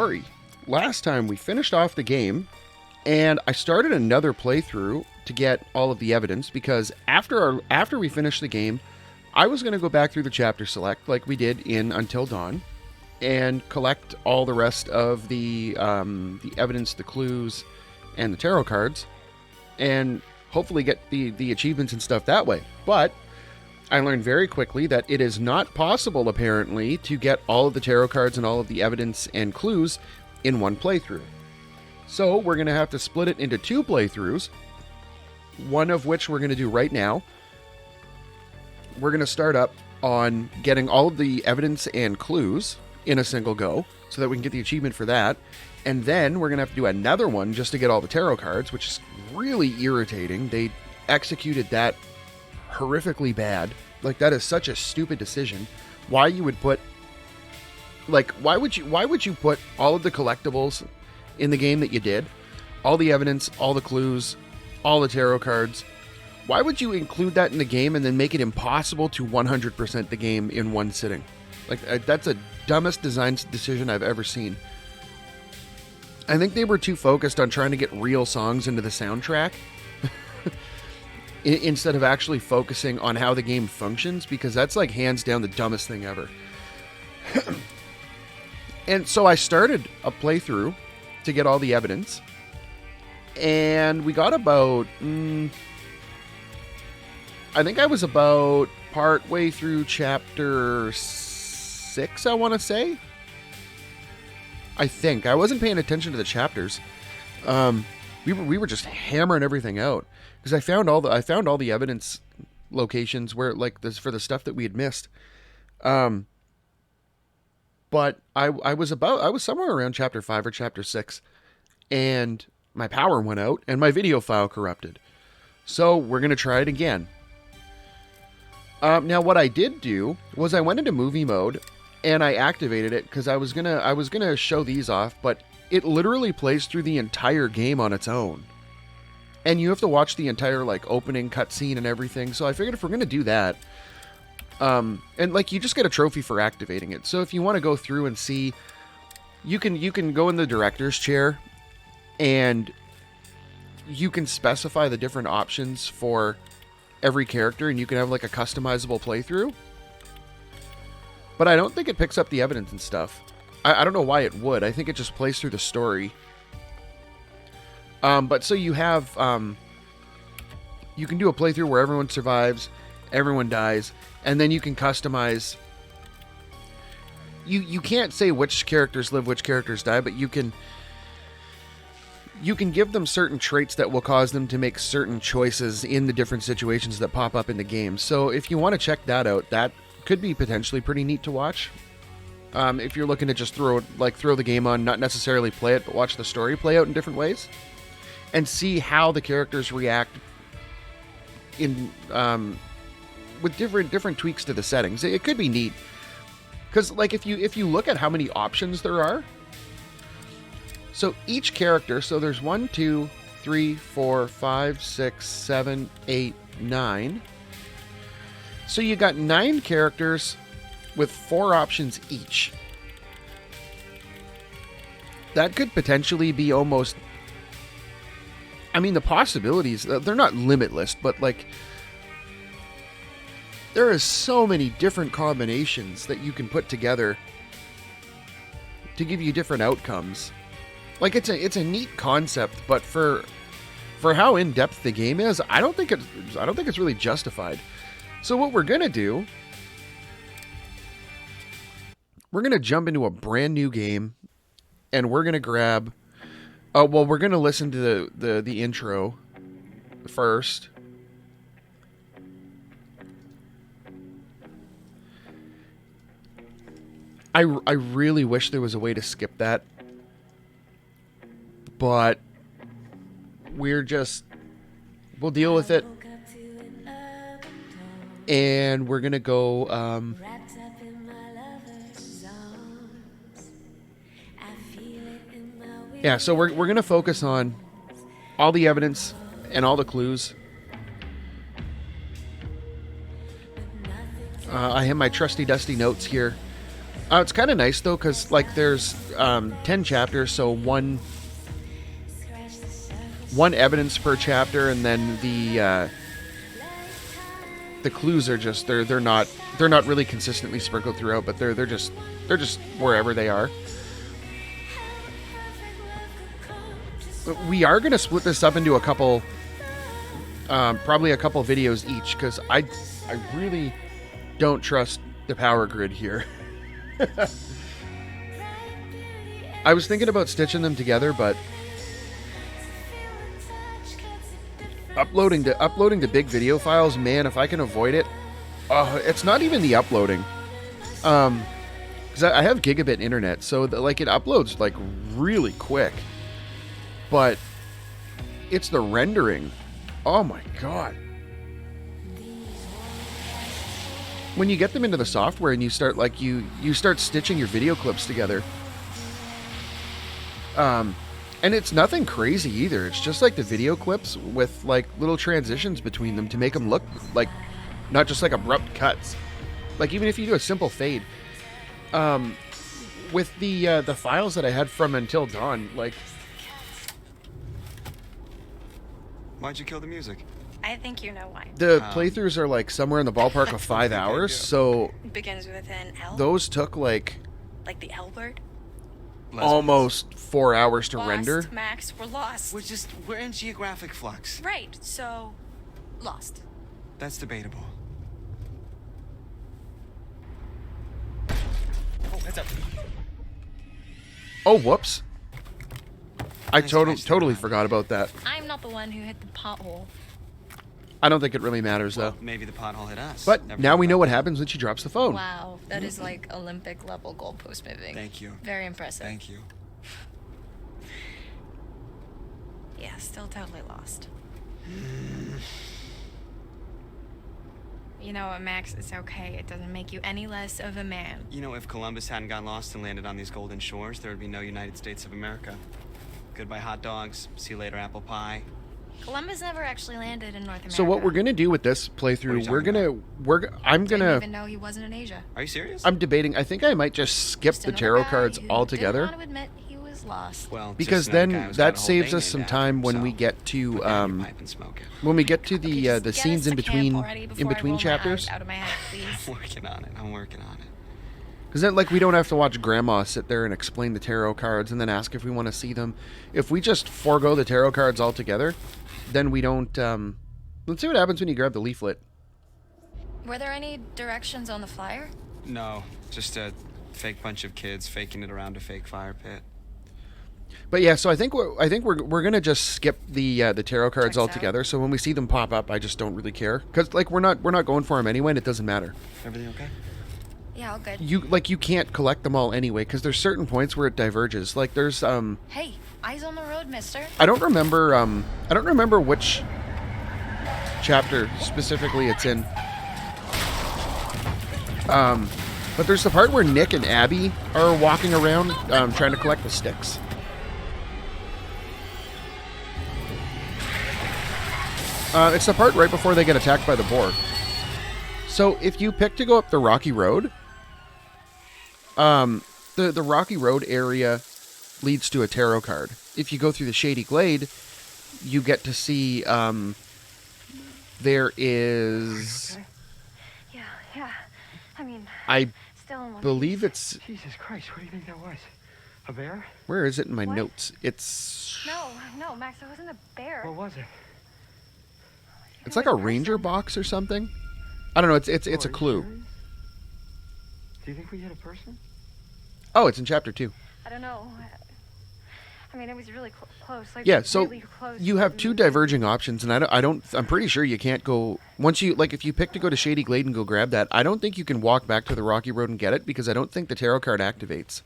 Quarry. Last time we finished off the game, and I started another playthrough to get all of the evidence, because after we finished the game, I was going to go back through the chapter select like we did in Until Dawn and collect all the rest of the evidence, the clues, and the tarot cards, and hopefully get the achievements and stuff that way. But I learned very quickly that it is not possible, apparently, to get all of the tarot cards and all of the evidence and clues in one playthrough. So we're going to have to split it into two playthroughs, one of which we're going to do right now. We're going to start up on getting all of the evidence and clues in a single go so that we can get the achievement for that. And then we're going to have to do another one just to get all the tarot cards, which is really irritating. They executed that horrifically bad. Like, that is such a stupid decision. Why you would put, like, why would you put all of the collectibles in the game that you did, all the evidence, all the clues, all the tarot cards? Why would you include that in the game and then make it impossible to 100% the game in one sitting? Like, that's the dumbest design decision I've ever seen. I think they were too focused on trying to get real songs into the soundtrack instead of actually focusing on how the game functions, because that's like hands down the dumbest thing ever. And so I started a playthrough to get all the evidence, and we got about I think I was about part way through chapter 6, I want to say. I think I wasn't paying attention to the chapters. We were just hammering everything out, because I found all the evidence locations where, like, this for the stuff that we had missed. But I was somewhere around chapter 5 or chapter 6, and my power went out and my video file corrupted. So we're gonna try it again. Now what I did do was I went into movie mode and I activated it, because I was gonna show these off, but it literally plays through the entire game on its own, and you have to watch the entire, like, opening cutscene and everything. So I figured if we're gonna do that, and, like, you just get a trophy for activating it. So if you want to go through and see, you can go in the director's chair and you can specify the different options for every character, and you can have, like, a customizable playthrough. But I don't think it picks up the evidence and stuff. I don't know why it would. I think it just plays through the story. But so you have, you can do a playthrough where everyone survives, everyone dies, and then you can customize. You can't say which characters live, which characters die, but you can give them certain traits that will cause them to make certain choices in the different situations that pop up in the game. So if you want to check that out, that could be potentially pretty neat to watch. If you're looking to just throw the game on, not necessarily play it, but watch the story play out in different ways, and see how the characters react in with different tweaks to the settings. It could be neat, because, like, if you look at how many options there are, so each character, so there's 1, 2, 3, 4, 5, 6, 7, 8, 9. So you got 9 characters with 4 options each. That could potentially be almost, I mean, the possibilities, they're not limitless, but, like, there is so many different combinations that you can put together to give you different outcomes. Like, it's a neat concept, but for how in-depth the game is, I don't think it's really justified. So what we're gonna do, we're gonna jump into a brand new game, and we're gonna grab. We're gonna listen to the intro first. I really wish there was a way to skip that, but we'll deal with it. And we're gonna go yeah, so we're gonna focus on all the evidence and all the clues. I have my trusty dusty notes here. It's kind of nice though, because like there's 10 chapters, so one evidence per chapter, and then the clues are just they're not really consistently sprinkled throughout, but they're just wherever they are. But we are gonna split this up into a couple, probably a couple videos each, because I really don't trust the power grid here. I was thinking about stitching them together, but uploading to big video files, man, if I can avoid it. It's not even the uploading, because I have gigabit internet, so like it uploads like really quick, but it's the rendering. Oh my god. When you get them into the software and you start like you start stitching your video clips together, and it's nothing crazy either. It's just like the video clips with like little transitions between them to make them look like not just like abrupt cuts. Like even if you do a simple fade, with the files that I had from Until Dawn, like. Why'd you kill the music? I think you know why. The playthroughs are like somewhere in the ballpark of 5 hours, so It begins with an L. those took like Like the L word. almost 4 hours to Lost, render. Max, we're lost. We're in geographic flux. Right, so lost. That's debatable. Oh, heads up. Oh, whoops! I Nice totally catch, totally Dad. forgot about that. I'm not the one who hit the pothole. I don't think it really matters Well, though. maybe the pothole hit us. But Never now we thought know about what that. happens when she drops the phone. Wow, that is like Olympic level goalpost moving. Thank you. Very impressive. Thank you. Yeah, still totally lost. You know what, Max? It's okay. It doesn't make you any less of a man. You know, if Columbus hadn't got lost and landed on these golden shores, there would be no United States of America. Goodbye hot dogs. See you later apple pie. Columbus never actually landed in North America. So what we're gonna do with this playthrough, What are you I'm Didn't gonna even know he wasn't in Asia. Are you serious? I'm debating. I think I might just skip Just the another tarot guy cards who altogether. Didn't want to admit he was lost. Well, Because just another then guy who's got that a whole saves thing us some named time after when him, we so get to put that in your pipe and smoke it. when we get to Could you the just get scenes us in to camp between already before I roll my chapters. eyes out of my head, please? I'm working on it. I'm working on it. Because then, like, we don't have to watch Grandma sit there and explain the tarot cards and then ask if we want to see them. If we just forego the tarot cards altogether, then we don't. Let's see what happens when you grab the leaflet. Were there any directions on the flyer? No, just a fake bunch of kids faking it around a fake fire pit. But yeah, so I think we're gonna just skip the tarot cards Checks out. altogether. So when we see them pop up, I just don't really care because like we're not going for them anyway, and it doesn't matter. Everything okay? Yeah, all good. You can't collect them all anyway because there's certain points where it diverges. Like there's Hey, eyes on the road, mister. I don't remember which chapter specifically it's in. But there's the part where Nick and Abby are walking around trying to collect the sticks. It's the part right before they get attacked by the boar. So if you pick to go up the rocky road, the rocky road area leads to a tarot card. If you go through the shady glade, you get to see there is, Yeah. I mean, I still in one believe piece. it's, Jesus Christ, what do you think that was? A bear? where is it in my What? notes? It's No, Max, it wasn't a bear. What was it? it's like a ranger box or something. I don't know. It's a Oh, are you clue. serious? Do you think we hit a person? Oh, it's in chapter 2. I don't know. I mean, it was really close. Like, Yeah, so really close. you have two diverging options, and I'm pretty sure you can't go once you like if you pick to go to Shady Glade and go grab that. I don't think you can walk back to the Rocky Road and get it because I don't think the tarot card activates.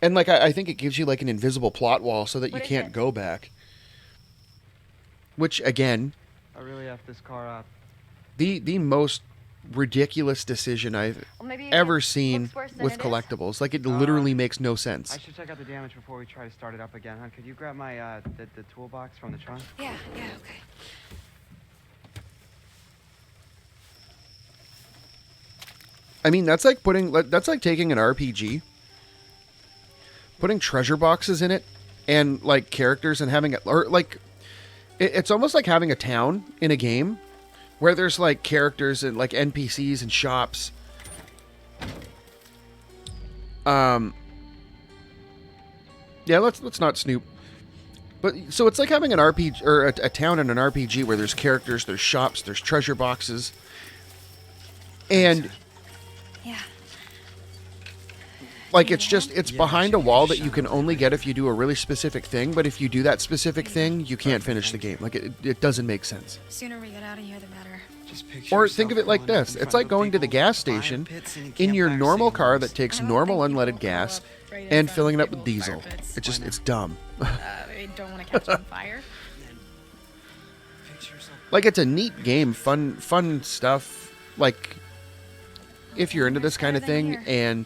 And like I think it gives you like an invisible plot wall so that you What is can't it? go back. Which again, I really effed this car up. the most ridiculous decision I've Well, maybe ever it seen looks worse than with it is. collectibles. Like it literally makes no sense. I should check out the damage before we try to start it up again, huh? Could you grab my the toolbox from the trunk? Yeah, okay. I mean, that's like taking an RPG, putting treasure boxes in it, and like characters, and having it, or like it's almost like having a town in a game where there's like characters and like NPCs and shops. Yeah, let's not snoop. But so it's like having an RPG or a town in an RPG where there's characters, there's shops, there's treasure boxes, and Yeah. like it's behind a wall that you can only get if you do a really specific thing. But if you do that specific thing, you can't finish the game. Like it doesn't make sense. The sooner we get out of here, the better. Or think of it like this: it's like going to the gas station in your normal car that takes normal unleaded gas and filling it up with diesel. It's dumb. I don't want to catch on fire. Like, it's a neat game, fun stuff. Like, if you're into this kind of thing, and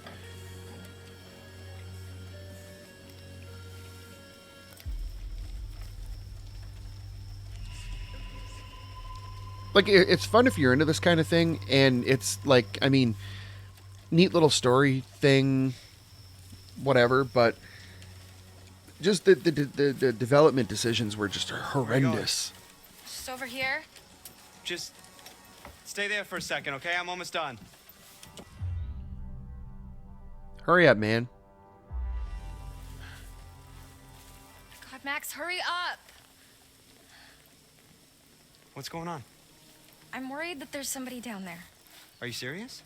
like, it's fun if you're into this kind of thing, and it's like, I mean, neat little story thing, whatever, but just the development decisions were just horrendous. Just over here. Just stay there for a second, okay? I'm almost done. Hurry up, man. God, Max, hurry up. What's going on? I'm worried that there's somebody down there. Are you serious?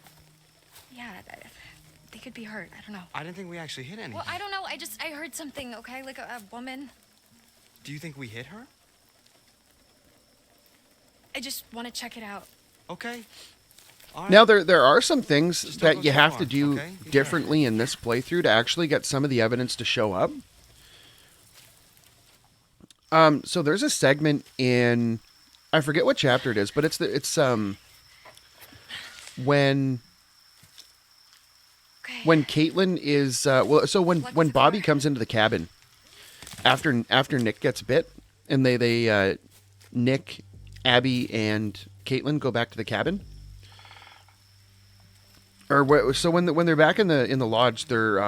Yeah, they could be hurt. I don't know. I didn't think we actually hit anything. Well, I don't know. I heard something, okay? Like a woman. Do you think we hit her? I just want to check it out. Okay. All right. Now, there are some things Just don't that go you too have far, to do okay? Be differently in this playthrough to actually get some of the evidence to show up. So there's a segment in, I forget what chapter it is, but it's when Kaitlyn is when Bobby comes into the cabin after Nick gets bit, and they Nick, Abby, and Kaitlyn go back to the cabin. Or so when they're back in the lodge, they're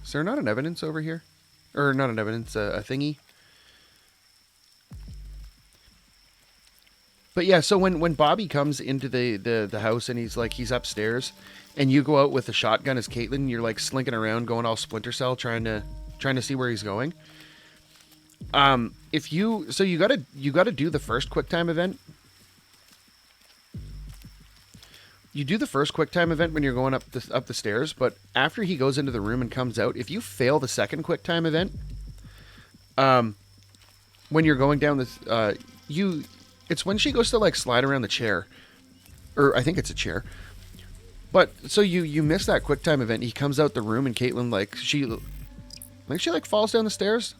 is there not an evidence over here, or not an evidence, a thingy? But yeah, so when Bobby comes into the house and he's upstairs, and you go out with a shotgun as Kaitlyn, you're like slinking around, going all Splinter Cell, trying to see where he's going. You gotta do the first QuickTime event. You do the first QuickTime event when you're going up the stairs, but after he goes into the room and comes out, if you fail the second QuickTime event, when you're going down this, it's when she goes to like slide around the chair, or I think it's a chair. But so you miss that QuickTime event. He comes out the room and Kaitlyn she falls down the stairs.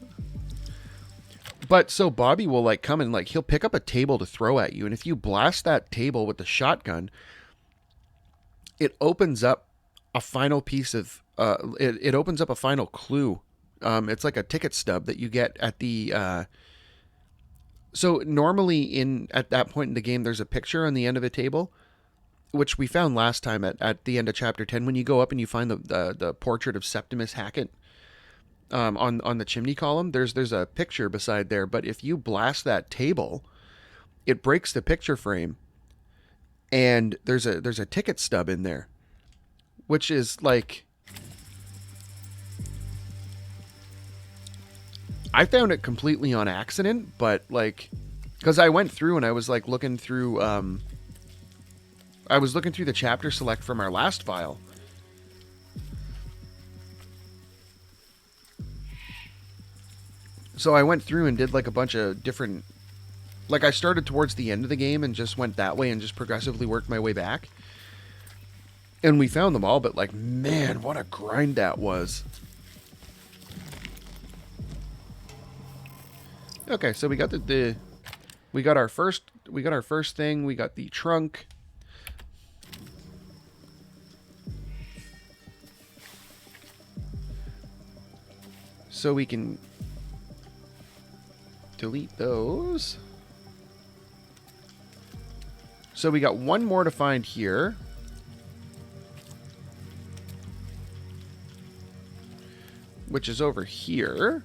But so Bobby will like come and he'll pick up a table to throw at you, and if you blast that table with the shotgun, it opens up a final piece of it opens up a final clue. It's like a ticket stub that you get at the so normally at that point in the game there's a picture on the end of a table, which we found last time at the end of chapter 10 when you go up and you find the portrait of Septimus Hackett on the chimney column. There's a picture beside there, but if you blast that table, it breaks the picture frame, and there's a ticket stub in there, which is like, I found it completely on accident, but like, because I went through and I was like looking through the chapter select from our last file. So I went through and did like a bunch of different, like I started towards the end of the game and just went that way and just progressively worked my way back. And we found them all, but like, man, what a grind that was. Okay, so we got we got our first thing, we got the trunk. So we can delete those. So we got one more to find here. Which is over here.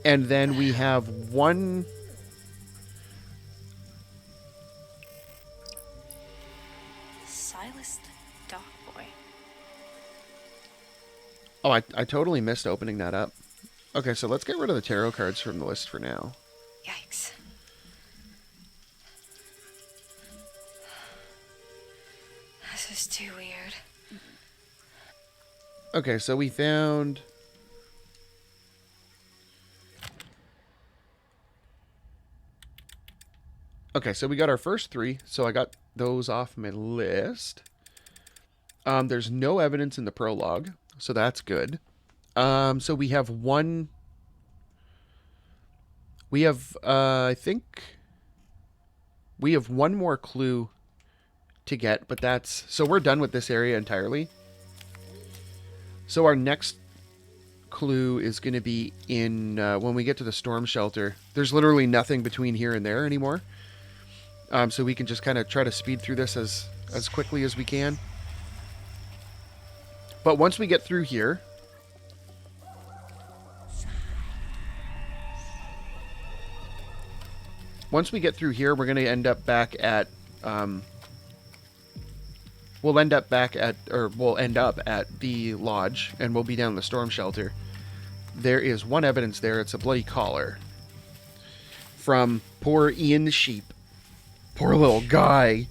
And then we have one... Silas the dog boy. Oh, I totally missed opening that up. Okay, so let's get rid of the tarot cards from the list for now. Yikes. This is too weird. Okay, so we found... Okay, so we got our first three, so I got those off my list. There's no evidence in the prologue, so that's good. So we have one... We have, I think... We have one more clue to get, but that's... So we're done with this area entirely. So our next clue is going to be in... when we get to the storm shelter. There's literally nothing between here and there anymore. So we can just kind of try to speed through this as quickly as we can. But once we get through here... Once we get through here, we're going to end up back at... we'll end up at the lodge, and we'll be down in the storm shelter. There is one evidence there. It's a bloody collar. From poor Ian the sheep. Poor little guy.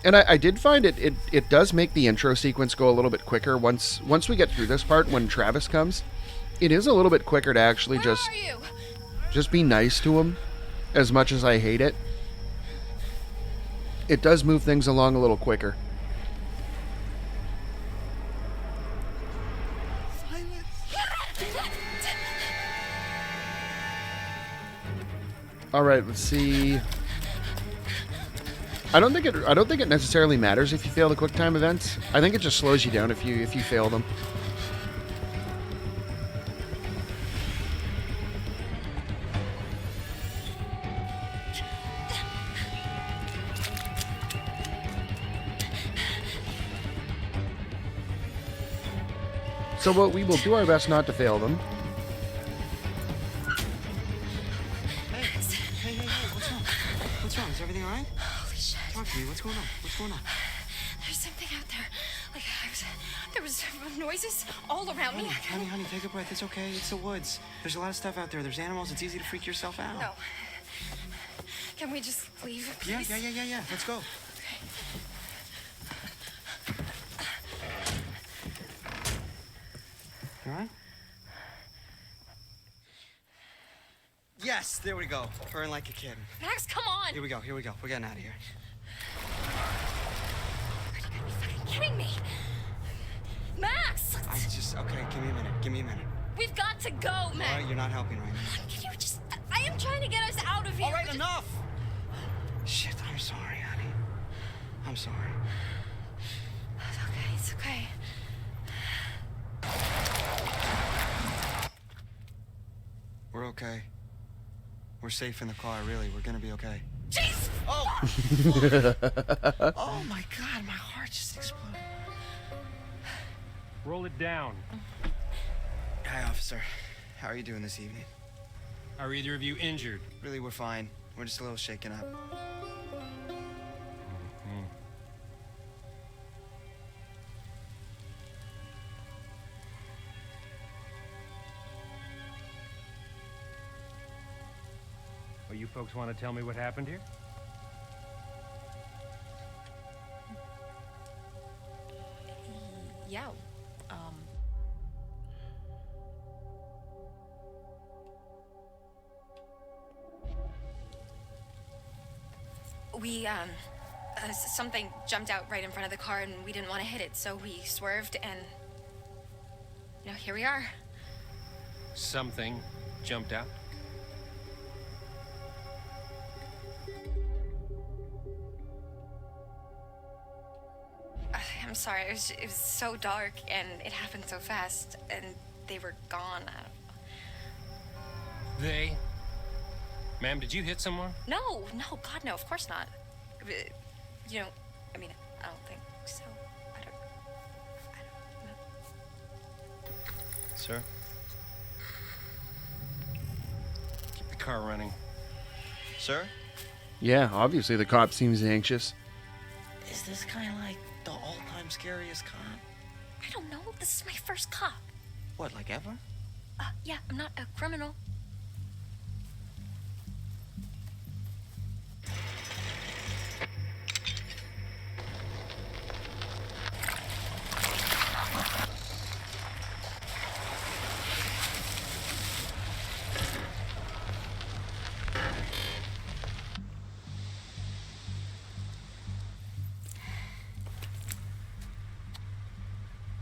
And I did find it does make the intro sequence go a little bit quicker once we get through this part when Travis comes. It is a little bit quicker to actually just be nice to him, as much as I hate it. It does move things along a little quicker. All right, let's see. I don't think it necessarily matters if you fail the QuickTime events. I think it just slows you down if you fail them. So we will do our best not to fail them. Hey, what's wrong? What's wrong? Is everything all right? Holy shit. Talk to me. What's going on? What's going on? There's something out there. Like, there was noises all around me. Honey, take a breath. It's okay. It's the woods. There's a lot of stuff out there. There's animals. It's easy to freak yourself out. No. Can we just leave, please? Yeah. Let's go. All right? Yes, there we go. Purring like a kid. Max, come on! Here we go. We're getting out of here. Are you fucking kidding me? Max! Okay, give me a minute. We've got to go, Max! All right, you're not helping right now. Can you just... I am trying to get us out of here. All right, enough! Shit, I'm sorry, honey. I'm sorry. It's okay. We're okay. We're safe in the car, really. We're gonna be okay. Jeez! Oh! Oh my God, my heart just exploded. Roll it down. Hi, officer. How are you doing this evening? Are either of you injured? Really, we're fine. We're just a little shaken up. Well, you folks want to tell me what happened here? Yeah, something jumped out right in front of the car and we didn't want to hit it, so we swerved and you know, here we are. Something jumped out. I'm sorry, it was so dark and it happened so fast and they were gone. They? Ma'am, did you hit someone? No, God, no, of course not. You know, I mean, I don't think so. I don't know. Sir? Keep the car running. Sir? Yeah, obviously the cop seems anxious. Is this kind of like the all-time scariest cop? I don't know. This is my first cop. What, like ever? Yeah, I'm not a criminal.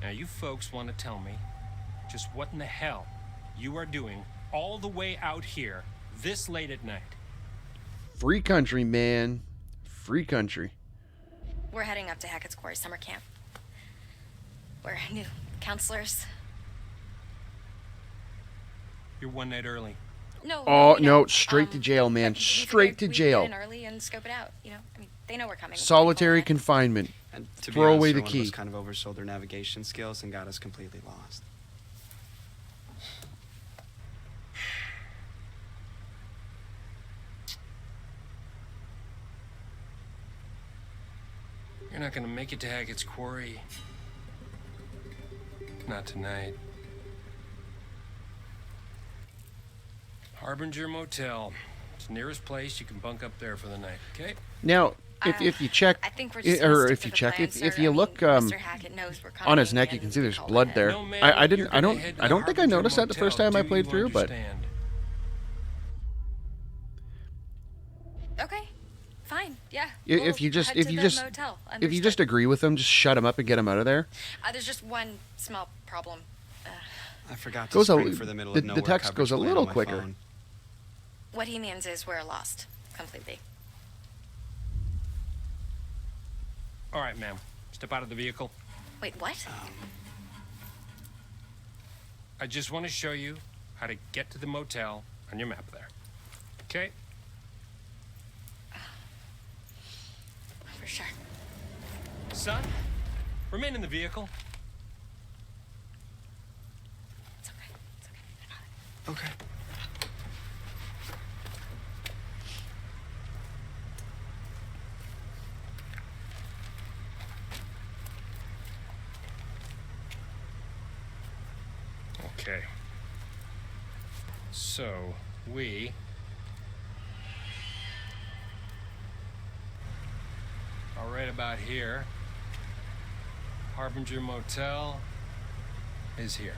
Now, you folks want to tell me just what in the hell you are doing all the way out here this late at night? Free country, man. Free country. We're heading up to Hackett's Quarry summer camp. We're new counselors. You're one night early. No. Oh, you know, no, straight to jail, man. we Straight to figured we'd jail. Get in early and scope it out. You know, I mean, they know we're coming. Solitary confinement. And to Throw be honest, away sir, the one key. of us kind of oversold their navigation skills and got us completely lost. You're not gonna make it to Hackett's Quarry. Not tonight. Harbinger Motel. It's the nearest place. You can bunk up there for the night, okay? Now, if you check, I think we're just or gonna if stick you with the check, plan, if sir. you I mean, look Mr. Hackett knows we're coming on his neck, you and can see there's call blood it there. in. No, ma'am, I you're didn't, gonna head to I don't think I Harbinger noticed that the first Motel. time I Do played you through, but understand? Okay, fine, yeah. if you We'll just, head if to you the just, motel. if you just Understood. agree with them, just shut him up and get him out of there. There's just one small problem. I forgot to Goes a- spring for the middle the of nowhere text coverage goes a plan little on my quicker. phone. What he means is we're lost completely. All right, ma'am. Step out of the vehicle. Wait, what? I just want to show you how to get to the motel on your map there. Okay? For sure. Son, remain in the vehicle. It's okay. It's okay. I got it. Okay. Okay. So, we are right about here. Harbinger Motel is here.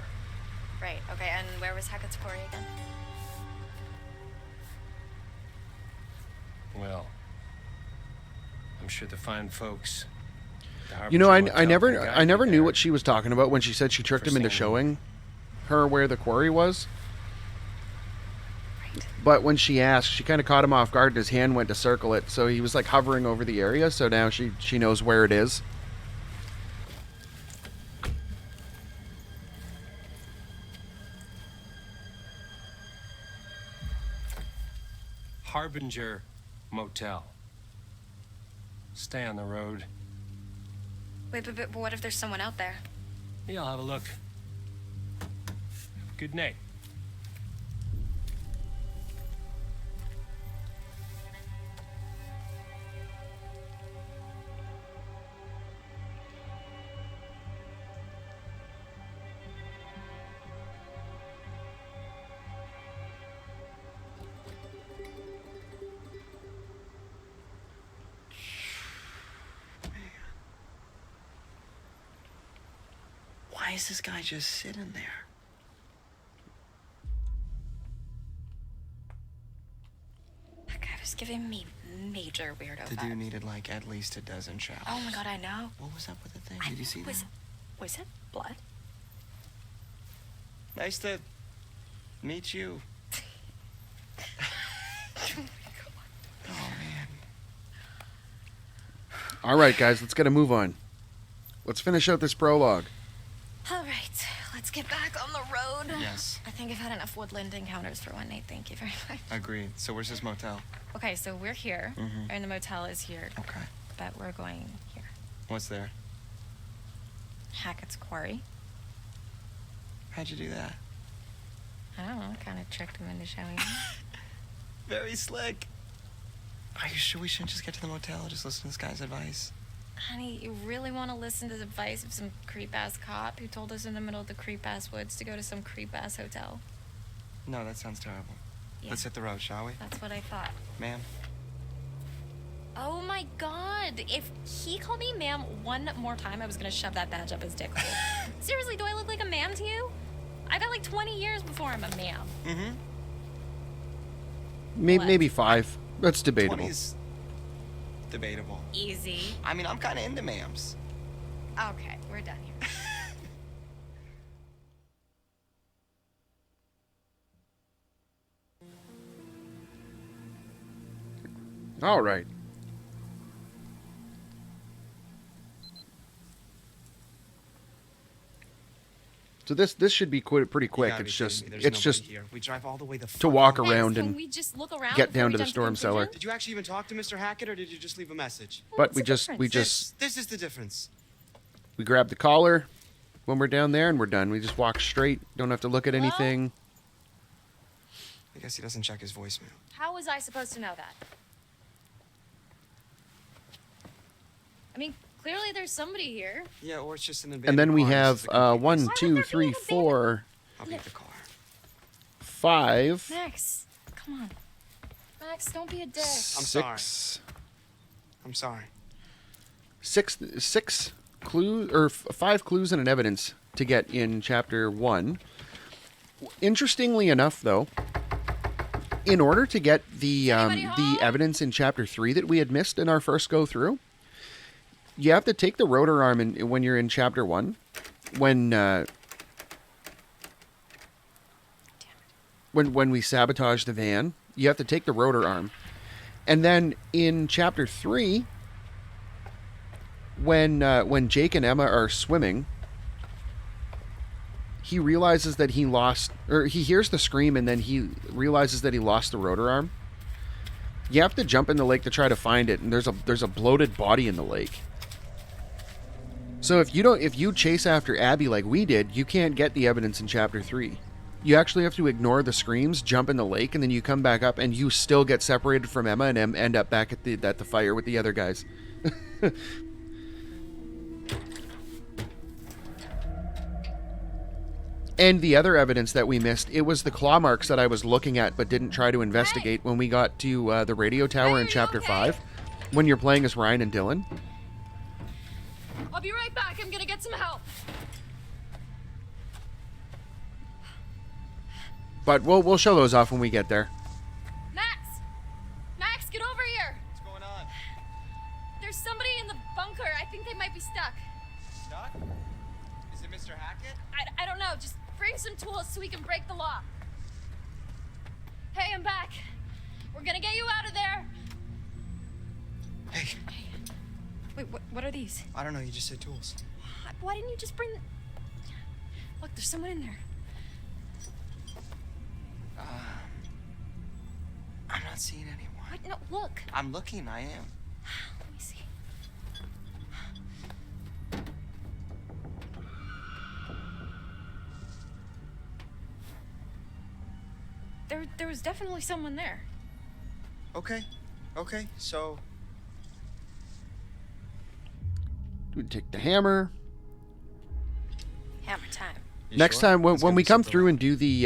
Right, okay, and where was Hackett's Quarry again? Well, I'm sure the fine folks. at the You know, Harbinger I Motel can never, guide I you never knew there. what she was talking about when she said she tricked him into First thing- showing her where the quarry was. Right. But when she asked, she kind of caught him off guard, and his hand went to circle it. So he was like hovering over the area. So now she knows where it is. Harbinger Motel. Stay on the road. Wait, but what if there's someone out there? Yeah, I'll have a look. Good night. Why is this guy just sitting there? That guy was giving me major weirdo The vibes. dude needed like at least a dozen showers. Oh my god, I know. What was up with the thing? I- Did you see was, that? Was it blood? Nice to meet you. Oh, man. All right, guys, let's get a move on. Let's finish out this prologue. All right, let's get back on the road. Yes. I think I've had enough woodland encounters for one night. Thank you very much. Agreed. So where's this motel? Okay, so we're here, and the motel is here, Okay. but we're going here. What's there? Hackett's Quarry. How'd you do that? I don't know, kind of tricked him into showing me. Very slick. Are you sure we shouldn't just get to the motel and just listen to this guy's advice? Honey, you really want to listen to the advice of some creep-ass cop who told us in the middle of the creep-ass woods to go to some creep-ass hotel? No, that sounds terrible. Yeah. Let's hit the road, shall we? That's what I thought. Ma'am? Oh my god, if he called me ma'am one more time, I was gonna shove that badge up his dick hole. Seriously, do I look like a ma'am to you? I got like 20 years before I'm a ma'am. Mm-hmm. Maybe 5. That's debatable. 20's debatable. Easy. I mean, I'm kind of into ma'ams. Okay, we're done here. All right. So this should be pretty quick. You gotta It's be just kidding me. There's it's nobody just here. We drive all the way the to fuck walk out. around Can and we just look around get before down we to the jump storm cellar. conclusion? Did you actually even talk to Mr. Hackett, or did you just leave a message? But What's we the just difference? This is the difference. we grab the collar when we're down there and we're done. We just walk straight. Don't have to look at Well- anything. I guess he doesn't check his voicemail. How was I supposed to know that? I mean, clearly there's somebody here. Yeah, or it's just an And then we abandoned car. have This is a complete 1, Why 2, would there 3, be an 4, I'll beat the car. 5, Max, come on. Max, don't be a dick. sorry. 6, I'm sorry. 6 clues or 5 clues and an evidence to get in chapter 1. Interestingly enough, though, in order to get the evidence in chapter 3 that we had missed in our first go through, you have to take the rotor arm when you're in chapter 1. When we sabotage the van, you have to take the rotor arm. And then in chapter 3, when Jake and Emma are swimming, he realizes that he lost, or he hears the scream and then he realizes that he lost the rotor arm. You have to jump in the lake to try to find it, and there's a bloated body in the lake. So if you chase after Abby like we did, you can't get the evidence in chapter 3. You actually have to ignore the screams, jump in the lake, and then you come back up and you still get separated from Emma and end up back at the fire with the other guys. And the other evidence that we missed, it was the claw marks that I was looking at but didn't try to investigate when we got to the radio tower Hey, in are chapter you 5, when you're playing as Ryan and Dylan. I'll be right back. I'm gonna get some help. But we'll show those off when we get there. Max, get over here. What's going on? There's somebody in the bunker. I think they might be stuck. Stuck? Is it Mr. Hackett? I don't know. Just bring some tools so we can break the lock. Hey, I'm back. We're gonna get you out of there. Hey, Wait, what are these? I don't know. You just said tools. Why didn't you just bring... Look, there's someone in there. I'm not seeing anyone. What? No, look. I'm looking. I am. Let me see. There was definitely someone there. Okay. So We take the hammer. Hammer time. you Next sure? time Let's when go we to come Super through Bowl. and do the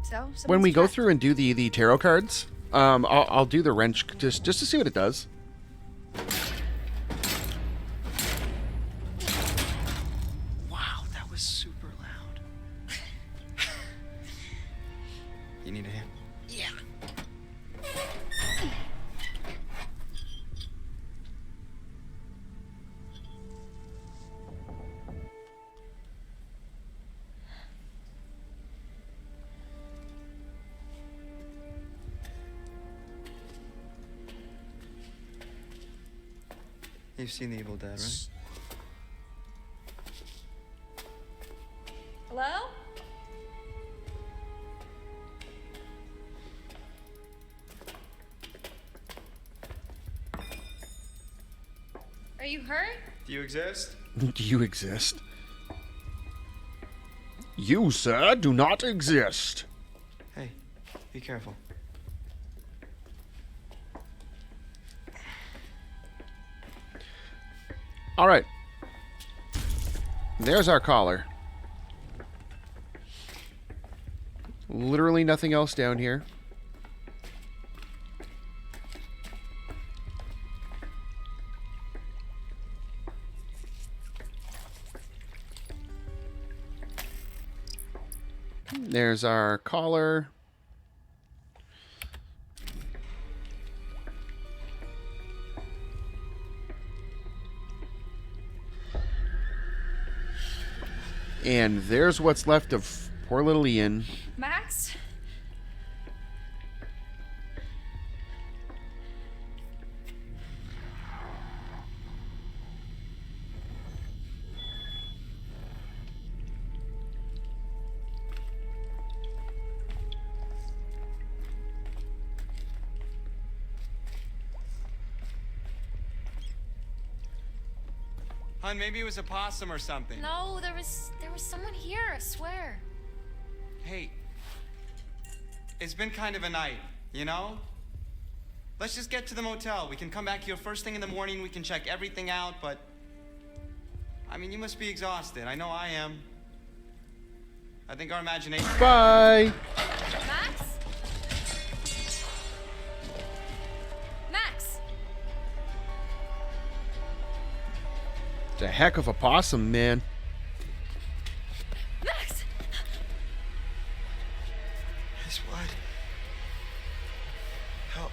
So, when someone's we go trapped. through and do the tarot cards, I'll do the wrench just to see what it does. Wow, that was super loud. You need a hand? Yeah. You've seen The Evil Dead, right? Hello? Are you hurt? Do you exist? Do you exist? You, sir, do not exist. Hey, be careful. All right. There's our collar. Literally nothing else down here. There's our collar. And there's what's left of poor little Ian. Max? Hun, maybe it was a possum or something. No, there was someone here, I swear. Hey, it's been kind of a night, you know? Let's just get to the motel. We can come back here first thing in the morning. We can check everything out, but... I mean, you must be exhausted. I know I am. I think our imagination... Bye! Max? Max? It's a heck of a possum, man. Max? His blood. Help.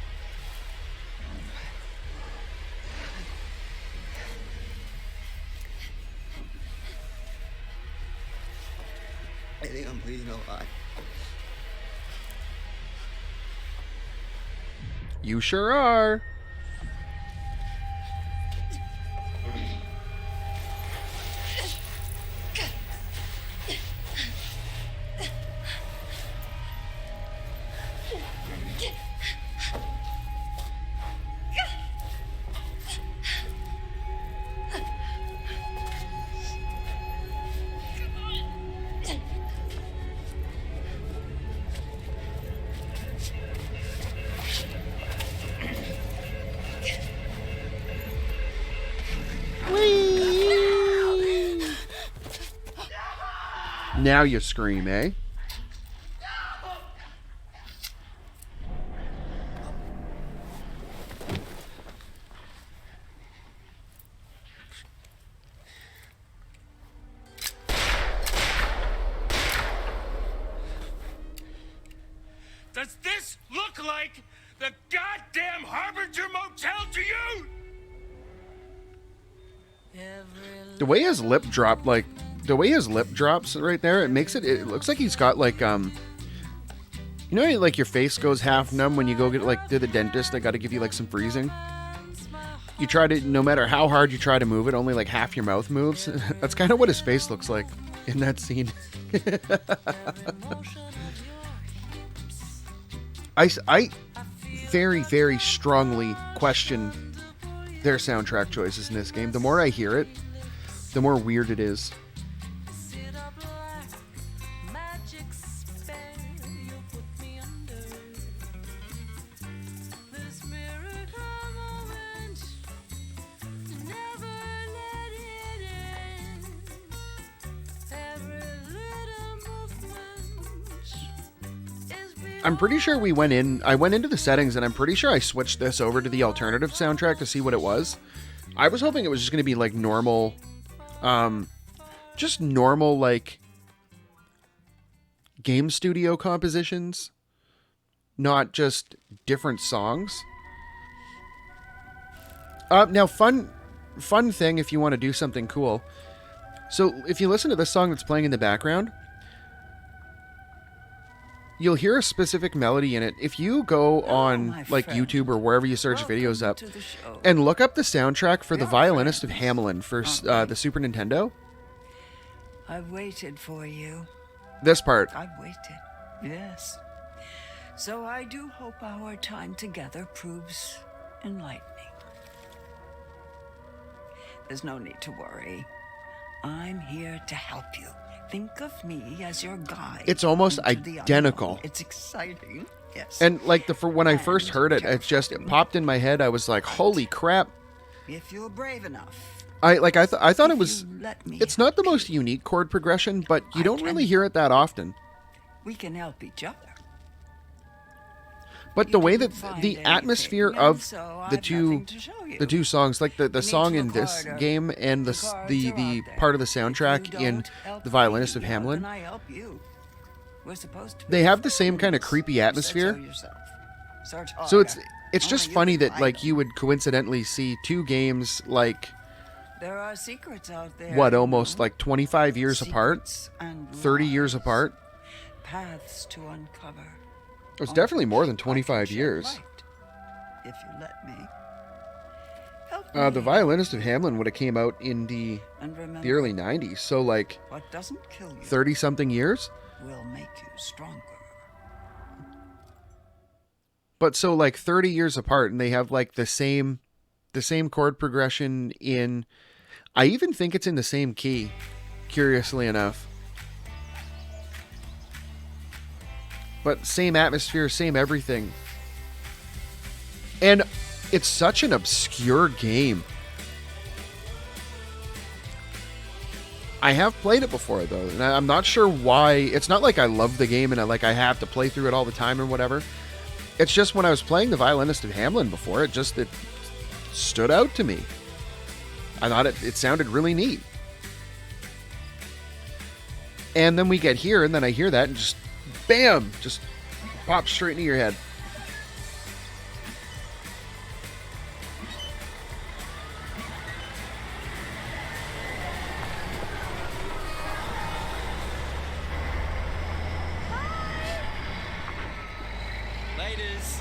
I think I'm bleeding a lot. You sure are. Now you scream, eh? Does this look like the goddamn Harbinger Motel to you? The way his lip dropped, like, the way his lip drops right there, it makes it, it looks like he's got, like, you know, like your face goes half numb when you go get, like, to the dentist, they gotta give you, like, some freezing. You try to, no matter how hard you try to move it, only, like, half your mouth moves. That's kind of what his face looks like in that scene. I very, very strongly question their soundtrack choices in this game. The more I hear it, the more weird it is. I'm pretty sure I went into the settings and I'm pretty sure I switched this over to the alternative soundtrack to see what it was. I was hoping it was just going to be like normal, just normal like game studio compositions, not just different songs. Now fun thing if you want to do something cool. So if you listen to this song that's playing in the background, you'll hear a specific melody in it. If you go on my like friend. YouTube or wherever you search Welcome videos up to the show. and look up the soundtrack for The Your Violinist of friends, Hamelin for aren't the Super Nintendo, I've waited for you. this part. I've waited. Yes. So I do hope our time together proves enlightening. There's no need to worry. I'm here to help you. Think of me as your guide. It's almost into the identical. unknown. It's exciting. Yes. And like when I first And heard it, it popped in my head. I was like, "Holy crap!" if you're brave enough, I thought it if was. you let me It's not the help most you, unique chord progression, but you I don't can really hear it that often. we can help each other. But You the way didn't that find the anything, atmosphere and of so the I've two nothing to show you. the two songs, like the need song to in look this harder. game and The the cards the are the out there. part of the If you soundtrack in don't help The Violinist me, of how can Hamelin, I help you? We're supposed to be they have the same kind of friends. creepy You said atmosphere. so yourself. Search So it's harder. just Only you funny can that find like them. you would coincidentally see two games like There are secrets out there. what you almost know. like 25 years apart, Secrets and 30 years lies. apart. Paths to uncover. It was On definitely more than which I can 25 shed years. light, if you let me. Help The me. Violinist of Hamelin would have came out in the And remember, the early 90s, so like what doesn't kill you 30 something years. will make you stronger. But so like 30 years apart, and they have like the same chord progression in. I even think it's in the same key, curiously enough. But same atmosphere, same everything. And it's such an obscure game. I have played it before though, and I'm not sure why. It's not like I love the game and I have to play through it all the time or whatever. It's just when I was playing The Violinist of Hamelin before, it stood out to me. I thought it sounded really neat. And then we get here, and then I hear that, and just, bam, just pops straight into your head. Ladies,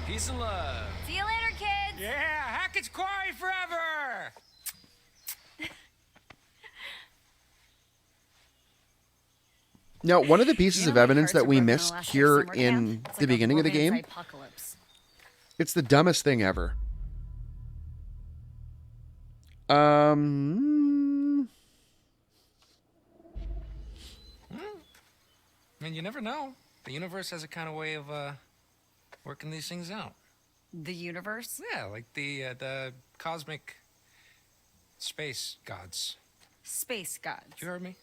peace and love. See you later, kids. Yeah, Hackett's Quarry forever. Now, one of the pieces of evidence that we missed here It's in like the a beginning of the romance game, apocalypse. it's the dumbest thing ever. I mean, you never know. The universe has a kind of way of working these things out. The universe? Yeah, like the cosmic space gods. Space gods. You heard me?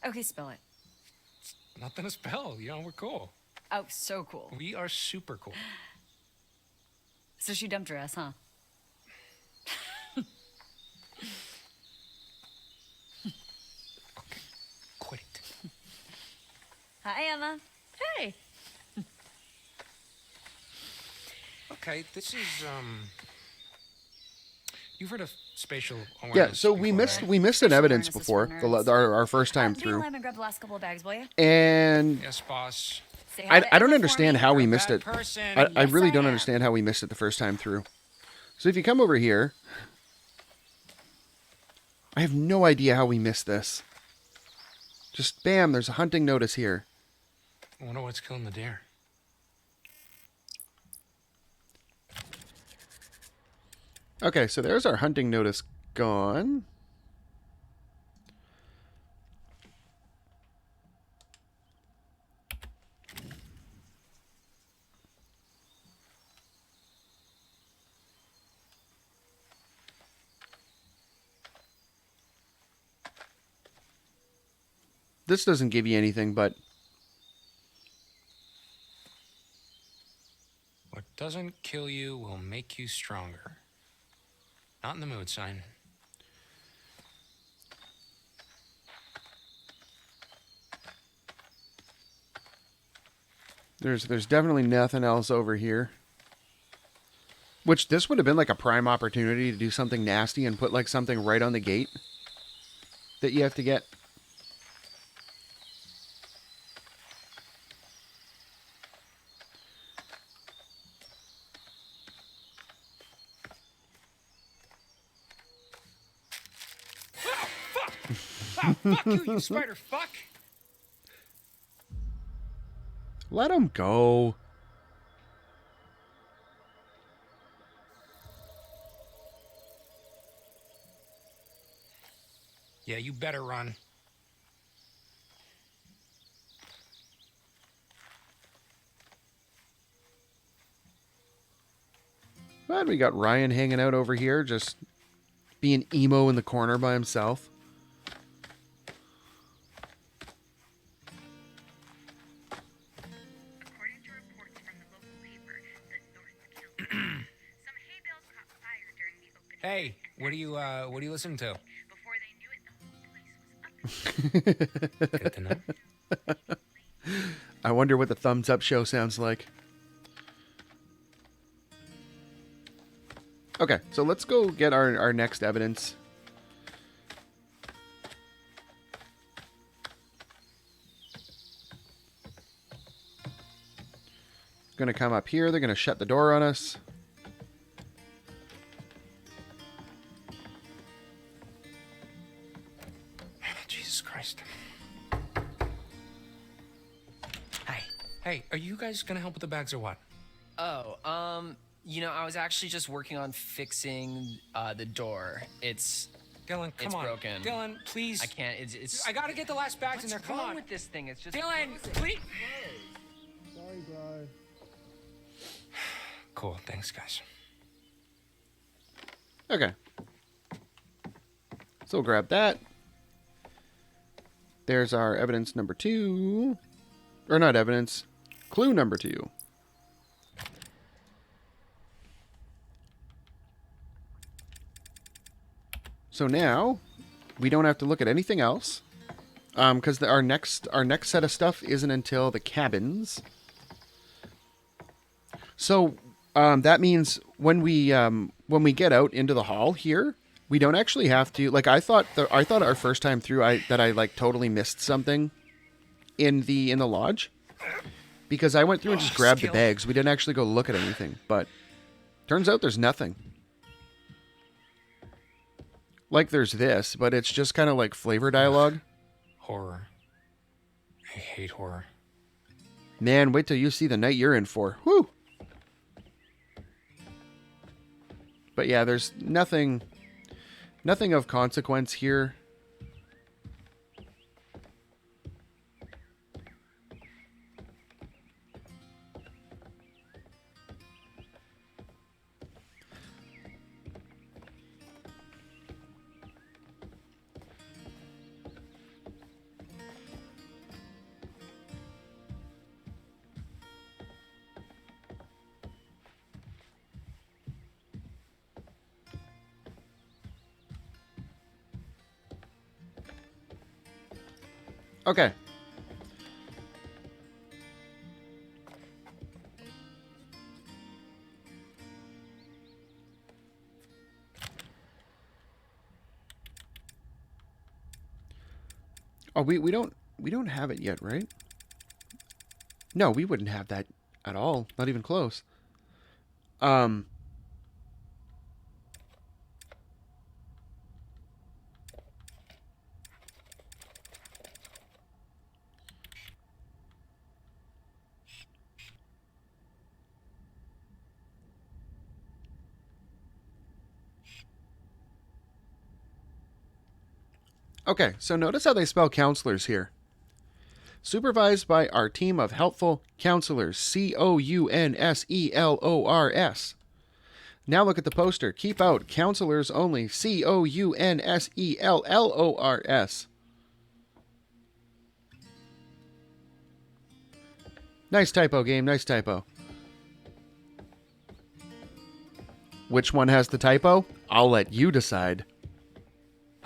Okay, spell it. Nothing to spell. You know, we're cool. Oh, so cool. We are super cool. So she dumped her ass, huh? Okay, quit it. Hi, Emma. Hey. Okay, this is You've heard of spatial awareness. Yeah, so we before, missed right? we missed an Spatial evidence awareness is before for nerds. our first time Be through, alive and grab the last couple of bags, will you? and Yes, boss. Say hi to I don't Emma for understand me. how we You're a missed bad it. person. I Yes, really I don't am. understand how we missed it the first time through. So if you come over here, I have no idea how we missed this. Just bam, there's a hunting notice here. I wonder what's killing the deer. Okay, so there's our hunting notice gone. This doesn't give you anything, but What doesn't kill you will make you stronger. Not in the mood sign. there's definitely nothing else over here. Which this would have been like a prime opportunity to do something nasty and put like something right on the gate that you have to get. Ah, fuck you, you spider fuck! Let him go. Yeah, you better run. But we got Ryan hanging out over here, just being emo in the corner by himself. According to reports from the local paper, the North killed some hay bales caught fire during the opening. Hey, what are you listening to? Before they knew it, the whole place was up. Good to know. I wonder what the thumbs up show sounds like. Okay, so let's go get our next evidence. Gonna come up here, they're gonna shut the door on us. Jesus Christ. Hey, are you guys gonna help with the bags or what? Oh, you know, I was actually just working on fixing the door. It's Dylan, come on. broken. Dylan, please. I can't. It's. I gotta get the last bags in there. What's Come wrong on. with this thing? It's just. Dylan, please. Sorry, bro. Cool. Thanks, guys. Okay. So we'll grab that. There's our evidence number 2. Or not evidence. Clue number 2. So now we don't have to look at anything else, because our next set of stuff isn't until the cabins. So that means when we get out into the hall here, we don't actually have to. Like I thought our first time through, I like totally missed something in the lodge, because I went through and just grabbed the bags. We didn't actually go look at anything, but turns out there's nothing. Like there's this, but it's just kind of like flavor dialogue. Horror. I hate horror. Man, wait till you see the night you're in for. Whew! But yeah, there's nothing of consequence here. Okay. Oh, we don't have it yet, right? No, we wouldn't have that at all. Not even close. Okay, so notice how they spell counselors here. Supervised by our team of helpful counselors. Counselors. Now look at the poster. Keep out. Counselors only. Counsellors. Nice typo, game. Nice typo. Which one has the typo? I'll let you decide.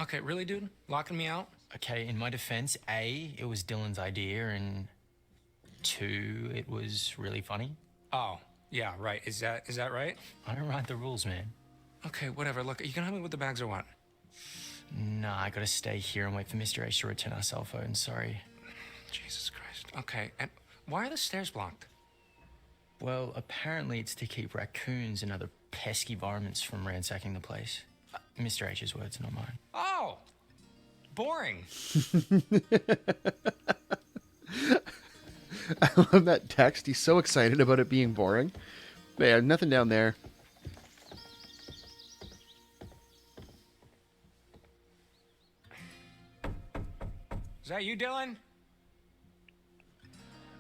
Okay, really, dude? Locking me out? Okay, in my defense, A, it was Dylan's idea, and 2, it was really funny. Oh, yeah, right. Is that right? I don't write the rules, man. Okay, whatever. Look, are you gonna help me with the bags or what? Nah, I gotta stay here and wait for Mr. H to return our cell phones, sorry. Jesus Christ. Okay, and why are the stairs blocked? Well, apparently it's to keep raccoons and other pesky varmints from ransacking the place. Mr. H's words, not mine. Oh! boring. I love that text. He's so excited about it being boring. But yeah, nothing down there. Is that you, Dylan?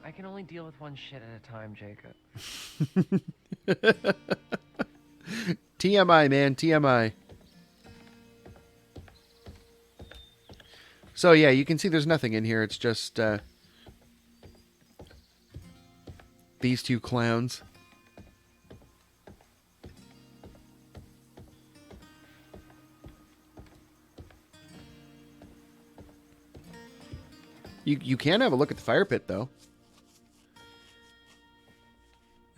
I can only deal with one shit at a time, Jacob. TMI, man. TMI. So yeah, you can see there's nothing in here. It's just these two clowns. You can have a look at the fire pit, though.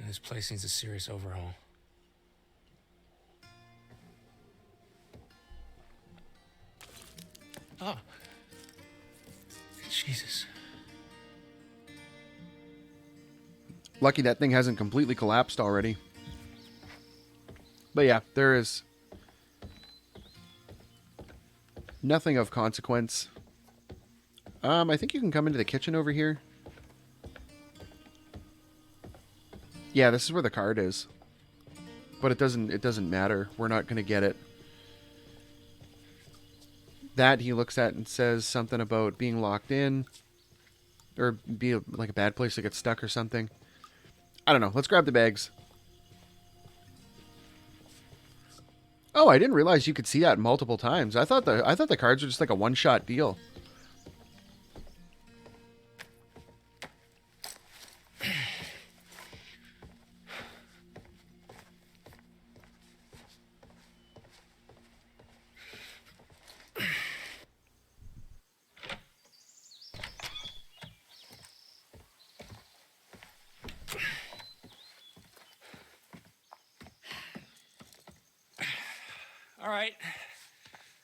This place needs a serious overhaul. Oh. Jesus. Lucky that thing hasn't completely collapsed already. But yeah, there is nothing of consequence. I think you can come into the kitchen over here. Yeah, this is where the card is. But it doesn't matter. We're not going to get it. That he looks at and says something about being locked in. Or be like a bad place to get stuck or something. I don't know. Let's grab the bags. Oh, I didn't realize you could see that multiple times. I thought the cards were just like a one-shot deal. All right.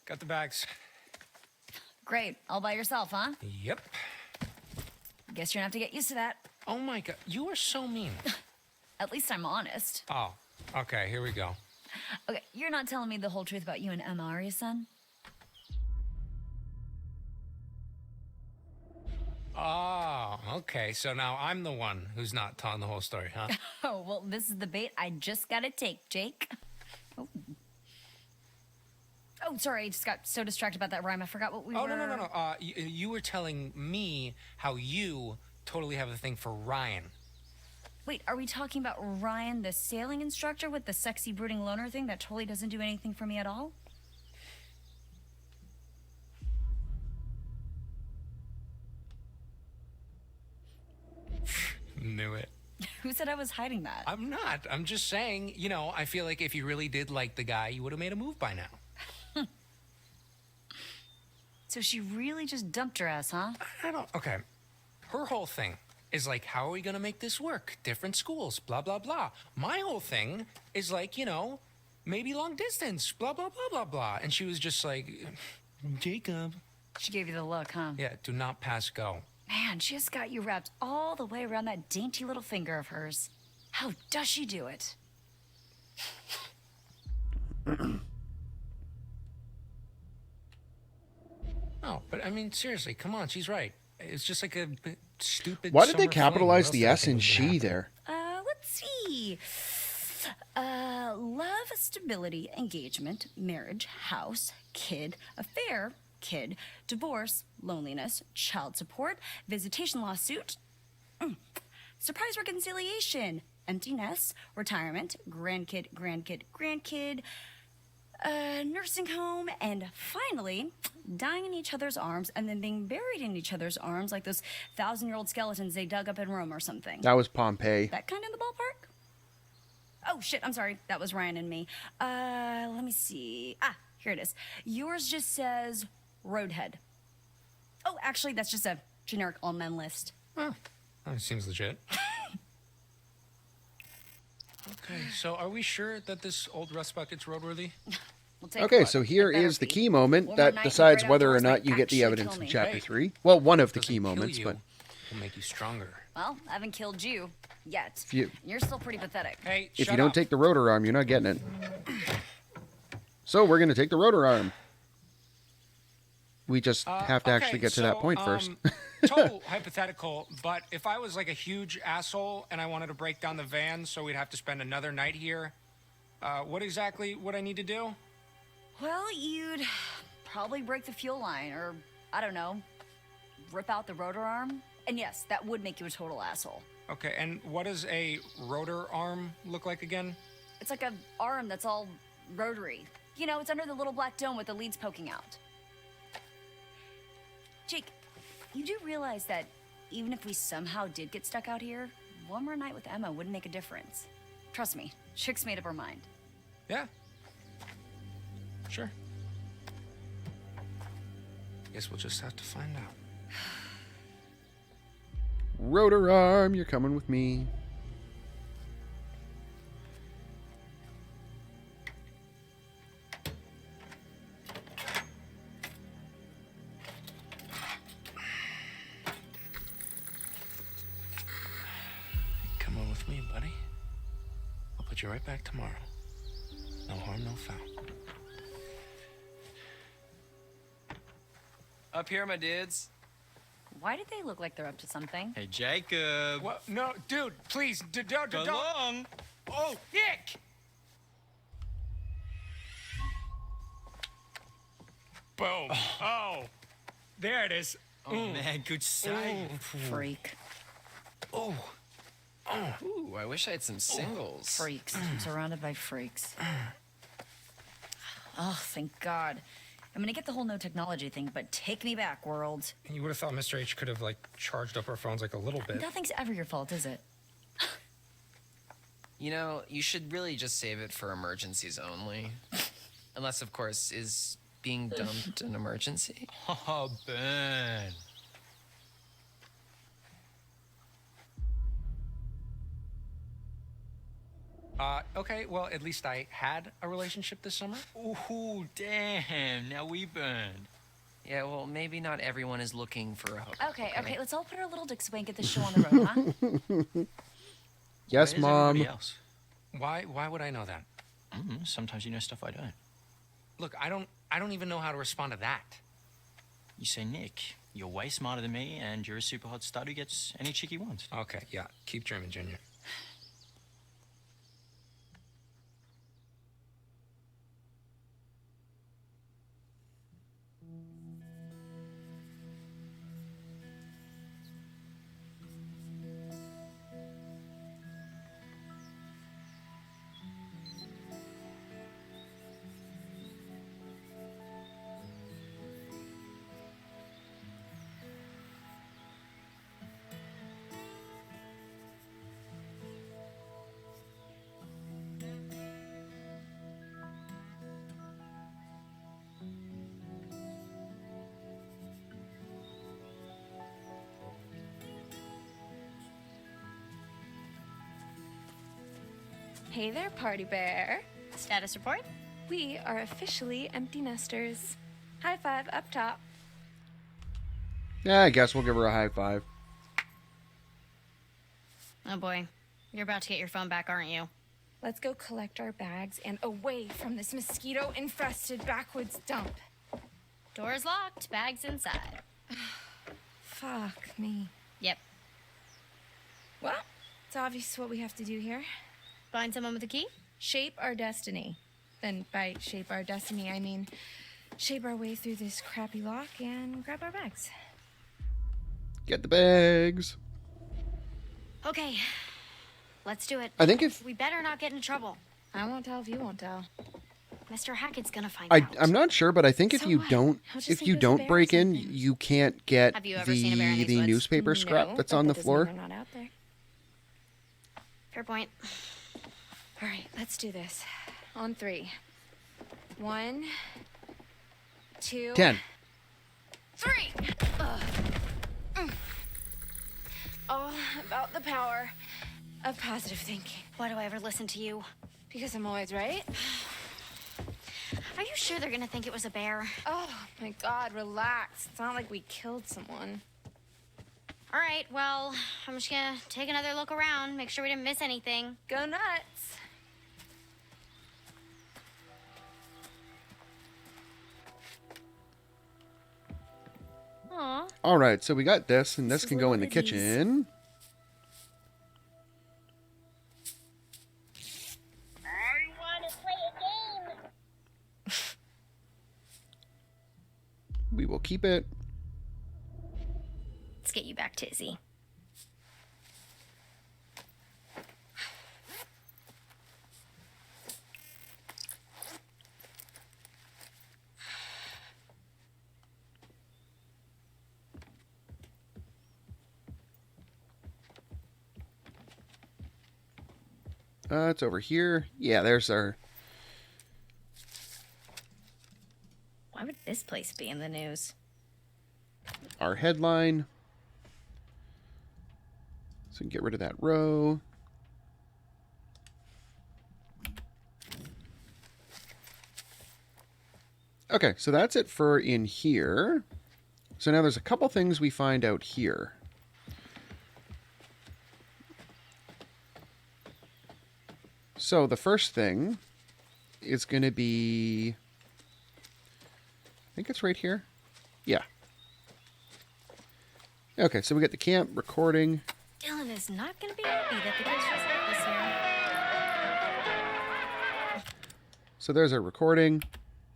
Got the bags. Great. All by yourself, huh? Yep. Guess you're gonna have to get used to that. Oh my God. You are so mean. At least I'm honest. Oh, okay. Here we go. Okay, you're not telling me the whole truth about you and Emma, are you, son? Oh, okay. So now I'm the one who's not telling the whole story, huh? Oh, well, this is the bait I just gotta take, Jake. Oh. Oh, sorry, I just got so distracted about that rhyme. I forgot what we were... Oh, no. You were telling me how you totally have a thing for Ryan. Wait, are we talking about Ryan, the sailing instructor with the sexy brooding loner thing that totally doesn't do anything for me at all? Knew it. Who said I was hiding that? I'm not. I'm just saying, you know, I feel like if you really did like the guy, you would have made a move by now. So she really just dumped her ass, huh? I don't... Okay. Her whole thing is like, how are we going to make this work? Different schools, blah, blah, blah. My whole thing is like, you know, maybe long distance, blah, blah, blah, blah, blah. And she was just like, Jacob. She gave you the look, huh? Yeah, do not pass go. Man, she just got you wrapped all the way around that dainty little finger of hers. How does she do it? No, but I mean, seriously, come on, she's right. It's just like a stupid... Why did they summer capitalize fling. the What S else did I in think was she gonna happen? there? Let's see. Love, stability, engagement, marriage, house, kid, affair, kid, divorce, loneliness, child support, visitation lawsuit, surprise reconciliation, emptiness, retirement, grandkid, nursing home, and finally, dying in each other's arms and then being buried in each other's arms like those 1,000-year-old skeletons they dug up in Rome or something. That was Pompeii. That kind of in the ballpark? Oh, shit, I'm sorry. That was Ryan and me. Let me see. Ah, here it is. Yours just says Roadhead. Oh, actually, that's just a generic all-men list. Oh, that seems legit. Okay, so are we sure that this old rust bucket's roadworthy? Okay, so here is the key moment that decides whether or not you get the evidence in Chapter 3. Well, one of the key moments, but... Will make you stronger. Well, I haven't killed you yet. You- You're still pretty pathetic. Hey, If you don't take the rotor arm, you're not getting it. So we're going to take the rotor arm. We just have to actually get to that point first. Total hypothetical, but if I was like a huge asshole and I wanted to break down the van so we'd have to spend another night here, what exactly would I need to do? Well, you'd probably break the fuel line, or, I don't know, rip out the rotor arm. And yes, that would make you a total asshole. Okay, and what does a rotor arm look like again? It's like a arm that's all rotary. You know, it's under the little black dome with the leads poking out. Jake, you do realize that even if we somehow did get stuck out here, one more night with Emma wouldn't make a difference. Trust me, Chick's made up her mind. Yeah. Sure. Guess we'll just have to find out. Rotor arm, you're coming with me. Come on with me, buddy. I'll put you right back tomorrow. No harm, no foul. Up here, my dudes. Why did they look like they're up to something? Hey, Jacob. What? No, dude, please, don't. Long. Oh, Dick! Boom. Oh, there it is. Oh, man, good save. Freak. Oh. Ooh, I wish I had some singles. Freaks. I'm surrounded by freaks. Oh, thank God. I'm gonna get the whole no technology thing, but take me back, world. You would have thought Mr. H could have, like, charged up our phones, like, a little bit. Nothing's ever your fault, is it? You know, you should really just save it for emergencies only. Unless, of course, is being dumped an emergency? Oh, burn. Okay, well, at least I had a relationship this summer. Ooh, damn. Now we burned. Yeah, well, maybe not everyone is looking for a hook. Okay, let's all put our little dicks away and get this show on the road, huh? Yes, Where's Mom. everybody else? Why would I know that? Sometimes you know stuff I don't. Look, I don't even know how to respond to that. You say, Nick, you're way smarter than me, and you're a super hot stud who gets any chick he wants. Okay, yeah, keep dreaming, Junior. Hey there, Party Bear. Status report? We are officially empty nesters. High five up top. Yeah, I guess we'll give her a high five. Oh boy. You're about to get your phone back, aren't you? Let's go collect our bags and away from this mosquito-infested backwoods dump. Door's locked, bags inside. Fuck me. Yep. Well, it's obvious what we have to do here. Find someone with a key? Shape our destiny. And by shape our destiny, I mean shape our way through this crappy lock and grab our bags. Get the bags. Okay. Let's do it. I think if... We better not get into trouble. I won't tell if you won't tell. Mr. Hackett's gonna find out. I'm not sure, but I think if So you what? don't I'll just if think you there's a don't bear or break in, something. you can't get Have you ever seen a bear in these the woods? newspaper scrap No, that's but on the that doesn't floor. mean they're not out there. Fair point. All right, let's do this. On 3. 1, 2, 10. 3. All about the power of positive thinking. Why do I ever listen to you? Because I'm always right. Are you sure they're gonna think it was a bear? Oh my God, relax. It's not like we killed someone. All right, well, I'm just gonna take another look around, make sure we didn't miss anything. Go nuts. Aw. All right, so we got this, and this is can go in the little kitchen. I want to play a game. We will keep it. Let's get you back, Tizzy. It's over here. Yeah, there's our... Why would this place be in the news? our headline. So we can get rid of that row. Okay, so that's it for in here. So now there's a couple things we find out here. So the first thing is going to be... I think it's right here. Yeah. Okay, so we got the camp recording. Dylan is not going to be happy that the kids just left this here. So there's our recording.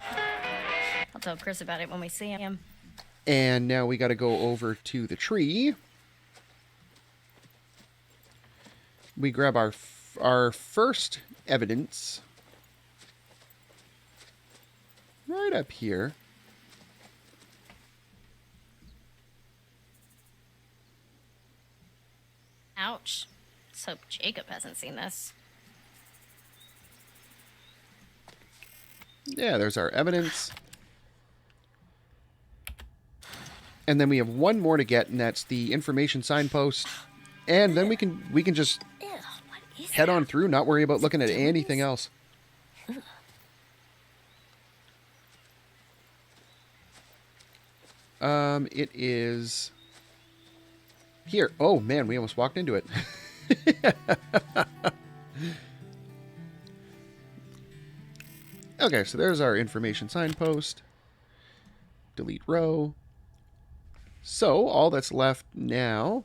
I'll tell Chris about it when we see him. And now we got to go over to the tree. We grab our first evidence. Right up here. Ouch. Let's hope Jacob hasn't seen this. Yeah, there's our evidence. And then we have one more to get, and that's the information signpost. And then we can just head on through, not worry about looking at anything else. It is here. Oh man, we almost walked into it. Okay, so there's our information signpost. Delete row. So all that's left now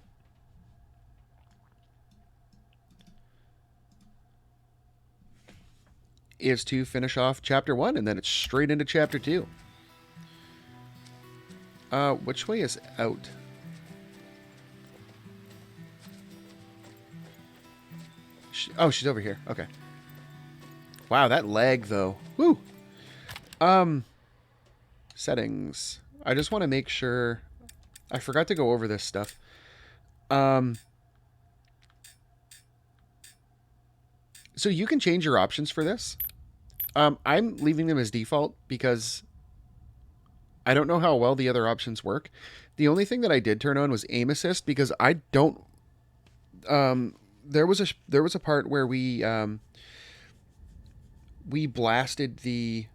is to finish off chapter 1, and then it's straight into chapter 2. Which way is out? Oh, she's over here. Okay. Wow, that lag though. Woo. Settings. I just want to make sure. I forgot to go over this stuff. So you can change your options for this. I'm leaving them as default because I don't know how well the other options work. The only thing that I did turn on was aim assist because I don't. There was a part where we blasted the.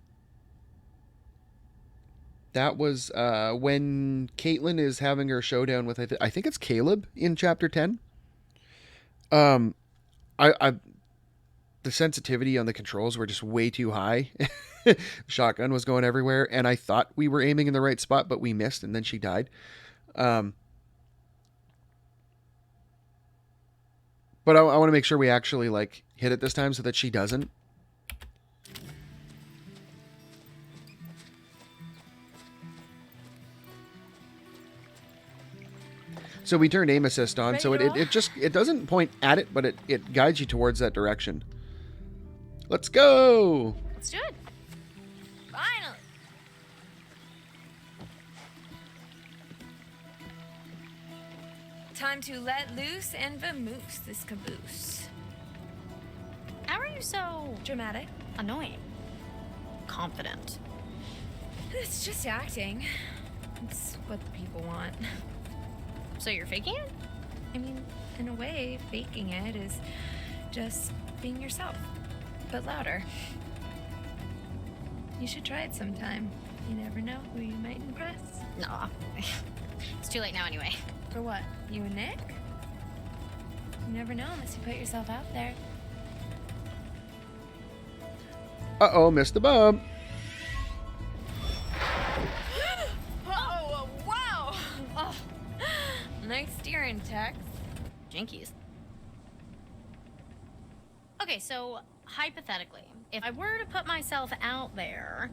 That was when Kaitlyn is having her showdown with I think it's Caleb in chapter 10. The sensitivity on the controls were just way too high. The shotgun was going everywhere, and I thought we were aiming in the right spot, but we missed, and then she died. But I want to make sure we actually like hit it this time so that she doesn't. So we turned aim assist on, so it doesn't point at it, but it guides you towards that direction. Let's go! Let's do it. Finally. Time to let loose and vamoose this caboose. How are you so dramatic? Annoying. Confident. It's just acting. It's what the people want. So you're faking it? I mean, in a way, faking it is just being yourself, but louder. You should try it sometime. You never know who you might impress. Nah. It's too late now anyway. For what? You and Nick? You never know unless you put yourself out there. Uh-oh, missed the bump. Oh, wow! steering text. Jinkies. Okay, so hypothetically, if I were to put myself out there,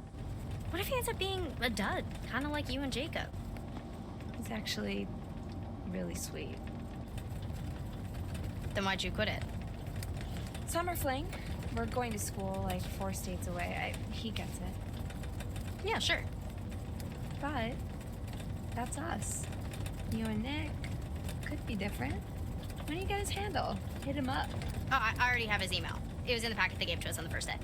what if he ends up being a dud? Kind of like you and Jacob. He's actually really sweet. Then why'd you quit it? Summer fling. We're going to school like 4 states away. He gets it. Yeah, sure. But that's us. You and Nick could be different. When do you get his handle? Hit him up. Oh, I already have his email. It was in the packet they gave to us on the first day.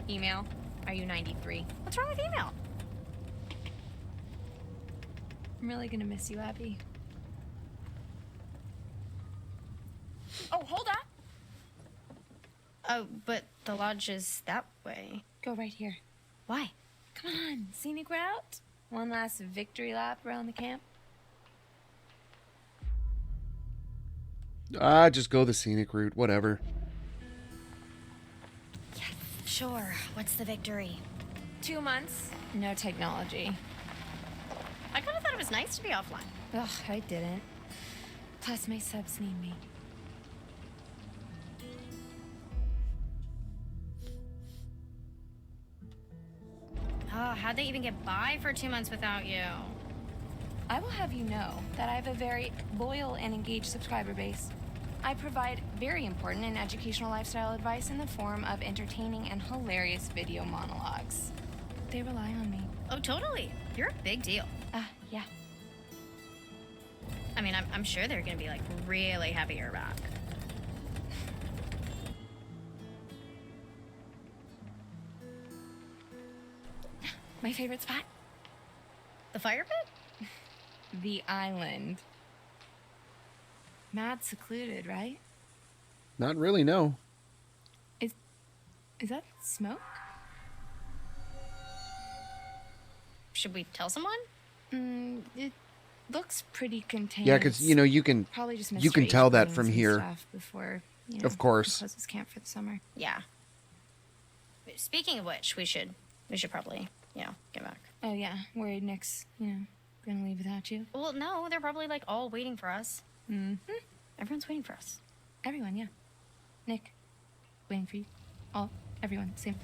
Email? Are you 93? What's wrong with email? I'm really gonna miss you, Abby. Oh, hold up! Oh, but the lodge is that way. Go right here. Why? Come on, scenic route. One last victory lap around the camp. Just go the scenic route, whatever. Sure. What's the victory? 2 months, no technology. I kind of thought it was nice to be offline. Ugh, I didn't. Plus, my subs need me. Oh, how'd they even get by for 2 months without you? I will have you know that I have a very loyal and engaged subscriber base. I provide very important and educational lifestyle advice in the form of entertaining and hilarious video monologues. They rely on me. Oh, totally. You're a big deal. Yeah. I mean, I'm sure they're gonna be like really happy you're back. My favorite spot? The fire pit? The island. Mad secluded, right? Not really, no. Is that smoke? Should we tell someone? It looks pretty contained. Yeah, because, you know, you can Probably just you can Mr. tell H that brings from some here. stuff before, you know, Of course. he closes camp for the summer. Yeah. Speaking of which, we should probably, get back. Oh yeah, worried Nick's, gonna leave without you. Well, no, they're probably like all waiting for us. Mm-hmm. Everyone's waiting for us. Everyone, yeah. Nick, waiting for you. Everyone, same.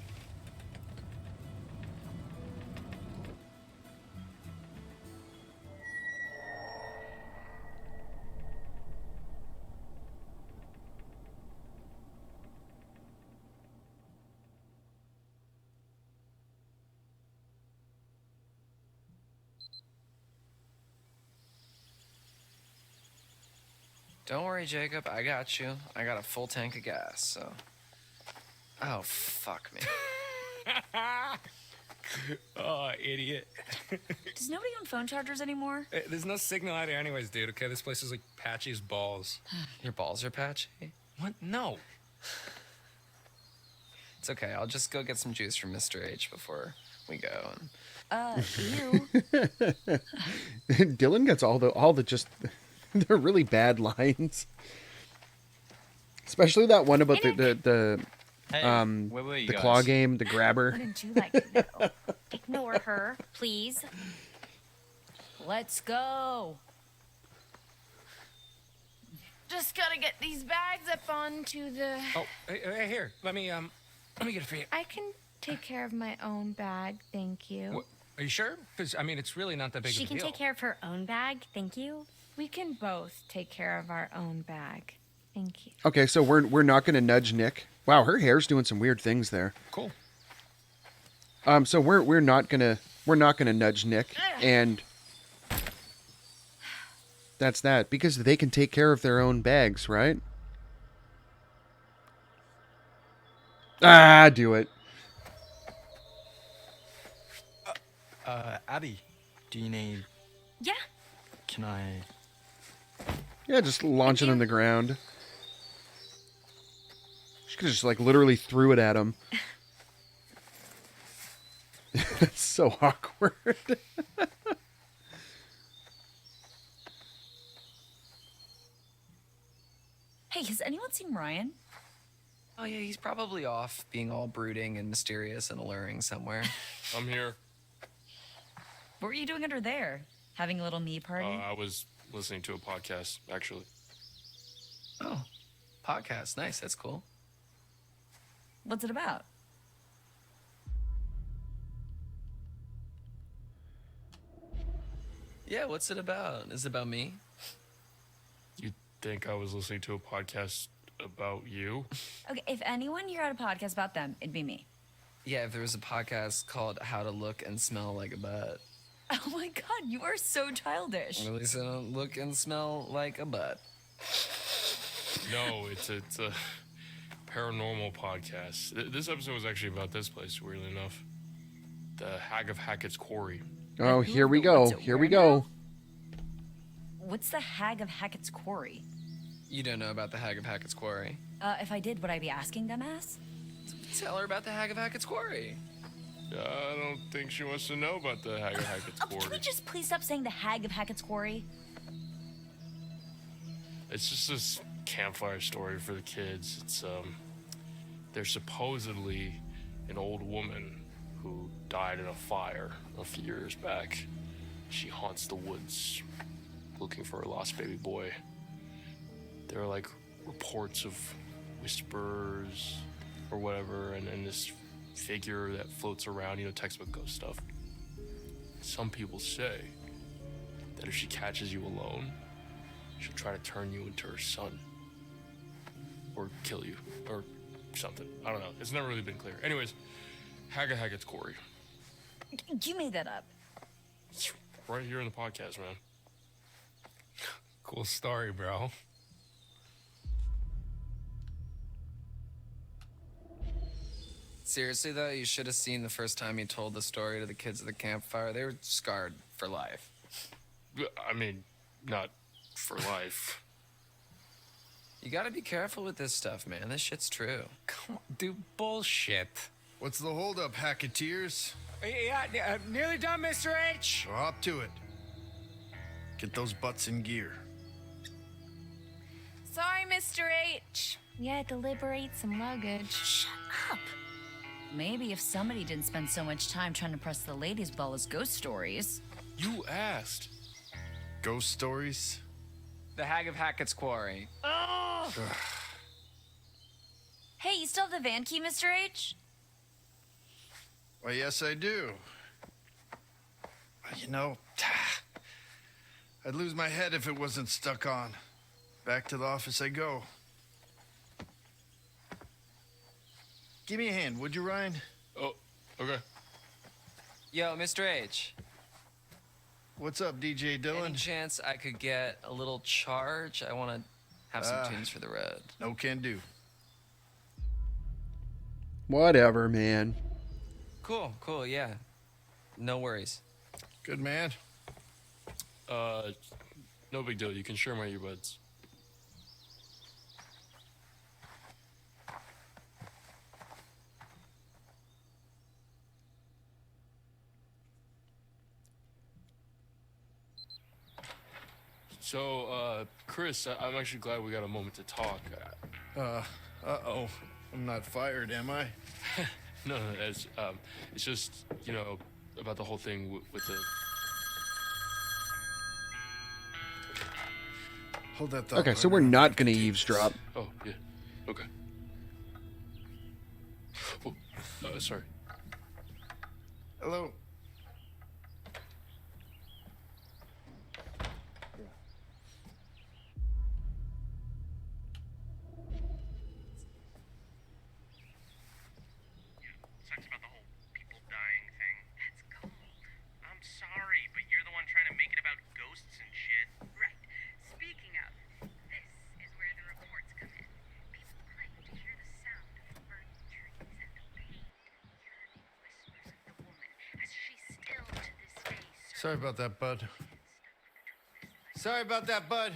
Don't worry, Jacob. I got you. I got a full tank of gas, so... Oh, fuck me. Oh, idiot. Does nobody own phone chargers anymore? There's no signal out here anyways, dude, okay? This place is like patchy as balls. Your balls are patchy? What? No. It's okay. I'll just go get some juice from Mr. H before we go. Ew. Dylan gets all the just... They're really bad lines. Especially that one about the where were you the guys? claw game, the grabber. Wouldn't you like to know? Ignore her, please. Let's go. Just gotta get these bags up onto the... Oh, hey, here. Let me get it for you. I can take care of my own bag, thank you. What? Are you sure? Because, I mean, it's really not that big She of a can deal. take care of her own bag, thank you. We can both take care of our own bag. Thank you. Okay, so we're not going to nudge Nick. Wow, her hair's doing some weird things there. Cool. So we're not gonna nudge Nick, and that's that because they can take care of their own bags, right? Do it. Abby, do you need... Yeah. Can I... Yeah, just launch it on the ground. She could just like literally threw it at him. It's so awkward. Hey, has anyone seen Ryan? Oh, yeah, he's probably off being all brooding and mysterious and alluring somewhere. I'm here. What were you doing under there? Having a little me party? I was listening to a podcast, actually. Oh, podcast. Nice. That's cool. What's it about? Yeah, what's it about? Is it about me? You think I was listening to a podcast about you? Okay, if anyone here had a podcast about them, it'd be me. Yeah, if there was a podcast called How to Look and Smell Like a Butt. Oh my god, you are so childish. At least I don't look and smell like a butt. No, it's a paranormal podcast. This episode was actually about this place, weirdly enough. The Hag of Hackett's Quarry. Oh, here we go. Here we go. What's the Hag of Hackett's Quarry? You don't know about the Hag of Hackett's Quarry. If I did, would I be asking dumbass? Tell her about the Hag of Hackett's Quarry. I don't think she wants to know about the Hag of Hackett's Quarry. Can we just please stop saying the Hag of Hackett's Quarry? It's just this campfire story for the kids. It's there's supposedly an old woman who died in a fire a few years back. She haunts the woods looking for her lost baby boy. There are like reports of whispers or whatever, and then this figure that floats around, textbook ghost stuff. Some people say that if she catches you alone, she'll try to turn you into her son. Or kill you. Or something. I don't know. It's never really been clear. Anyways, Hag of Hackett's Quarry. You made that up. It's right here in the podcast, man. Cool story, bro. Seriously, though, you should have seen the first time you told the story to the kids at the campfire. They were scarred for life. I mean, not for life. You gotta be careful with this stuff, man. This shit's true. Come on, dude, bullshit. What's the holdup, Hacketeers? Yeah, nearly done, Mr. H. Well, up to it. Get those butts in gear. Sorry, Mr. H. We had to liberate some luggage. Shut up. Maybe if somebody didn't spend so much time trying to press the ladies' ball as ghost stories. You asked. Ghost stories? The Hag of Hackett's Quarry. Oh! Hey, you still have the van key, Mr. H? Why, yes, I do. I'd lose my head if it wasn't stuck on. Back to the office I go. Give me a hand, would you, Ryan? Oh, okay. Yo, Mr. H. What's up, DJ Dylan? Any chance I could get a little charge? I want to have some tunes for the road. No can do. Whatever, man. Cool, yeah. No worries. Good man. No big deal. You can share my earbuds. So, Chris, I'm actually glad we got a moment to talk. Uh-oh. I'm not fired, am I? No, it's just, about the whole thing with the... Hold that thought. Okay, so we're not going to eavesdrop. Oh, yeah. Okay. Oh, sorry. Hello. Sucks about the whole people dying thing. That's cold. I'm sorry, but you're the one trying to make it about ghosts and shit. Right. Speaking of, this is where the reports come in. People claim to hear the sound of burning trees and the pain, yearning whispers of the woman as she still to this day Sorry about that, bud. Sorry about that, bud.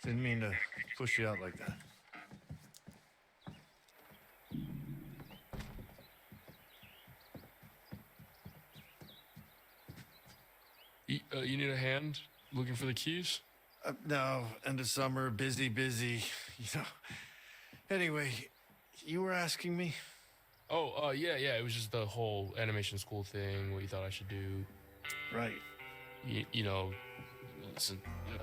Didn't mean to push you out like that. You need a hand looking for the keys? No, end of summer, busy. Anyway, you were asking me? Oh, yeah. It was just the whole animation school thing, what you thought I should do. Right.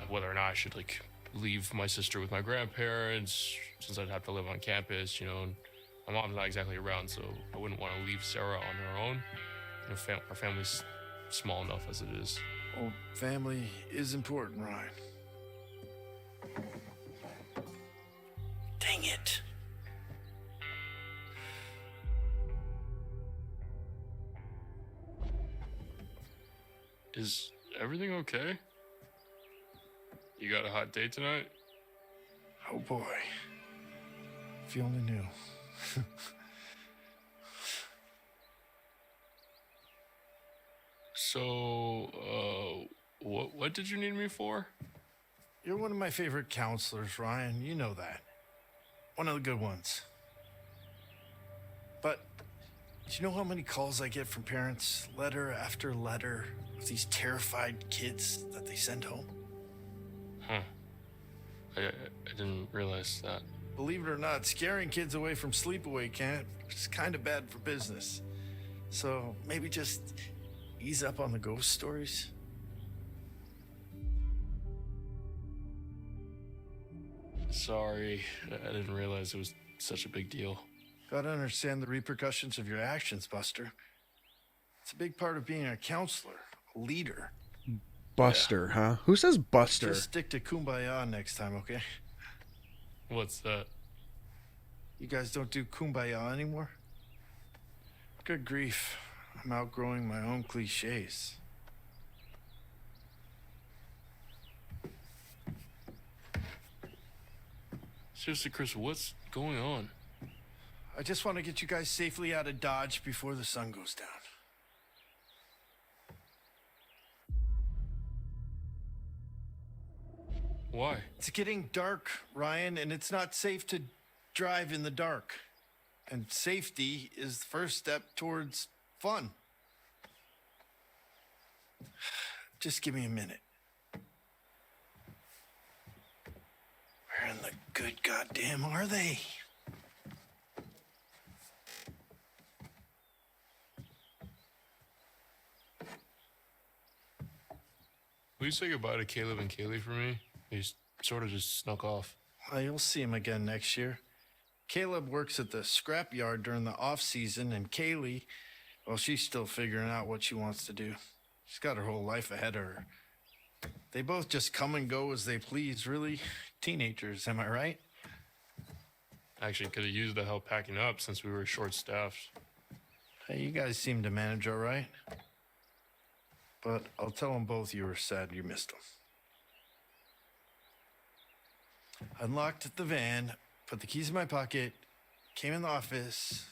whether or not I should like leave my sister with my grandparents, since I'd have to live on campus, and my mom's not exactly around, so I wouldn't want to leave Sarah on her own. Our family's small enough as it is. Well, family is important, Ryan. Dang it. Is everything okay? You got a hot date tonight? Oh boy. If you only knew. So, what did you need me for? You're one of my favorite counselors, Ryan. You know that. One of the good ones. But do you know how many calls I get from parents, letter after letter, with these terrified kids that they send home? Huh. I didn't realize that. Believe it or not, scaring kids away from sleepaway camp is kind of bad for business. So maybe just ease up on the ghost stories. Sorry, I didn't realize it was such a big deal. Gotta understand the repercussions of your actions, Buster. It's a big part of being a counselor, a leader. Buster, huh? Who says Buster? Just stick to Kumbaya next time, okay? What's that? You guys don't do Kumbaya anymore? Good grief. I'm outgrowing my own cliches. Seriously, Chris, what's going on? I just want to get you guys safely out of Dodge before the sun goes down. Why? It's getting dark, Ryan, and it's not safe to drive in the dark. And safety is the first step towards fun. Just give me a minute. Where in the good goddamn are they? Will you say goodbye to Caleb and Kaylee for me? They sort of just snuck off. Well, you'll see him again next year. Caleb works at the Scrapyard during the off-season, and Kaylee, well, she's still figuring out what she wants to do. She's got her whole life ahead of her. They both just come and go as they please, really. Teenagers, am I right? Actually, could have used the help packing up since we were short-staffed. Hey, you guys seem to manage all right. But I'll tell them both you were sad you missed them. Unlocked the van, put the keys in my pocket, came in the office.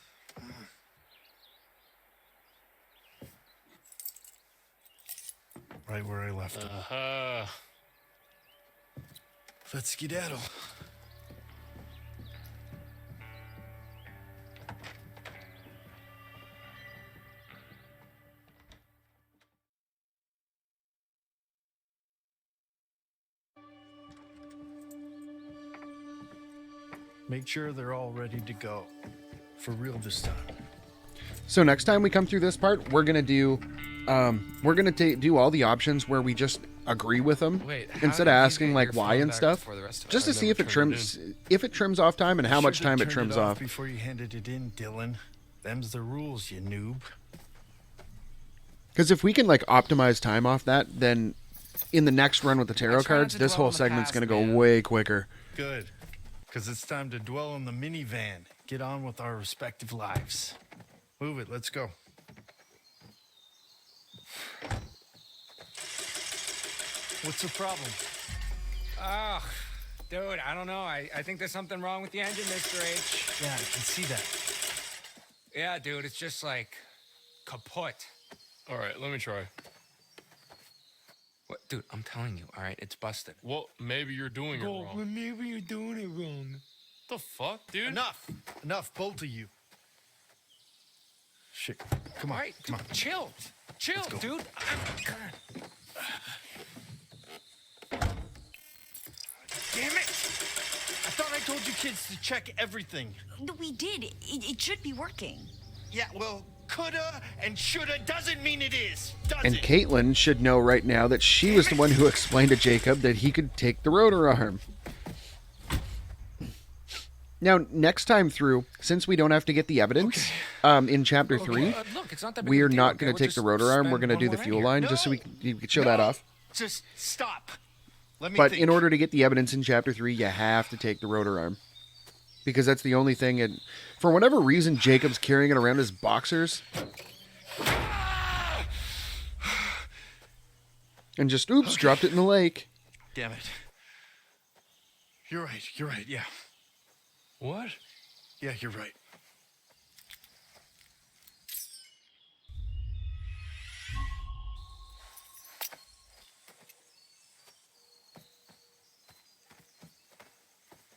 Right where I left them. Let's skedaddle. Make sure they're all ready to go. For real this time. So next time we come through this part, we're gonna do do all the options where we just agree with them. Wait, instead of asking like why and stuff, just to see if it trims off time and how much time it trims off. Before you handed it in, Dylan. Them's the rules, you noob. Because if we can like optimize time off that, then in the next run with the tarot cards, this whole segment's gonna go way quicker. Good. Because it's time to dwell on the minivan. Get on with our respective lives. Move it, let's go. What's the problem? Ugh, dude, I don't know. I think there's something wrong with the engine, Mr. H. Yeah, I can see that. Yeah, dude, it's just like kaput. All right, let me try. What, dude, I'm telling you, all right, it's busted. Well, maybe you're doing it wrong. Maybe you're doing it wrong. The fuck, dude? Enough, both of you. Shit, come on, all right, come on. Chill, dude. Damn it! I thought I told you kids to check everything. We did. It should be working. Yeah, well, coulda and shoulda doesn't mean it is, does And it? Kaitlyn should know right now that she was the one who explained to Jacob that he could take the rotor arm. Now, next time through, since we don't have to get the evidence in Chapter 3, Look, it's not that big we of are a deal, not okay? going to We'll take the just rotor arm. We're spend going to do one the more fuel night line just so you can show that off. Just stop. Let me But think. in order to get the evidence in Chapter 3, you have to take the rotor arm. Because that's the only thing. And for whatever reason, Jacob's carrying it around his boxers. And just, oops, dropped it in the lake. Damn it. You're right, yeah. What? Yeah, you're right.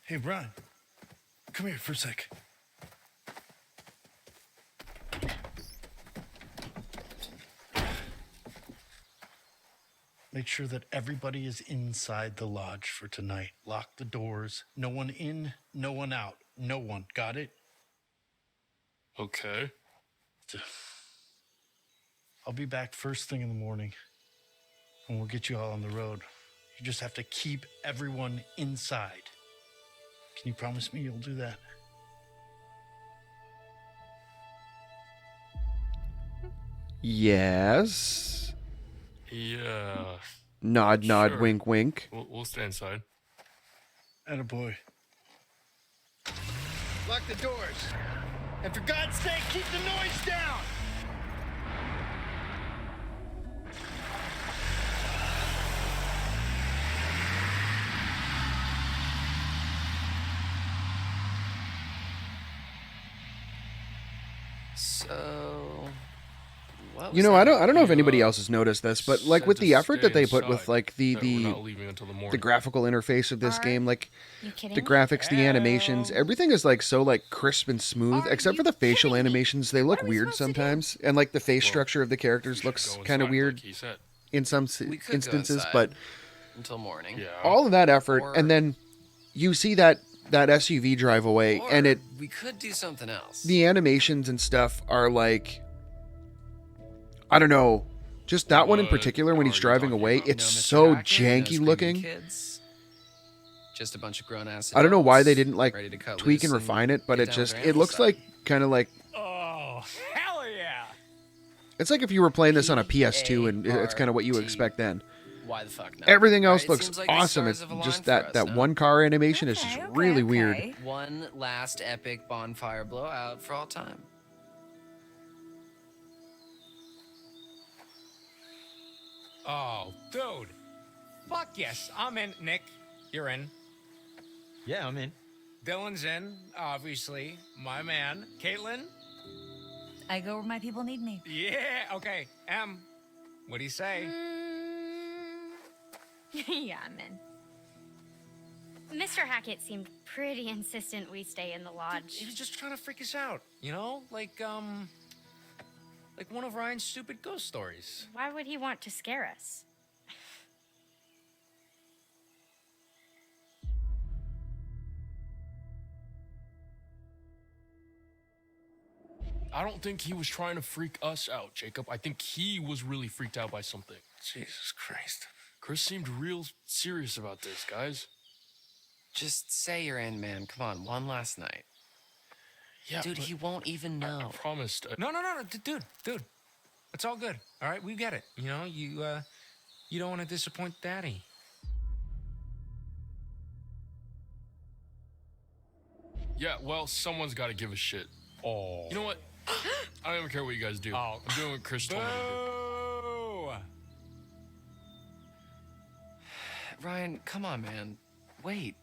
Hey, Brian. Come here for a sec. Make sure that everybody is inside the lodge for tonight. Lock the doors. No one in, no one out. No one. Got it? Okay. I'll be back first thing in the morning, and we'll get you all on the road. You just have to keep everyone inside. Can you promise me you'll do that? Yes. Yeah. Nod, nod, Sure. wink, wink. We'll stay inside. Attaboy. Lock the doors. And for God's sake, keep the noise down! So, what You was know, that? I don't know if anybody else has noticed this, but like said with to the effort that stay they put with inside, like that we're not leaving until the morning. graphical interface of this game, like You kidding the me? graphics, the animations, everything is like so like crisp and smooth, except for the facial animations. They look weird sometimes, and like the face structure of the characters looks kind of weird he said. in some We could go instances, inside but until morning. Yeah. all of that effort, Or- and then you see that SUV drive away, Or and we could do something else. the animations and stuff are like, I don't know, just that one in particular when he's driving away, it's No, Mr. so Hackett, no janky screaming looking. Kids. Just a bunch of grown-ass I don't know why adults they didn't like ready to cut tweak and loose refine it, but get it down just with their it looks animal like kind of like Oh, hell yeah! it's like if you were playing this on a PS2 and it's kind of what you would expect then. Why the fuck not? Everything else Right, it looks seems like the awesome. stars It's have aligned just for that us, that no? one car animation is just really weird. One last epic bonfire blowout for all time. Oh, dude. Fuck yes. I'm in. Nick, you're in. Yeah, I'm in. Dylan's in, obviously. My man. Kaitlyn? I go where my people need me. Yeah, okay. What do you say? Yeah, I'm in. Mr. Hackett seemed pretty insistent we stay in the lodge. He was just trying to freak us out, you know? Like one of Ryan's stupid ghost stories. Why would he want to scare us? I don't think he was trying to freak us out, Jacob. I think he was really freaked out by something. Jesus Christ. Chris seemed real serious about this, guys. Just say you're in, man. Come on, one last night. Yeah, Dude, but he won't even know. I promised. No, dude. It's all good. All right, we get it. You know, you don't want to disappoint Daddy. Yeah, well, someone's got to give a shit. Oh. You know what? I don't even care what you guys do. Oh. I'm doing what Chris told me to Boo! Ryan, come on, man. Wait.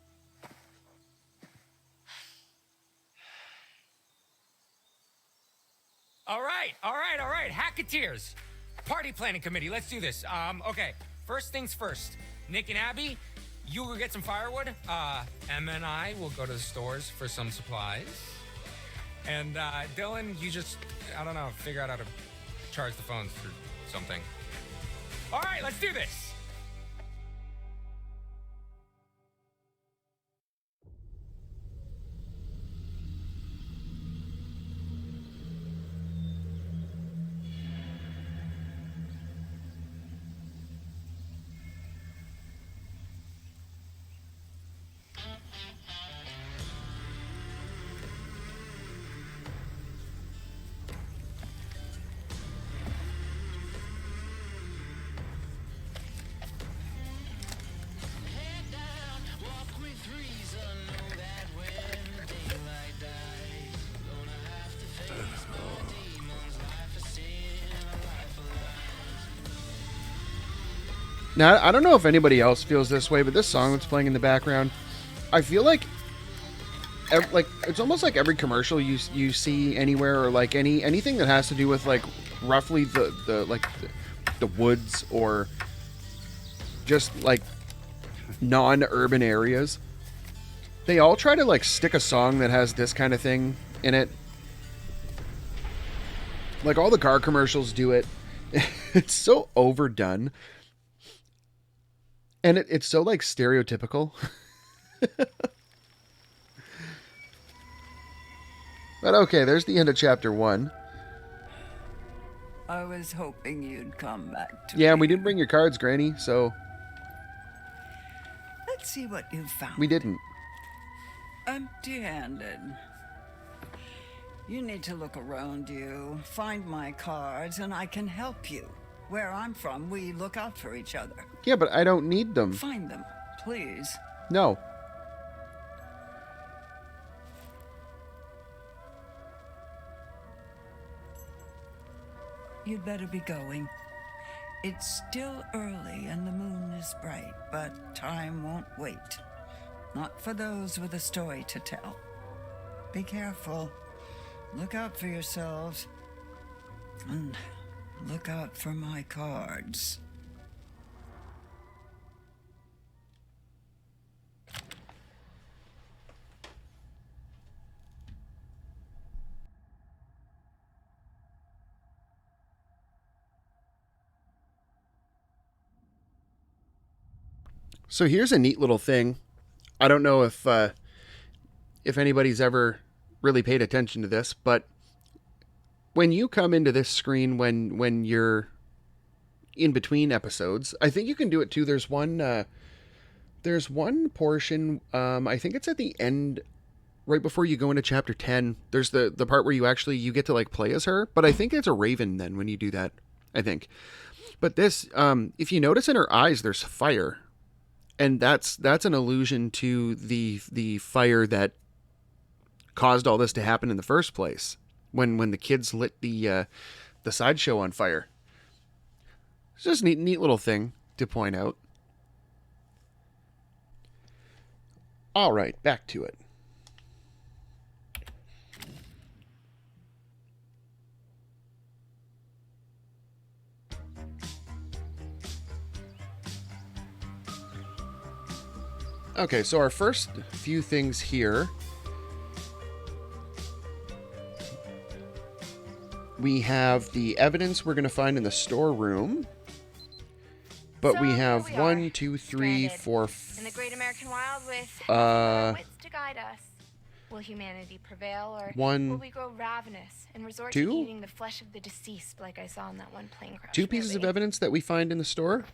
All right. Hacketeers. Party planning committee. Let's do this. Okay. First things first. Nick and Abby, you go get some firewood. Emma and I will go to the stores for some supplies. And Dylan, you just, I don't know, figure out how to charge the phones or something. All right, let's do this. Now, I don't know if anybody else feels this way, but this song that's playing in the background, I feel like it's almost like every commercial you see anywhere, or like anything that has to do with like roughly the woods or just like non-urban areas. They all try to like stick a song that has this kind of thing in it. Like all the car commercials do it. It's so overdone. And it's so, like, stereotypical. But okay, there's the end of chapter 1. I was hoping you'd come back to Yeah, me. and we didn't bring your cards, Granny, so... Let's see what you found. We didn't. Empty-handed. You need to look around you, find my cards, and I can help you. Where I'm from, we look out for each other. Yeah, but I don't need them. Find them, please. No. You'd better be going. It's still early and the moon is bright, but time won't wait. Not for those with a story to tell. Be careful. Look out for yourselves. And look out for my cards. So here's a neat little thing. I don't know if anybody's ever really paid attention to this, but when you come into this screen when you're in between episodes, I think you can do it too. There's one portion, I think it's at the end, right before you go into chapter 10. There's the part where you get to like play as her, but I think it's a raven then when you do that, I think. But this, if you notice in her eyes, there's fire. And that's an allusion to the fire that caused all this to happen in the first place, when the kids lit the sideshow on fire. It's just a neat little thing to point out. All right, back to it. Okay, so our first few things here. We have the evidence we're going to find in the storeroom. But So we here have we 1, are, 2, 3, 4, in the great American wild with Uh, wits to guide us. Will humanity prevail, or One, will we grow ravenous and resort two? to eating the flesh of the deceased, like I saw in that one plane crash 2 pieces of movie? evidence that we find in the store.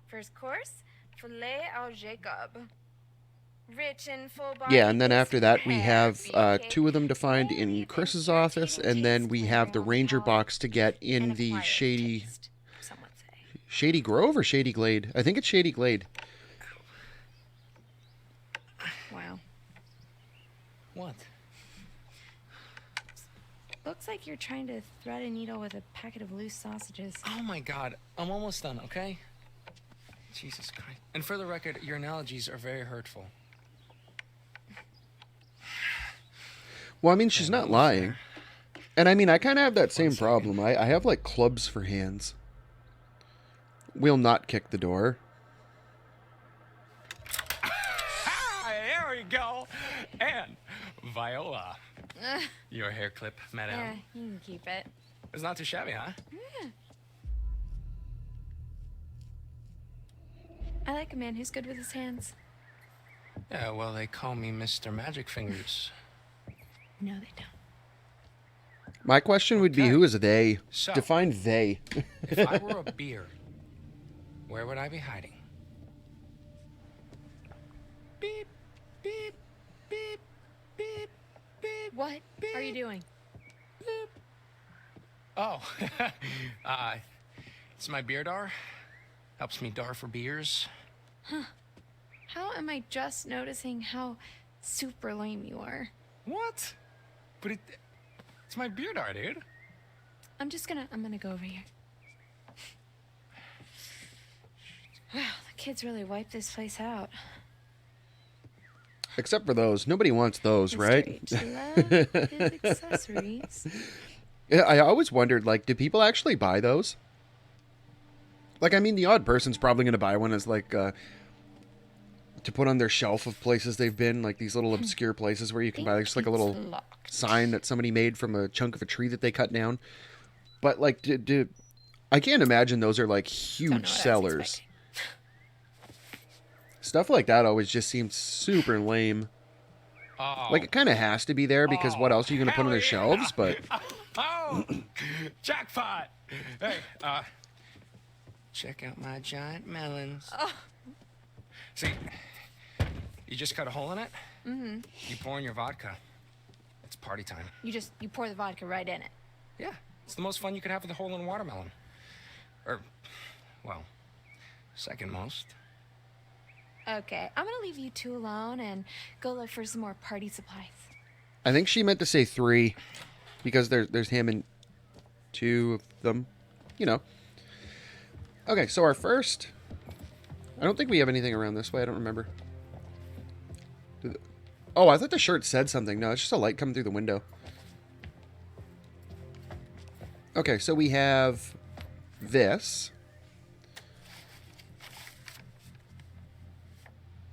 First course, filet au Jacob. Rich and full body. Yeah, and then after that we have 2 of them to find in Chris's office, and then we have the ranger box to get in the Shady Grove or Shady Glade? I think it's Shady Glade. Wow. What? Looks like you're trying to thread a needle with a packet of loose sausages. Oh my god, I'm almost done, okay? Jesus Christ. And for the record, your analogies are very hurtful. Well, I mean, she's not lying. And I mean, I kind of have that same problem. I have like clubs for hands. We'll not kick the door. There we go. And Viola. Your hair clip, madam. Yeah, you can keep it. It's not too shabby, huh? Yeah. I like a man who's good with his hands. Yeah, well, they call me Mr. Magic Fingers. No, they don't. My question would be, who is they? So- Define they. If I were a beer, Where would I be hiding? Beep, beep, beep, beep, beep. What are you doing? Beep. Oh, it's my beer dar. Helps me dar for beers. Huh. How am I just noticing how super lame you are? What? But it's my beer dar, dude. I'm gonna go over here. Wow, the kids really wiped this place out. Except for those. Nobody wants those, right? Love his accessories. Yeah, I always wondered, like, do people actually buy those? Like, I mean, the odd person's probably going to buy one as, like, to put on their shelf of places they've been, like these little obscure places where you can buy just, like, a little sign that somebody made from a chunk of a tree that they cut down. But, like, I can't imagine those are, like, huge sellers. Stuff like that always just seems super lame. Oh. Like, it kind of has to be there because what else are you going to put on their shelves? But Oh, jackpot! Hey, check out my giant melons. Oh. See, you just cut a hole in it. Mm-hmm. You pour in your vodka. It's party time. You pour the vodka right in it. Yeah, it's the most fun you could have with a hole in a watermelon. Or, well, second most. Okay, I'm gonna leave you two alone and go look for some more party supplies. I think she meant to say 3 because there's him and 2 of them, you know. Okay, so our first... I don't think we have anything around this way. I don't remember. Oh, I thought the shirt said something. No, it's just a light coming through the window. Okay, so we have this.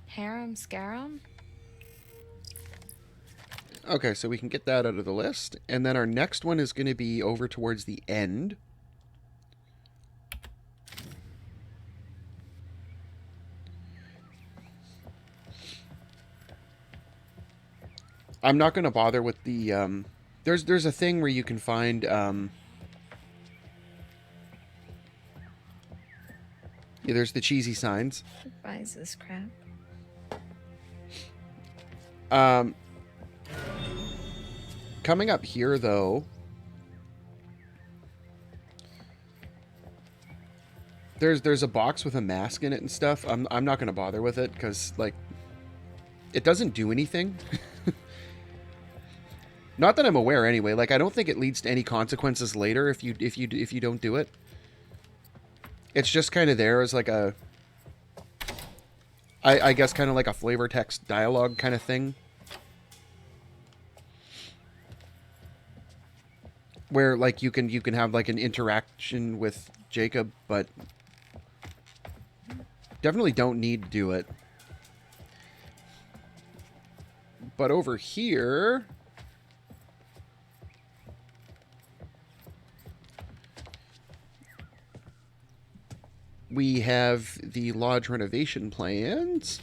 Harum Scarum? Okay, so we can get that out of the list. And then our next one is going to be over towards the end. I'm not going to bother with the... There's a thing where you can find... Yeah, there's the cheesy signs. Who buys this crap? Coming up here, though... There's a box with a mask in it and stuff. I'm not going to bother with it because, like, it doesn't do anything. Not that I'm aware, anyway. Like, I don't think it leads to any consequences later if you don't do it. It's just kind of there as like a, I guess, kind of like a flavor text dialogue kind of thing, where like you can have like an interaction with Jacob, but definitely don't need to do it. But over here, we have the lodge renovation plans.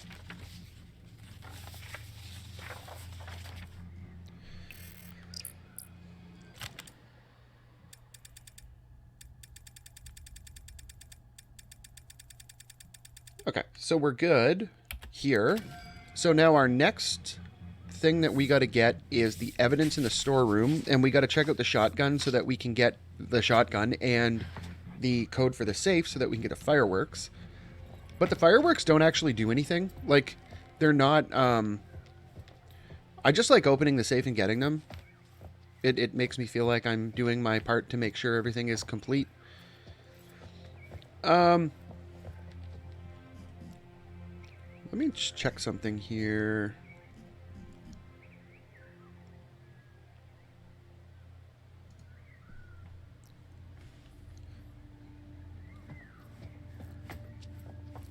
Okay, so we're good here. So now our next thing that we got to get is the evidence in the storeroom, and we got to check out the shotgun so that we can get the shotgun and the code for the safe so that we can get the fireworks. But the fireworks don't actually do anything. Like, they're not... I just like opening the safe and getting them. It makes me feel like I'm doing my part to make sure everything is complete. Let me just check something here.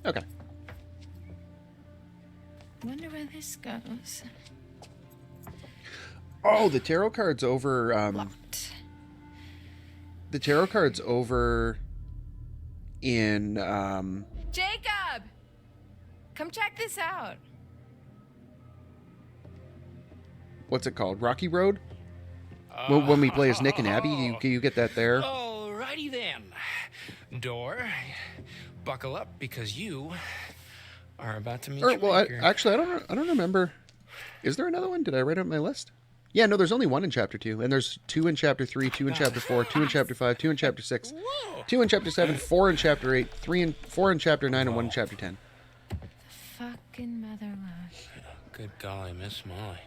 Okay. Wonder where this goes. Oh, the tarot card's over. The tarot card's over in. Jacob, come check this out. What's it called? Rocky Road. When we play as Nick and Abby, you get that there. Alrighty then. Door, buckle up because you are about to meet Or, your well, maker. actually, I don't remember. Is there another one? Did I write it on my list? Yeah, no, there's only one in Chapter 2. And there's 2 in Chapter 3, 2 in Chapter 4, 2 in Chapter 5, 2 in Chapter 6, 2 in Chapter 7, 4 in Chapter 8, 4 in Chapter 9, and 1 in Chapter 10. Fucking motherlode. Good golly, Miss Molly.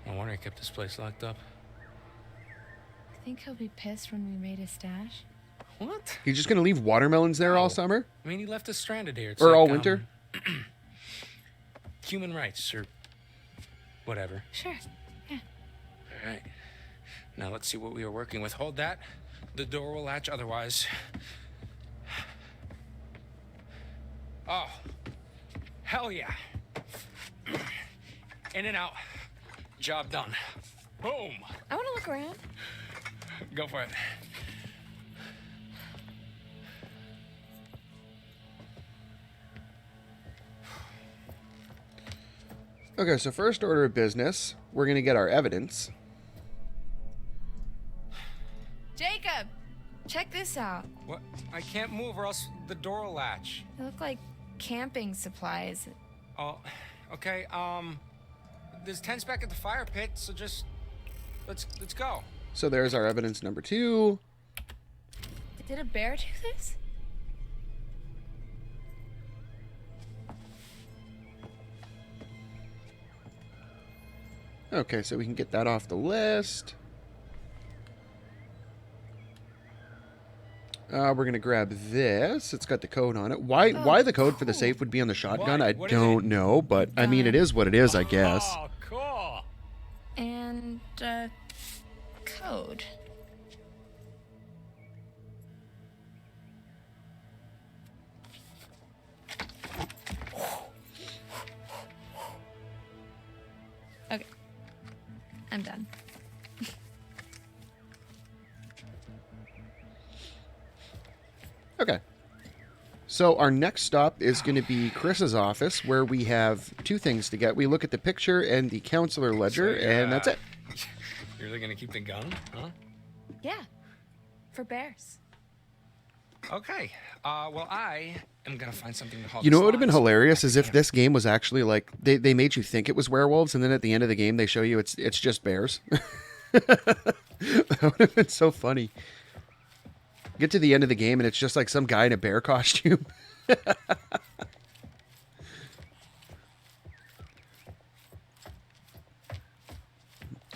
No wonder he kept this place locked up. I think he'll be pissed when we raid his stash. What? He's just going to leave watermelons there all summer? I mean, he left us stranded here. It's Or like, all winter? Human rights, or whatever. Sure. Yeah. All right. Now let's see what we are working with. Hold that. The door will latch otherwise. Oh. Hell yeah. In and out. Job done. Boom. I want to look around. Go for it. Okay, so first order of business, we're going to get our evidence. Jacob, check this out. What? I can't move or else the door will latch. They look like camping supplies. Oh, okay. There's tents back at the fire pit, so just let's go. So there's our evidence number 2. Did a bear do this? Okay, so we can get that off the list. We're going to grab this. It's got the code on it. Why the code for the safe would be on the shotgun, I don't know, but I mean, it is what it is, I guess. Oh, cool. And, code. Okay. I'm done. Okay. So our next stop is going to be Chris's office, where we have 2 things to get. We look at the picture and the counselor ledger, and that's it. You're really gonna keep the gun, huh? Yeah. For bears. Okay. Well, I am gonna find something to haul. You know this what would have been line. hilarious is if this game was actually like they made you think it was werewolves, and then at the end of the game they show you it's just bears. That would have been so funny. Get to the end of the game and it's just like some guy in a bear costume.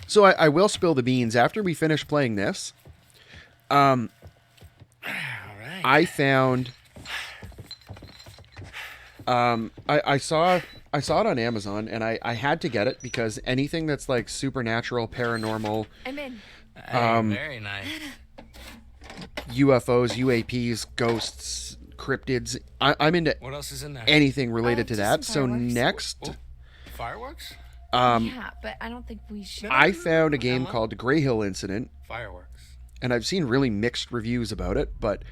So I will spill the beans. After we finish playing this, I found I saw it on Amazon, and I had to get it because anything that's like supernatural, paranormal, I'm in. Very nice. UFOs, UAPs, ghosts, cryptids. I'm into What else is in there? anything related to that. some So fireworks. next, Fireworks? Yeah, but I don't think we should. I found a game called Grey Hill Incident, Fireworks. and I've seen really mixed reviews about it, but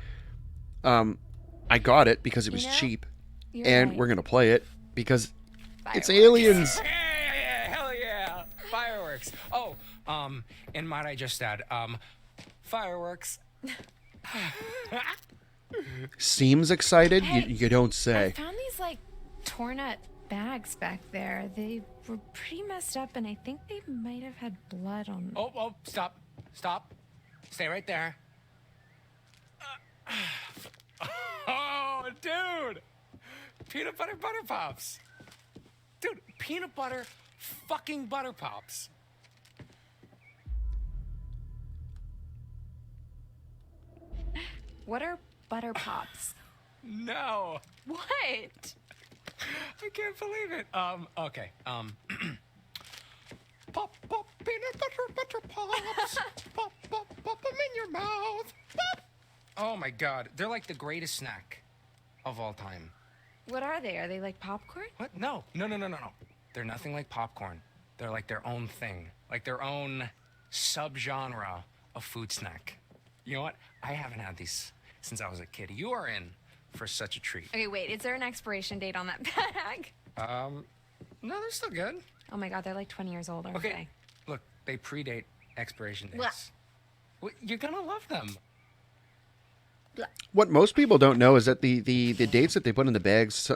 I got it because it was cheap, you're and right. we're gonna play it because it's Fireworks. aliens. Yeah, hell yeah. Fireworks. Oh, and might I just add, fireworks. Seems excited. Hey, You don't I say. found these like torn up bags back there. They were pretty messed up, and I think they might have had blood on them. Oh, stop. Stay right there. Oh, dude. Peanut butter pops. Dude, peanut butter fucking butter pops. What are butter pops? No. What? I can't believe it. Okay. Pop, peanut butter pops. Pop, them in your mouth. Pop. Oh my god, they're like the greatest snack of all time. What are they? Are they like popcorn? What? No. They're nothing like popcorn. They're like their own thing, like their own subgenre of food snack. You know what? I haven't had these since I was a kid. You are in for such a treat. Okay, wait. Is there an expiration date on that bag? No, they're still good. Oh my god, they're like 20 years old, aren't Okay, they? look, they predate expiration dates. Blah. Well, you're gonna love them. What most people don't know is that the dates that they put in the bags,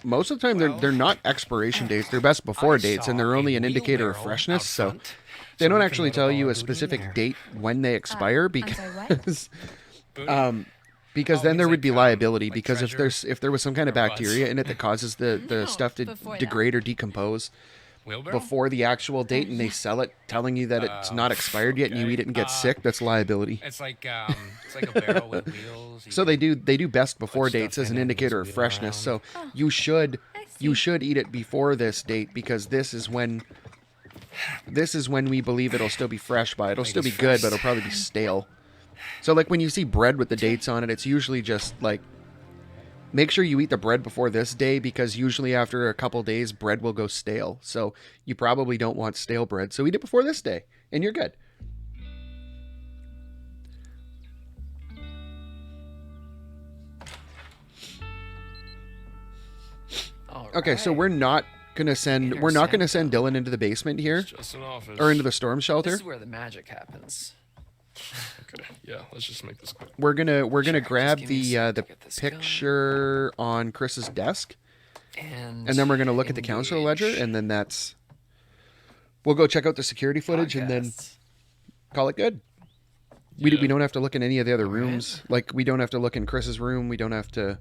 most of the time they're not expiration dates. They're best before dates, and they're only an indicator of freshness. So they don't actually tell you a specific date when they expire because then there would be liability. Because if there was some kind of bacteria in it that causes the stuff to degrade or decompose before the actual date, and they sell it telling you that it's not expired yet, and you eat it and get sick, that's liability. It's like a barrel with wheels. So they do best before dates as an indicator of freshness. So you should eat it before this date, because this is when we believe it'll still be fresh by. It'll still be good, but it'll probably be stale. So like when you see bread with the dates on it, it's usually just like, make sure you eat the bread before this day, because usually after a couple days, bread will go stale. So you probably don't want stale bread. So eat it before this day, and you're good. Okay, so we're not gonna send Dylan into the basement here, Just an office. or into the storm shelter. This is where the magic happens. Okay, yeah, let's just make this quick. We're gonna grab the picture on Chris's desk, and then we're gonna look at the counselor ledger, and then we'll go check out the security footage, and then call it good. We don't have to look in any of the other rooms. Like, we don't have to look in Chris's room. We don't have to.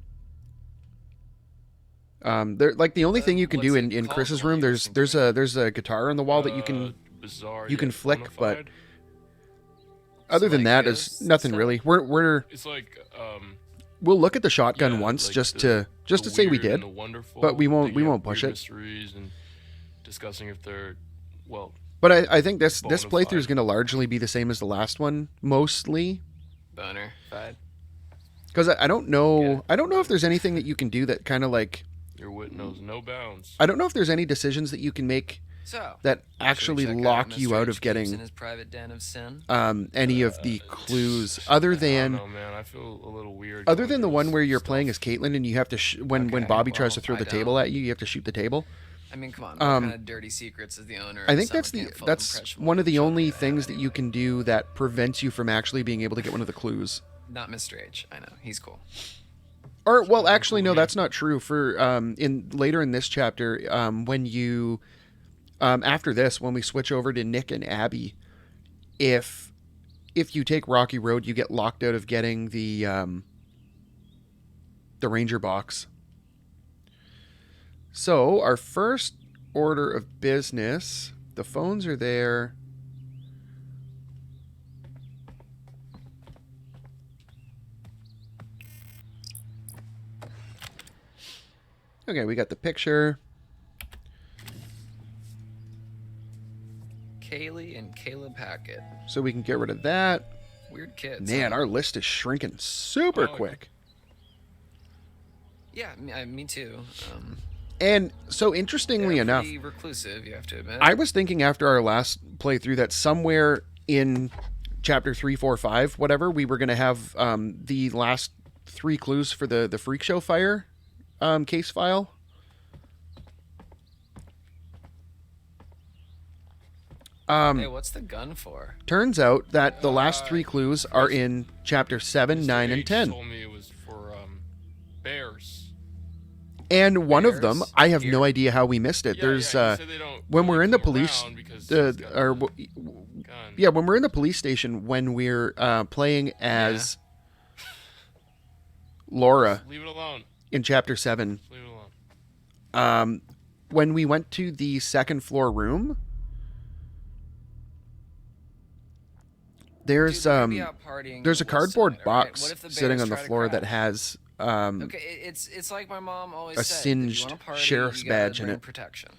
The only thing you can do in Chris's room, there's a guitar on the wall that you can flick, but other than that, is nothing really. It's like we'll look at the shotgun once, like just to say we did, but we won't push it. Mysteries and discussing if they're But I think this playthrough is going to largely be the same as the last one, mostly. Boner fide. Because I don't know if there's anything that you can do that kind of like. Your wit knows no bounds. I don't know if there's any decisions that you can make that actually lock you out of getting in his private den of sin? Any of the clues other than. I don't know, man. I feel a little weird. Other than the one where you're playing as Kaitlyn and you have to when Bobby tries to throw the table at you, you have to shoot the table. I mean, come on. What kind of dirty secrets is the owner? I think that's one of the only things that you can do that prevents you from actually being able to get one of the clues. Not Mr. H. I know, he's cool. Or well, actually, no, that's not true. For later in this chapter, when you after this, when we switch over to Nick and Abby, if you take Rocky Road, you get locked out of getting the Ranger box. So our first order of business, the phones are there. Okay, we got the picture. Kaylee and Caleb Hackett. So we can get rid of that. Weird kids. Man, our list is shrinking super quick. Yeah, me too. And so interestingly enough, pretty reclusive, you have to admit. I was thinking after our last playthrough that somewhere in chapter 3, 4, 5, whatever, we were going to have the last 3 clues for the Freakshow Fire case file. Hey, what's the gun for? Turns out that the last 3 clues are in chapter 7, 9, and 10. Told me it was for bears. And one of them, I have no idea how we missed it. There's when we're in the police, when we're in the police station, when we're playing as Laura. Leave it alone. In chapter 7. Leave it alone. When we went to the second floor room, there's a cardboard box sitting on the floor that has okay, it's like my mom always a said, singed sheriff's badge in it. Protection.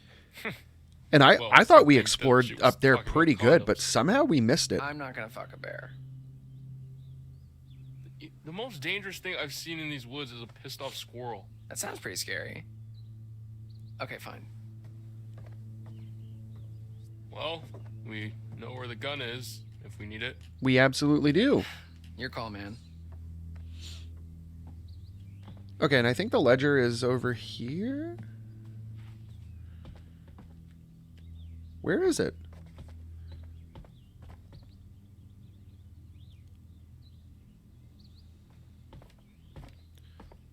And I thought we explored up there pretty good, but somehow we missed it. I'm not gonna fuck a bear. The most dangerous thing I've seen in these woods is a pissed off squirrel. That sounds pretty scary. Okay, fine. Well, we know where the gun is if we need it. We absolutely do. Your call, man. Okay, and I think the ledger is over here. Where is it?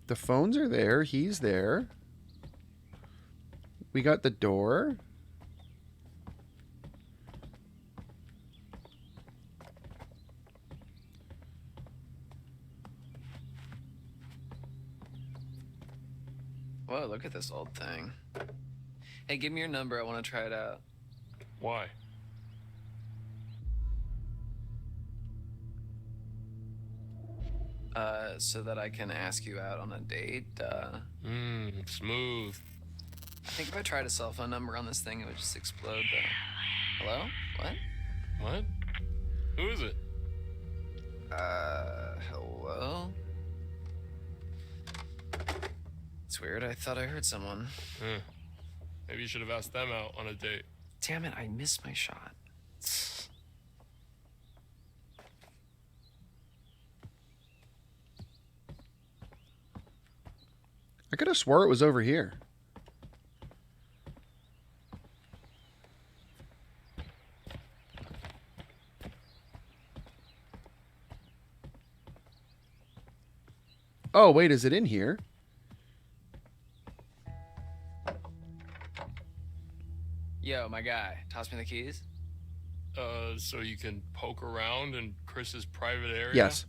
The phones are there. He's there. We got the door. Whoa, look at this old thing. Hey, give me your number. I want to try it out. Why? So that I can ask you out on a date. Smooth. I think if I tried a cell phone number on this thing, it would just explode. Hello? What? What? Who is it? Hello? It's weird. I thought I heard someone. Maybe you should have asked them out on a date. Damn it, I missed my shot. I could have swore it was over here. Oh, wait, is it in here? Yo, my guy, toss me the keys. So you can poke around in Chris's private area? Yes.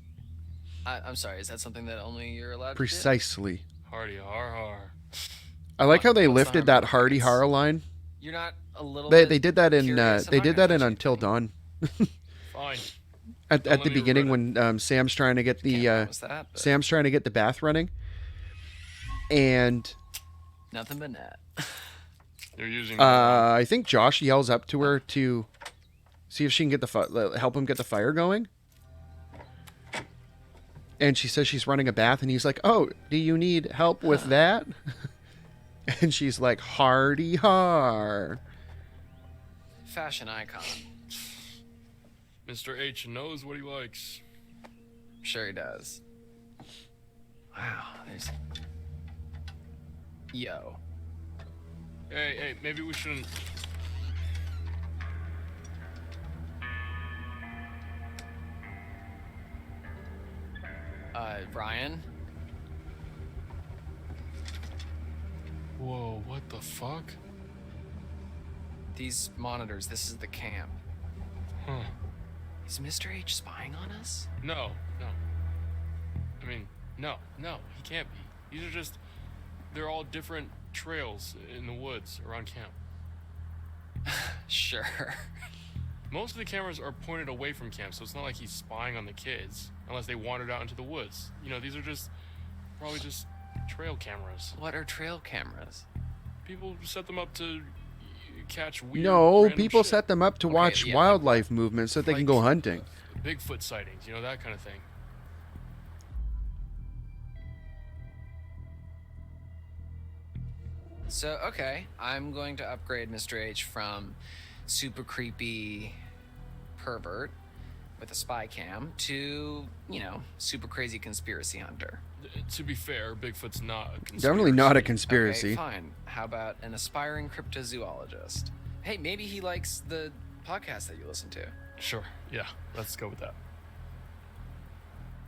I'm sorry, is that something that only you're allowed Precisely. to do? Hardy har har. I like how they What's the lifted harm? that hardy har line. You're not a little They bit did that in curious? I'm they not did gonna that in touch Until Dawn. Fine. At Don't the let me beginning regret when Sam's trying to get the Can't promise that, but- Sam's trying to get the bath running, and Nothing but net. You're using I think Josh yells up to her to see if she can get help him get the fire going. And she says she's running a bath, and he's like, "Oh, do you need help with that?" And she's like, "Hardy har." Fashion icon. Mr. H knows what he likes. Sure he does. Wow, there's... Yo. Hey, maybe we shouldn't... Ryan? Whoa, what the fuck? These monitors, this is the camp. Huh. Is Mr. H spying on us? No. I mean, no, he can't be. These are just... They're all different trails in the woods around camp. Sure. Most of the cameras are pointed away from camp, so it's not like he's spying on the kids, unless they wandered out into the woods. You know, these are probably just trail cameras. What are trail cameras? People set them up to catch weird, No, random people shit. set them up to watch yeah, wildlife movements so that they can go hunting. Bigfoot sightings, you know, that kind of thing. So, okay, I'm going to upgrade Mr. H from super creepy pervert with a spy cam to, you know, super crazy conspiracy hunter. To be fair, Bigfoot's not a conspiracy. Definitely not a conspiracy. Okay, fine. How about an aspiring cryptozoologist? Hey, maybe he likes the podcast that you listen to. Sure, yeah, let's go with that.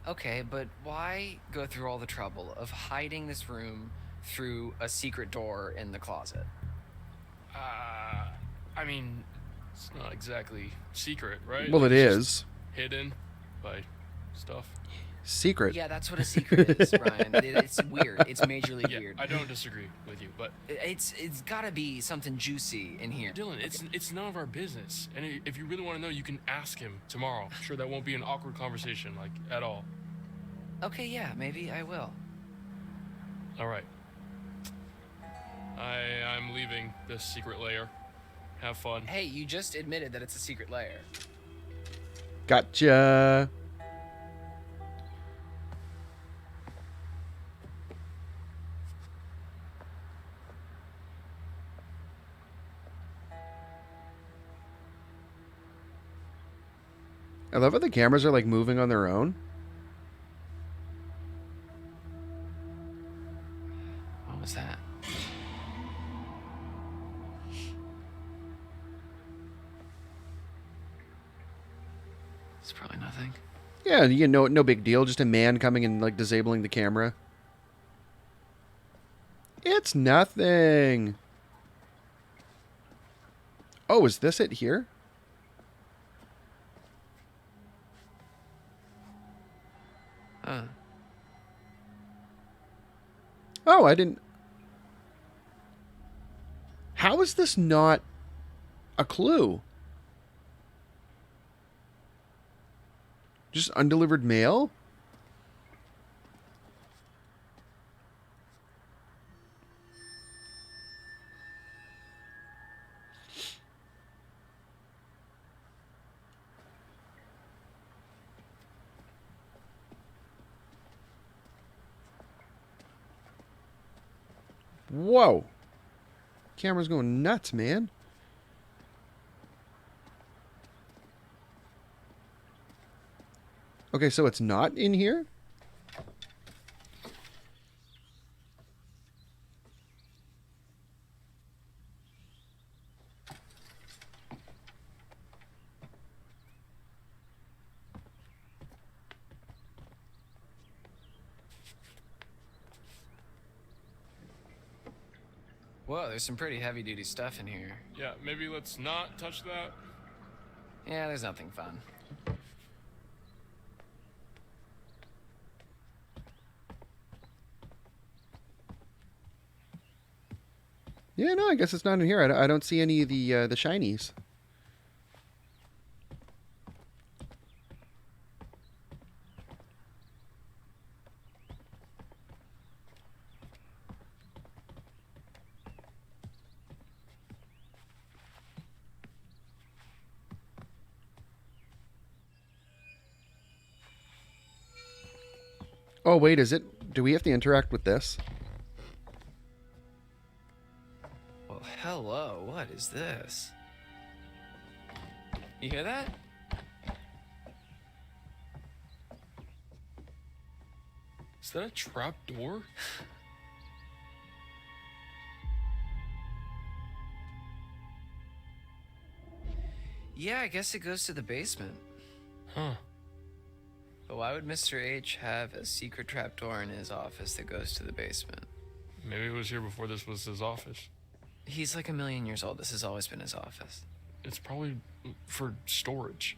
Okay, but why go through all the trouble of hiding this room through a secret door in the closet? I mean, it's not exactly secret, right? Well, it It's just is. hidden by stuff. Secret. Yeah, that's what a secret is, Ryan. It's weird. It's majorly weird. I don't disagree with you, but It's gotta be something juicy in here. Dylan, it's none of our business. And if you really want to know, you can ask him tomorrow. I'm sure that won't be an awkward conversation, like, at all. Okay, yeah, maybe I will. All right. I'm leaving this secret lair. Have fun. Hey, you just admitted that it's a secret lair. Gotcha. I love how the cameras are like moving on their own. What was that? It's probably nothing. Yeah, you know, no big deal. Just a man coming and like disabling the camera. It's nothing. Oh, is this it here? Huh. Oh, I didn't... How is this not a clue? Just undelivered mail? Whoa. Camera's going nuts, man. Okay, so it's not in here? Whoa, there's some pretty heavy-duty stuff in here. Yeah, maybe let's not touch that. Yeah, there's nothing fun. Yeah, no, I guess it's not in here. I don't see any of the shinies. Oh, wait, is it? Do we have to interact with this? Well, hello, what is this? You hear that? Is that a trap door? Yeah, I guess it goes to the basement. Huh. But why would Mr. H have a secret trapdoor in his office that goes to the basement? Maybe it was here before this was his office. He's like 1,000,000 years old. This has always been his office. It's probably for storage.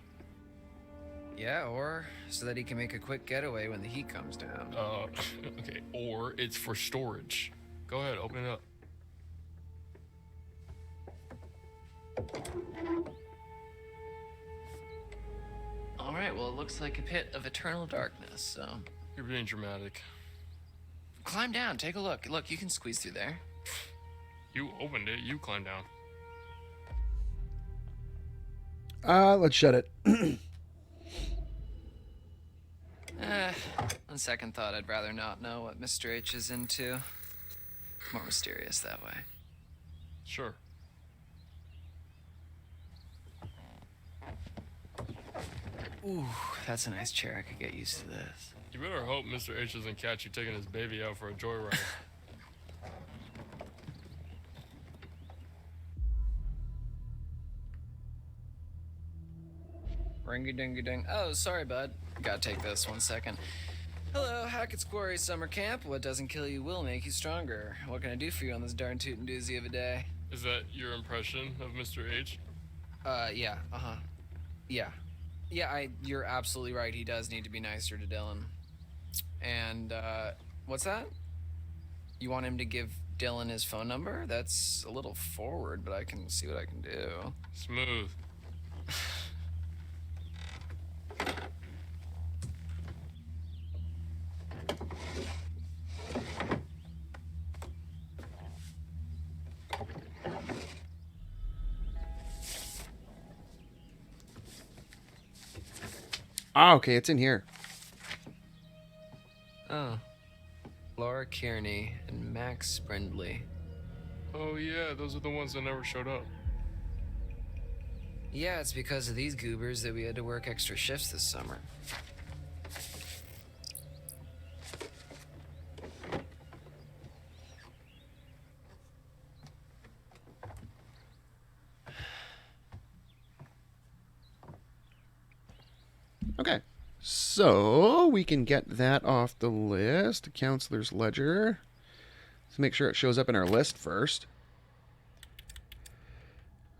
Yeah, or so that he can make a quick getaway when the heat comes down. Okay, or it's for storage. Go ahead, open it up. All right, well, it looks like a pit of eternal darkness, so... You're being dramatic. Climb down, take a look. Look, you can squeeze through there. You opened it, you climb down. Let's shut it. On second thought, I'd rather not know what Mr. H is into. More mysterious that way. Sure. Ooh, that's a nice chair. I could get used to this. You better hope Mr. H doesn't catch you taking his baby out for a joyride. Ringy-dingy-ding. Oh, sorry, bud. Gotta take this 1 second. Hello, Hackett's Quarry Summer Camp. What doesn't kill you will make you stronger. What can I do for you on this darn tootin' doozy of a day? Is that your impression of Mr. H? Yeah, Yeah. Yeah, you're absolutely right. He does need to be nicer to Dylan. And, what's that? You want him to give Dylan his phone number? That's a little forward, but I can see what I can do. Smooth. Ah, okay, it's in here. Oh. Laura Kearney and Max Brindley. Oh yeah, those are the ones that never showed up. Yeah, it's because of these goobers that we had to work extra shifts this summer. Okay. So we can get that off the list. Counselor's Ledger. Let's make sure it shows up in our list first.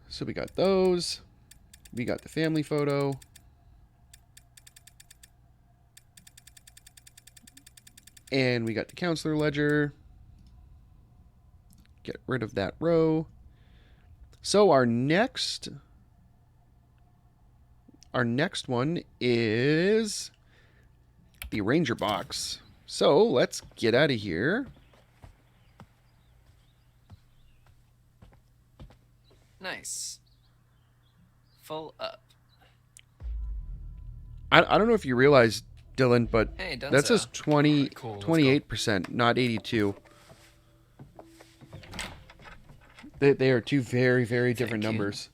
So we got those. We got the family photo. And we got the counselor ledger. Get rid of that row. So our next one is the ranger box. So let's get out of here. Nice. Full up. I don't know if you realize, Dylan, but Hey, Dunzo. that says 20, Cool, let's 28%, not 82. They are two very, very different numbers.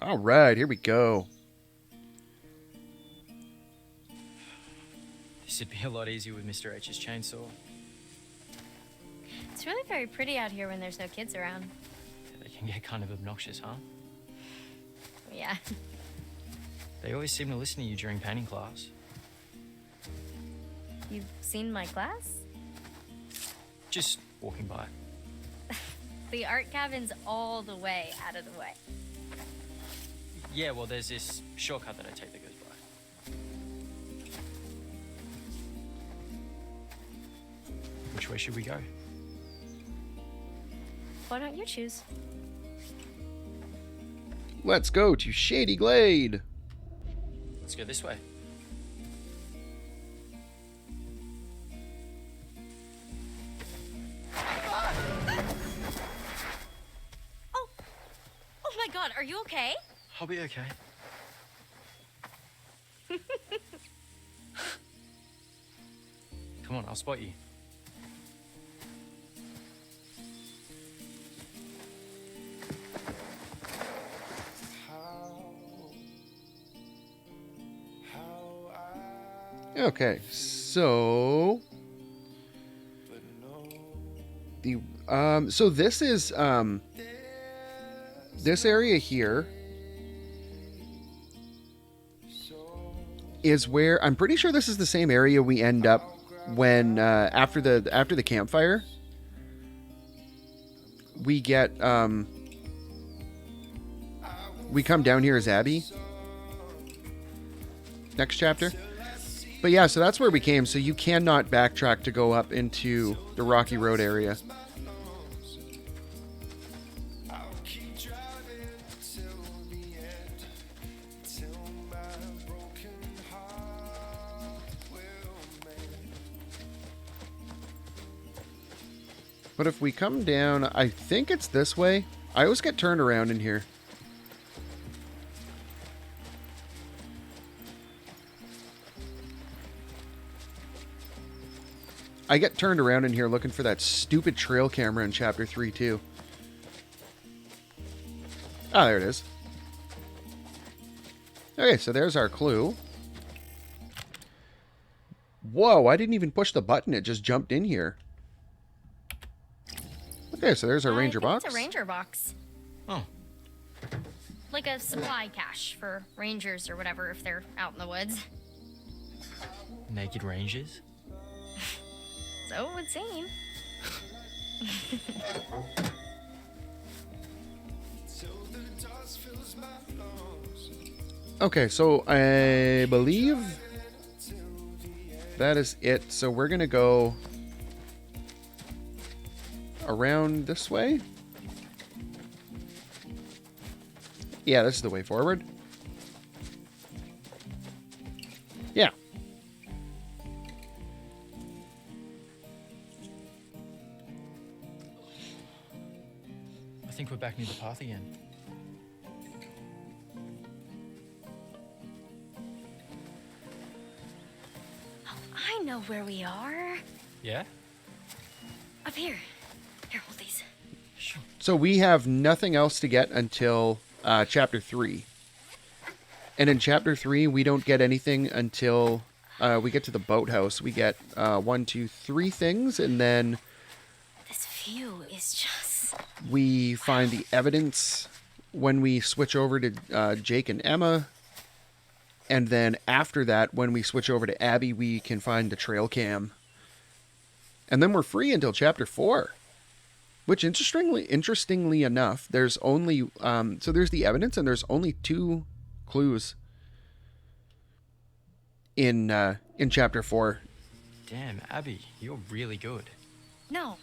All right, here we go. This would be a lot easier with Mr. H's chainsaw. It's really very pretty out here when there's no kids around. They can get kind of obnoxious, huh? Yeah. They always seem to listen to you during painting class. You've seen my class? Just walking by. The art cabin's all the way out of the way. Yeah, well, there's this shortcut that I take that goes by. Which way should we go? Why don't you choose? Let's go to Shady Glade. Let's go this way. Oh my god, are you okay? I'll be okay. Come on, I'll spot you. Okay, so the so this is this area here is where I'm pretty sure this is the same area we end up when after the campfire. We get we come down here as Abby. Next chapter. But yeah, so that's where we came. So you cannot backtrack to go up into the Rocky Road area. But if we come down, I think it's this way. I always get turned around in here. I get turned around in here looking for that stupid trail camera in Chapter 3, too. Ah, there it is. Okay, so there's our clue. Whoa, I didn't even push the button. It just jumped in here. Okay, so there's our ranger box. It's a ranger box. Oh. Like a supply cache for rangers or whatever if they're out in the woods. Naked rangers? So it would seem. Okay, so I believe that is it. So we're going to go around this way. Yeah, this is the way forward. Yeah. I think we're back near the path again. I know where we are. Yeah? Up here. Here, hold these. So we have nothing else to get until Chapter 3. And in Chapter 3, we don't get anything until we get to the boathouse. We get 1, 2, 3 things, and then... This view is just Yes. We find the evidence when we switch over to Jake and Emma. And then after that, when we switch over to Abby, we can find the trail cam. And then we're free until chapter 4. Which, interestingly enough, there's only... so there's the evidence, and there's only 2 clues in chapter 4. Damn, Abby, you're really good. No,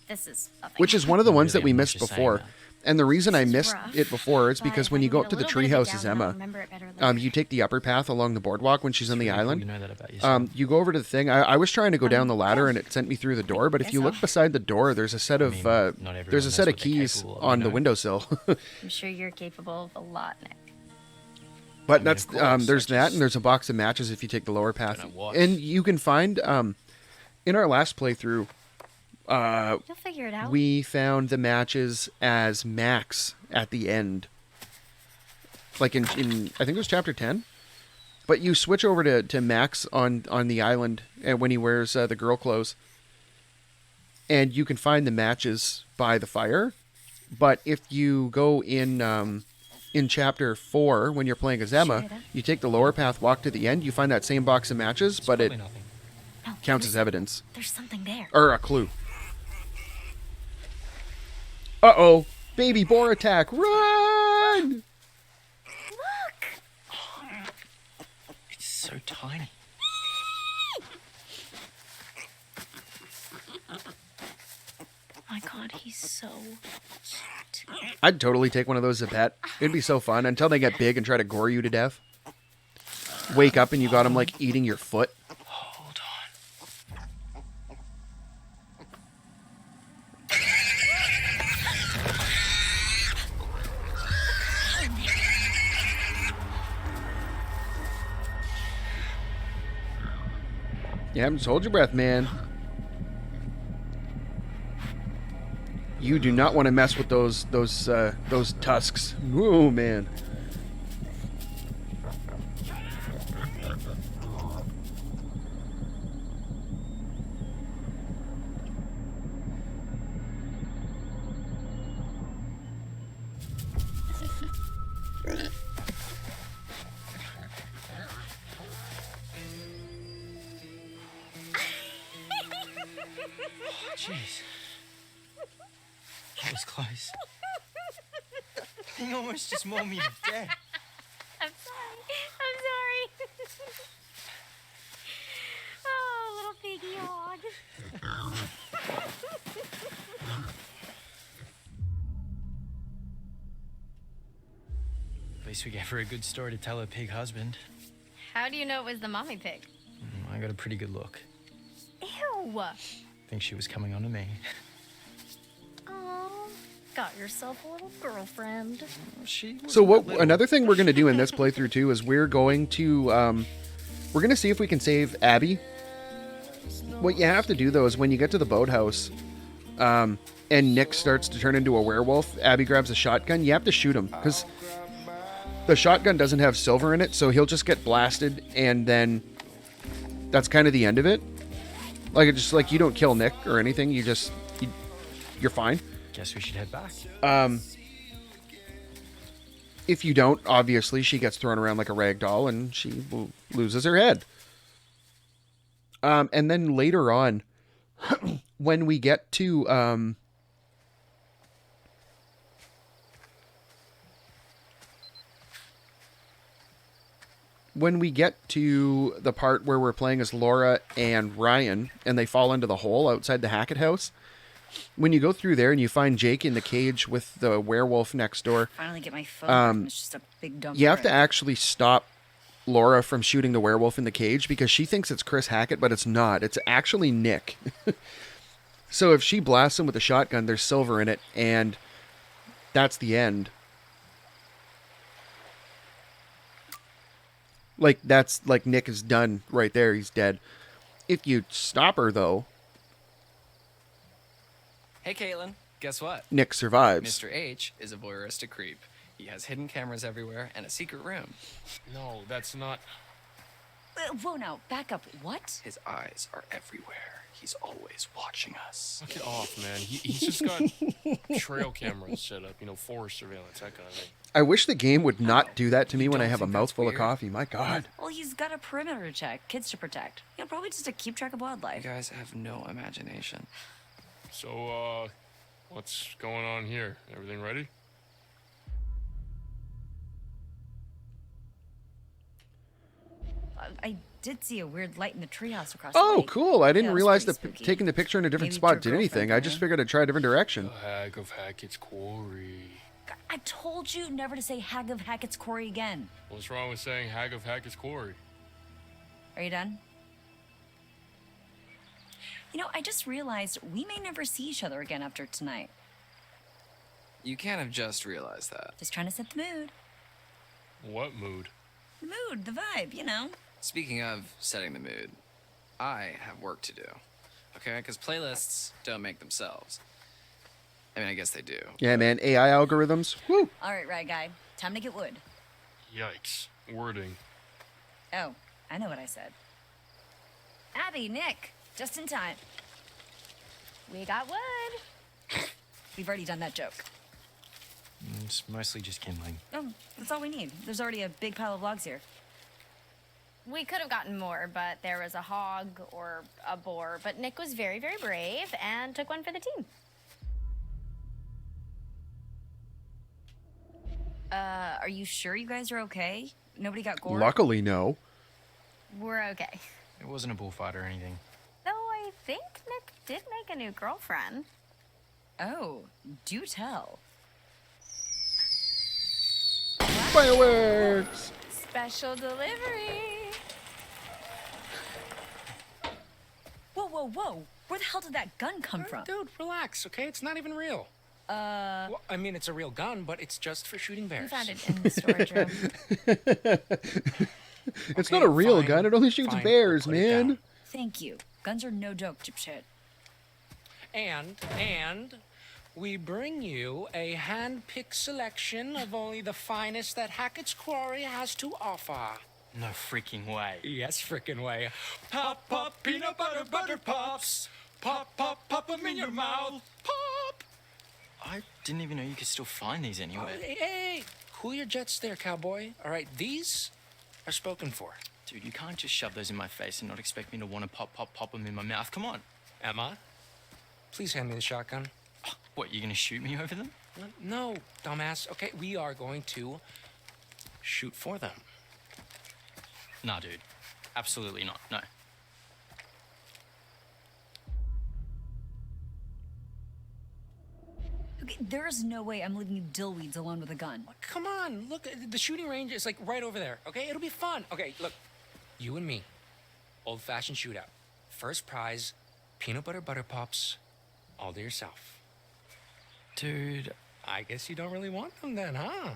this is nothing. Which is one of the ones that we I'm not missed just before. saying And the reason I This is missed rough, it before is but because if when I you go can up to get the a little bit of it treehouse as down, I'll Emma, remember it better later. you take the upper path along the boardwalk when she's on the really cool island. you know that about yourself. You go over to the thing. I was trying to go down the ladder and it sent me through the door. But if you look beside the door, there's a set of there's a set of keys on the windowsill. I'm sure you're capable of a lot, Nick. But that's there's that, and there's a box of matches if you take the lower path. And you can find in our last playthrough, You'll figure it out. we found the matches as Max at the end. Like in I think it was chapter 10. But you switch over to Max on the island when he wears the girl clothes. And you can find the matches by the fire. But if you go in chapter 4, when you're playing as Emma, you take the lower path, walk to the end, you find that same box of matches, but it counts as evidence. There's something there. Or a clue. Uh-oh. Baby boar attack. Run! It's so tiny. Oh my god, he's so cute. I'd totally take one of those as a pet. It'd be so fun until they get big and try to gore you to death. Wake up and you got them like eating your foot. Hold Yeah, just hold your breath, man. You do not want to mess with those tusks. Ooh, man. Jeez. That was close. Thing almost just mauled me to death. I'm sorry. Oh, little piggy hog. At least we gave her a good story to tell her pig husband. How do you know it was the mommy pig? I got a pretty good look. Ew. Think she was coming on to me. Oh, got yourself a little girlfriend. So another thing we're going to do in this playthrough too is we're going to see if we can save Abby. What you have to do though is when you get to the boathouse and Nick starts to turn into a werewolf, Abby grabs a shotgun, you have to shoot him because the shotgun doesn't have silver in it, so he'll just get blasted and then that's kind of the end of it. Like, it's just like you don't kill Nick or anything, you're fine. Guess we should head back. If you don't, obviously, she gets thrown around like a rag doll and she loses her head. And then later on, when we get to... when we get to the part where we're playing as Laura and Ryan, and they fall into the hole outside the Hackett house, when you go through there and you find Jake in the cage with the werewolf next door, Finally get my phone. It's just a big dump. you have to actually stop Laura from shooting the werewolf in the cage because she thinks it's Chris Hackett, but it's not. It's actually Nick. So if she blasts him with a shotgun, there's silver in it, and that's the end. Like, that's, like, Nick is done right there. He's dead. If you stop her, though... Hey, Kaitlyn, guess what? Nick survives. Mr. H is a voyeuristic creep. He has hidden cameras everywhere and a secret room. No, that's not... Whoa, now, back up. What? His eyes are everywhere. He's always watching us. Knock it off, man. He's just got trail cameras set up, forest surveillance, that kind of thing. I wish the game would not do that to me when I don't have a think that's mouthful of weird? coffee. My God. Well, he's got a perimeter to check, kids to protect. Probably just to keep track of You wildlife. guys have no imagination. So, what's going on here? Everything ready? I did see a weird light in the treehouse across the Oh, lake. cool. I didn't Yeah, it was realize pretty that spooky. taking the picture in a different Maybe spot your did anything. girlfriend, I just huh? figured I'd try a different direction. The Hag of Hackett's Quarry. I told you never to say Hag of Hackett's Quarry again. What's wrong with saying Hag of Hackett's Quarry? Are you done? I just realized we may never see each other again after tonight. You can't have just realized that. Just trying to set the mood. What mood? The mood, the vibe. Speaking of setting the mood, I have work to do. Okay? Because playlists don't make themselves. I mean, I guess they do. Yeah, man. AI algorithms. Woo. All right, right, guy. Time to get wood. Yikes. Wording. Oh, I know what I said. Abby, Nick, just in time. We got wood. We've already done that joke. It's mostly just kindling. Oh, that's all we need. There's already a big pile of logs here. We could have gotten more, but there was a hog or a boar. But Nick was very, very brave and took one for the team. Are you sure you guys are okay? Nobody got gored? Luckily, no. We're okay. It wasn't a bullfight or anything. Though I think Nick did make a new girlfriend. Oh, do tell. Fireworks! Special delivery. Whoa, whoa, whoa. Where the hell did that gun come from? Dude, relax, okay? It's not even real. Well, I mean, it's a real gun, but it's just for shooting bears. We found it in the storage room. It's Okay, not a real fine, gun. It only shoots fine, bears, we'll put it man. down. Thank you. Guns are no joke, dipshit. And we bring you a hand-picked selection of only the finest that Hackett's Quarry has to offer. No freaking way. Yes, frickin' way. Pop, pop, peanut butter pops. Pop, pop, pop 'em in your mouth. Pop! I didn't even know you could still find these anywhere. Hey, cool your jets there, cowboy. All right, these are spoken for. Dude, you can't just shove those in my face and not expect me to want to pop them in my mouth. Come on. Emma, please hand me the shotgun. What, you're gonna shoot me over them? No, dumbass. Okay, we are going to shoot for them. Nah, dude. Absolutely not. No. Okay, there's no way I'm leaving you dillweeds alone with a gun. Come on, look, the shooting range is like right over there, okay? It'll be fun. Okay, look, you and me, old-fashioned shootout. First prize, peanut butter pops, all to yourself. Dude. I guess you don't really want them then, huh?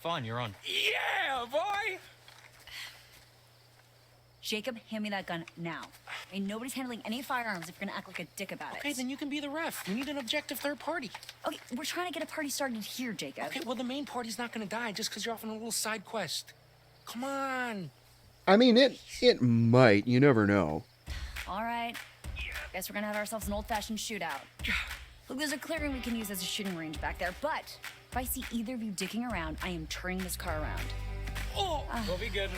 Fine, you're on. Yeah, boy! Jacob, hand me that gun now. I mean, nobody's handling any firearms if you're gonna act like a dick about it. Okay, then you can be the ref. We need an objective third party. Okay, we're trying to get a party started here, Jacob. Okay, well, the main party's not gonna die just because you're off on a little side quest. Come on. I mean, it might. You never know. All right. Guess we're gonna have ourselves an old-fashioned shootout. Look, there's a clearing we can use as a shooting range back there, but if I see either of you dicking around, I am turning this car around. Oh, we'll be good.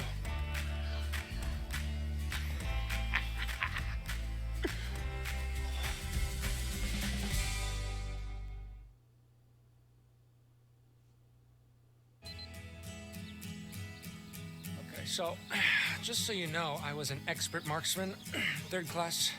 Okay, so just so you know, I was an expert marksman, third class,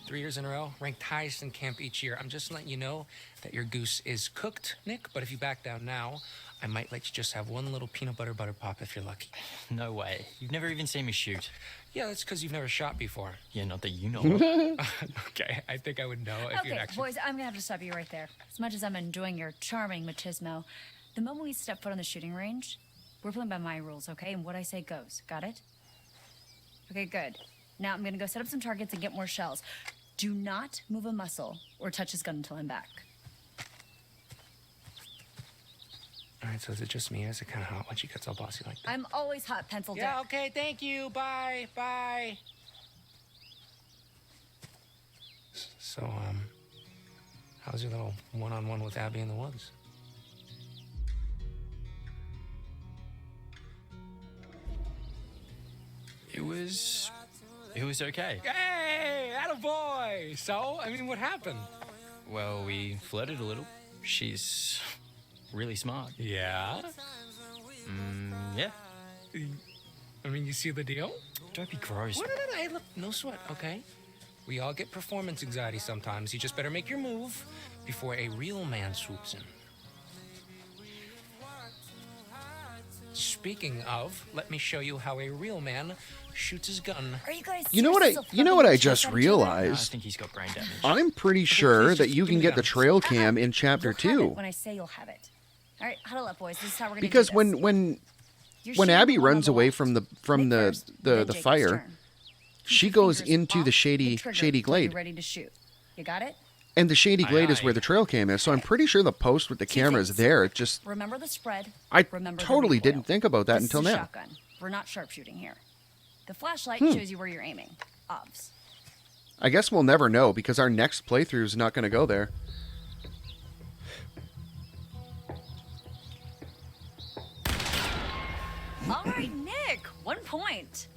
3 years in a row, ranked highest in camp each year. I'm just letting you know that your goose is cooked, Nick, but if you back down now, I might let you just have one little peanut butter pop if you're lucky. No way. You've never even seen me shoot. Yeah, that's because you've never shot before. Yeah, not that you know of. Okay, I think I would know if you'd Okay, actually... boys, I'm gonna have to stop you right there. As much as I'm enjoying your charming machismo, the moment we step foot on the shooting range, we're playing by my rules, okay? And what I say goes. Got it? Okay, good. Now I'm gonna go set up some targets and get more shells. Do not move a muscle or touch his gun until I'm back. All right, so is it just me or is it kind of hot when she gets all bossy like that? I'm always hot, pencil Yeah, dick. okay, thank you. Bye. Bye. So, how's your little one-on-one with Abby in the woods? It was okay. Hey, attaboy! So, I mean, what happened? Well, we flirted a little. She's really smart. Yeah? Yeah. I mean, you see the deal? Don't be gross. What? No, hey, look, no sweat, okay? We all get performance anxiety sometimes. You just better make your move before a real man swoops in. Speaking of, let me show you how a real man shoots his gun. Are you guys You know what I just realized? I think he's got brain damage. I'm pretty sure that you can get the trail cam in chapter You'll have it 2. when I say you'll have it. All right, huddle up, boys. This is how we're gonna Because do this. when You're when shooting Abby the one on runs the away left. from Nick the first, then Jacob's fire, turn. she Keep your goes fingers into off the shady trigger shady until you're glade. ready to shoot. You got it? And the shady Aye, glade is aye. where the trail cam is, so I'm pretty sure the post with the Two camera is things. there. It just Remember the spread. I Remember the totally recoil. didn't think about that This until is a now. shotgun. We're not sharpshooting here. The flashlight Hmm. shows you where you're aiming. Obvs. I guess we'll never know because our next playthrough is not going to go there. All right, Nick. 1 point.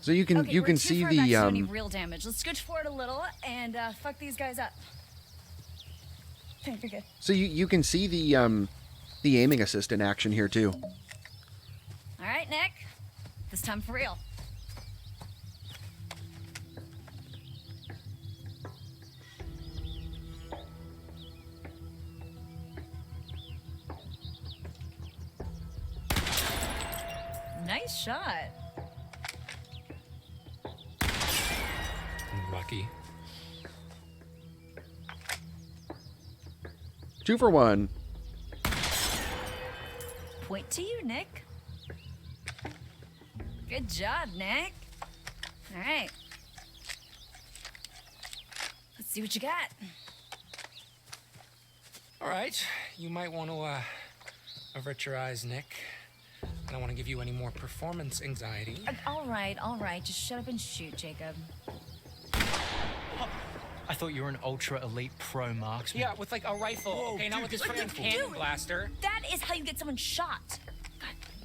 So you can Okay, you we're can too see far back to do any the real damage. Let's scooch forward a little and fuck these guys up. Okay, you're good. so you can see the aiming assist in action here too. All right, Nick. This time for real. Nice shot. Lucky. 2 for 1. Point to you, Nick. Good job, Nick. All right. Let's see what you got. All right, you might want to avert your eyes, Nick. I don't want to give you any more performance anxiety. All right. Just shut up and shoot, Jacob. I thought you were an ultra elite pro marksman. Yeah, with like a rifle. Whoa, okay, not with this dude, freaking cannon blaster. That is how you get someone shot.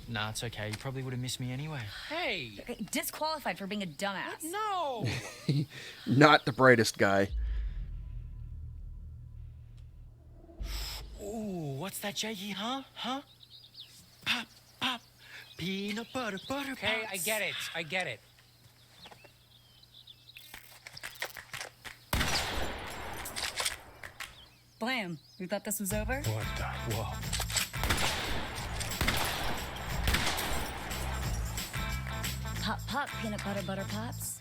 Nah, it's okay. You probably would have missed me anyway. Hey. Okay, disqualified for being a dumbass. No. Not the brightest guy. Ooh, what's that, Jakey? Huh? Pop, pop. Peanut butter, butter. Okay, I pops. get it. Blam. You thought this was over? What the? Whoa. Pop, pop, peanut butter, butter pops.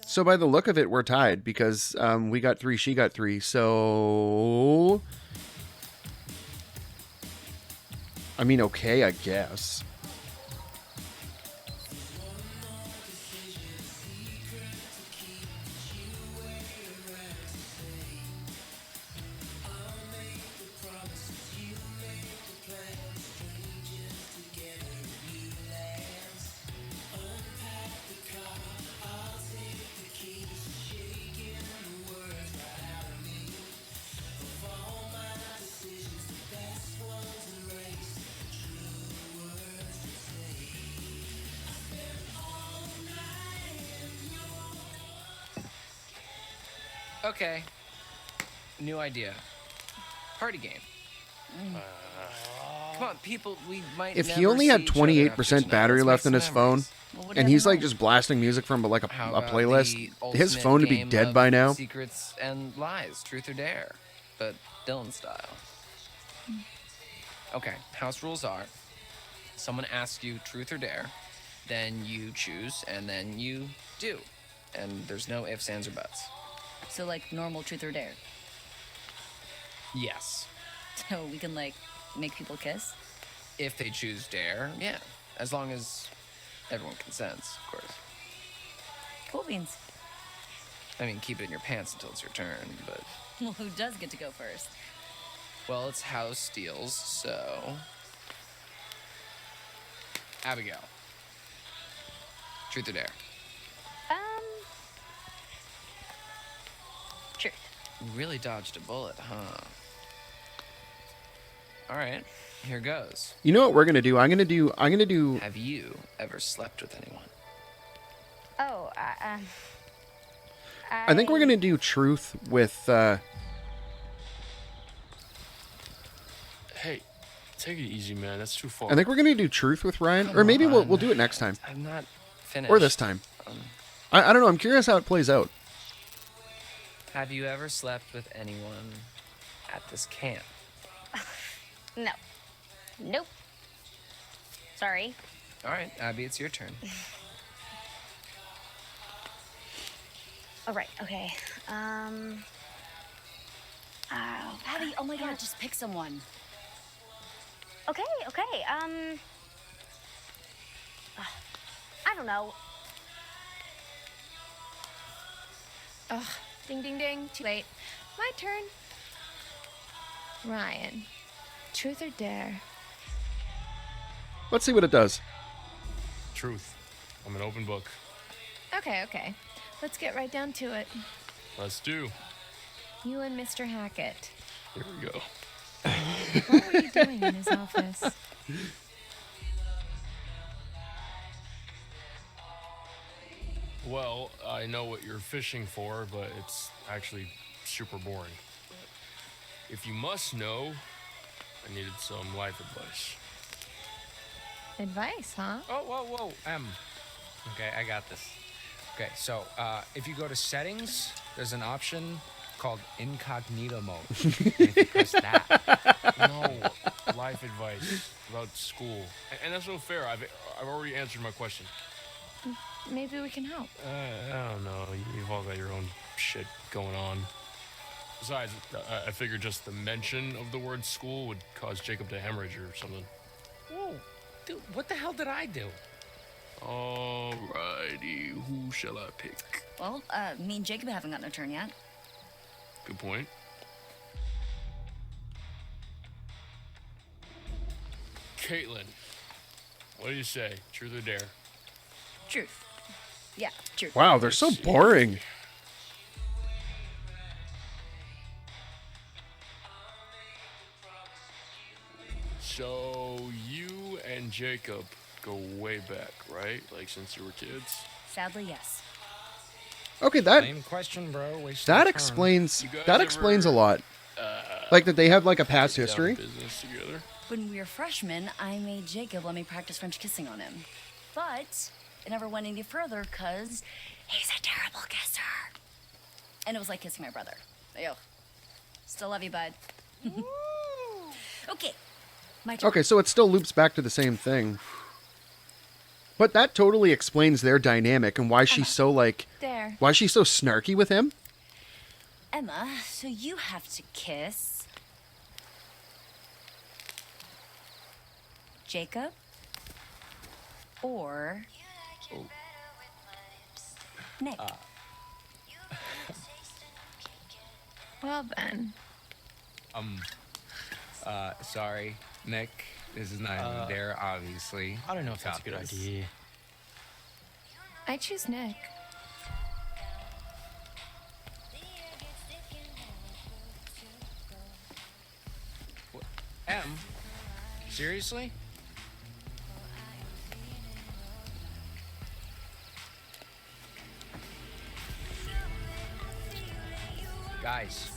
So by the look of it, we're tied because we got 3, she got 3. So I mean, okay, I guess. Okay. New idea. Party game. Come on, people, we might If he never only see had each other after 28% tonight. battery Let's left make in his some phone, memories. Well, and he's whatever. like just blasting music from like a How about playlist, the his ultimate phone would be game dead of by now. Secrets and lies, truth or dare, but Dylan style. Okay, house rules are: someone asks you truth or dare, then you choose, and then you do, and there's no ifs, ands, or buts. So like normal truth or dare. Yes, So we can like make people kiss. if they choose dare, yeah, as long as everyone consents, of course. Cool beans. I mean, keep it in your pants until it's your turn, but... Well, who does get to go first? Well, it's house deals, so... Abigail. Truth or dare? Truth. You really dodged a bullet, huh? All right, here goes. You know what we're gonna do? I'm gonna do. Have you ever slept with anyone? Oh, I think we're gonna do truth with. Hey, take it easy, man. That's too far. I think we're gonna do truth with Ryan, Come or maybe we'll on. do it next time, I'm not finished. or this time. I don't know. I'm curious how it plays out. Have you ever slept with anyone at this camp? no. Nope. Sorry. All right, Abby, it's your turn. All right, okay. Abby, oh my god, just pick someone. Okay. I don't know. Ugh, ding, ding, ding. Too late. My turn. Ryan, truth or dare? Let's see what it does. Truth. I'm an open book. Okay. Let's get right down to it. Let's do. You and Mr. Hackett. Here we go. What were you doing in his office? Well, I know what you're fishing for, but it's actually super boring. If you must know, I needed some life advice. Advice, huh? Oh, whoa. Okay, I got this. Okay, so if you go to settings, there's an option called incognito mode. And if you press that, No, life advice about school. And that's no fair. I've already answered my question. Maybe we can help. I don't know. You've all got your own shit going on. Besides, I figured just the mention of the word school would cause Jacob to hemorrhage or something. Whoa, dude, what the hell did I do? Alrighty, who shall I pick? Well, me and Jacob haven't gotten a turn yet. Good point. Kaitlyn, what do you say? Truth or dare? Truth. Yeah, truth. Wow, they're so boring. So you and Jacob go way back, right? Like since you were kids? Sadly, yes. Okay, that Same question, bro. that explains a lot. Like that they have like a past history. Business together. When we were freshmen, I made Jacob let me practice French kissing on him. But it never went any further because he's a terrible kisser. And it was like kissing my brother. Ew. Still love you, bud. Okay. My turn. Okay, so it still loops back to the same thing. But that totally explains their dynamic and why she's so like There. why she's so snarky with him. Emma, so you have to kiss Jacob or Nick. Well then. Sorry, Nick. This is not even there, obviously. I don't know if that's a good Got this. idea. I choose Nick. M? Seriously? Guys.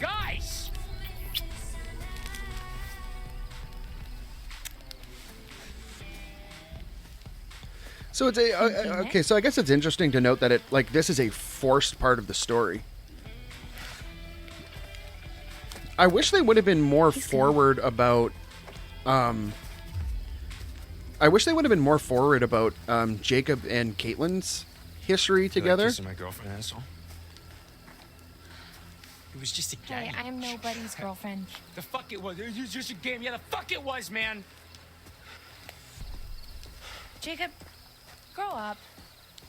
Guys! So it's a okay. So I guess it's interesting to note that it like this is a forced part of the story. I wish they would have been more forward about. I wish they would have been more forward about Jacob and Kaitlyn's history together. Kissing my girlfriend, asshole. It was just a Hey, game. I am nobody's girlfriend. The fuck it was. It was just a game. Yeah, the fuck it was, man. Jacob, grow up.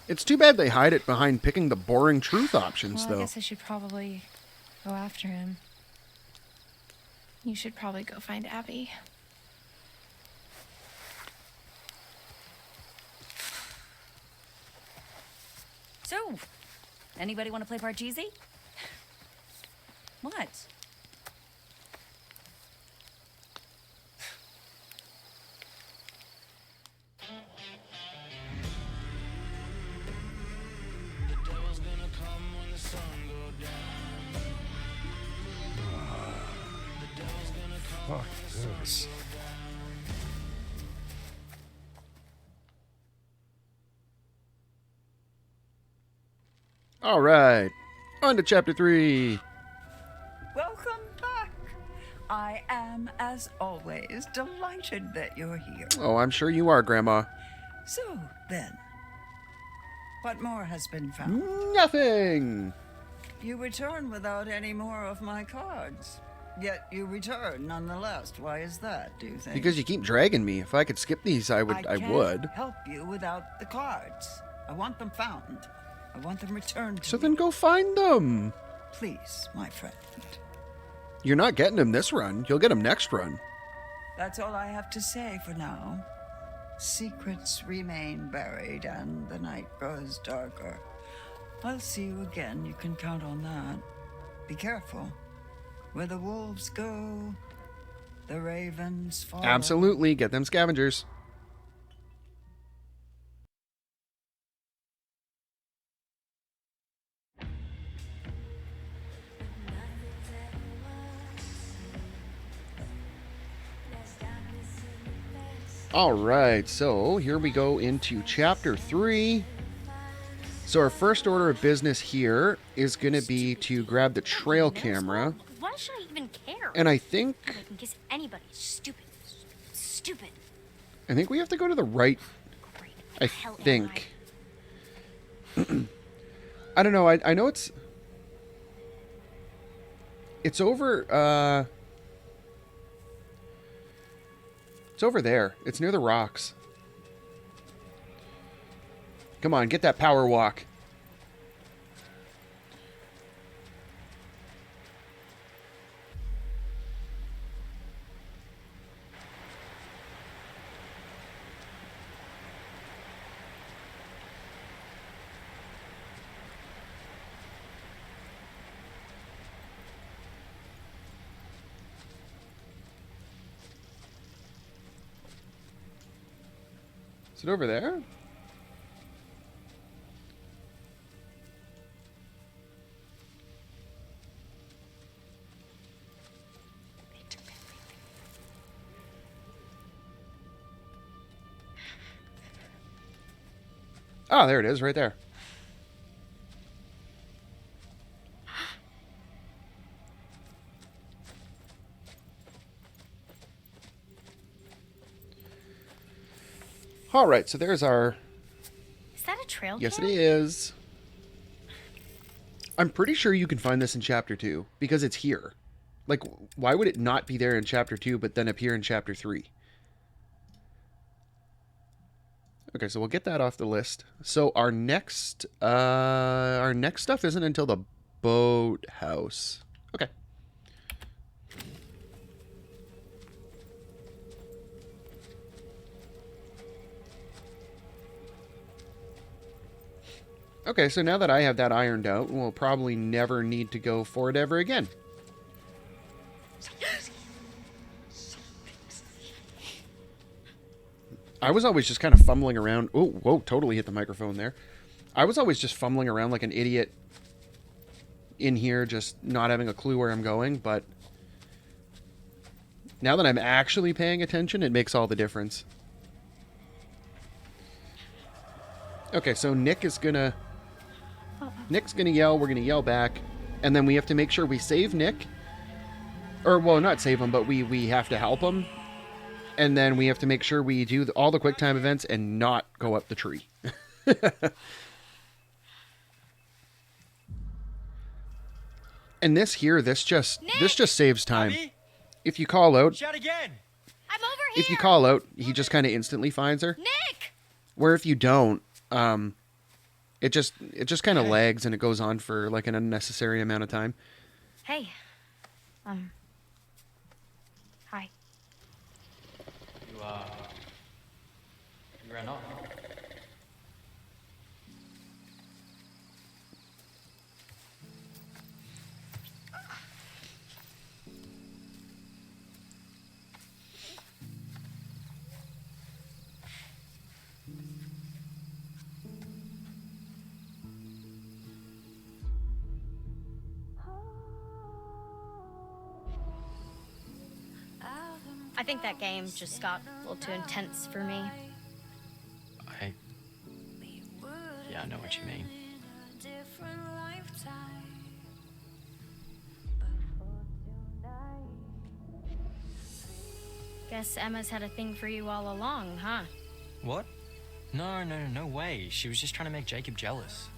It's too bad they hide it behind picking the boring truth options, Well, though. I guess I should probably go after him. You should probably go find Abby. So, anybody want to play Parcheesi? What? Fuck this. All right, on to chapter 3. Welcome back. I am, as always, delighted that you're here. Oh, I'm sure you are, Grandma. So, then, what more has been found? Nothing. You return without any more of my cards. Yet you return nonetheless. Why is that, do you think? Because you keep dragging me. If I could skip these, I would. can't I would. help you without the cards. I want them found. I want them returned to So me. then go find them. Please, my friend. You're not getting them this run. You'll get them next run. That's all I have to say for now. Secrets remain buried and the night grows darker. I'll see you again. You can count on that. Be careful. Where the wolves go, the ravens follow. Absolutely. Get them scavengers. All right, so here we go into chapter 3. So our first order of business here is going to be to grab the trail camera. Why should I even care? And I think I can kiss anybody. Stupid. Stupid. we have to go to the right. I think. I don't know. I know it's over. It's over there. It's near the rocks. Come on, get that power walk. Is it over there? Oh, there it is, right there. All right, so there's our... Is that a trail Yes, it cam? is. I'm pretty sure you can find this in Chapter 2, because it's here. Like, why would it not be there in Chapter 2, but then appear in Chapter 3? Okay, so we'll get that off the list. So our next stuff isn't until the boathouse. Okay. Okay, so now that I have that ironed out, we'll probably never need to go for it ever again. I was always just kind of fumbling around. Oh, whoa, totally hit the microphone there. I was always just fumbling around like an idiot in here, just not having a clue where I'm going, but now that I'm actually paying attention, it makes all the difference. Okay, so Nick's gonna yell, we're gonna yell back, and then we have to make sure we save Nick. Or, well, not save him, but we have to help him. And then we have to make sure we do all the quick time events and not go up the tree. And this just saves time. Abby? If you call out, Shout again. I'm over here. if you call out, he just kind of instantly finds her. Nick! Where if you don't, it just kind of lags and it goes on for like an unnecessary amount of time. Hey. Hi. You ran off. I think that game just got a little too intense for me. Yeah, I know what you mean. Guess Emma's had a thing for you all along, huh? What? No way. She was just trying to make Jacob jealous.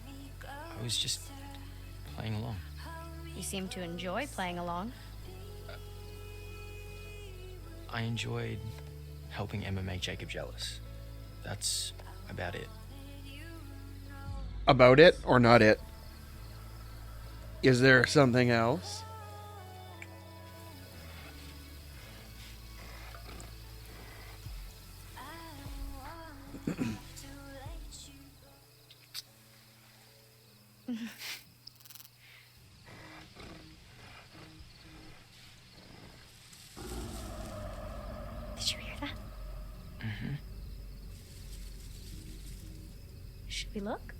I was just playing along. You seem to enjoy playing along. I enjoyed helping Emma make Jacob jealous. That's about it. About it or not it? Is there something else? Did you hear that? Mm-hmm. Should we look?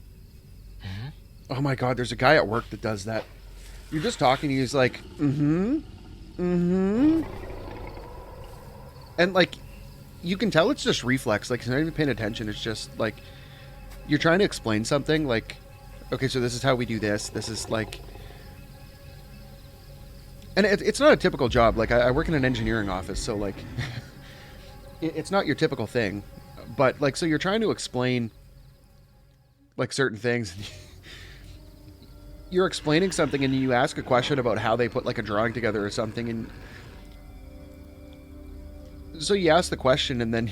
Mm-hmm. Oh my god, there's a guy at work that does that. You're just talking, he's like, mm-hmm. And like, you can tell it's just reflex, like he's not even paying attention, it's just like, you're trying to explain something, like, okay, so this is how we do this, this is like... And it's not a typical job, like, I work in an engineering office, so like, it's not your typical thing, but like, so you're trying to explain, like, certain things, you're explaining something and you ask a question about how they put like a drawing together or something, and so you ask the question and then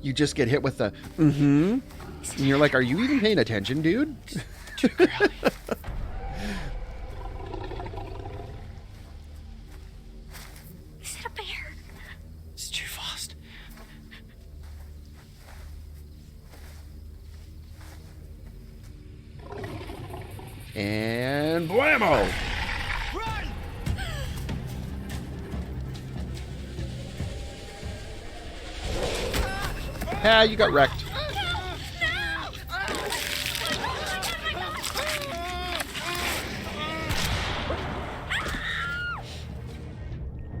you just get hit with the and you're like, are you even paying attention, dude? Is it a bear? It's too fast. And blammo! Run! Ah, you got wrecked.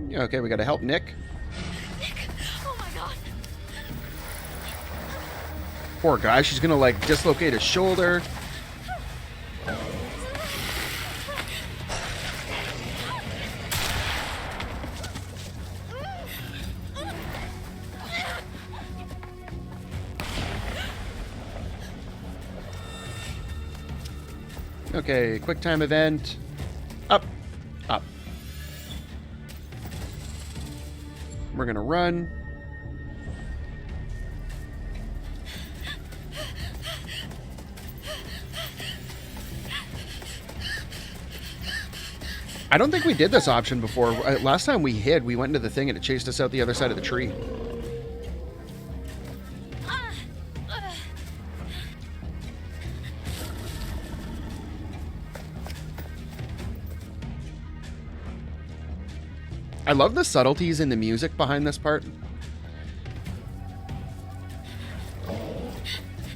Yeah, okay, we gotta help Nick. Oh my god. Poor guy, she's gonna like dislocate his shoulder. Okay, quick time event. Up. Up. We're gonna run. I don't think we did this option before. Last time we hid, we went into the thing and it chased us out the other side of the tree. I love the subtleties in the music behind this part.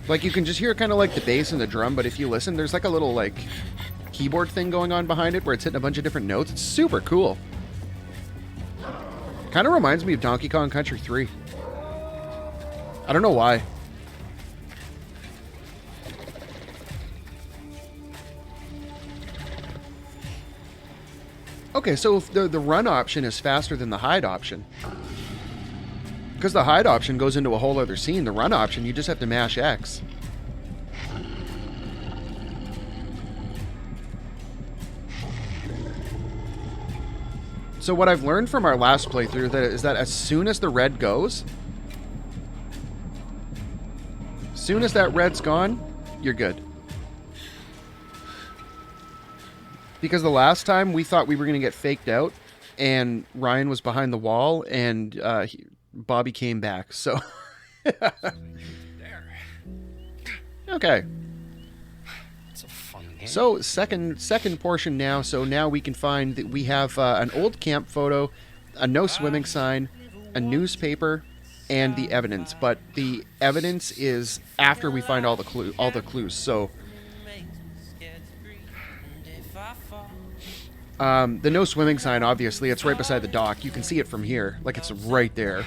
Like, you can just hear kind of like the bass and the drum, but if you listen, there's like a little like keyboard thing going on behind it where it's hitting a bunch of different notes. It's super cool. Kind of reminds me of Donkey Kong Country 3. I don't know why. Okay, so if the run option is faster than the hide option. Because the hide option goes into a whole other scene. The run option, you just have to mash X. So what I've learned from our last playthrough is that as soon as the red goes, Soon as that red's gone, you're good. Because the last time we thought we were going to get faked out, and Ryan was behind the wall, and Bobby came back. So, okay. It's a fun game. So second portion now. So now we can find that we have an old camp photo, a no swimming sign, a newspaper, and the evidence. But the evidence is after we find all the clues. So. The no swimming sign, obviously, it's right beside the dock. You can see it from here. Like, it's right there.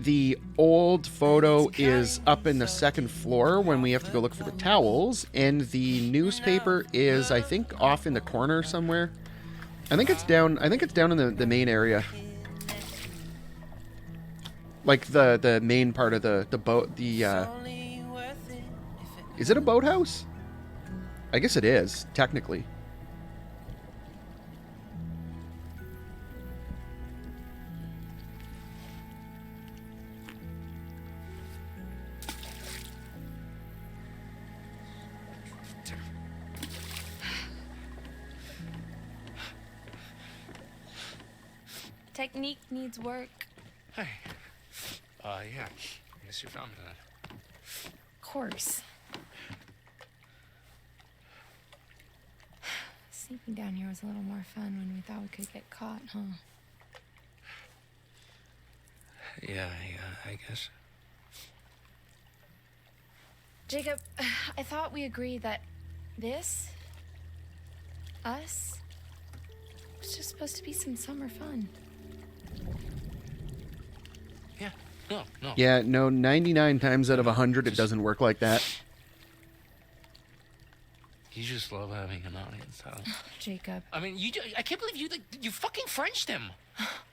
The old photo is up in the second floor when we have to go look for the towels. And the newspaper is, I think, off in the corner somewhere. I think it's down in the main area. Like, the main part of the boat, is it a boathouse? I guess it is, technically. Technique needs work. Hey. Yeah. I guess you found that. Of course. Sleeping down here was a little more fun when we thought we could get caught, huh? Yeah, I guess. Jacob, I thought we agreed that us, was just supposed to be some summer fun. No. Yeah, no, 99 times out of 100 it doesn't work like that. You just love having an audience, huh? Jacob. I mean, I can't believe you fucking Frenched him.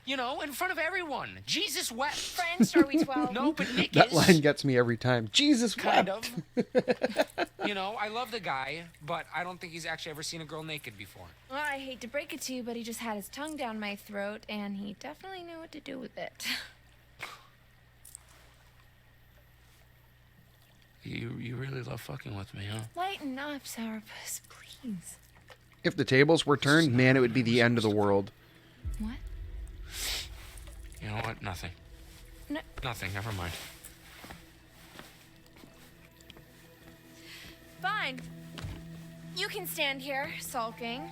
You know, in front of everyone. Jesus wept. Frenched, are we 12? No, but Nick That is. line gets me every time. Jesus Kind wept. of. You know, I love the guy, but I don't think he's actually ever seen a girl naked before. Well, I hate to break it to you, but he just had his tongue down my throat, and he definitely knew what to do with it. You really love fucking with me, huh? Lighten up, Sourpuss, please. If the tables were turned, man, it would be the end of the world. What? You know what? Nothing. No. Nothing. Never mind. Fine. You can stand here, sulking,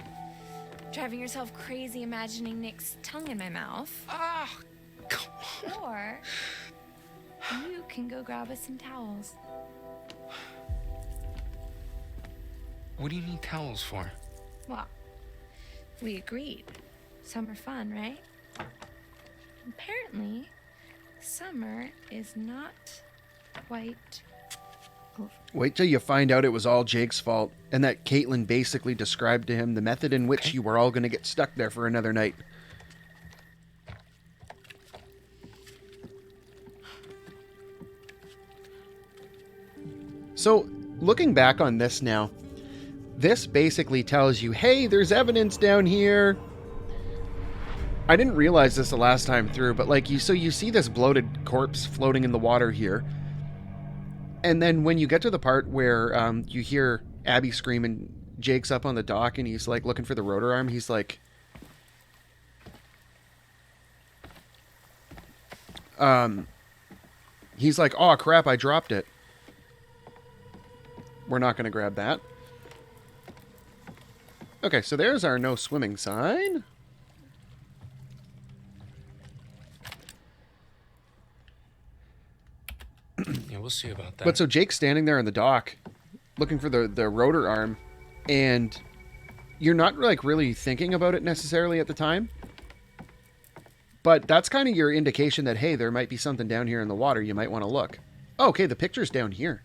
driving yourself crazy, imagining Nick's tongue in my mouth. Ah, come on. Or you can go grab us some towels. What do you need towels for? Well, we agreed. Summer fun, right? Apparently, summer is not quite over. Wait till you find out it was all Jake's fault, and that Kaitlyn basically described to him the method in which you were all going to get stuck there for another night. So, looking back on this now, this basically tells you, hey, there's evidence down here. I didn't realize this the last time through, but like you see this bloated corpse floating in the water here. And then when you get to the part where you hear Abby screaming, Jake's up on the dock and he's like looking for the rotor arm, he's like, oh crap, I dropped it. We're not going to grab that. Okay, so there's our no swimming sign. Yeah, we'll see about that. But so Jake's standing there on the dock looking for the rotor arm, and you're not like really thinking about it necessarily at the time. But that's kind of your indication that, hey, there might be something down here in the water. You might want to look. Oh, okay, the picture's down here.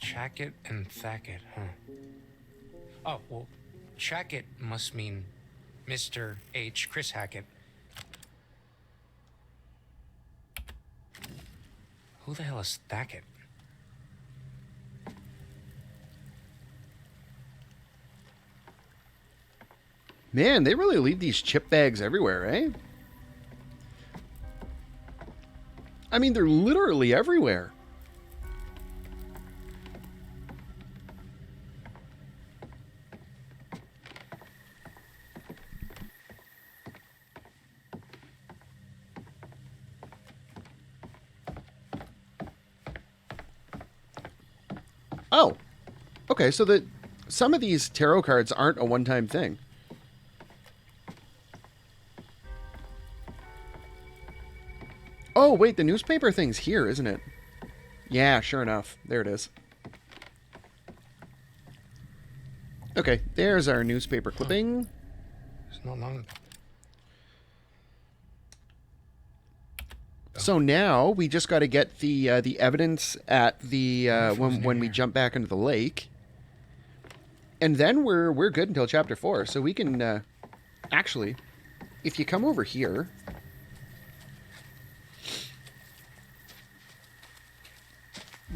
Hackett and Hackett, huh? Oh, well, Hackett must mean Mr. H. Chris Hackett. Who the hell is Hackett? Man, they really leave these chip bags everywhere, eh? I mean, they're literally everywhere. Oh, okay. So some of these tarot cards aren't a one-time thing. Oh, wait, the newspaper thing's here, isn't it? Yeah, sure enough. There it is. Okay, there's our newspaper clipping. It's not long. So now we just got to get the evidence at the when we jump back into the lake, and then we're good until chapter 4. So we can actually, if you come over here.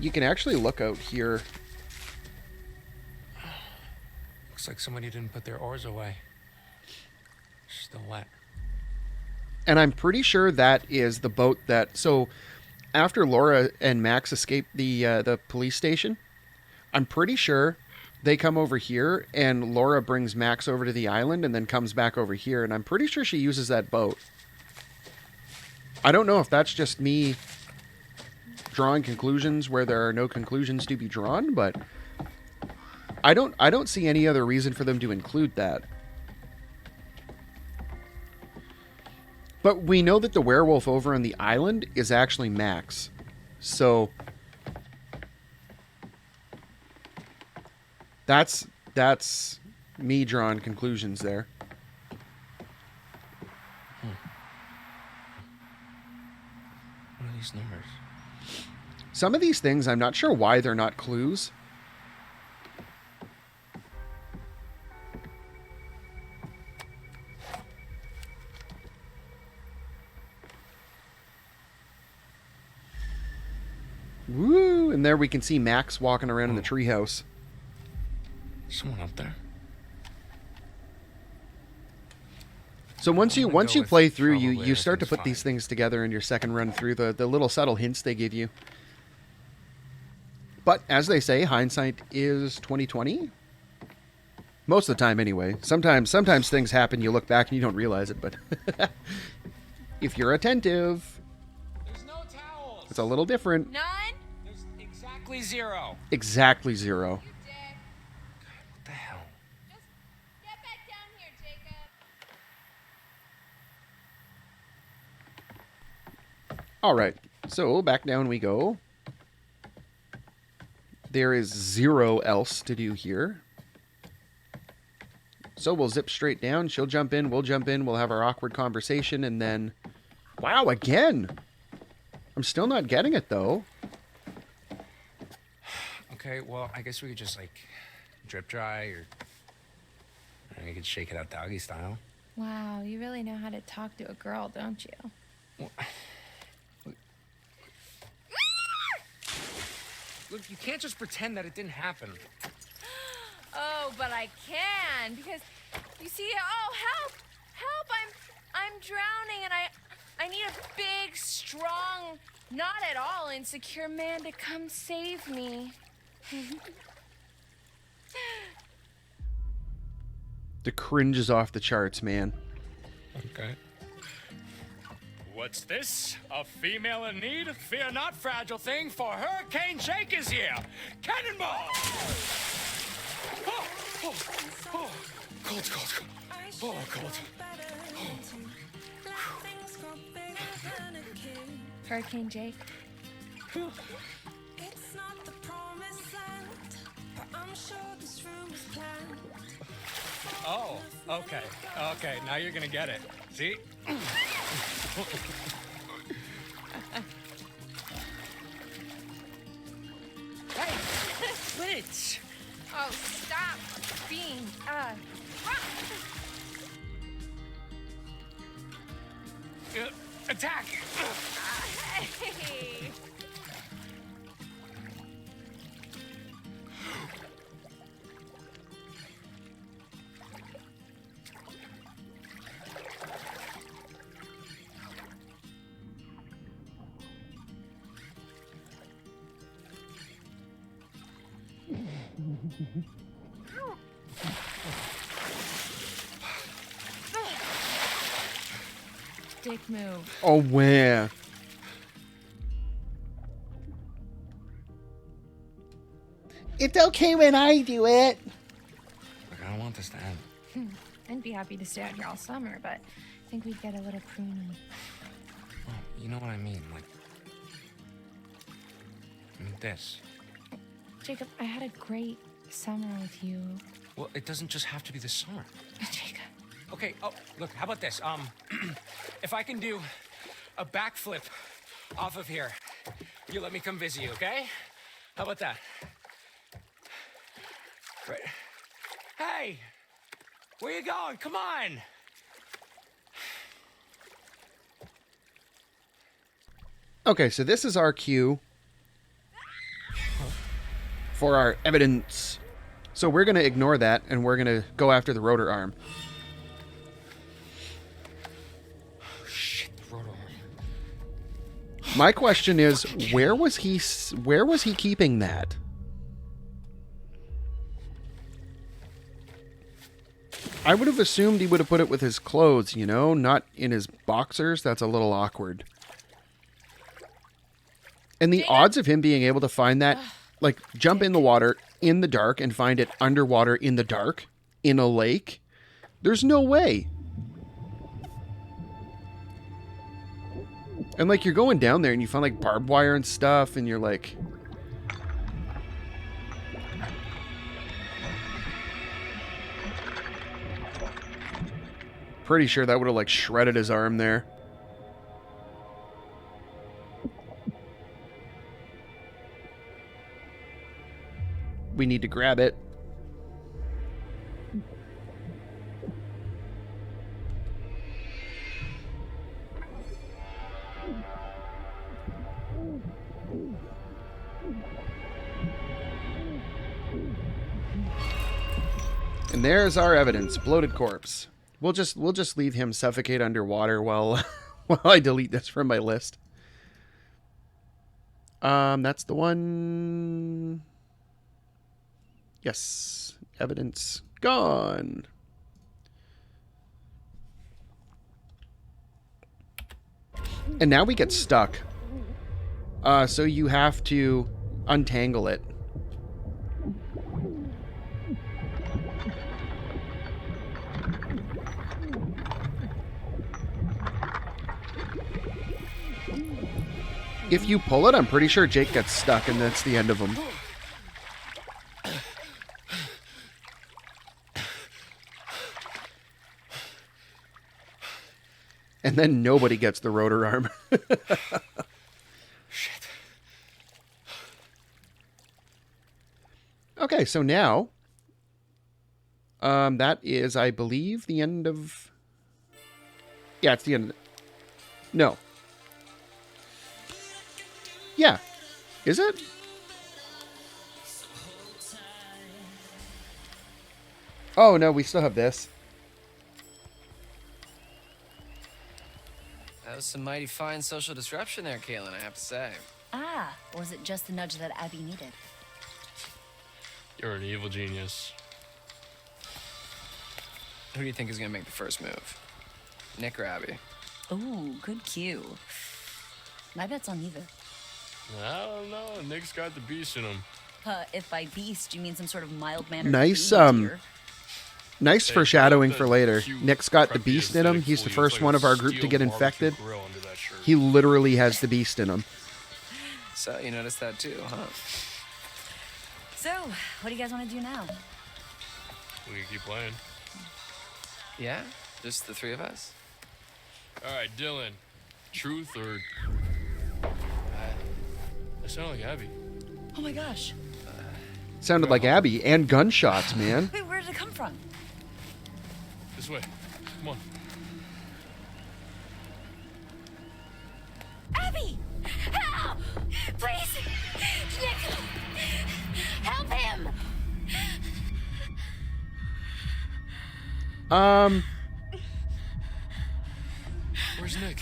You can actually look out here. Looks like somebody didn't put their oars away. Still wet. And I'm pretty sure that is the boat that... So, after Laura and Max escape the police station, I'm pretty sure they come over here, and Laura brings Max over to the island and then comes back over here, and I'm pretty sure she uses that boat. I don't know if that's just me drawing conclusions where there are no conclusions to be drawn, but I don't see any other reason for them to include that. But we know that the werewolf over on the island is actually Max. So that's me drawing conclusions there. What are these numbers? Some of these things, I'm not sure why they're not clues. Woo! And there we can see Max walking around in the treehouse. Someone up there. So once you play through, you start to put these things together in your second run through, the little subtle hints they give you. But as they say, hindsight is 20/20. Most of the time, anyway. Sometimes things happen, you look back and you don't realize it. But if you're attentive, There's no towels. it's a little different. None? There's exactly 0. Exactly 0. What the hell? Get back down here, Jacob. All right, so back down we go. There is 0 else to do here. So we'll zip straight down. She'll jump in. We'll jump in. We'll have our awkward conversation. And then... Wow, again! I'm still not getting it, though. Okay, well, I guess we could just, like, drip dry or... you could shake it out doggy style. Wow, you really know how to talk to a girl, don't you? Look, you can't just pretend that it didn't happen. Oh, but I can, because you see, oh, help! I'm drowning, and I need a big, strong, not at all insecure man to come save me. The cringe is off the charts, man. Okay. What's this? A female in need? Fear not, fragile thing, for Hurricane Jake is here! Cannonball! Oh, oh, oh. Cold. Oh, cold. Hurricane Jake. Oh, okay. Okay, now you're gonna get it. See? Hey, Blitz! Oh, stop being, Attack! Hey! Dick move. Oh, where? It's okay when I do it. Look, I don't want this to end. I'd be happy to stay out here all summer, but I think we'd get a little pruny. Well, you know what I mean, like this. Jacob, I had a great summer with you. Well, it doesn't just have to be this summer. Jacob. Okay, oh, look, how about this? If I can do a backflip off of here, you let me come visit you, okay? How about that? Right. Hey! Where you going? Come on! Okay, so this is our cue for our evidence. So we're going to ignore that, and we're going to go after the rotor arm. Oh, shit, the rotor arm. My question is, where was he keeping that? I would have assumed he would have put it with his clothes, you know, not in his boxers. That's a little awkward. And the odds of him being able to find that, like, jump in the water in the dark and find it underwater in the dark in a lake, there's no way. And, like, you're going down there and you find, like, barbed wire and stuff, and you're like... Pretty sure that would have, like, shredded his arm there. We need to grab it. And there's our evidence, bloated corpse. We'll just leave him suffocate underwater while I delete this from my list. That's the one. Yes, evidence gone. And now we get stuck. So you have to untangle it. If you pull it, I'm pretty sure Jake gets stuck, and that's the end of him. And then nobody gets the rotor arm. Shit. Okay, so now... that is, I believe, the end of... Yeah, it's the end of... No. Yeah. Is it? Oh, no, we still have this. That was some mighty fine social disruption there, Kaytlyn, I have to say. Ah, was it just the nudge that Abby needed? You're an evil genius. Who do you think is gonna make the first move? Nick or Abby? Ooh, good cue. My bet's on neither. I don't know. Nick's got the beast in him. If by beast you mean some sort of mild-mannered Nice, deer. nice foreshadowing for later. Nick's got the beast in him. He's the first one of our group to get infected. He literally has the beast in him. So, you noticed that too, huh? So, what do you guys want to do now? We can keep playing. Yeah? Just the three of us? Alright, Dylan. Truth or... I sound like Abby. Oh my gosh. Sounded like Abby, and gunshots, man. Wait, where did it come from? This way. Come on. Abby! Help! Please! Nick! Help him! Where's Nick?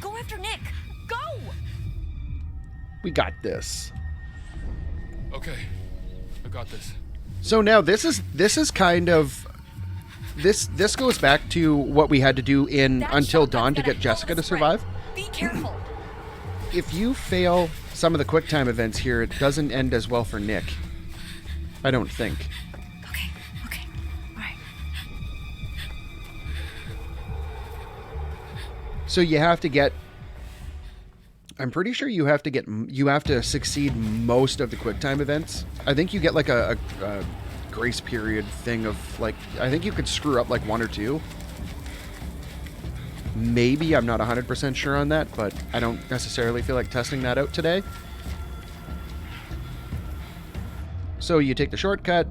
Go after Nick! Go! We got this. Okay. I got this. So now this is kind of this goes back to what we had to do in Until Dawn to get Jessica to survive. Be careful. If you fail some of the QuickTime events here, it doesn't end as well for Nick. I don't think. Okay. All right. So you have to get... I'm pretty sure you have to succeed most of the QuickTime events. I think you get like a grace period thing of like... I think you could screw up like 1 or 2. Maybe, I'm not 100% sure on that, but I don't necessarily feel like testing that out today. So you take the shortcut.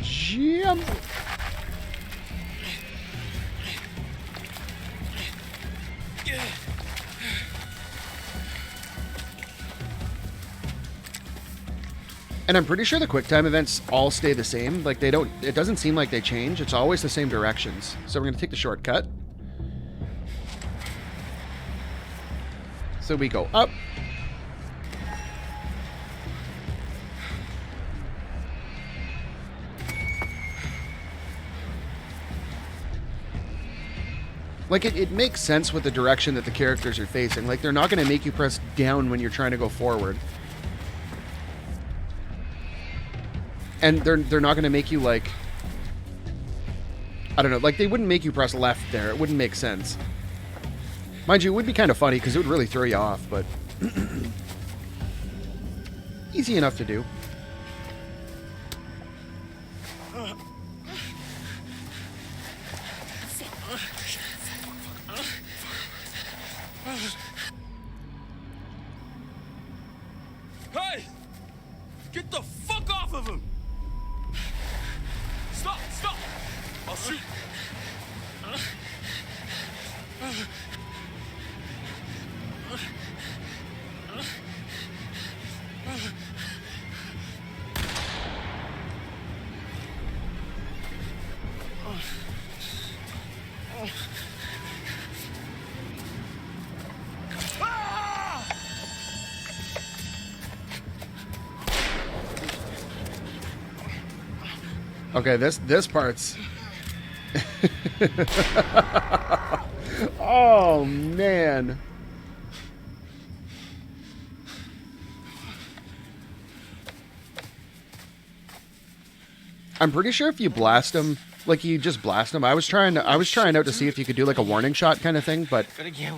Jump. And I'm pretty sure the QuickTime events all stay the same. Like they don't, it doesn't seem like they change. It's always the same directions. So we're going to take the shortcut. So we go up. Like it makes sense with the direction that the characters are facing. Like they're not going to make you press down when you're trying to go forward. And they're not going to make you, like... I don't know. Like, they wouldn't make you press left there. It wouldn't make sense. Mind you, it would be kind of funny, because it would really throw you off, but... easy enough to do. Hey! Get the fuck off of him! Stop! I'll shoot. Okay, this part's... oh, man. I'm pretty sure if you blast them, like you just blast them. I was trying out to see if you could do like a warning shot kind of thing, but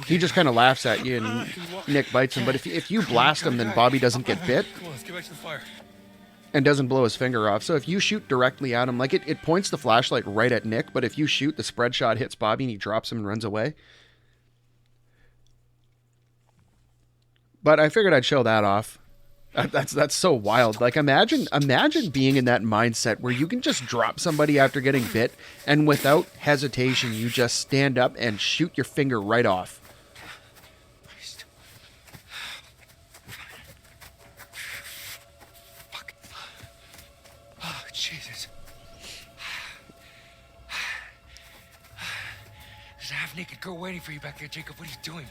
he just kind of laughs at you and Nick bites him. But if you blast him, then Bobby doesn't get bit. Come on, let's get back to the fire. And doesn't blow his finger off. So if you shoot directly at him, like it points the flashlight right at Nick, but if you shoot, the spread shot hits Bobby and he drops him and runs away. But I figured I'd show that off. That's so wild. Like imagine being in that mindset where you can just drop somebody after getting bit and without hesitation you just stand up and shoot your finger right off. Jesus. There's a half-naked girl waiting for you back there, Jacob. What are you doing?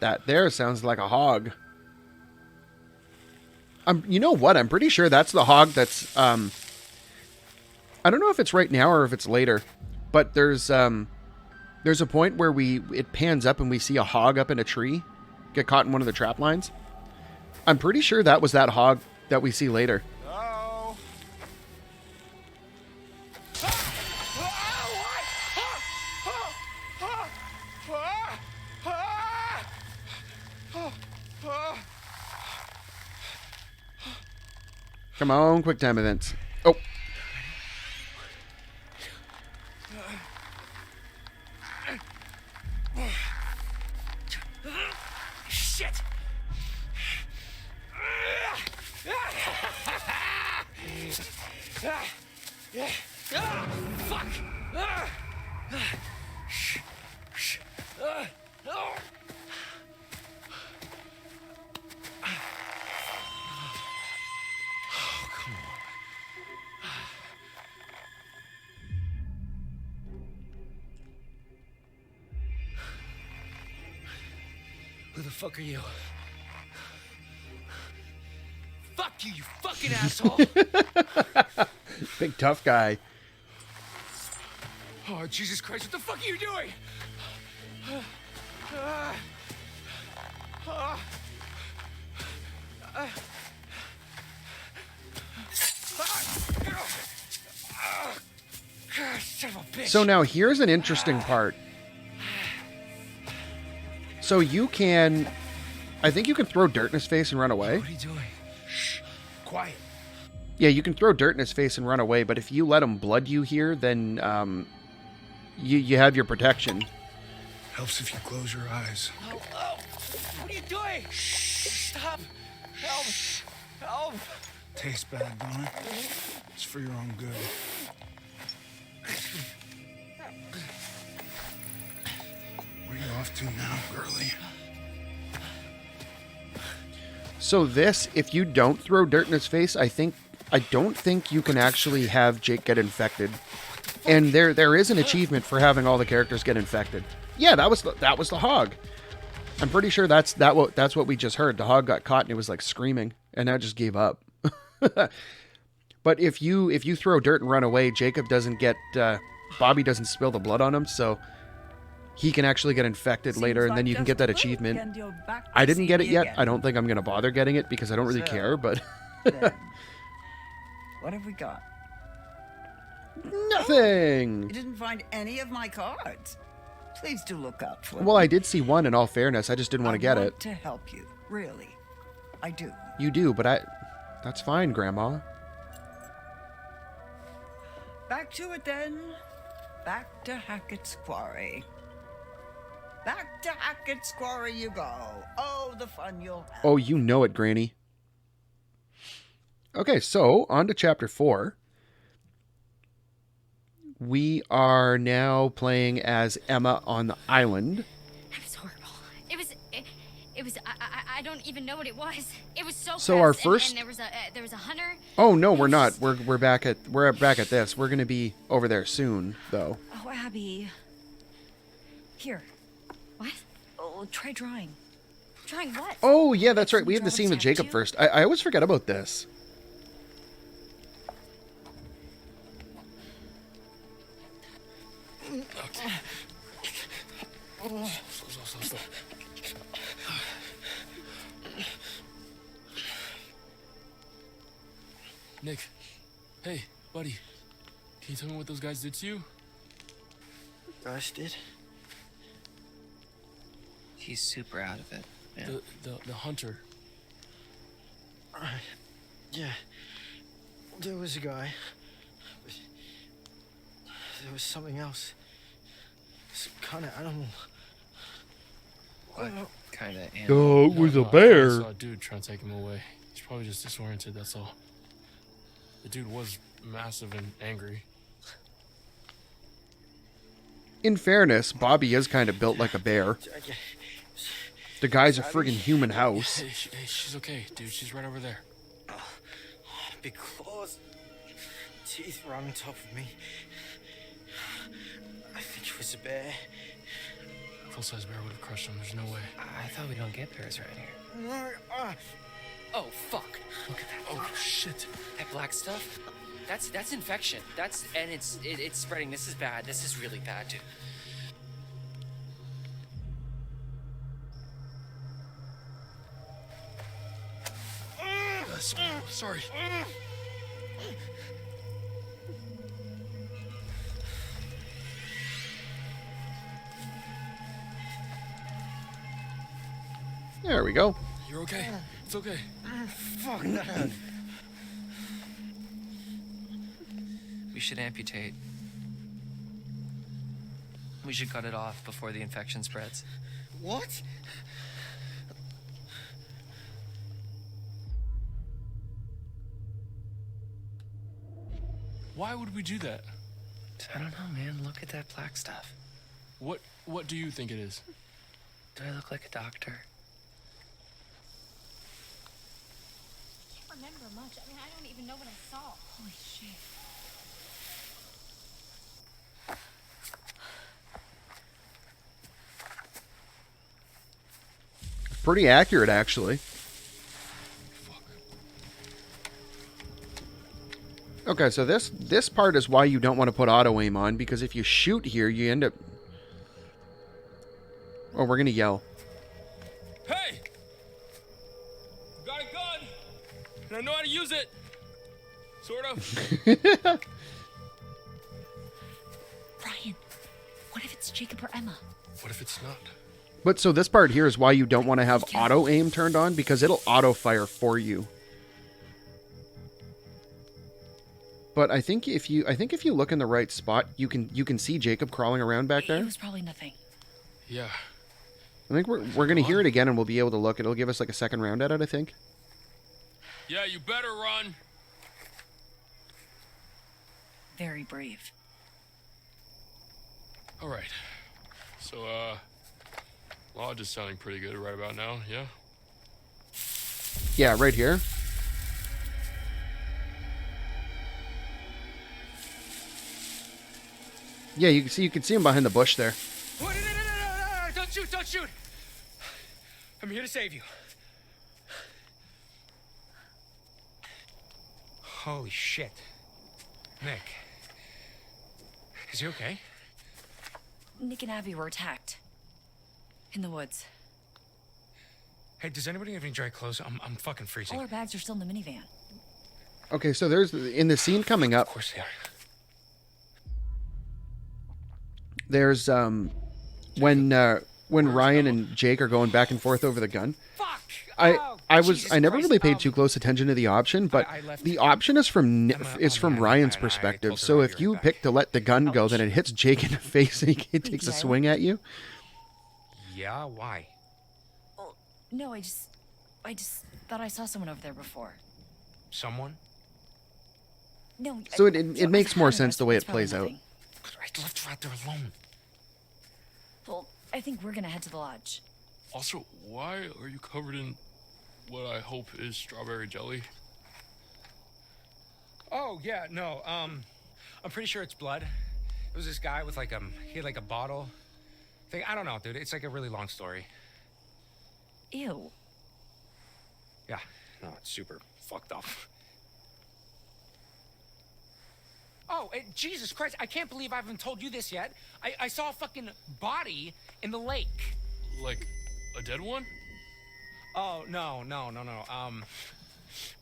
That there sounds like a hog. You know what? I'm pretty sure that's the hog that's, I don't know if it's right now or if it's later, but there's a point where it pans up and we see a hog up in a tree get caught in one of the trap lines. I'm pretty sure that was that hog that we see later. Come on, quick time events. Oh. Shit! Fuck! Who the fuck are you? Fuck you, you fucking asshole! Big tough guy. Oh, Jesus Christ, what the fuck are you doing? Son of a bitch. So now here's an interesting part. So you can, I think you can throw dirt in his face and run away. What are you doing? Shh. Quiet. Yeah, you can throw dirt in his face and run away, but if you let him blood you here, then you have your protection. Helps if you close your eyes. Oh, oh. What are you doing? Shh. Stop. Help. Help. Tastes bad, don't it? It's for your own good. Where are you off to now, girlie? So this, if you don't throw dirt in his face, I don't think you can actually have Jake get infected. And there is an achievement for having all the characters get infected. Yeah, that was the hog. I'm pretty sure that's what we just heard. The hog got caught and it was like screaming, and now just gave up. But if you throw dirt and run away, Jacob doesn't get Bobby doesn't spill the blood on him, so he can actually get infected later, and then you can get that achievement. I didn't get it yet. I don't think I'm gonna bother getting it because I don't really care. But what have we got? Nothing. You didn't find any of my cards. Please do look out for Well, I did see one. In all fairness, I just didn't want to get I it. want to help you, really. I do. You do, but that's fine, Grandma. Back to it then. Back to Hackett's Quarry. Back to Hackett's Quarry you go. Oh, the fun you'll have. Oh, you know it, Granny. Okay, so on to chapter 4. We are now playing as Emma on the island. That was horrible. It was. I don't even know what it was. It was so. So fast, our first. And there was a hunter. Oh no, we're not. We're back at this. We're gonna be over there soon, though. Oh, Abby. Here. What? Oh, try drawing. Trying what? Oh yeah, that's right. We have the scene with Jacob first. I always forget about this. Okay. Slow. Nick, hey, buddy. Can you tell me what those guys did to you? Rush did? He's super out of it. Yeah. The hunter. Yeah. There was a guy. But there was something else. Some kind of animal. What kind of animal? Oh, it was a I bear. saw a dude trying to take him away. He's probably just disoriented, that's all. The dude was massive and angry. In fairness, Bobby is kind of built like a bear. The guy's a friggin' human house. Hey, she's okay, dude. She's right over there. Big claws. Teeth right on top of me. I think it was a bear. Full-size bear would have crushed him. There's no way. I thought we don't get bears around here. No, Oh, fuck. Look at that. Oh, shit. That black stuff? That's infection. It's spreading. This is bad. This is really bad, dude. Sorry. There we go. You're okay. It's okay. Fuck that. We should amputate. We should cut it off before the infection spreads. What? Why would we do that? I don't know, man. Look at that plaque stuff. What do you think it is? Do I look like a doctor? I can't remember much. I mean, I don't even know what I saw. Holy shit. Pretty accurate, actually. Okay, so this part is why you don't want to put auto aim on, because if you shoot here, you end up... Oh, we're gonna yell. Hey! Got a gun! And I know how to use it! Sort of. Ryan, what if it's Jacob or Emma? What if it's not? But so this part here is why you don't want to have auto aim turned on, because it'll auto fire for you. But I think if you look in the right spot, you can see Jacob crawling around back there. It was probably nothing. Yeah. I think we're gonna hear it again and we'll be able to look. It'll give us like a second round at it, I think. Yeah, you better run. Very brave. All right. So, Lodge is sounding pretty good right about now, yeah? Yeah, right here. Yeah, you can see him behind the bush there. Wait, no, don't shoot, don't shoot. I'm here to save you. Holy shit. Nick. Is he okay? Nick and Abby were attacked. In the woods. Hey, does anybody have any dry clothes? I'm fucking freezing. All our bags are still in the minivan. Okay, so there's in the scene coming up. Of course they are. There's when Ryan and Jake are going back and forth over the gun. Fuck! I never really paid too close attention to the option, but the option is from Ryan's perspective. So if you pick to let the gun go, then it hits Jake in the face and he takes a swing at you. Yeah, why? Oh, no, I just thought I saw someone over there before. Someone? No. So it makes more sense the way it plays out. I left her out there alone. Well, I think we're gonna head to the lodge. Also, why are you covered in what I hope is strawberry jelly? Oh, yeah, no, I'm pretty sure it's blood. It was this guy with like, he had like a bottle thing. I don't know, dude. It's like a really long story. Ew. Yeah, no, it's super fucked up. Oh, Jesus Christ, I can't believe I haven't told you this yet. I saw a fucking body in the lake. Like, a dead one? Oh, no.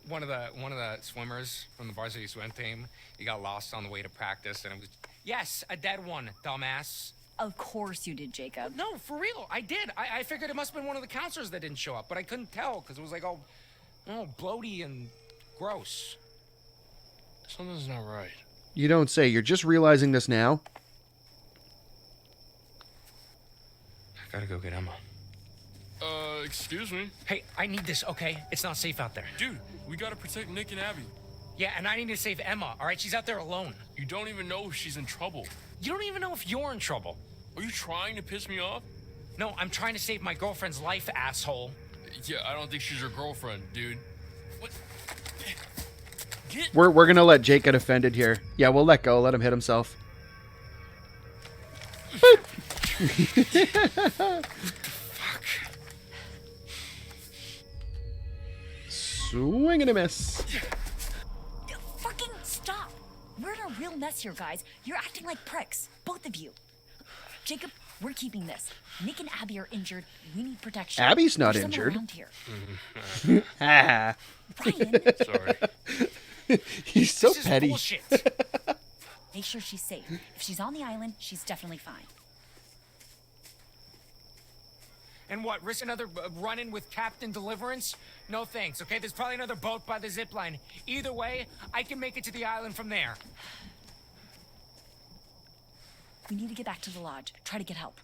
One of the swimmers from the varsity swim team, he got lost on the way to practice, and it was... Yes, a dead one, dumbass. Of course you did, Jacob. No, for real, I did. I figured it must have been one of the counselors that didn't show up, but I couldn't tell, because it was like all bloaty and gross. Something's not right. You don't say. You're just realizing this now. I gotta go get Emma. Excuse me? Hey, I need this, okay? It's not safe out there. Dude, we gotta protect Nick and Abby. Yeah, and I need to save Emma, all right? She's out there alone. You don't even know if she's in trouble. You don't even know if you're in trouble. Are you trying to piss me off? No, I'm trying to save my girlfriend's life, asshole. Yeah, I don't think she's your girlfriend, dude. What? We're gonna let Jake get offended here. Yeah, we'll let go. Let him hit himself. Swing and a miss. Fucking stop! We're in a real mess here, guys. You're acting like pricks, both of you. Jacob, we're keeping this. Nick and Abby are injured. We need protection. Abby's not There's someone injured. around here. Ryan. Sorry. He's so this petty. Is bullshit. Make sure she's safe. If she's on the island, she's definitely fine. And what, risk another run-in with Captain Deliverance? No thanks, okay? There's probably another boat by the zip line. Either way, I can make it to the island from there. We need to get back to the lodge. Try to get help.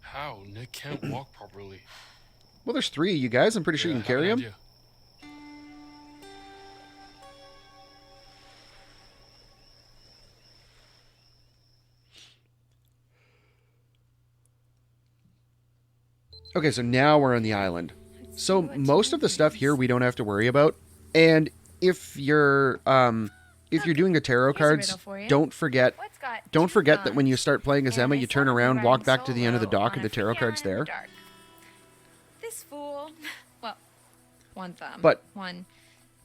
How? Nick can't walk properly. Well, there's 3 of you guys. I'm pretty sure you can carry him. Okay, so now we're on the island. So most of the stuff here we don't have to worry about. And if you're doing the tarot cards, don't forget that when you start playing as Emma, you turn around, walk back to the end of the dock, and the tarot card's there. This fool. Well, one thumb. But one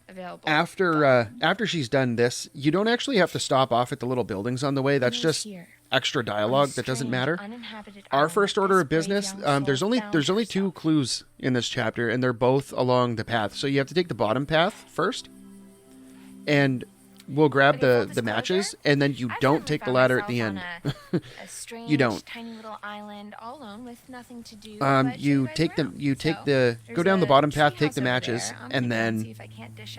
available. After she's done this, you don't actually have to stop off at the little buildings on the way. That's just extra dialogue that doesn't matter. Our first order of business, there's only 2 clues in this chapter, and they're both along the path. So you have to take the bottom path first, and we'll grab the matches, and then you don't take the ladder at the end. You don't. Tiny little island, all alone with nothing to do. Go down the bottom path, take the matches, and then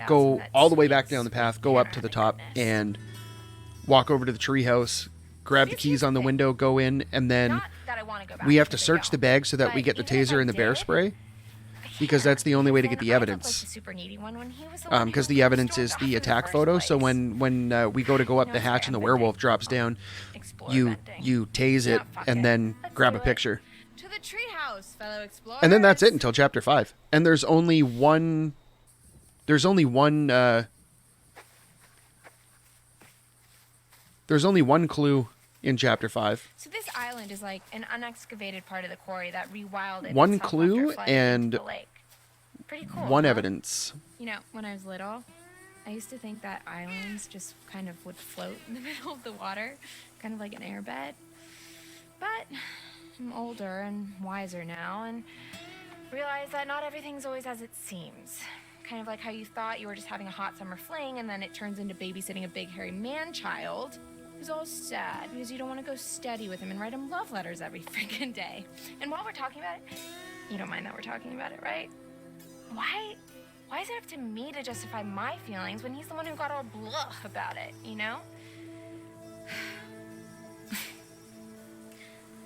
go all the way back down the path, go up to the top, and walk over to the treehouse, grab the keys on the window, go in, and then we have to search the bag so that we get the taser and the bear spray, because that's the only way to get the evidence. Because the evidence is the attack photo. So when we go up the hatch and the werewolf drops down, you tase it and then grab a picture. To the treehouse, fellow explorers. And then that's it until chapter 5. And there's only one clue in chapter 5. So this island is like an unexcavated part of the quarry that rewilded. One clue and the lake. Pretty cool. One evidence. You know, when I was little, I used to think that islands just kind of would float in the middle of the water, kind of like an airbed. But I'm older and wiser now, and realize that not everything's always as it seems. Kind of like how you thought you were just having a hot summer fling, and then it turns into babysitting a big hairy man-child who's all sad because you don't want to go steady with him and write him love letters every freaking day. And while we're talking about it, you don't mind that we're talking about it, right? Why is it up to me to justify my feelings when he's the one who got all blah about it, you know?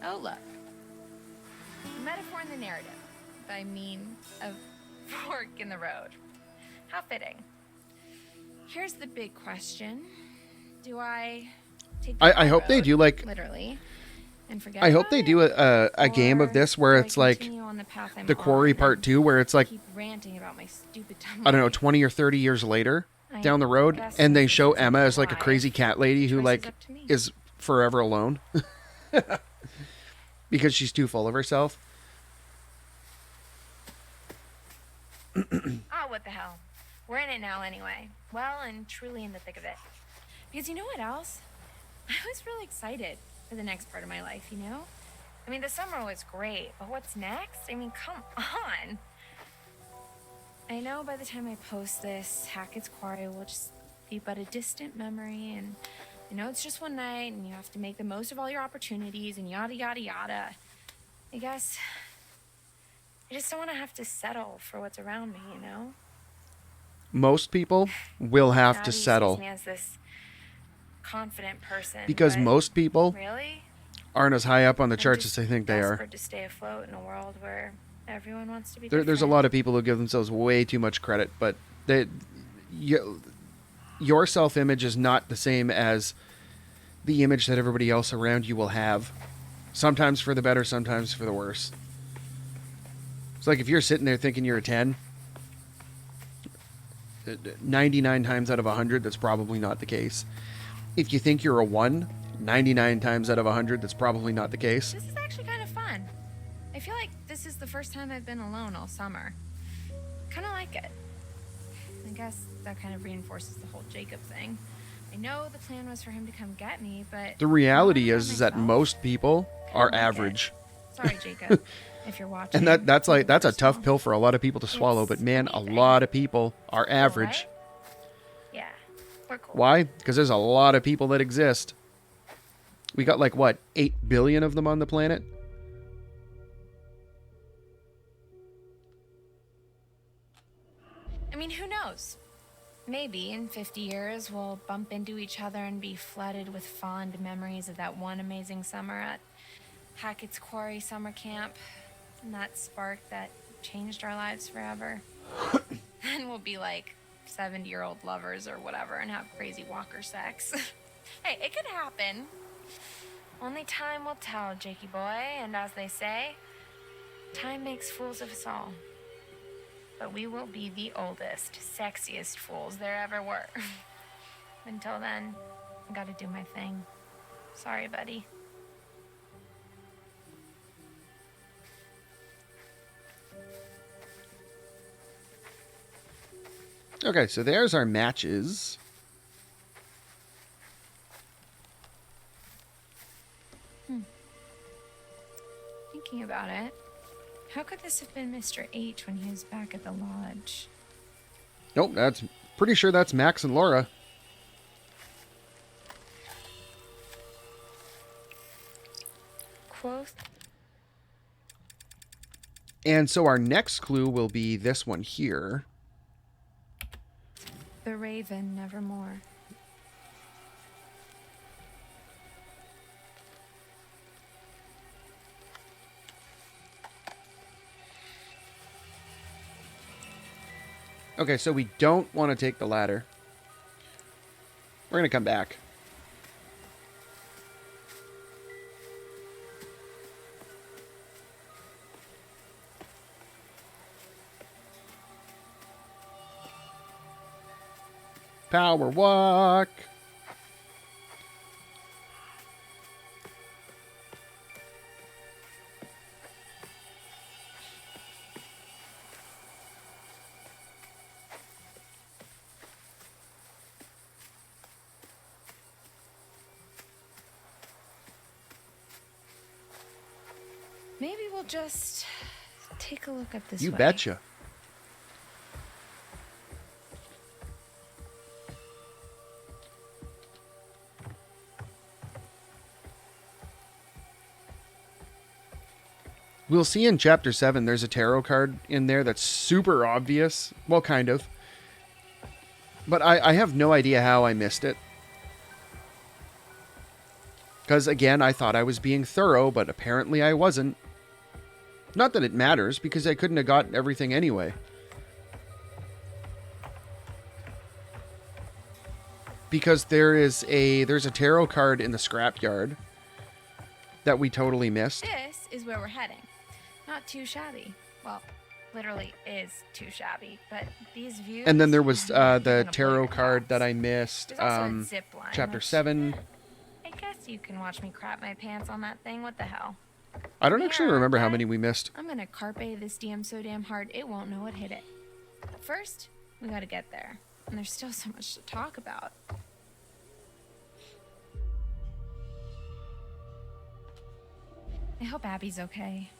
Oh, look. A metaphor in the narrative. I mean, a fork in the road. How fitting. Here's the big question. Do I take the I hope they do like literally and forget I hope about they it? do a game of this where it's like the Quarry Part 2, where it's like, Keep ranting about my stupid I don't know, 20 or 30 years later down the road, and they show Emma as like a crazy cat lady who like is forever alone because she's too full of herself. What the hell? We're in it now anyway. Well and truly in the thick of it. Because you know what else? I was really excited for the next part of my life, you know? I mean, the summer was great, but what's next? I mean, come on. I know by the time I post this, Hackett's Quarry will just be but a distant memory, and I know it's just one night, and you have to make the most of all your opportunities, and yada, yada, yada. I guess I just don't want to have to settle for what's around me, you know? Most people will have to settle. Sees me as this confident person, because but most people really aren't as high up on the charts as they think they are. desperate to stay afloat in a world where everyone wants to be There's a lot of people who give themselves way too much credit, but your self-image is not the same as the image that everybody else around you will have. Sometimes for the better, sometimes for the worse. It's like if you're sitting there thinking you're a 10, 99 times out of 100, that's probably not the case. If you think you're a 1, 99 times out of 100, that's probably not the case. This is actually kind of fun. I feel like this is the first time I've been alone all summer. Kind of like it. I guess that kind of reinforces the whole Jacob thing. I know the plan was for him to come get me, but The reality is that most people are average. Sorry, Jacob, if you're watching. And that's a tough pill for a lot of people to swallow, but man, a lot of people are average. Yeah, we're cool. Why? Because there's a lot of people that exist. We got like, what, 8 billion of them on the planet? I mean, who knows? Maybe in 50 years we'll bump into each other and be flooded with fond memories of that one amazing summer at Hackett's Quarry summer camp. And that spark that changed our lives forever. And we'll be like 70-year-old lovers or whatever and have crazy walker sex. Hey, it could happen. Only time will tell, Jakey boy. And as they say, time makes fools of us all. But we will be the oldest, sexiest fools there ever were. Until then, I gotta do my thing. Sorry, buddy. Okay, so there's our matches. Thinking about it, how could this have been Mr. H when he was back at the lodge? Nope, that's pretty sure that's Max and Laura. Quoth. And so our next clue will be this one here. The Raven nevermore. Okay, so we don't want to take the ladder. We're going to come back. Power walk. Maybe we'll just take a look at this You way. betcha. We'll see in Chapter 7, there's a tarot card in there that's super obvious. Well, kind of. But I have no idea how I missed it. Because, again, I thought I was being thorough, but apparently I wasn't. Not that it matters, because I couldn't have gotten everything anyway. Because there's a tarot card in the scrapyard that we totally missed. This is where we're heading. Not too shabby. Well, literally is too shabby, but these views... And then there was the tarot card that I missed. There's also a zip line, Chapter which- 7. I guess you can watch me crap my pants on that thing. What the hell? I don't actually remember how many we missed. I'm gonna carpe this DM so damn hard it won't know what hit it. But first, we gotta get there. And there's still so much to talk about. I hope Abby's okay.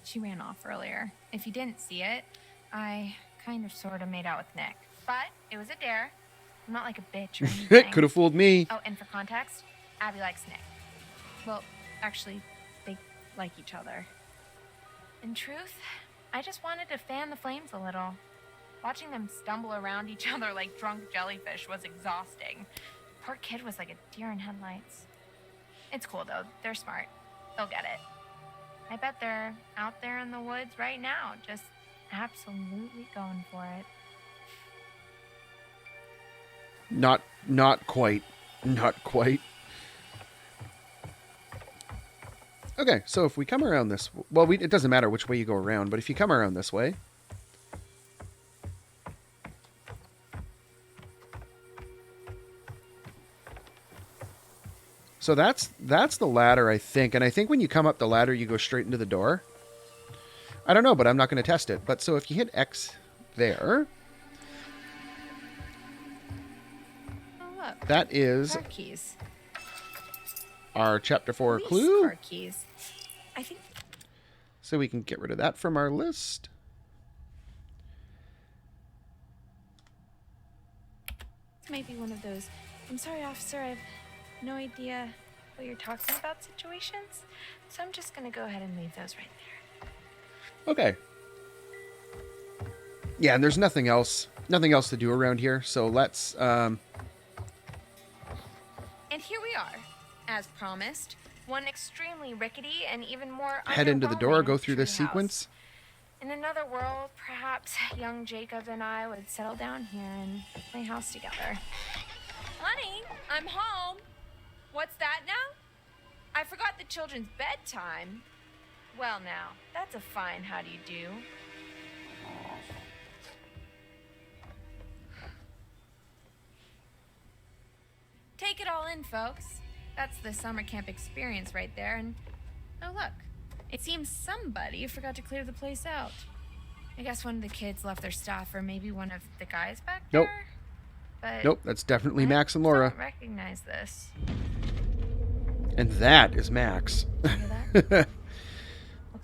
She ran off earlier. If you didn't see it, I kind of sort of made out with Nick. But it was a dare. I'm not like a bitch or anything. It could have fooled me. Oh, and for context, Abby likes Nick. Well, actually, they like each other. In truth, I just wanted to fan the flames a little. Watching them stumble around each other like drunk jellyfish was exhausting. Poor kid was like a deer in headlights. It's cool though, they're smart. They'll get it. I bet they're out there in the woods right now, just absolutely going for it. Not quite. Not quite. Okay, so if we come around this... Well, it doesn't matter which way you go around, but if you come around this way... So that's the ladder, I think. And I think when you come up the ladder, you go straight into the door. I don't know, but I'm not going to test it. But so if you hit X there... Oh, look. That is... Car keys. Our Chapter 4 Police clue. car keys. I think... So we can get rid of that from our list. This might be one of those, I'm sorry, officer, I've no idea what you're talking about situations. So I'm just going to go ahead and leave those right there. Okay. Yeah, and there's nothing else nothing else to do around here, so let's And here we are, as promised. One extremely rickety and even more head into the door, go through this treehouse. sequence. In another world, perhaps young Jacob and I would settle down here and play house together. Honey, I'm home. What's that now? I forgot the children's bedtime. Well now, that's a fine how do you do. Take it all in, folks. That's the summer camp experience right there, and oh look, it seems somebody forgot to clear the place out. I guess one of the kids left their stuff, or maybe one of the guys back there. Nope. But Nope, that's definitely I Max and Laura. don't recognize this. And that is Max. Looks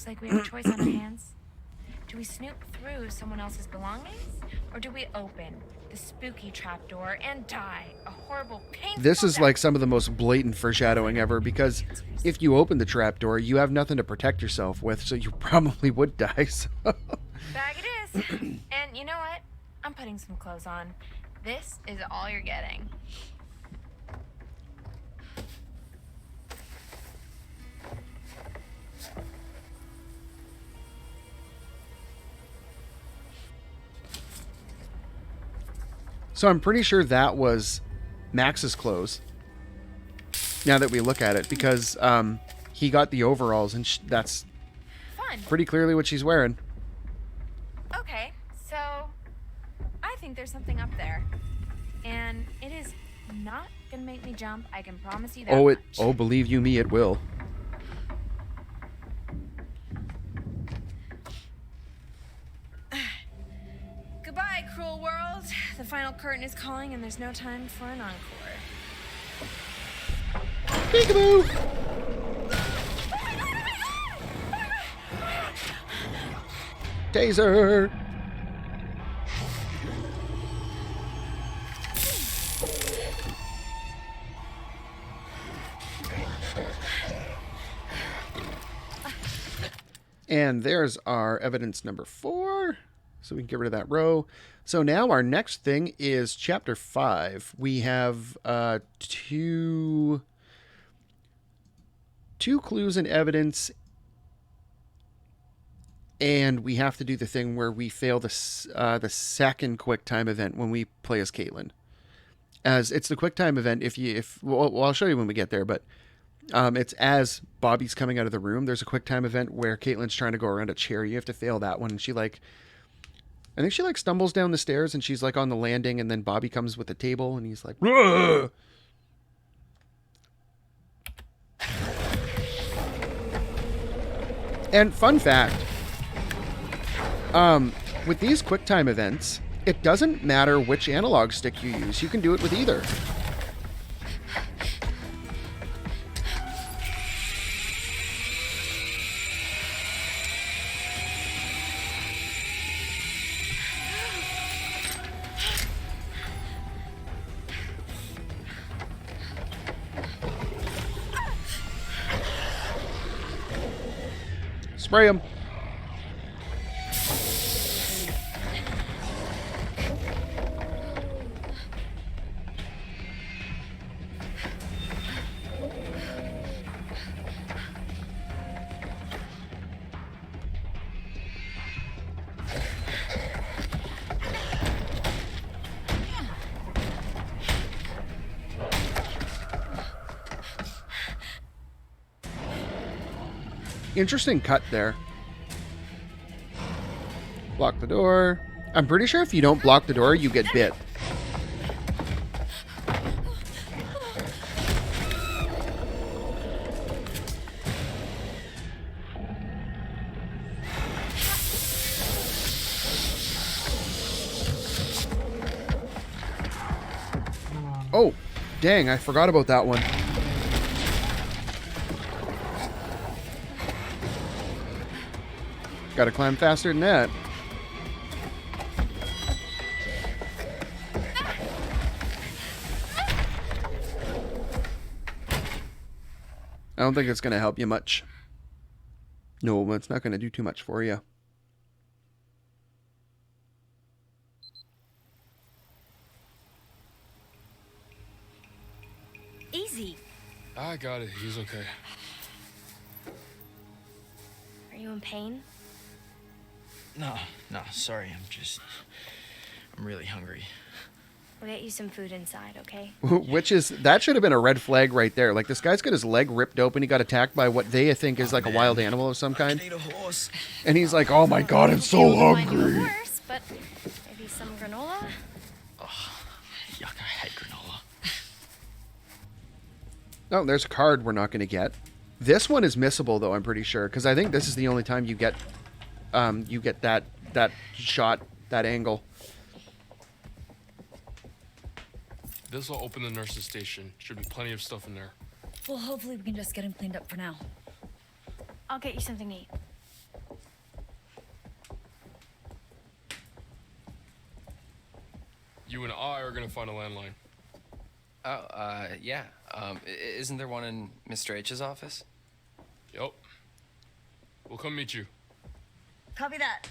like we have a choice on our hands. Do we snoop through someone else's belongings, or do we open the spooky trapdoor and die a horrible, painful This is death? like some of the most blatant foreshadowing ever, because if you open the trapdoor, you have nothing to protect yourself with, so you probably would die. So. Bag it is. And you know what? I'm putting some clothes on. This is all you're getting. So I'm pretty sure that was Max's clothes, now that we look at it, because he got the overalls, and that's Fun. pretty clearly what she's wearing. Okay, so I think there's something up there. And it is not gonna make me jump, I can promise you that. Oh, believe you me, it will. Goodbye, cruel world. The final curtain is calling, and there's no time for an encore. Peekaboo! Taser! And there's our evidence number 4. So we can get rid of that row. So now our next thing is chapter 5. We have two clues and evidence, and we have to do the thing where we fail the second quick time event when we play as Kaitlyn. As it's the quick time event well, I'll show you when we get there, but it's as Bobby's coming out of the room. There's a quick time event where Kaitlyn's trying to go around a chair. You have to fail that one, and I think she stumbles down the stairs, and she's on the landing, and then Bobby comes with a table, and he's like, "Rah!" And fun fact, with these QuickTime events, it doesn't matter which analog stick you use. You can do it with either. Spray him. Interesting cut there. Block the door. I'm pretty sure if you don't block the door, you get bit. Oh, dang, I forgot about that one. Gotta climb faster than that. I don't think it's gonna help you much. No, it's not gonna do too much for you. I got it. He's okay. Are you in pain? No, sorry. I'm really hungry. We'll get you some food inside, okay? That should have been a red flag right there. Like, this guy's got his leg ripped open. He got attacked by what they think is like a wild animal of some kind. I need a horse. And he's like, oh my God, I'm so hungry. Horse, but maybe some granola? Yuck, I hate granola. Oh, there's a card we're not going to get. This one is missable, though, I'm pretty sure. Because I think this is the only time you get that shot, that angle. This will open the nurse's station. Should be plenty of stuff in there. Well, hopefully we can just get him cleaned up for now. I'll get you something to eat. You and I are gonna find a landline. Oh, yeah. Isn't there one in Mr. H's office? Yep. We'll come meet you. Copy that.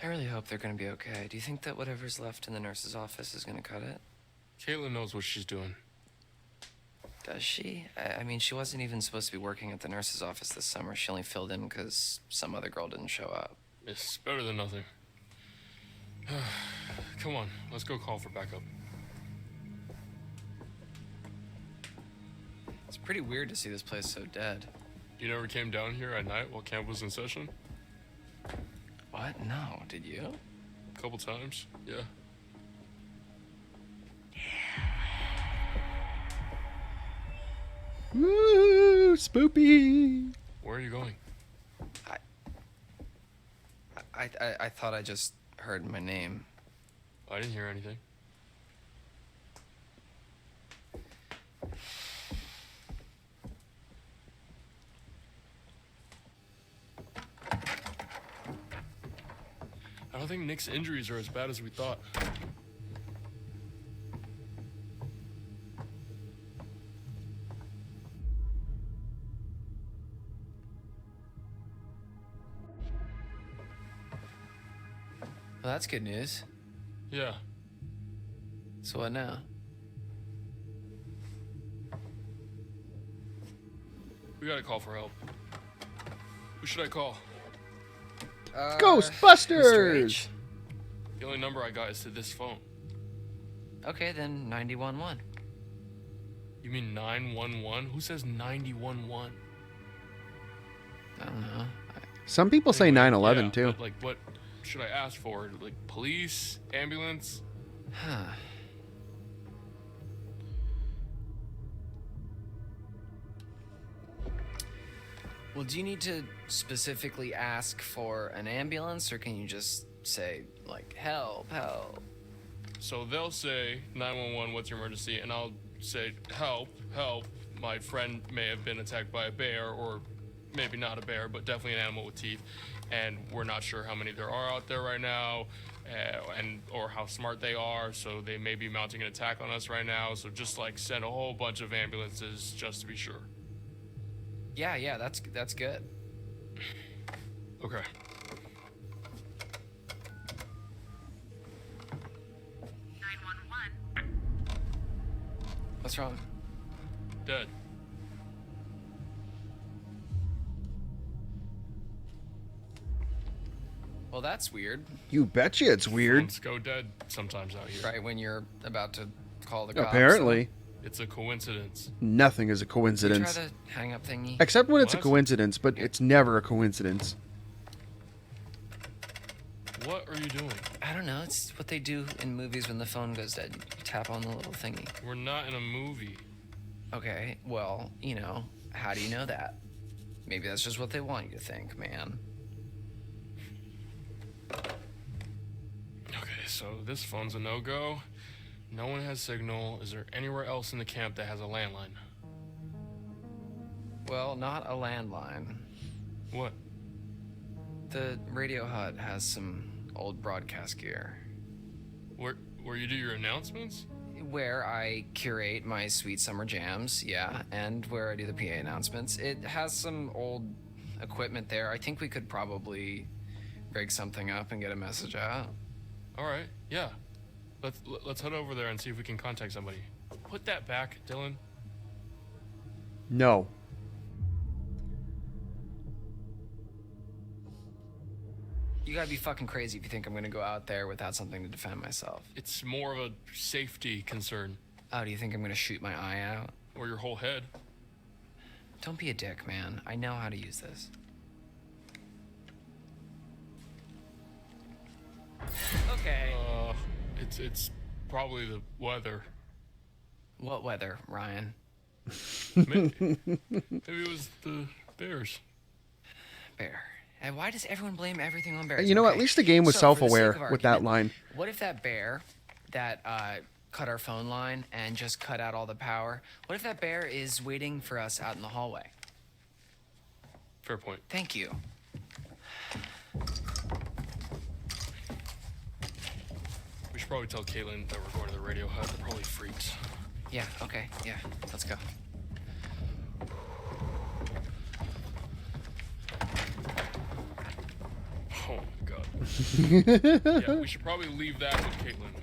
I really hope they're gonna be okay. Do you think that whatever's left in the nurse's office is gonna cut it? Kaytlyn knows what she's doing. Does she? I mean, she wasn't even supposed to be working at the nurse's office this summer. She only filled in because some other girl didn't show up. It's better than nothing. Come on, let's go call for backup. It's pretty weird to see this place so dead. You never came down here at night while camp was in session? What? No, did you? A couple times, yeah. Woo, spoopy. Where are you going? I thought I just heard my name. I didn't hear anything. I don't think Nick's injuries are as bad as we thought. Well, that's good news. Yeah. So what now? We gotta call for help. Who should I call? Ghostbusters! Mr. H? The only number I got is to this phone. Okay, then 911. You mean 911? Who says 911? I don't know. Some people say 911 too. But, like, what should I ask for? Like, police? Ambulance? Huh. Well, do you need to specifically ask for an ambulance, or can you just say, like, help, help? So they'll say 911, what's your emergency? And I'll say, help, help. My friend may have been attacked by a bear, or maybe not a bear, but definitely an animal with teeth. And we're not sure how many there are out there right now, or how smart they are. So they may be mounting an attack on us right now. So just like send a whole bunch of ambulances just to be sure. Yeah, that's good. Okay. What's wrong? Dead. Well, that's weird. You betcha it's weird. Phones go dead sometimes out here. Right when you're about to call the cops. Apparently. It's a coincidence. Nothing is a Did coincidence. you try the hang up thingy? Except when it's a What? coincidence, but it's never a coincidence. What are you doing? I don't know. It's what they do in movies when the phone goes dead. You tap on the little thingy. We're not in a movie. Okay, well, you know, how do you know that? Maybe that's just what they want you to think, man. Okay, so this phone's a no-go. No one has signal. Is there anywhere else in the camp that has a landline? Well, not a landline. What? The radio hut has some old broadcast gear. Where you do your announcements? Where I curate my sweet summer jams, yeah, and where I do the PA announcements. It has some old equipment there. I think we could probably rig something up and get a message out. All right, yeah. Let's head over there and see if we can contact somebody. Put that back, Dylan. No. You gotta be fucking crazy if you think I'm gonna go out there without something to defend myself. It's more of a safety concern. Oh, do you think I'm gonna shoot my eye out? Or your whole head. Don't be a dick, man. I know how to use this. Okay. It's probably the weather. What weather, Ryan? Maybe it was the bears. Bear. And why does everyone blame everything on bears? You know, Okay, at least the game was so for the sake self-aware of with that argument, line. What if that bear that cut our phone line and just cut out all the power, what if that bear is waiting for us out in the hallway? Fair point. Thank you. We should probably tell Kaytlyn that we're going to the radio hut. They're probably freaks. Yeah, okay, yeah, let's go. Oh my god. Yeah, we should probably leave that with Kaytlyn.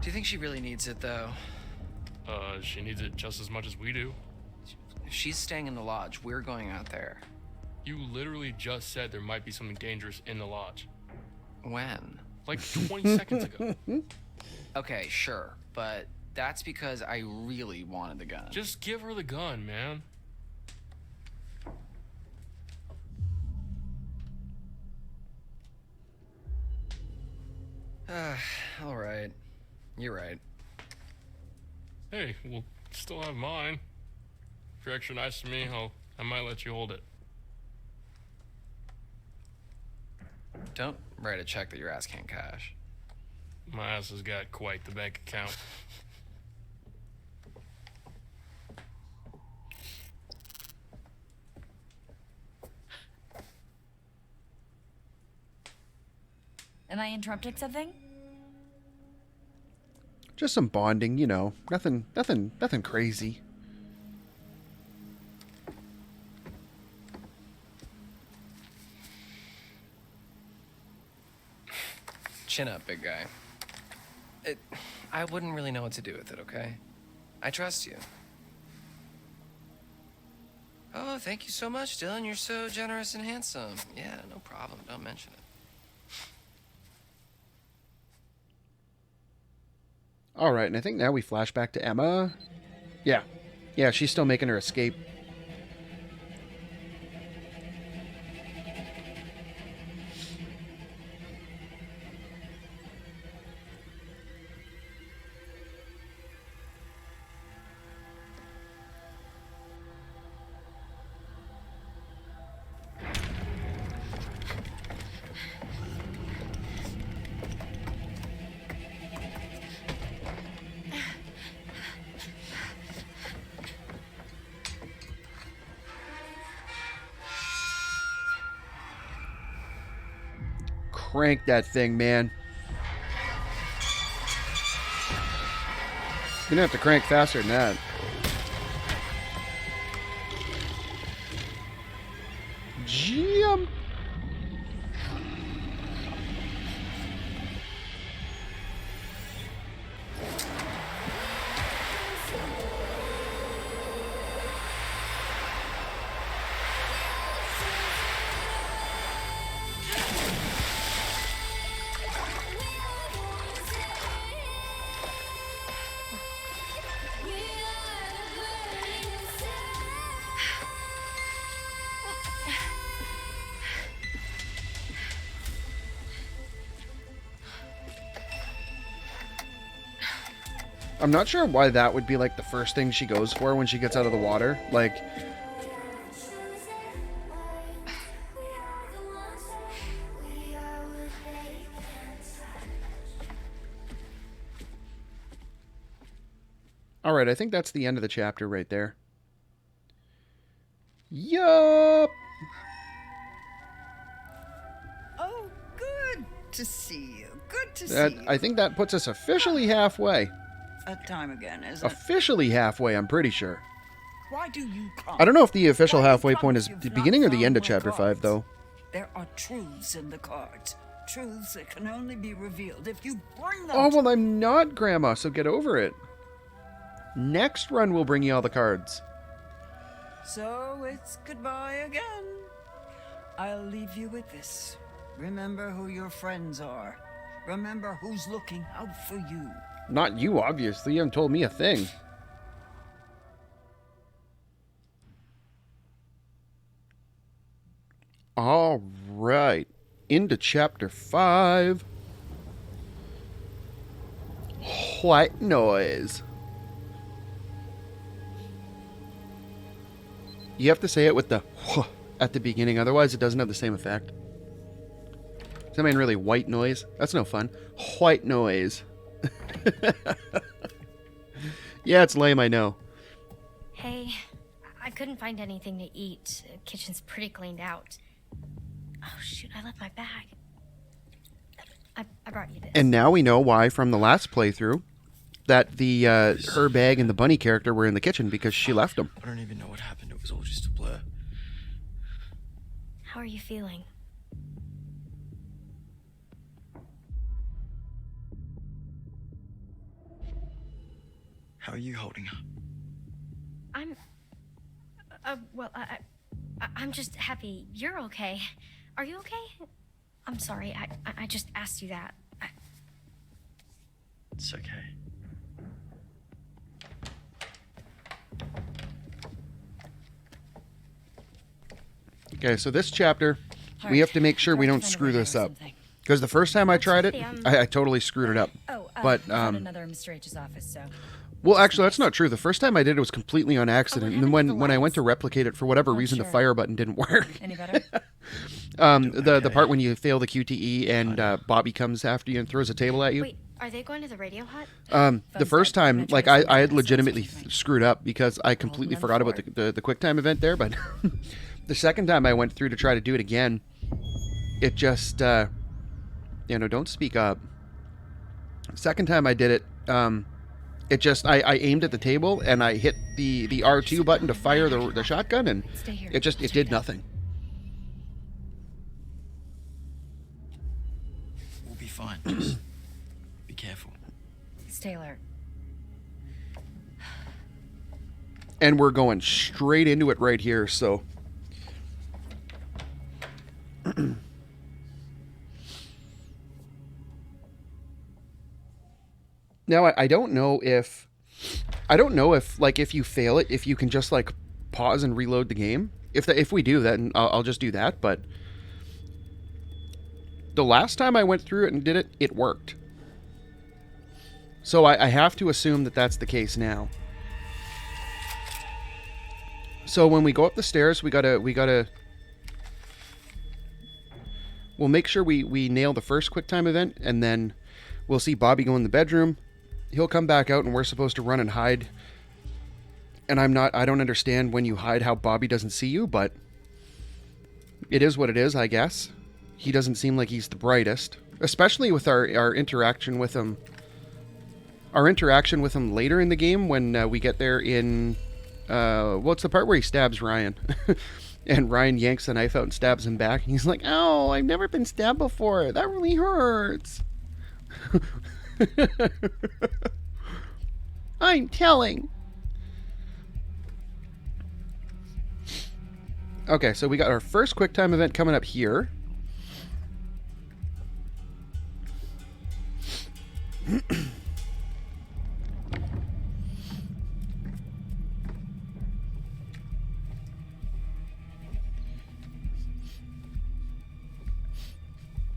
Do you think she really needs it, though? She needs it just as much as we do. If she's staying in the lodge, we're going out there. You literally just said there might be something dangerous in the lodge. When? Like 20 seconds ago. Okay, sure, but that's because I really wanted the gun. Just give her the gun, man. All right. You're right. Hey, we'll still have mine. If you're extra nice to me, I might let you hold it. Don't write a check that your ass can't cash. My ass has got quite the bank account. Am I interrupting something? Just some bonding, you know. Nothing crazy. Chin up, big guy. I wouldn't really know what to do with it, okay? I trust you. Oh, thank you so much, Dylan. You're so generous and handsome. Yeah, no problem. Don't mention it. All right, and I think now we flash back to Emma. Yeah. Yeah, she's still making her escape. Crank that thing, man. You're gonna have to crank faster than that. Jump! I'm not sure why that would be like the first thing she goes for when she gets out of the water. Like, all right, I think that's the end of the chapter right there. Yup. Oh, good to see you. Good to see you. I think that puts us officially halfway. That time again, isn't it? Officially halfway, I'm pretty sure. Why do you come? I don't know if the official Why do halfway you point is promise the you've beginning not or the end of found my chapter 5, cards? though. There are truths in the cards. Truths that can only be revealed if you bring them. Oh, well, I'm not, Grandma, so get over it. Next run, we'll bring you all the cards. So it's goodbye again. I'll leave you with this. Remember who your friends are. Remember who's looking out for you. Not you, obviously. You haven't told me a thing. All right. Into chapter 5. White noise. You have to say it with the wh at the beginning, otherwise it doesn't have the same effect. Does that mean really white noise? That's no fun. White noise. Yeah, it's lame, I know. Hey, I couldn't find anything to eat. The kitchen's pretty cleaned out. Oh shoot, I left my bag. I brought you this. And now we know why from the last playthrough that the her bag and the bunny character were in the kitchen, because she left them. I don't even know what happened. It was all just a blur. How are you feeling? How are you holding up? I'm... well, I'm just happy you're okay. Are you okay? I'm sorry, I just asked you that. It's okay. Okay, so this chapter, we have to make sure we don't screw this up. Because the first time I tried it, I totally screwed it up. Oh, but found another in Mr. H's office, so... Well, actually, that's not true. The first time I did it was completely on accident. And then when I went to replicate it, for whatever reason, the fire button didn't work. Any better? The part when you fail the QTE and Bobby comes after you and throws a table at you. Wait, are they going to the radio hut? The first time, like, I had legitimately screwed up because I completely forgot about the QuickTime event there. But the second time I went through to try to do it again, it just, don't speak up. Second time I did it, it just, I aimed at the table and I hit the R2 button to fire the shotgun, and it did nothing. We'll be fine. Just be careful. Stay alert. And we're going straight into it right here, so... Now, I don't know if, like, if you fail it, if you can just, like, pause and reload the game. If we do that, I'll just do that, but the last time I went through it and did it, it worked. So I have to assume that that's the case now. So when we go up the stairs, we'll make sure we nail the first QuickTime event, and then we'll see Bobby go in the bedroom. He'll come back out and we're supposed to run and hide. And I don't understand when you hide how Bobby doesn't see you, but it is what it is, I guess. He doesn't seem like he's the brightest, especially with our interaction with him. Our interaction with him later in the game when we get there in, it's the part where he stabs Ryan. And Ryan yanks the knife out and stabs him back. And he's like, "Oh, I've never been stabbed before. That really hurts." I'm telling. Okay, so we got our first QuickTime event coming up here.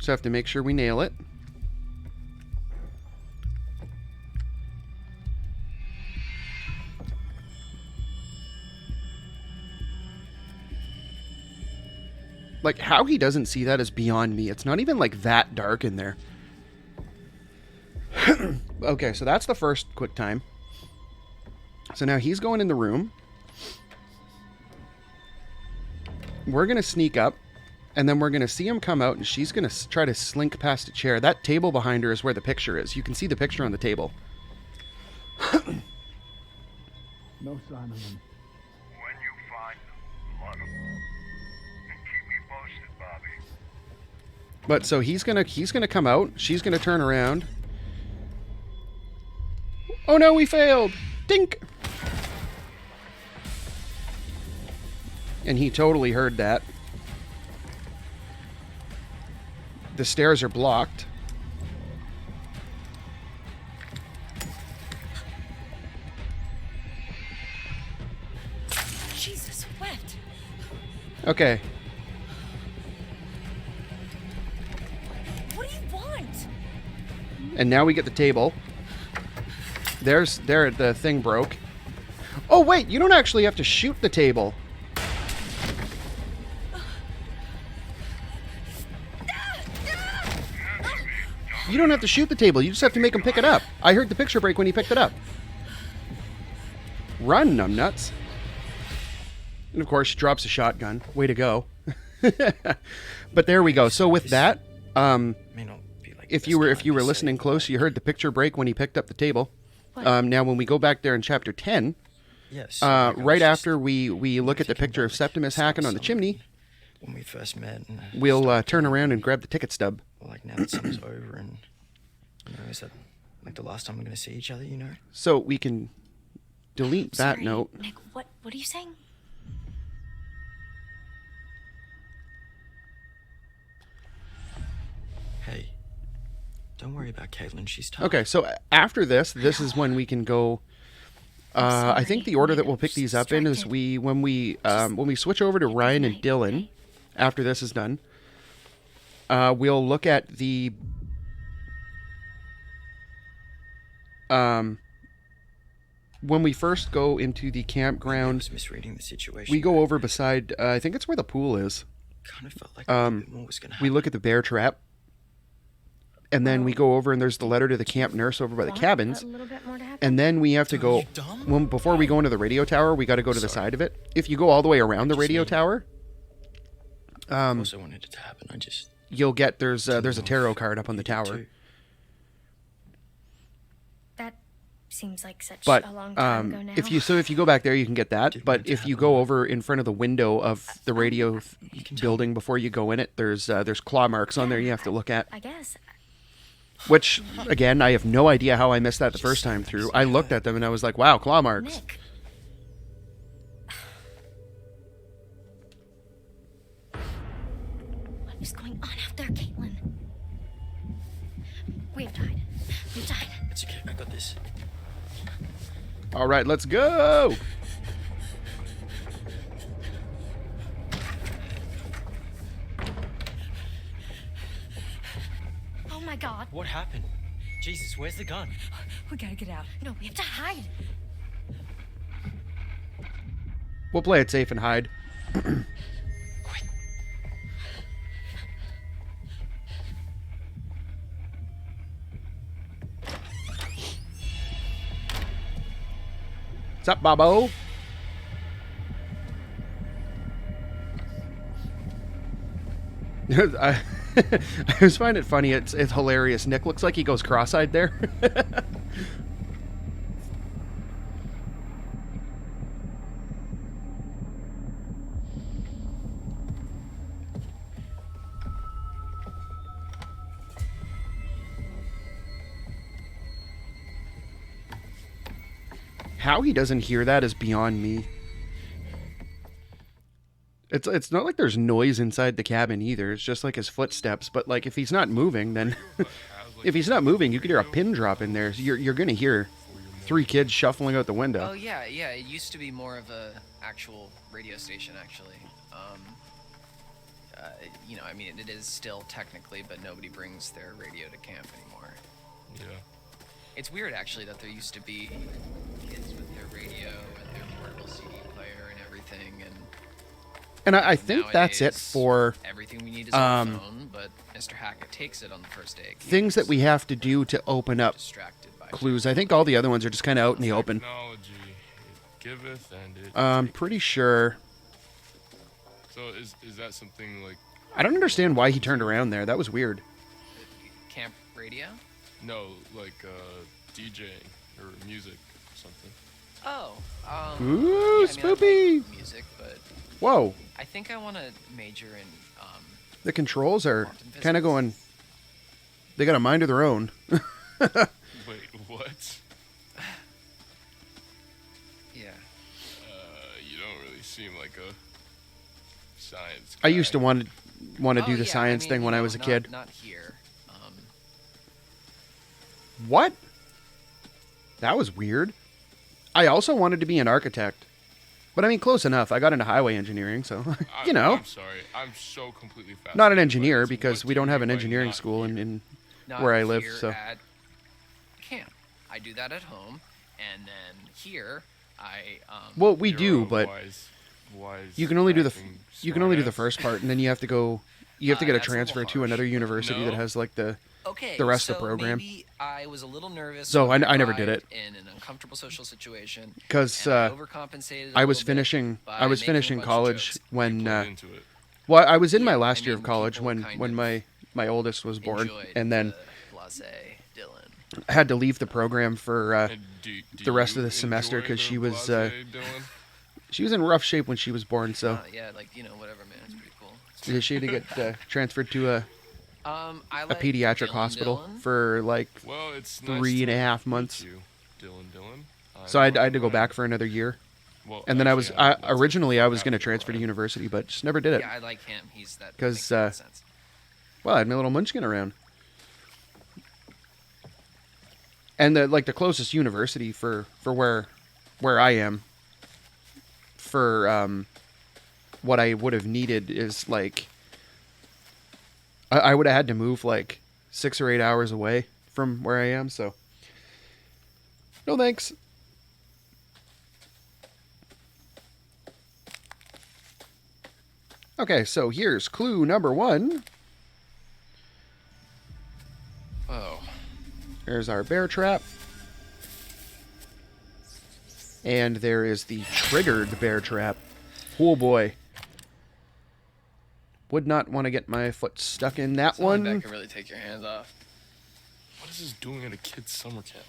So I have to make sure we nail it. Like, how he doesn't see that is beyond me. It's not even, like, that dark in there. Okay, so that's the first QuickTime. So now he's going in the room. We're going to sneak up. And then we're going to see him come out, and she's going to try to slink past a chair. That table behind her is where the picture is. You can see the picture on the table. No sign of him. But so he's gonna come out. She's gonna turn around. Oh no, we failed! Dink! And he totally heard that. The stairs are blocked. Jesus wept. Okay. What do you want? And now we get the table. There, the thing broke. Oh wait, you don't actually have to shoot the table. You don't have to shoot the table. You just have to make him pick it up. I heard the picture break when he picked it up. Run, numbnuts. And of course, she drops a shotgun. Way to go. But there we go. So with that, if you were listening close, you heard the picture break when he picked up the table. Now, when we go back there in chapter 10, Yes. right after we look at the picture of Septimus Hackett on the chimney, When we first met. And we'll turn around and grab the ticket stub. like now that summer's over and, is that like the last time we're going to see each other, So we can delete that Sorry, note. Nick, what are you saying? Hey, don't worry about Kaitlyn. She's tough. Okay, so after this is when we can go. I think the order that we'll pick these up in is when we switch over to Ryan and Dylan. After this is done, we'll look at the when we first go into the campground. I was misreading the situation. We go over beside. I think it's where the pool is. Kind of felt like a bit more was going to happen. We look at the bear trap. And then we go over and there's the letter to the camp nurse over by the cabins. And then we have to go, before we go into the radio tower, we got to go to the side of it. If you go all the way around the radio tower, I also wanted it to happen. I just you'll get, there's a tarot card up on the tower. That seems like such But a long time ago now. if you go back there, you can get that. But if you go over in front of the window of the radio building before you go in it, there's claw marks on there you have to look at. I guess. Which, again, I have no idea how I missed that the first time through. I looked at them and I was like, wow, claw marks. Nick. What is going on out there, Kaitlyn? We've died. We've died. It's okay. I got this. All right, let's go. Oh my God. What happened? Jesus, where's the gun? We gotta get out. No, we have to hide. We'll play it safe and hide. What's up, Bobo? I always find it funny. It's hilarious. Nick looks like he goes cross-eyed there. How he doesn't hear that is beyond me. It's not like there's noise inside the cabin either. It's just like his footsteps. But like if he's not moving, then if he's not moving, you could hear a pin drop in there. So you're gonna hear 3 kids shuffling out the window. Oh yeah. It used to be more of a actual radio station, actually. I mean, it is still technically, but nobody brings their radio to camp anymore. Yeah. It's weird, actually, that there used to be kids with their radio and their portable CD player and everything, And I think that's it for everything we need is on the phone, but Mr. Hackett takes it on the first day. things that we have to do to open up clues. I think all the other ones are just kind of out in the open. Technology, it giveth and it I'm pretty sure. So is that something like... I don't understand why he turned around there. That was weird. Camp radio? No, like DJing or music or something. Oh, Ooh, I spoopy. like music, but Whoa. I think I want to major in The controls are kind of going... They got a mind of their own. Wait, what? Yeah. You don't really seem like a science guy. I used to want to do the science thing when I was a kid. Not here. What? That was weird. I also wanted to be an architect. But I mean, close enough. I got into highway engineering, so, you know. I'm sorry. I'm so completely fascinated. Not an engineer, because we don't have an engineering school in where I live, here so. At camp. I do that at home, and then here I. Well, we do, but you can only do the first part, and then you have to go. You have to get a transfer to another university that has like the rest of the program. Maybe I was a little nervous. So when I never did it in an uncomfortable social situation because and I overcompensated. I was finishing college when. Well, I was in my last year of college when my oldest was born, and then I had to leave the program for the rest of the semester because she was in rough shape when she was born. So yeah, like whatever, man, it's pretty cool. She had to get transferred to a pediatric hospital for like 3.5 months. So I had to go back for another year. Well, and then originally I was going to transfer to university, but just never did it. Yeah, I like him. He's that. Because, well, I had my little munchkin around. And the closest university for where I am, for what I would have needed is like, I would have had to move like 6 or 8 hours away from where I am, so no thanks. Okay, so here's clue number 1. Oh. There's our bear trap. And there is the triggered bear trap. Oh boy. Would not want to get my foot stuck in that one. That can really take your hands off. What is this doing at a kid's summer camp?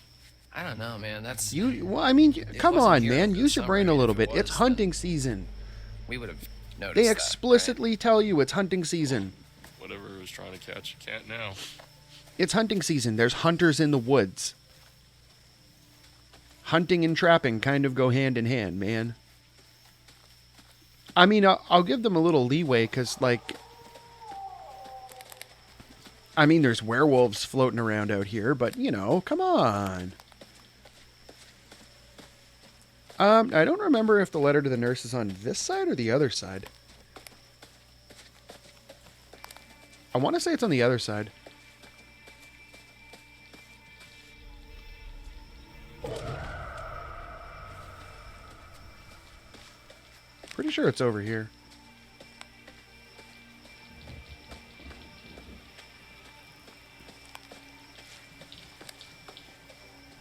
I don't know, man. That's well, I mean, come on, man. Use your brain a little bit. It's hunting season. We would have noticed. They explicitly tell you it's hunting season. Whatever was trying to catch, you can't now. It's hunting season. There's hunters in the woods. Hunting and trapping kind of go hand in hand, man. I mean, I'll give them a little leeway because, like, I mean, there's werewolves floating around out here, but, you know, come on. I don't remember if the letter to the nurse is on this side or the other side. I want to say it's on the other side. Pretty sure it's over here.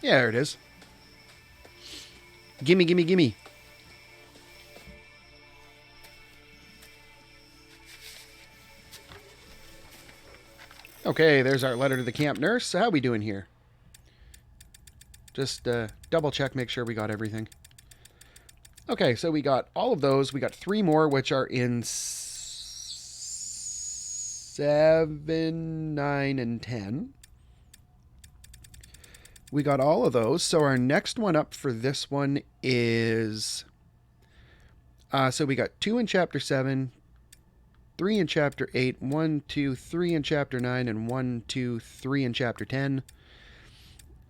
Yeah, there it is. Gimme, gimme, gimme. Okay, there's our letter to the camp nurse. So how we doing here? Just double check, make sure we got everything. Okay, so we got all of those. We got 3 more, which are in 7, 9, and 10. We got all of those. So our next one up for this one is... so we got 2 in Chapter 7, 3 in Chapter 8, 1, 2, 3 in Chapter 9, and 1, 2, 3 in Chapter 10.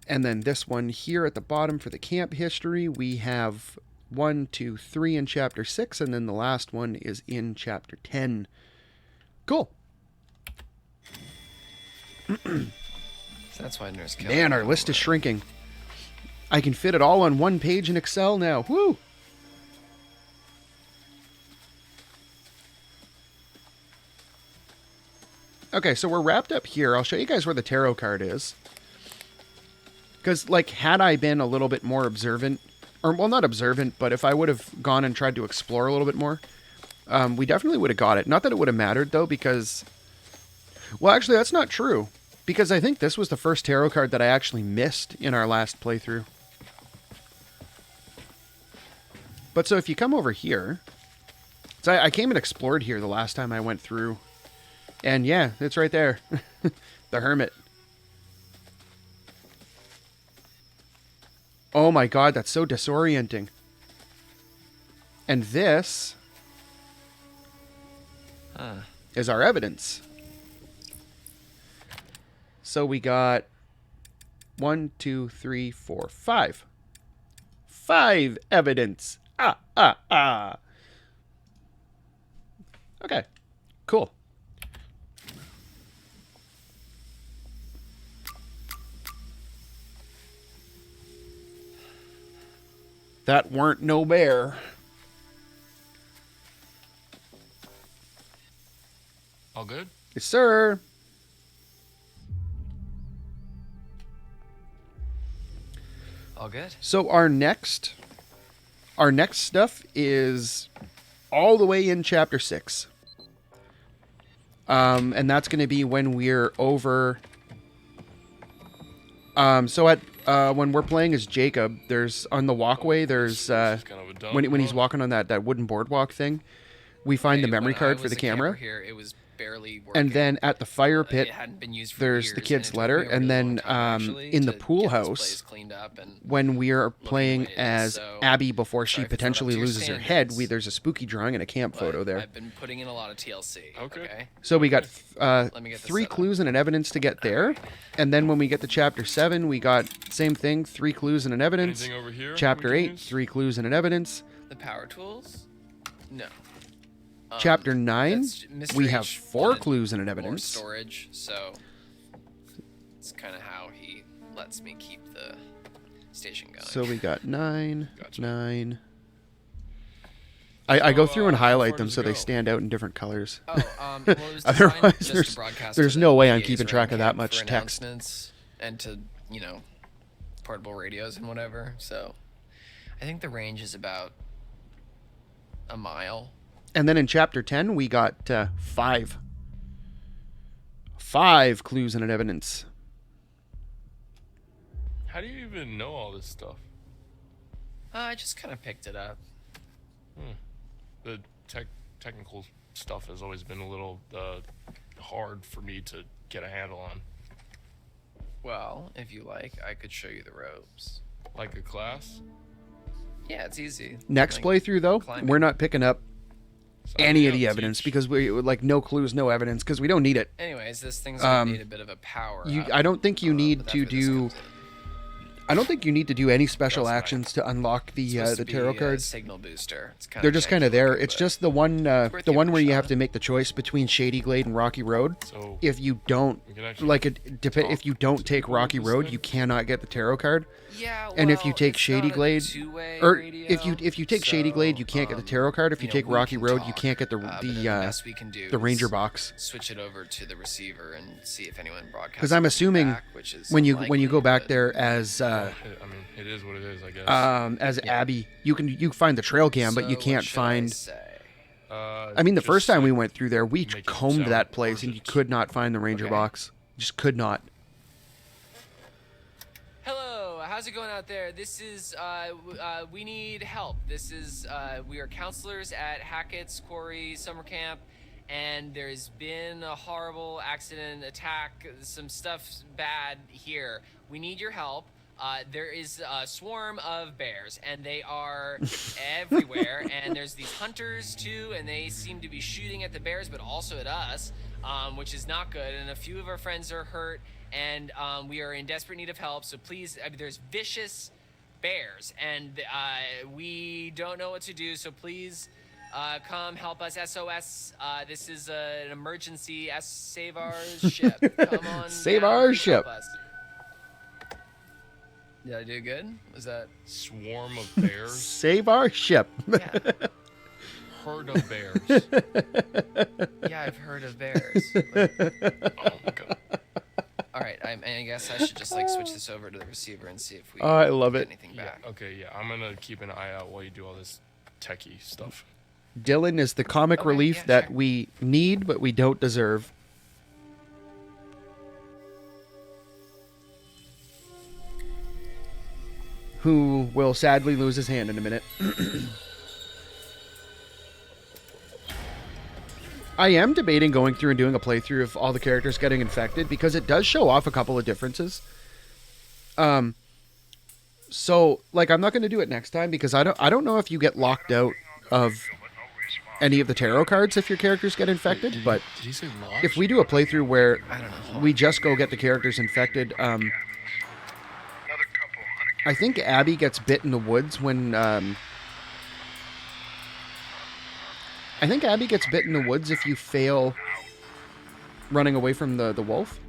And then this one here at the bottom for the camp history, we have 1, 2, 3 in Chapter 6, and then the last one is in Chapter 10. Cool. That's why Nurse Kelly. Man, our list is shrinking. I can fit it all on one page in Excel now. Woo! Okay, so we're wrapped up here. I'll show you guys where the tarot card is. Because, like, had I been a little bit more observant, or, well, not observant, but if I would have gone and tried to explore a little bit more, we definitely would have got it. Not that it would have mattered, though, because... Well, actually, that's not true. Because I think this was the first tarot card that I actually missed in our last playthrough. But so if you come over here... So I came and explored here the last time I went through And yeah, it's right there. The Hermit. Oh my god, that's so disorienting. And this is our evidence. So we got 1, 2, 3, 4, 5. 5 evidence. Okay, cool. That weren't no bear. All good? Yes, sir. All good? So our next stuff is all the way in chapter 6. And that's going to be when we're over. So at when we're playing as Jacob, there's on the walkway. There's when he's walking on that wooden boardwalk thing, we find the memory card for the camera. Here, it was barely working. And then at the fire pit, It hadn't been used for there's years, the kid's and it took letter. me a And really then long time, actually, in the to pool get this house, place cleaned up and when we are playing weighted, as so Abby before she sorry for potentially your loses her standards. head, there's a spooky drawing and a camp photo there. I've been putting in a lot of TLC. Okay. So we got Let me get this 3 set up. clues and an evidence to get there. And then when we get to chapter 7, we got same thing, 3 clues and an evidence. Anything over here Chapter we can 8, use? 3 clues and an evidence. The power tools? No. Chapter 9, that's Mr. we have H 4 wanted clues and an more evidence. storage, so it's kind of how he lets me keep the station going. So we got 9, 9. I go through and highlight them so they stand out in different colors. Well, it was designed Otherwise, just to broadcast there's to no the way I'm PAs keeping around track of that camp much for text. announcements and to, portable radios and whatever. So I think the range is about a mile. And then in chapter 10, we got 5. 5 clues and an evidence. How do you even know all this stuff? I just kind of picked it up. The technical stuff has always been a little hard for me to get a handle on. Well, if you like, I could show you the ropes. Like a class? Yeah, it's easy. Next playthrough, though, we're not picking up any of the evidence because we no clues, no evidence because we don't need it. Anyways, this thing's gonna need a bit of a power up. I don't think you need to do. I don't think you need to do any special actions to unlock the tarot cards. Signal booster. It's They're just kind of there. It's just the one where you have to make the choice between Shady Glade and Rocky Road. So if you don't if you don't take Rocky Road, you cannot get the tarot card. Yeah, and if you take Shady Glade, or if you take Shady Glade, you can't get the tarot card. If you take Rocky Road, you can't get the Ranger box. Switch it over to the receiver and see if anyone broadcasts. Because I'm assuming back, which is when you unlikely, go back there as I mean, it is what it is, I guess. as Abby, you find the trail cam, but you can't find. I mean, the first time we went through there, we combed that place and you could not find the Ranger box. Just could not. Hello, how's it going out there? This is, we need help. This is, we are counselors at Hackett's Quarry summer camp, and there's been a horrible accident, attack, some stuff bad here. We need your help. There is a swarm of bears, and they are everywhere, and there's these hunters, too, and they seem to be shooting at the bears, but also at us, which is not good, and a few of our friends are hurt, and we are in desperate need of help, so please, there's vicious bears, and we don't know what to do, so please come help us. SOS, this is an emergency. Save our ship. Come on Save down, our please ship. help us. Did I do good? Was that swarm of bears? Save our ship. Herd of bears. Yeah, I've heard of bears. Oh my god. All right, I guess I should just switch this over to the receiver and see if we I love get it. anything back. Okay, yeah, I'm gonna keep an eye out while you do all this techie stuff. Dylan is the comic relief that we need, but we don't deserve. Who will sadly lose his hand in a minute. I am debating going through and doing a playthrough of all the characters getting infected because it does show off a couple of differences. So like I'm not going to do it next time because I don't know if you get locked out of any of the tarot cards if your characters get infected, but Did he say lost? if we do a playthrough where we just go get the characters infected, I think Abby gets bit in the woods when I think Abby gets bit in the woods if you fail running away from the wolf.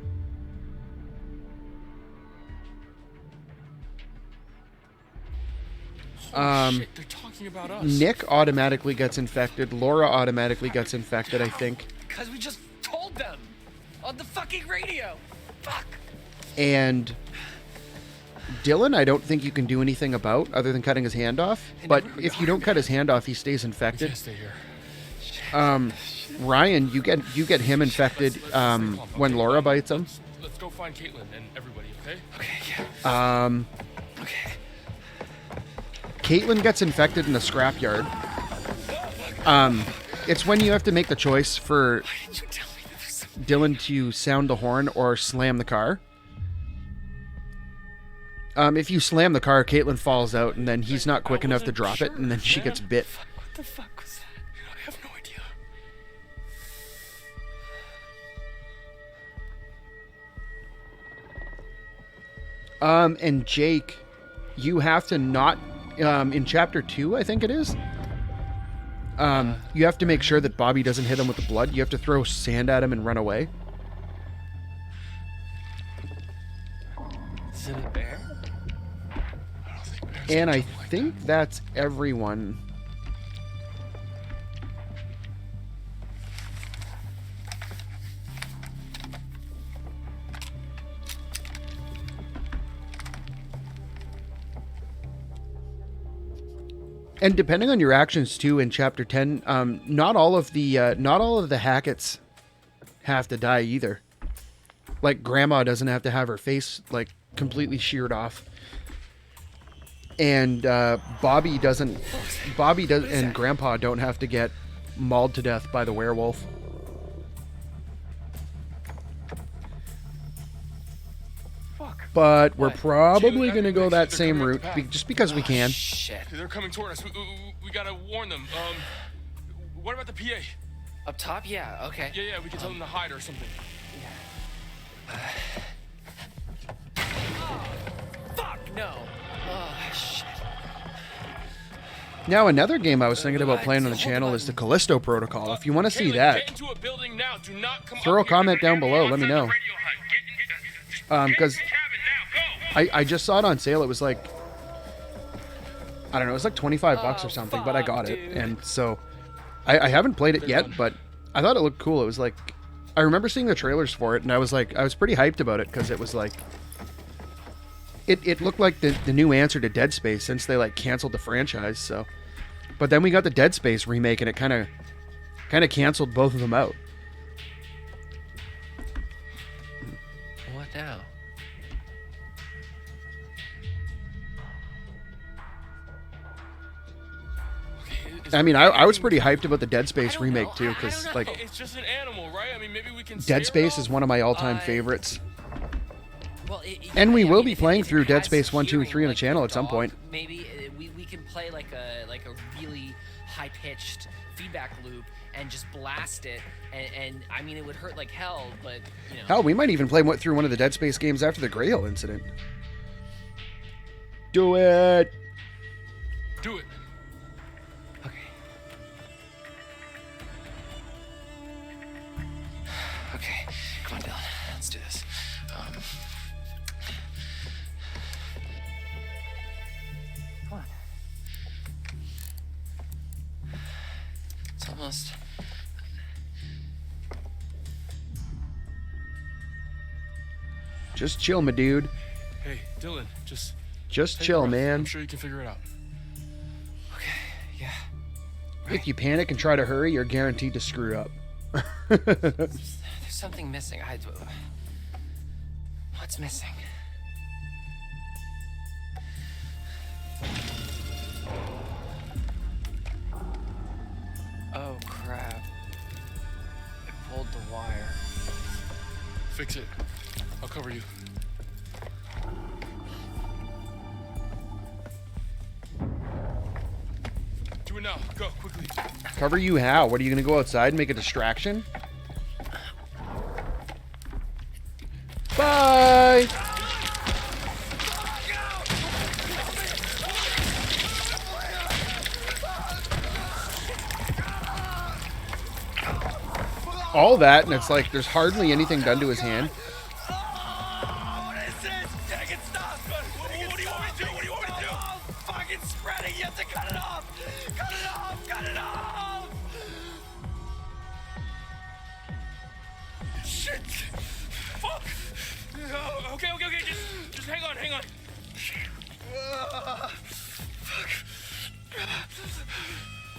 Shit, they're talking about us. Nick automatically gets infected. Laura automatically gets infected, I think. Because we just told them on the fucking radio. Fuck. And Dylan, I don't think you can do anything about other than cutting his hand off. But if you don't cut his hand off, he stays infected. Can't stay here. Ryan, you get him infected when Laura bites him. Let's go find Kaitlyn and everybody, okay? Okay, yeah. Okay. Kaitlyn gets infected in the scrapyard. It's when you have to make the choice for Dylan to sound the horn or slam the car. If you slam the car, Kaitlyn falls out, and then he's not quick enough to drop it, and then she gets bit. What the fuck was that? I have no idea. And Jake, you have to not... in chapter 2, I think it is. You have to make sure that Bobby doesn't hit him with the blood. You have to throw sand at him and run away. Is it a bear? And I think that's everyone. And depending on your actions too, in chapter 10, not all of the Hacketts have to die either. Like Grandma doesn't have to have her face like completely sheared off, and Bobby does, and Grandpa don't have to get mauled to death by the werewolf. But we're probably going to go that same route just because we can. Shit. They're coming toward us. We gotta warn them. What about the PA? Up top? Yeah, okay. Yeah, we can tell them to hide or something. Fuck, no. Oh, shit. Now, another game I was thinking about playing on the channel is the Callisto Protocol. If you want to see that, throw a comment down below. Let me know. Because I just saw it on sale. It was like, I don't know, it was like $25 or something, but I got it. And so I haven't played it yet, but I thought it looked cool. It was like, I remember seeing the trailers for it, and I was pretty hyped about it because it was like, it looked like the new answer to Dead Space since they like canceled the franchise. So, but then we got the Dead Space remake, and it kind of canceled both of them out. What now? I mean, I was pretty hyped about the Dead Space remake too, because like, it's just an animal, right? I mean, maybe we can. Dead Space is one of my all-time favorites. Well, and we will be playing through Dead Space 1, 2, 3 on the channel at some point. Maybe we can play like a really high-pitched feedback loop and just blast it, and I mean, it would hurt like hell, but you know. Hell, we might even play through one of the Dead Space games after the Grey Hill incident. Do it. Do it. Okay, come on, Dylan. Let's do this. Come on. It's almost. Just chill, my dude. Hey, Dylan, just chill, man. I'm sure you can figure it out. Okay, yeah. If you panic and try to hurry, you're guaranteed to screw up. There's something missing. What's missing? Oh, crap. hold the wire. Fix it. I'll cover you. Do it now. Go, quickly. Cover you how? What, are you going to go outside and make a distraction? Bye! All that, and it's like there's hardly anything done to his hand. What is this? Dang it, stop! What do you want me to do? What do you want me to do? Fucking spreading! You have to cut it off! Cut it off! Cut it off! Shit! Fuck! Okay. Just hang on. Fuck.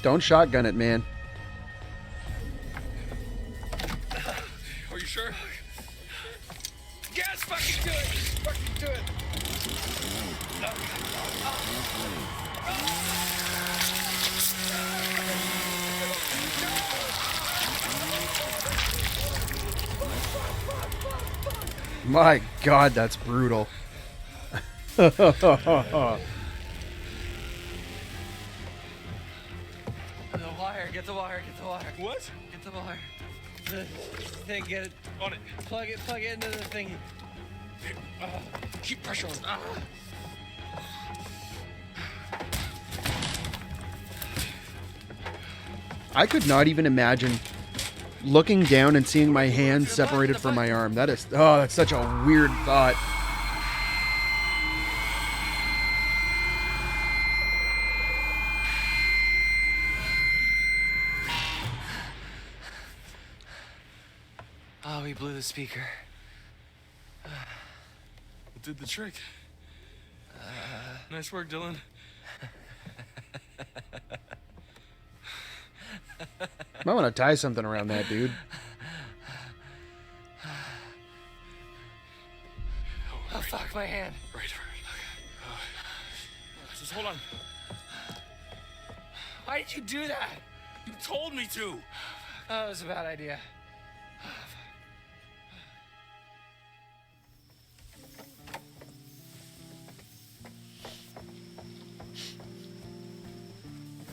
Don't shotgun it, man. Are you sure? Yes, fucking do it! Fucking do it! My God, that's brutal. Get the wire. What? Get the wire. The thing, get it. On it. Plug it into the thingy. Keep pressure on. I could not even imagine looking down and seeing my hand separated from my arm. That is, oh, that's such a weird thought. Oh, we blew the speaker. It did the trick. Nice work, Dylan. Might want to tie something around that, dude. Oh, fuck, my hand. Right. Okay. Just hold on. Why did you do that? You told me to. That was a bad idea.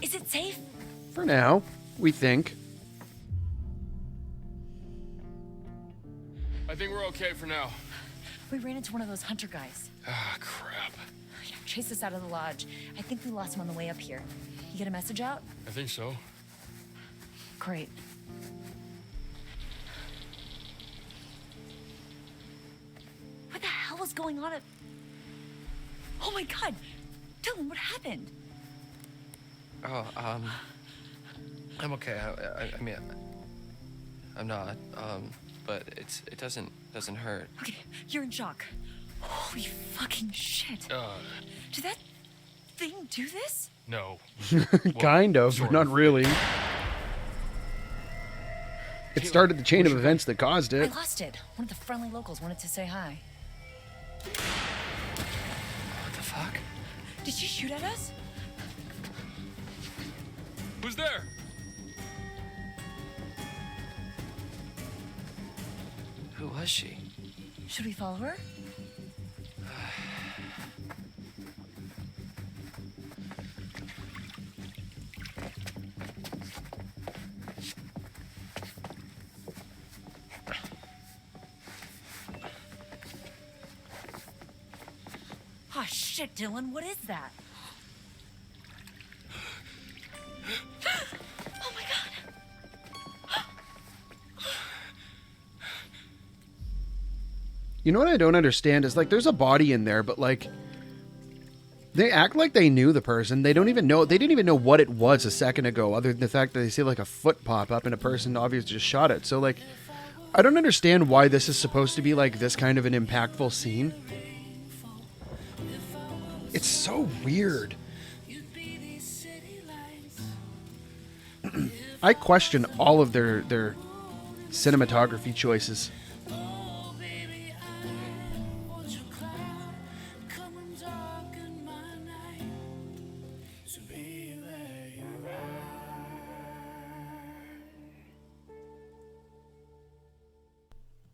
Is it safe? For now, we think. I think we're okay for now. We ran into one of those hunter guys. Ah, crap. Yeah, chased us out of the lodge. I think we lost him on the way up here. You get a message out? I think so. Great. What the hell was going on at... Oh my God! Dylan, what happened? Oh, I'm okay. I mean, I'm not. But it doesn't hurt. Okay, you're in shock. Holy fucking shit! Did that thing do this? No. Kind of, but not really. It started the chain of events that caused it. I lost it. One of the friendly locals wanted to say hi. What the fuck? Did she shoot at us? Who's there? Who was she? Should we follow her? Oh shit, Dylan, what is that? Oh my God. You know what I don't understand is, like, there's a body in there, but, like, they act like they knew the person. They don't even know. They didn't even know what it was a second ago, other than the fact that they see, like, a foot pop up and a person obviously just shot it. So, like, I don't understand why this is supposed to be, like, this kind of an impactful scene. It's so weird. I question all of their cinematography choices.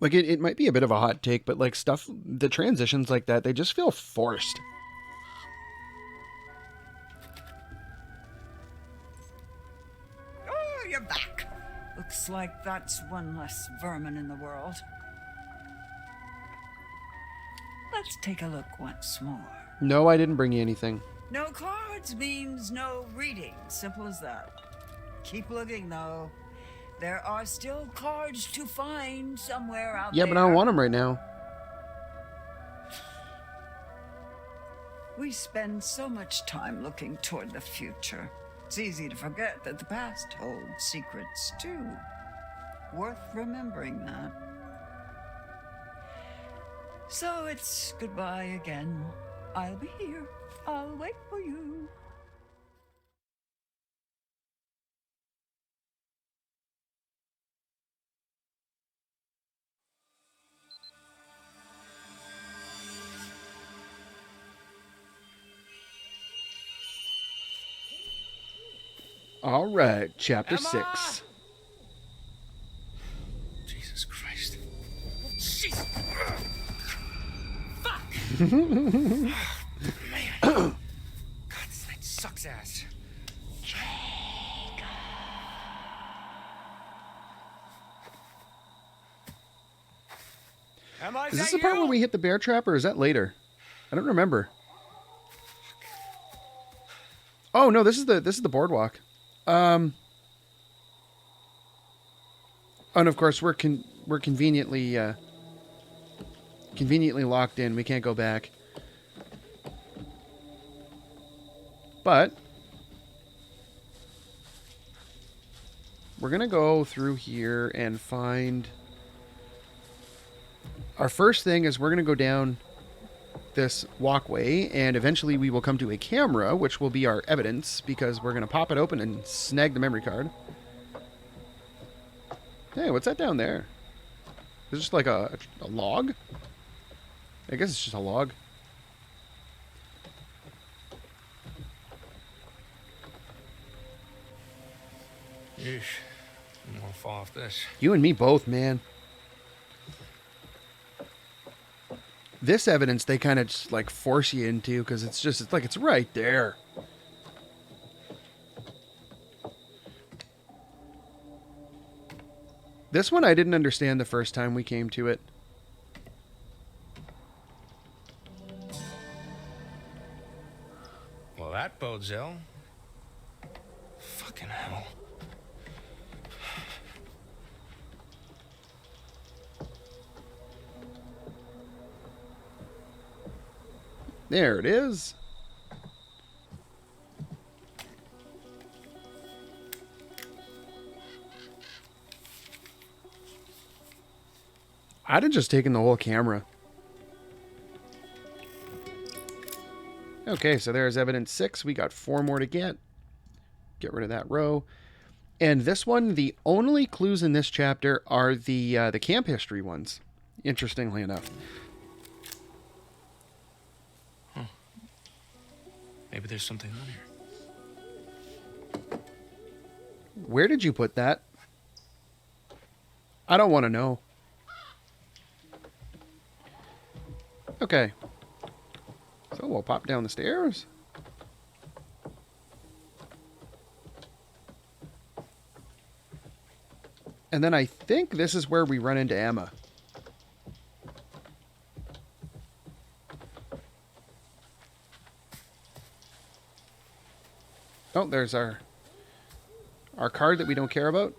Like, it might be a bit of a hot take, but, like, stuff, the transitions like that, they just feel forced. Oh, you're back. Looks like that's one less vermin in the world. Let's take a look once more. No, I didn't bring you anything. No cards means no reading. Simple as that. Keep looking, though. There are still cards to find somewhere out there. Yeah, but I don't want them right now. We spend so much time looking toward the future. It's easy to forget that the past holds secrets, too. Worth remembering that. So it's goodbye again. I'll be here. I'll wait for you. All right, chapter 6. Jesus Christ. Jesus. Fuck! Man. God, this night sucks ass. Is this the part where we hit the bear trap, or is that later? I don't remember. Oh no, this is the boardwalk. And of course we're conveniently locked in. We can't go back. But we're gonna go through here and find. Our first thing is we're gonna go down this walkway, and eventually we will come to a camera, which will be our evidence, because we're going to pop it open and snag the memory card. Hey, what's that down there? Is it just like a log? I guess it's just a log. Yeesh. I'm gonna fall off this. You and me both, man. This evidence they kind of just like force you into, because it's like it's right there. This one I didn't understand the first time we came to it. Well, that bodes ill. Fucking hell. There it is. I'd have just taken the whole camera. Okay, so there's evidence 6. We got 4 more to get. Get rid of that row. And this one, the only clues in this chapter are the camp history ones, interestingly enough. Maybe there's something on here. Where did you put that? I don't want to know. Okay. So we'll pop down the stairs. And then I think this is where we run into Emma. Oh, there's our card that we don't care about.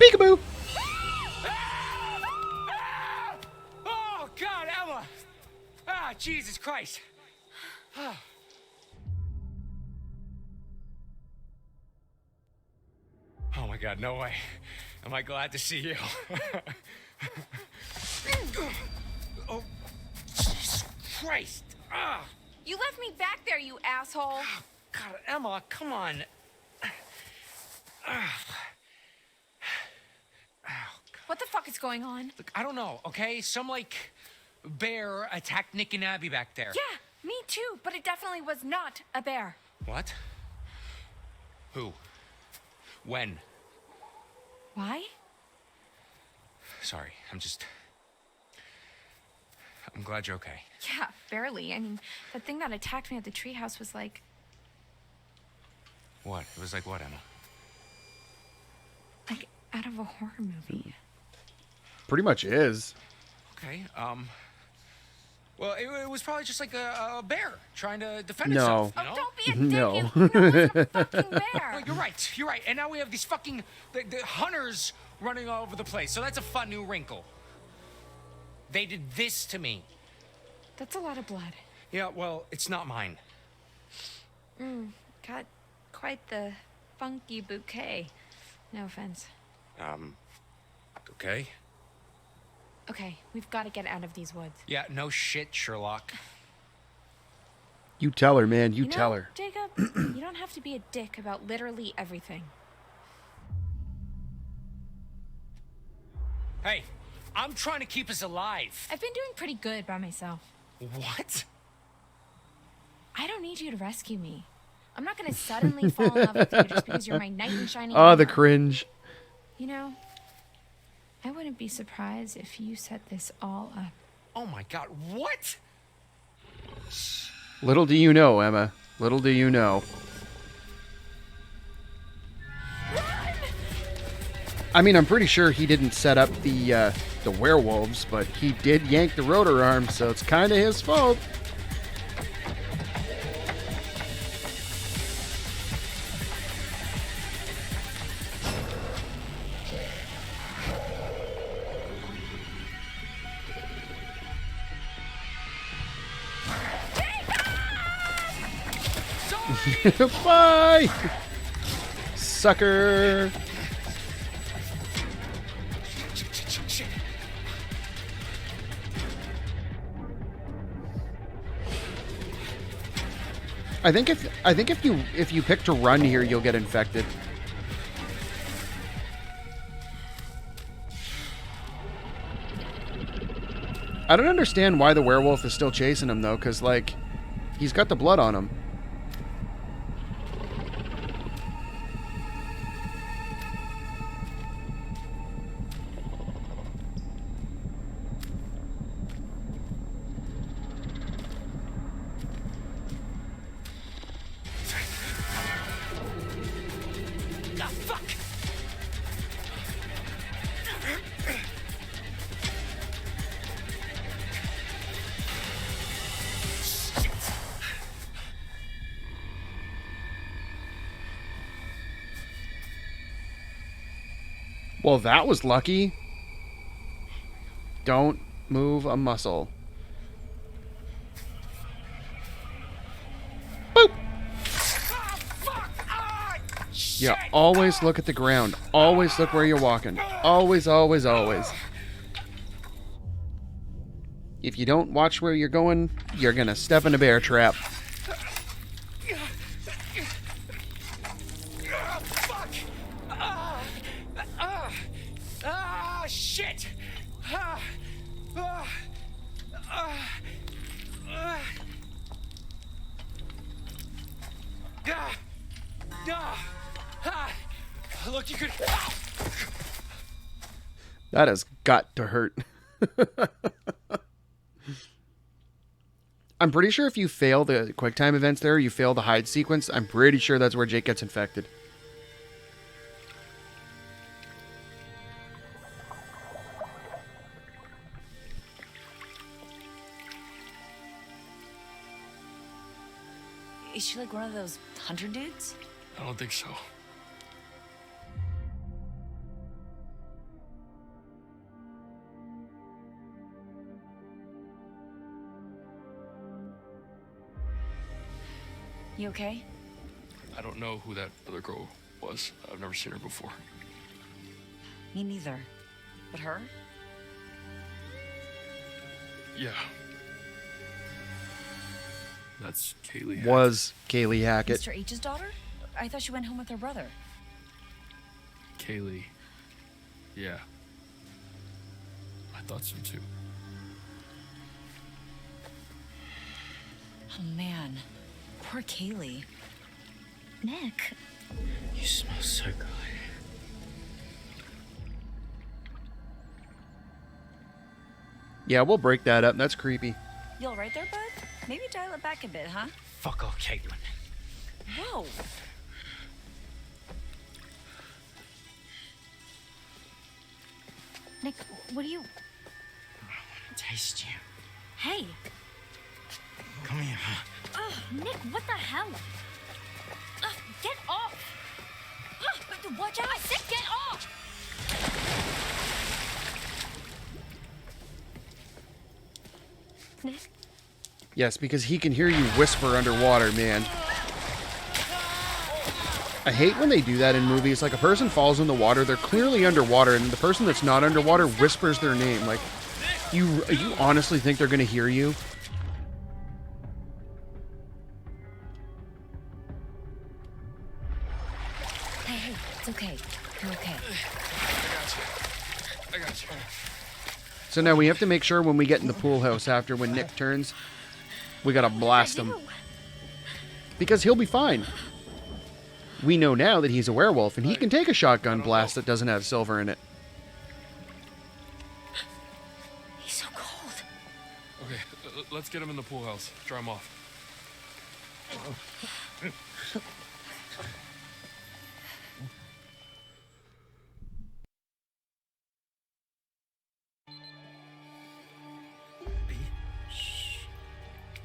Peekaboo! Oh, God, Emma! Ah, Jesus Christ! Oh. Oh, my God, no way. Am I glad to see you? Oh, Jesus Christ! You left me back there, you asshole. God, Emma, come on. What the fuck is going on? Look, I don't know, okay? Some, like, bear attacked Nick and Abby back there. Yeah, me too, but it definitely was not a bear. What? Who? When? Why? Sorry, I'm glad you're okay. Yeah, barely. I mean, the thing that attacked me at the treehouse was like... What? It was like what, Emma? like out of a horror movie. Pretty much is. Okay, well, it was probably just like a bear trying to defend No. itself, you know? Oh, don't be a No. dick. You know it's a fucking bear. No, you're right. And now we have these fucking the hunters running all over the place. So that's a fun new wrinkle. They did this to me. That's a lot of blood. Yeah, well, it's not mine. Got quite the funky bouquet. No offense. Okay. Okay, we've got to get out of these woods. Yeah, no shit, Sherlock. You tell her, man. You know, tell her. Jacob, you don't have to be a dick about literally everything. Hey, I'm trying to keep us alive. I've been doing pretty good by myself. What? I don't need you to rescue me. I'm not gonna suddenly fall in love with you just because you're my knight in shining Oh, the armor. cringe. You know, I wouldn't be surprised if you set this all up. Oh my god, what? Little do you know, Emma. Little do you know. I mean, I'm pretty sure he didn't set up the werewolves, but he did yank the rotor arm, so it's kind of his fault. Bye! Sucker! I think if you pick to run here, you'll get infected. I don't understand why the werewolf is still chasing him though, because like he's got the blood on him. Well, that was lucky. Don't move a muscle. Boop! Yeah, always look at the ground. Always look where you're walking. Always, always, always. If you don't watch where you're going, you're gonna step in a bear trap. Shit! Look, you could. That has got to hurt. I'm pretty sure if you fail the QuickTime events there, you fail the hide sequence, I'm pretty sure that's where Jake gets infected. Is she like one of those hunter dudes? I don't think so. You okay? I don't know who that other girl was. I've never seen her before. Me neither. But her? Yeah. That's Kaylee. Was Kaylee Hackett. Mr. H's daughter? I thought she went home with her brother. Kaylee. Yeah. I thought so too. Oh man, poor Kaylee. Nick. You smell so good. Yeah, we'll break that up. That's creepy. You all right there, bud? Maybe dial it back a bit, huh? Fuck off, Kaitlyn. Whoa. Nick, what are you... Taste you. Hey. Come here. Oh, Nick, what the hell? Get off. Watch out. I said get off. Nick? Yes, because he can hear you whisper underwater, man. I hate when they do that in movies. Like, a person falls in the water, they're clearly underwater, and the person that's not underwater whispers their name. Like, you honestly think they're going to hear you? Hey, it's okay. You're okay. I got you. So now we have to make sure when we get in the pool house after when Nick turns, we got to blast him. Because he'll be fine. We know now that he's a werewolf, and he can take a shotgun blast that doesn't have silver in it. He's so cold. Okay, let's get him in the pool house. Dry him off.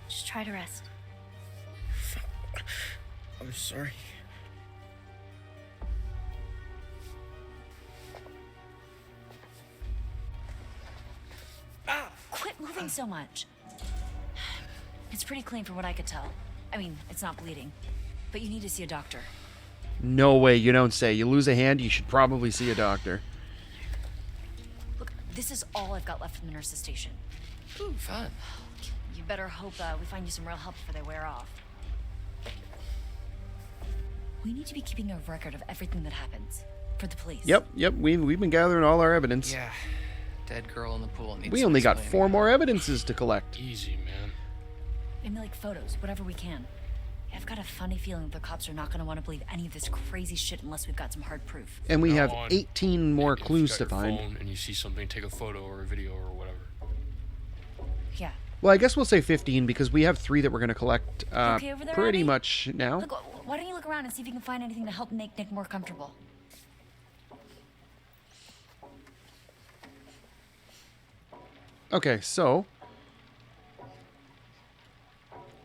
Just try to rest. I'm sorry. Quit moving so much. It's pretty clean from what I could tell. I mean, it's not bleeding. But you need to see a doctor. No way, you don't say. You lose a hand, you should probably see a doctor. Look, this is all I've got left from the nurse's station. Ooh, fun. You better hope we find you some real help before they wear off. We need to be keeping a record of everything that happens. For the police. Yep, we've been gathering all our evidence. Yeah. Dead girl in the pool. We only got 4 more evidences to collect. Easy, man. Maybe like photos, whatever we can. I've got a funny feeling the cops are not going to want to believe any of this crazy shit unless we've got some hard proof. And we have on, 18 more clues if to you got your find. phone and you see something, take a photo or a video or whatever. Yeah. Well, I guess we'll say 15 because we have 3 that we're going to collect Okay over there, pretty Abby? much now. Look, why don't you look around and see if you can find anything to help make Nick more comfortable? Okay, so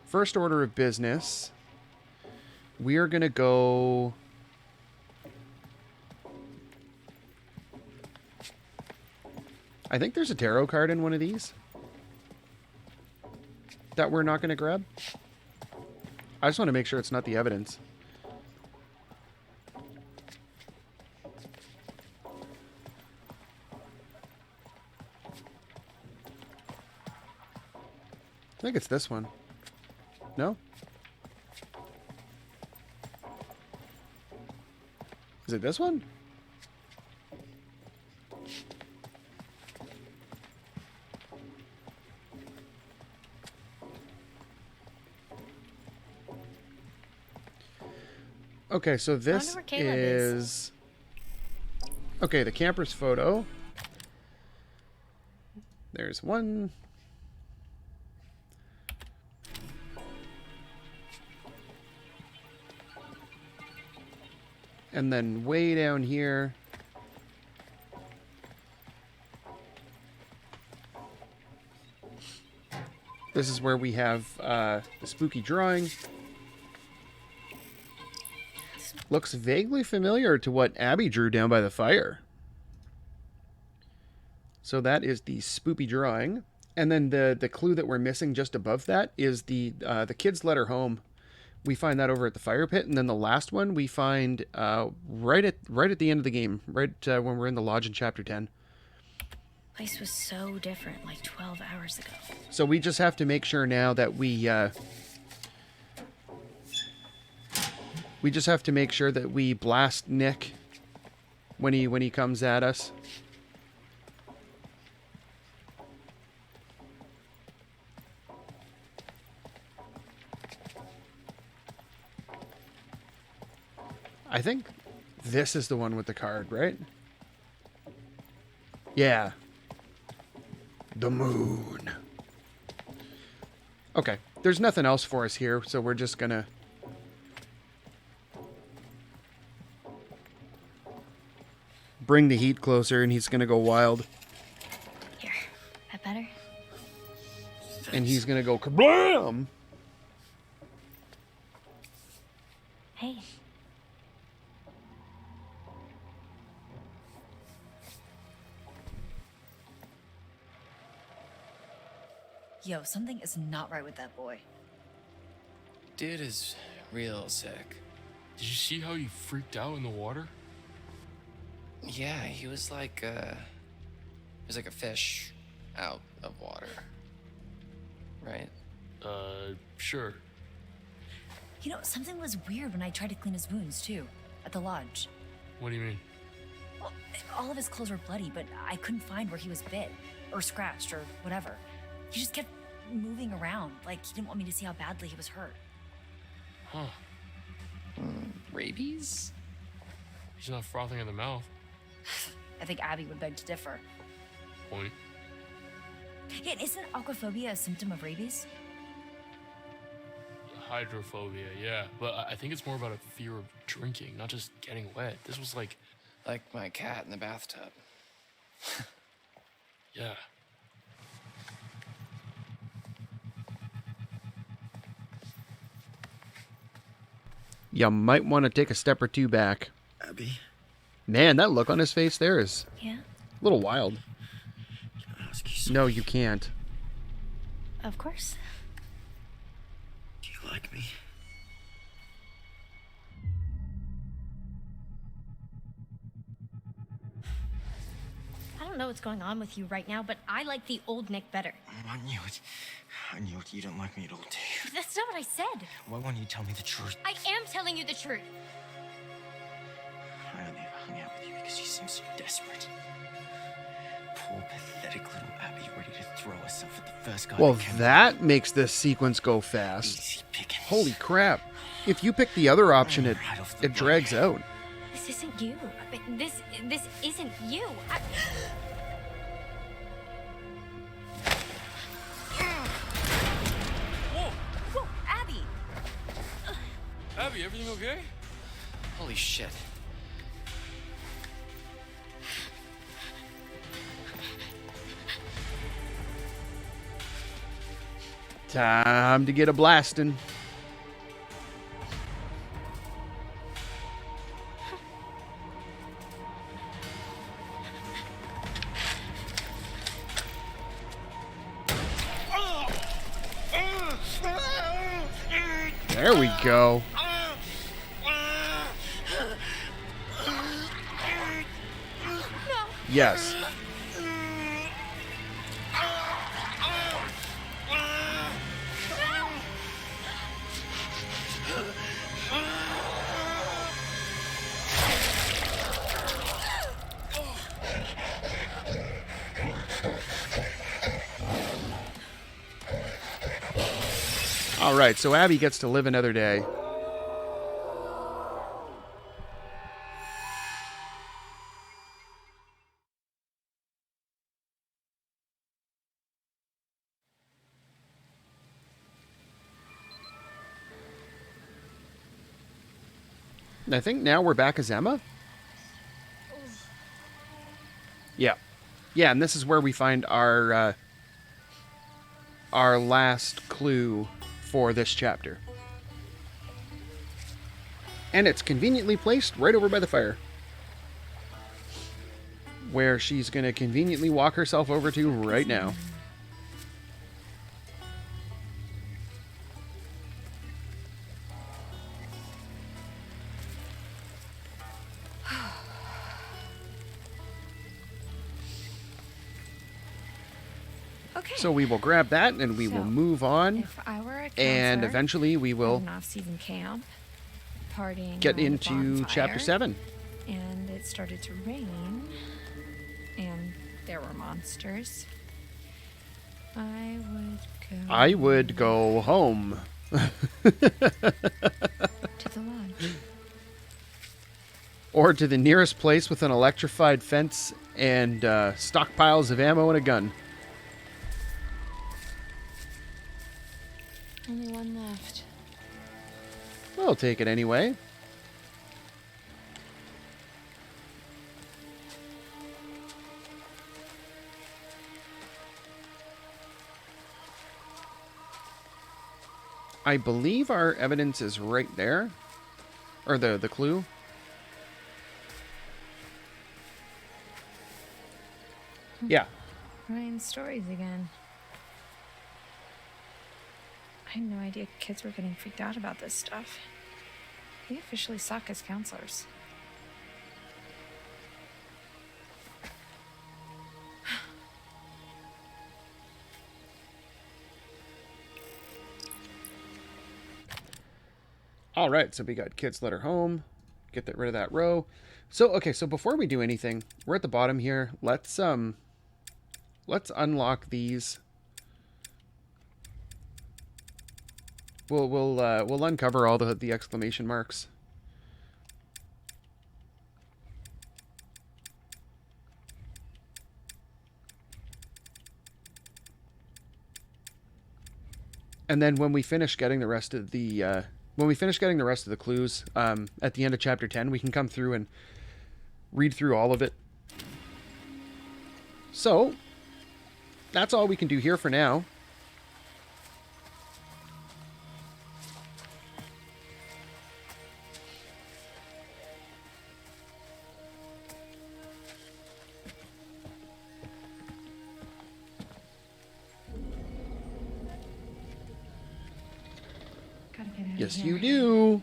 first order of business, we are going to go... I think there's a tarot card in one of these that we're not going to grab. I just want to make sure it's not the evidence. I think it's this one. No? Is it this one? Okay, so this is... Okay, the camper's photo. There's one... And then way down here, this is where we have the spooky drawing. Looks vaguely familiar to what Abby drew down by the fire. So that is the spoopy drawing. And then the clue that we're missing just above that is the kid's letter home. We find that over at the fire pit, and then the last one we find right at the end of the game, right when we're in the lodge in chapter 10. Place was so different like 12 hours ago. So we just have to make sure now that we We just have to make sure that we blast Nick when he comes at us. I think this is the one with the card, right? Yeah. The moon. Okay. There's nothing else for us here, so we're just gonna... bring the heat closer, and he's gonna go wild. Here. That better? And he's gonna go kablam! Hey. Yo, something is not right with that boy. Dude is real sick. Did you see how he freaked out in the water? Yeah, he was like a fish out of water. Right? Sure. You know, something was weird when I tried to clean his wounds, too, at the lodge. What do you mean? Well, all of his clothes were bloody, but I couldn't find where he was bit, or scratched, or whatever. He just kept moving around, like he didn't want me to see how badly he was hurt. Huh. Rabies? He's not frothing at the mouth. I think Abby would beg to differ. Point. Yeah, isn't aquaphobia a symptom of rabies? Hydrophobia, yeah. But I think it's more about a fear of drinking, not just getting wet. This was like... Like my cat in the bathtub. Yeah. You might want to take a step or two back. Abby? Man, that look on his face there is Yeah? a little wild. Can I ask you something? No, you can't. Of course. Do you like me? I don't know what's going on with you right now, but I like the old Nick better. I knew it. I knew it. You don't like me at all, do you? That's not what I said. Why won't you tell me the truth? I am telling you the truth. I only ever hung out with you because you seem so desperate. Poor, pathetic little Abby ready to throw herself at the first guy Well, that came that makes this sequence go fast. Holy crap. If you pick the other option, it drags out. This isn't you. I mean, this isn't you. Whoa, Abby! Abby, everything okay? Holy shit. Time to get a blasting. There we go. Yes. All right, so Abby gets to live another day. And I think now we're back as Emma. Yeah. Yeah, and this is where we find our last clue for this chapter. And it's conveniently placed right over by the fire, where she's going to conveniently walk herself over to right now. Okay. So we will grab that and we will move on. If I were a And counselor eventually we at will... an off-season camp, partying get around a into chapter bonfire, 7. And it started to rain, and there were monsters. I would go home. To the lodge. Or to the nearest place with an electrified fence and stockpiles of ammo and a gun. Only one left. We'll take it anyway. I believe our evidence is right there. Or the clue. Yeah. Ryan's stories again. I had no idea kids were getting freaked out about this stuff. We officially suck as counselors. All right, so we got kids let her home. Get rid of that row. So okay, so before we do anything, we're at the bottom here. Let's unlock these. We'll uncover all the exclamation marks. And then when we finish getting the rest of the clues at the end of chapter 10, we can come through and read through all of it. So that's all we can do here for now. Yes, you do.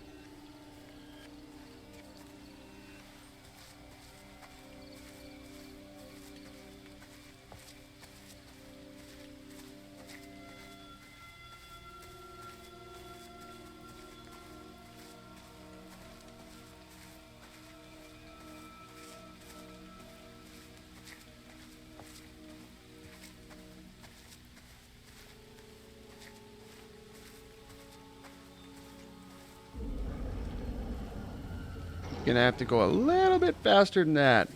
Gonna have to go a little bit faster than that.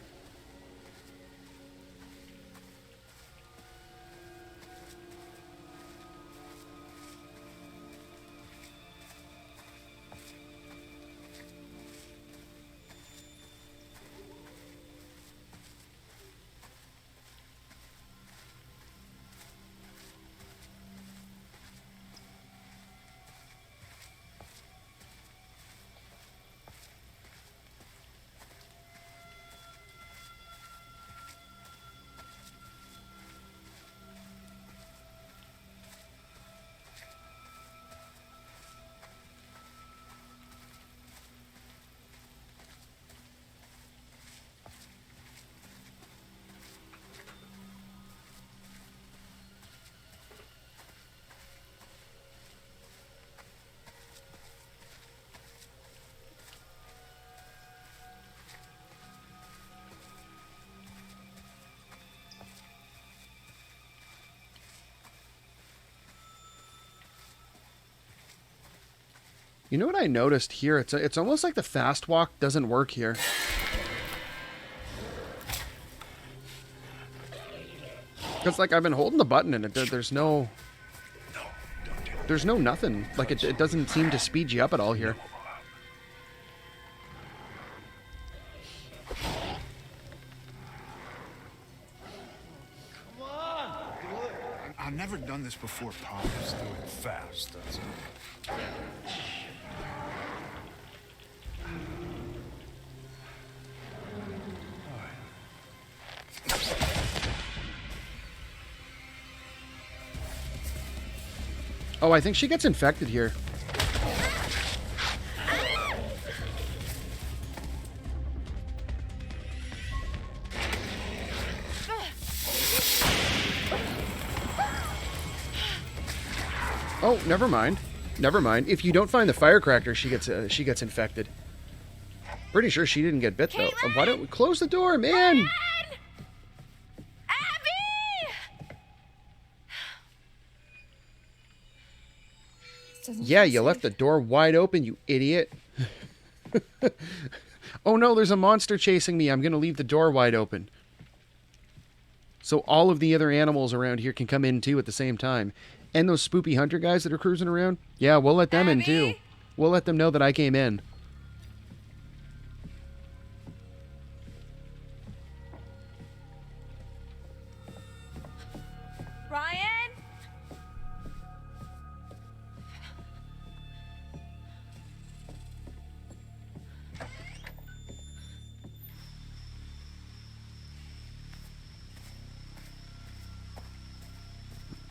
You know what I noticed here? It's almost like the fast walk doesn't work here. Because like I've been holding the button and there's no nothing. Like it doesn't seem to speed you up at all here. I've never done this before, Pop. Just do it fast, that's it. Oh, I think she gets infected here. Oh, never mind. Never mind. If you don't find the firecracker, she gets infected. Pretty sure she didn't get bit, though. Why don't we close the door, man? Yeah, you left the door wide open, you idiot. Oh no, there's a monster chasing me. I'm going to leave the door wide open. So all of the other animals around here can come in too at the same time. And those spoopy hunter guys that are cruising around. Yeah, we'll let them in too. We'll let them know that I came in. Ryan?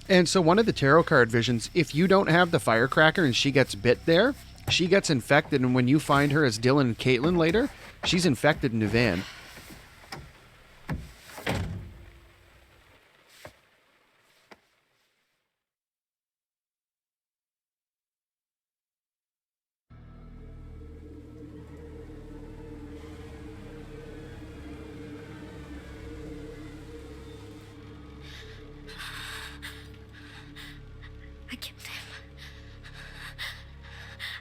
And so one of the tarot card visions, if you don't have the firecracker and she gets bit there, she gets infected, and when you find her as Dylan and Kaitlyn later, she's infected in the van.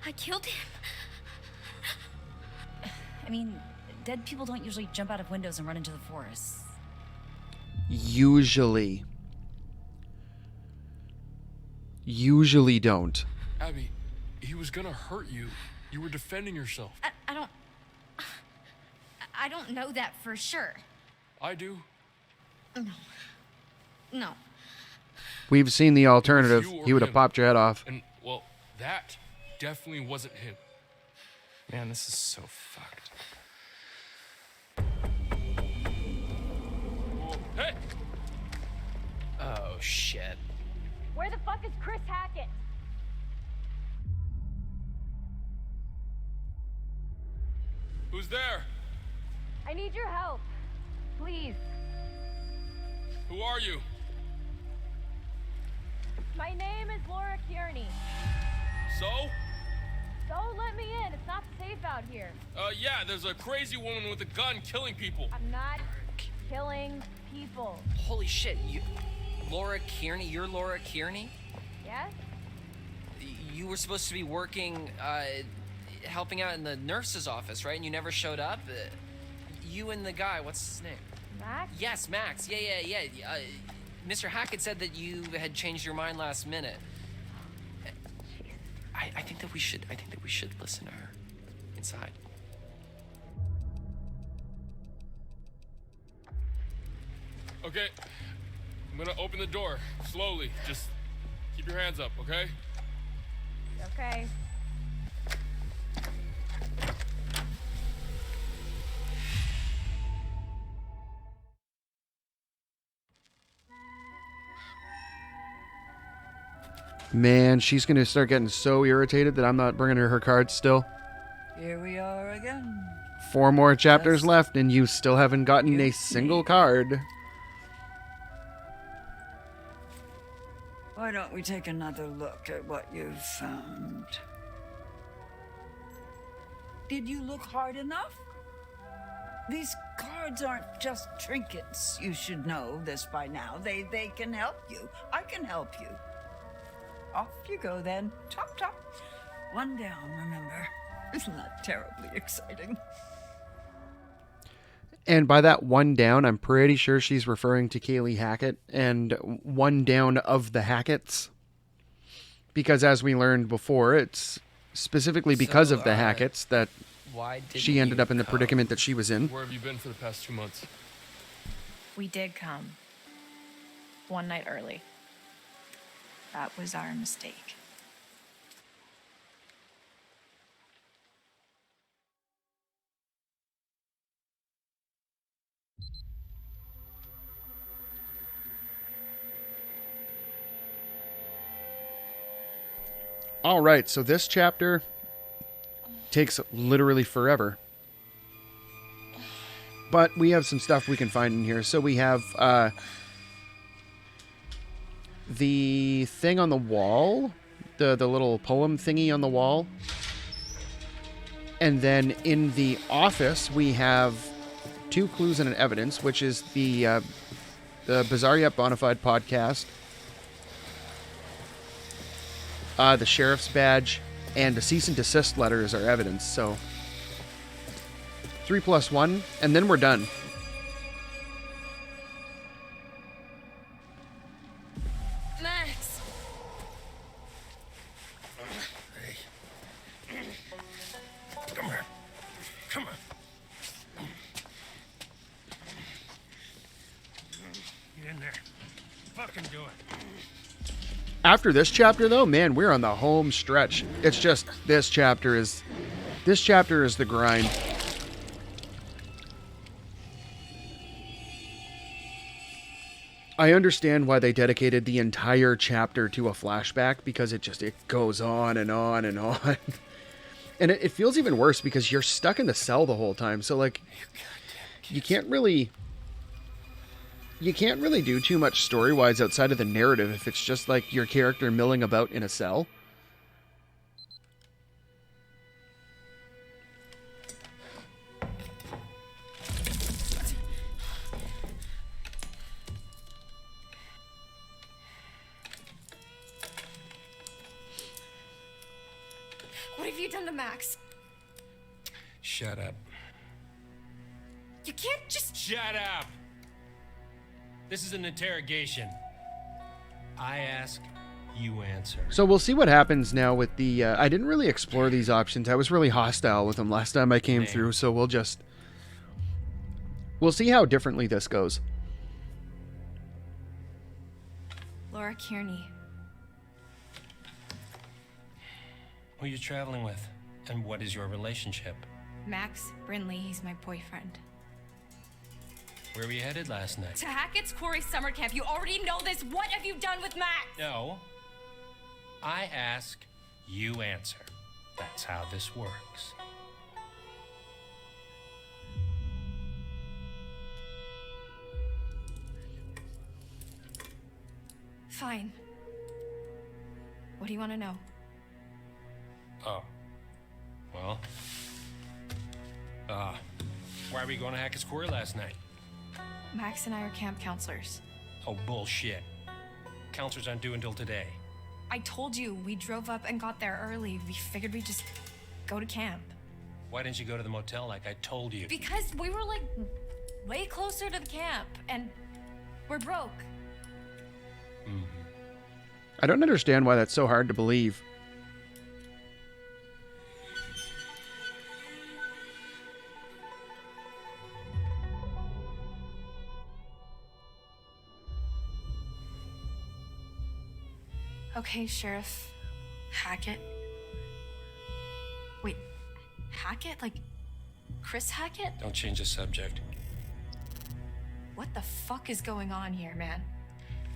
I killed him. I mean, dead people don't usually jump out of windows and run into the forest. Usually don't. Abby, he was gonna hurt you. You were defending yourself. I don't know that for sure. I do. No. We've seen the alternative. You or He would have him. popped your head off. And, well, that definitely wasn't him. Man, this is so fucked. Hey! Oh, shit. Where the fuck is Chris Hackett? Who's there? I need your help. Please. Who are you? My name is Laura Kearney. So? Don't let me in. It's not safe out here. Yeah, there's a crazy woman with a gun killing people. I'm not killing people. Holy shit, Laura Kearney? You're Laura Kearney? Yes? You were supposed to be working, helping out in the nurse's office, right? And you never showed up? You and the guy, what's his name? Max? Yes, Max. Yeah. Mr. Hackett said that you had changed your mind last minute. I think that we should listen to her inside. Okay, I'm gonna open the door slowly. Just keep your hands up, okay? Okay. Man, she's going to start getting so irritated that I'm not bringing her cards still. Here we are again. 4 more chapters left, and you still haven't gotten a single card. Why don't we take another look at what you've found? Did you look hard enough? These cards aren't just trinkets. You should know this by now. They can help you. I can help you. Off you go then. Top. 1 down, remember. Isn't that terribly exciting? And by that 1 down, I'm pretty sure she's referring to Kaylee Hackett and 1 down of the Hacketts. Because as we learned before, it's specifically because of the Hacketts that why did she ended you up in the come? predicament that she was in. Where have you been for the past 2 months? We did come 1 night early. That was our mistake. All right, so this chapter takes literally forever. But we have some stuff we can find in here. So we have the thing on the wall the little poem thingy on the wall. And then in the office, we have 2 clues and an evidence, which is the Bizarre Yet Bonafide podcast, the sheriff's badge, and a cease and desist letter is our evidence. So 3 + 1, and then we're done. Max. Come here. Come on. Get in there. Fucking do it. After this chapter, though, man, we're on the home stretch. It's just this chapter is the grind. I understand why they dedicated the entire chapter to a flashback, because it goes on and on and on. And it feels even worse because you're stuck in the cell the whole time. So, like, you can't really do too much story-wise outside of the narrative if it's just like your character milling about in a cell. What have you done to Max? Shut up. You can't just... Shut up! This is an interrogation. I ask, you answer. So we'll see what happens now with the... I didn't really explore these options. I was really hostile with them last time I came through, so we'll see how differently this goes. Laura Kearney. Who are you traveling with? And what is your relationship? Max Brindley, he's my boyfriend. Where were you headed last night? To Hackett's Quarry summer camp. You already know this. What have you done with Max? No. I ask, you answer. That's how this works. Fine. What do you want to know? Oh. Well. Why were we going to Hackett's Quarry last night? Max and I are camp counselors. Oh, bullshit. Counselors aren't due until today. I told you, we drove up and got there early. We figured we'd just go to camp. Why didn't you go to the motel like I told you? Because we were, like, way closer to the camp, and we're broke. I don't understand why that's so hard to believe. Okay, Sheriff Hackett. Wait, Hackett? Like, Chris Hackett? Don't change the subject. What the fuck is going on here, man?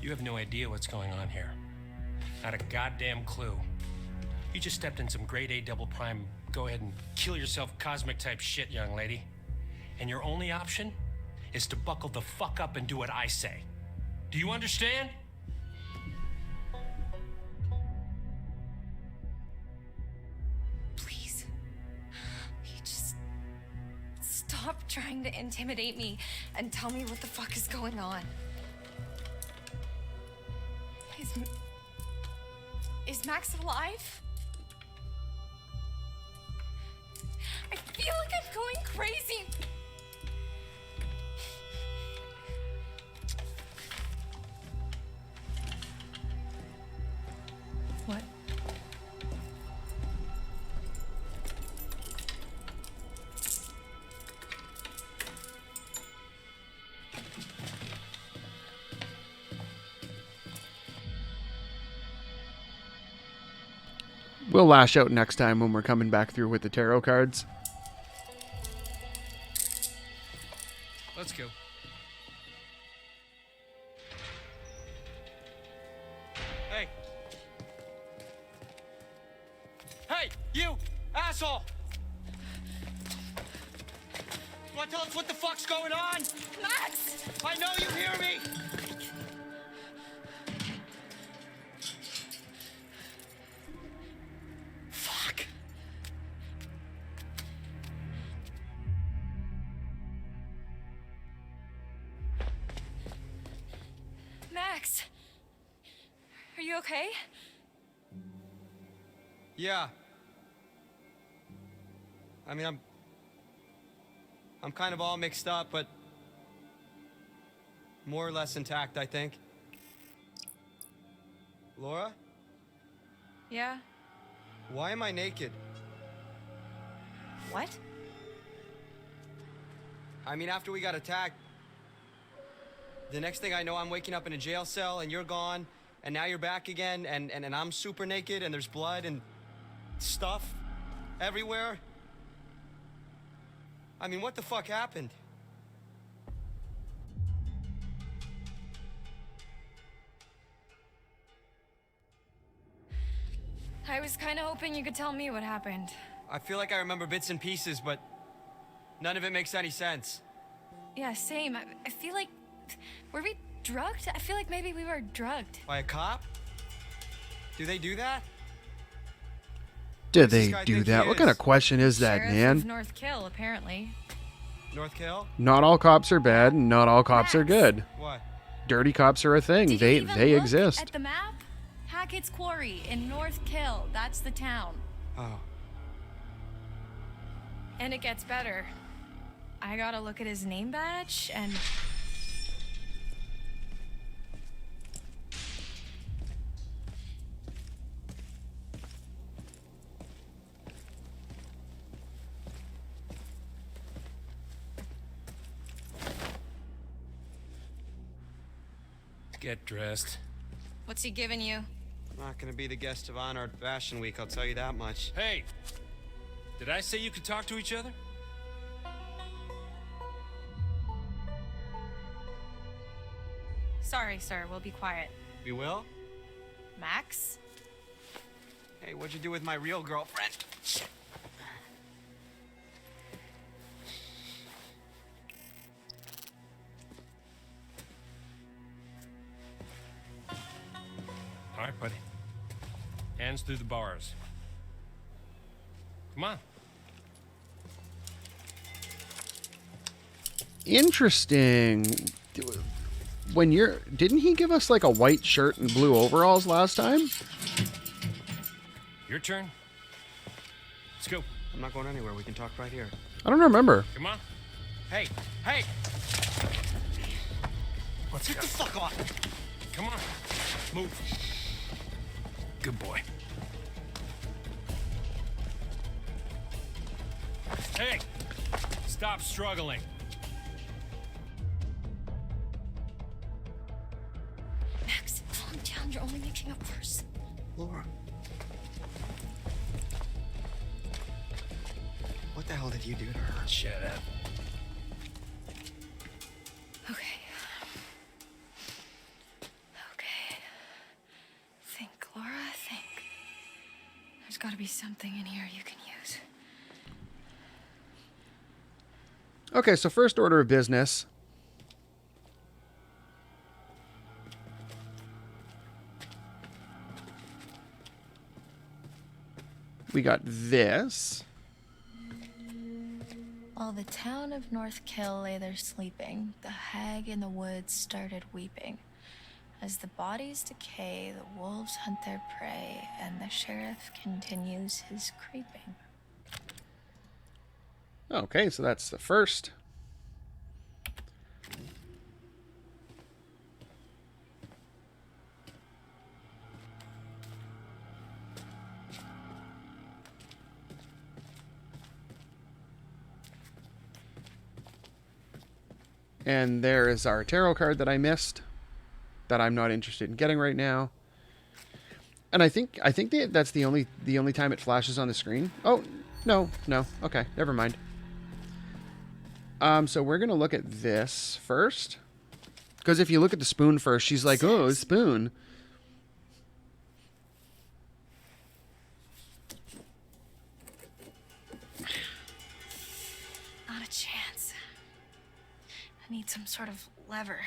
You have no idea what's going on here. Not a goddamn clue. You just stepped in some grade A double prime, go ahead and kill yourself cosmic type shit, young lady. And your only option is to buckle the fuck up and do what I say. Do you understand? Please. You just stop trying to intimidate me and tell me what the fuck is going on. Is Max alive? I feel like I'm going crazy. What? We'll lash out next time when we're coming back through with the tarot cards. Let's go. Hey. Hey, you asshole! You want to tell us what the fuck's going on? Max! I know you hear me! Max? Are you okay? Yeah. I mean, I'm kind of all mixed up, but more or less intact, I think. Laura? Yeah? Why am I naked? What? I mean, after we got attacked, the next thing I know, I'm waking up in a jail cell and you're gone, and now you're back again, and I'm super naked, and there's blood and stuff everywhere. I mean, what the fuck happened? I was kind of hoping you could tell me what happened. I feel like I remember bits and pieces, but none of it makes any sense. Yeah, same. I feel like... Were we drugged? I feel like maybe we were drugged. By a cop? Do they do that? Did they do that? What kind of question is that, Sheriff man? of North Kill, apparently. North Kill? Not all cops are bad, and not all cops are good. What? Dirty cops are a thing. Did They you even they look exist. at the map? Hackett's Quarry in North Kill. That's the town. Oh. And it gets better. I gotta look at his name badge and... Get dressed. What's he giving you? I'm not gonna be the guest of honor at Fashion Week, I'll tell you that much. Hey! Did I say you could talk to each other? Sorry, sir. We'll be quiet. We will? Max? Hey, what'd you do with my real girlfriend? All right, buddy. Hands through the bars. Come on. Interesting. Didn't he give us like a white shirt and blue overalls last time? Your turn. Let's go. I'm not going anywhere. We can talk right here. I don't remember. Come on. Hey! Hey! Let's Get the fuck off! Come on. Move. Good boy. Hey! Stop struggling. Max, calm down. You're only making it worse. Laura. What the hell did you do to her? Shut up. Okay. Okay. Think, Laura, think. There's gotta be something in here you can use. Okay, so first order of business. We got this. While the town of North Kill lay there sleeping, the hag in the woods started weeping. As the bodies decay, the wolves hunt their prey, and the sheriff continues his creeping. Okay, so that's the first. And there is our tarot card that I missed, that I'm not interested in getting right now. And I think that's the only time it flashes on the screen. Oh, no. Okay, never mind. So we're gonna look at this first, because if you look at the spoon first, she's like, "Oh, a spoon." Not a chance. I need some sort of lever.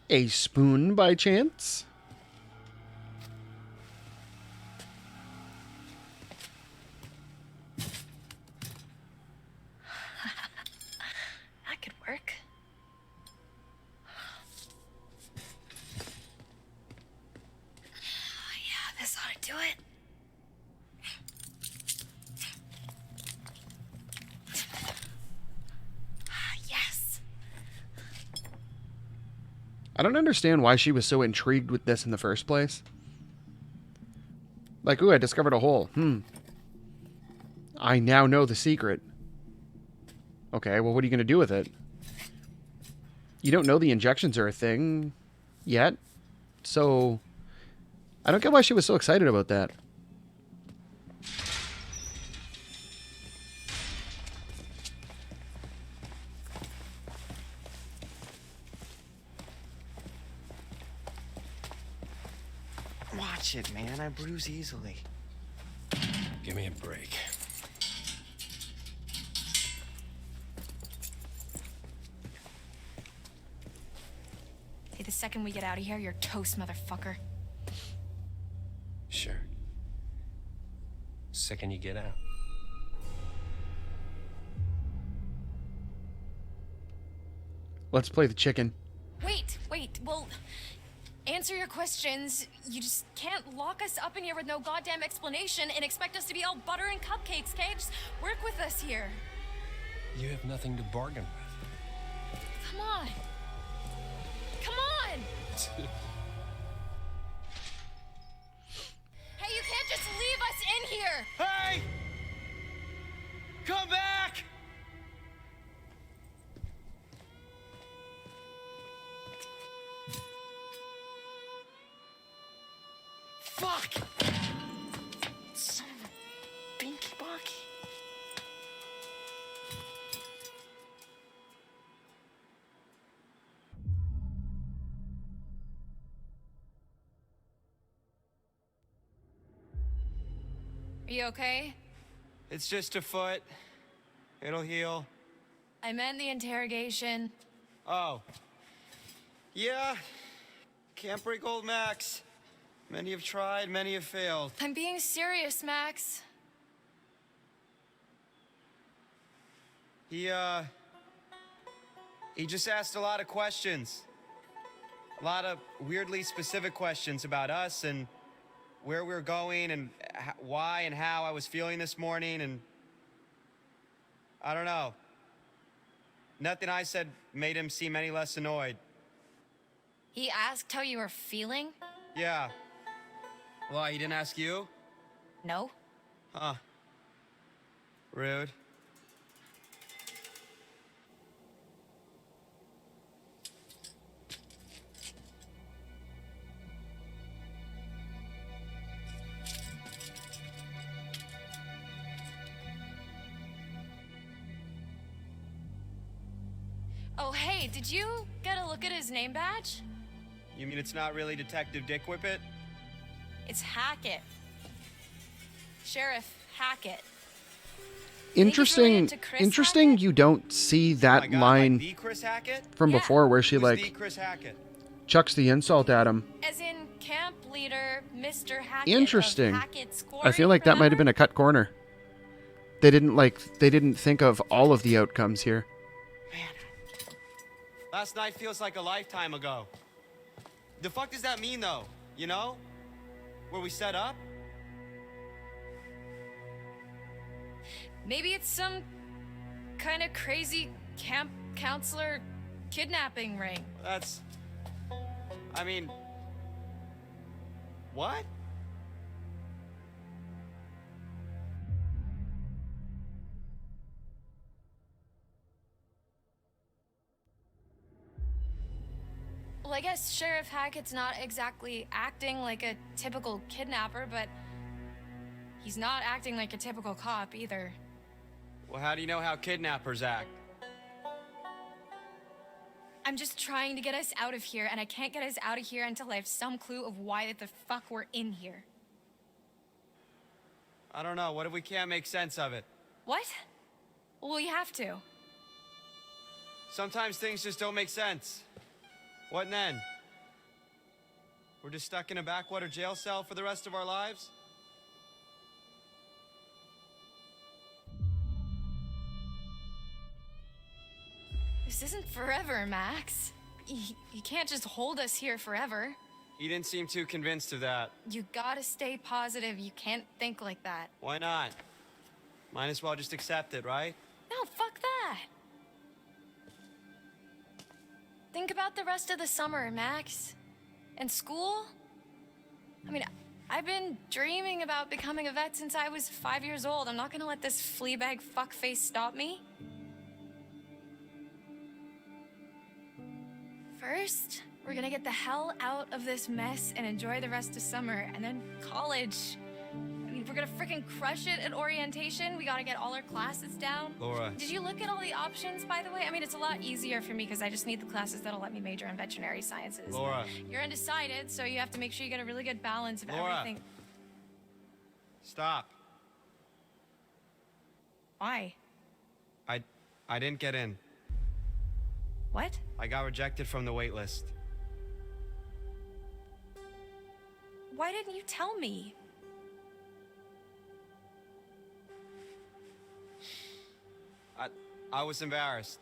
A spoon by chance? This ought to do it. Yes. I don't understand why she was so intrigued with this in the first place. Like, ooh, I discovered a hole. I now know the secret. Okay, well, what are you going to do with it? You don't know the injections are a thing yet. So, I don't get why she was so excited about that. Watch it, man. I bruise easily. Give me a break. Hey, the second we get out of here, you're toast, motherfucker. Sure. Second you get out. Let's play the chicken. Wait. Well, answer your questions. You just can't lock us up in here with no goddamn explanation and expect us to be all butter and cupcakes, okay? Just work with us here. You have nothing to bargain with. Come on. Come on! Hey, you can't just leave us in here! Hey! Come back! Fuck! Son of a binky bonky. Are you okay? It's just a foot. It'll heal. I meant the interrogation. Oh. Yeah. Can't break old Max. Many have tried, many have failed. I'm being serious, Max. He just asked a lot of questions. A lot of weirdly specific questions about us and where we were going and why and how I was feeling this morning, and I don't know. Nothing I said made him seem any less annoyed. He asked how you were feeling? Yeah. Why, he didn't ask you? No. Huh. Rude. Oh, hey, did you get a look at his name badge? You mean it's not really Detective Dick Whippet? It's Hackett. Sheriff Hackett. Interesting. Interesting. You don't see that line the Chris Hackett? from before where she Who's the like Chris Hackett? chucks the insult at him. As in camp leader, Mr. Hackett. Interesting. Of Hackett's Quarry, I feel like that might have been a cut corner. They didn't think of all of the outcomes here. Last night feels like a lifetime ago. The fuck does that mean, though? You know? Where we set up? Maybe it's some kind of crazy camp counselor kidnapping ring. That's... I mean... What? Well, I guess Sheriff Hackett's not exactly acting like a typical kidnapper, but he's not acting like a typical cop either. Well, how do you know how kidnappers act? I'm just trying to get us out of here, and I can't get us out of here until I have some clue of why the fuck we're in here. I don't know. What if we can't make sense of it? What? Well, we have to. Sometimes things just don't make sense. What then? We're just stuck in a backwater jail cell for the rest of our lives? This isn't forever, Max. You can't just hold us here forever. You didn't seem too convinced of that. You gotta stay positive. You can't think like that. Why not? Might as well just accept it, right? No, fuck that. Think about the rest of the summer, Max. And school? I mean, I've been dreaming about becoming a vet since I was 5 years old. I'm not gonna let this fleabag fuckface stop me. First, we're gonna get the hell out of this mess and enjoy the rest of summer, and then college. I mean, we're gonna freaking crush it at orientation. We gotta get all our classes down. Laura. Did you look at all the options, by the way? I mean, it's a lot easier for me because I just need the classes that'll let me major in veterinary sciences. Laura. You're undecided, so you have to make sure you get a really good balance of Laura. everything. Stop. Why? I didn't get in. What? I got rejected from the wait list. Why didn't you tell me? I was embarrassed.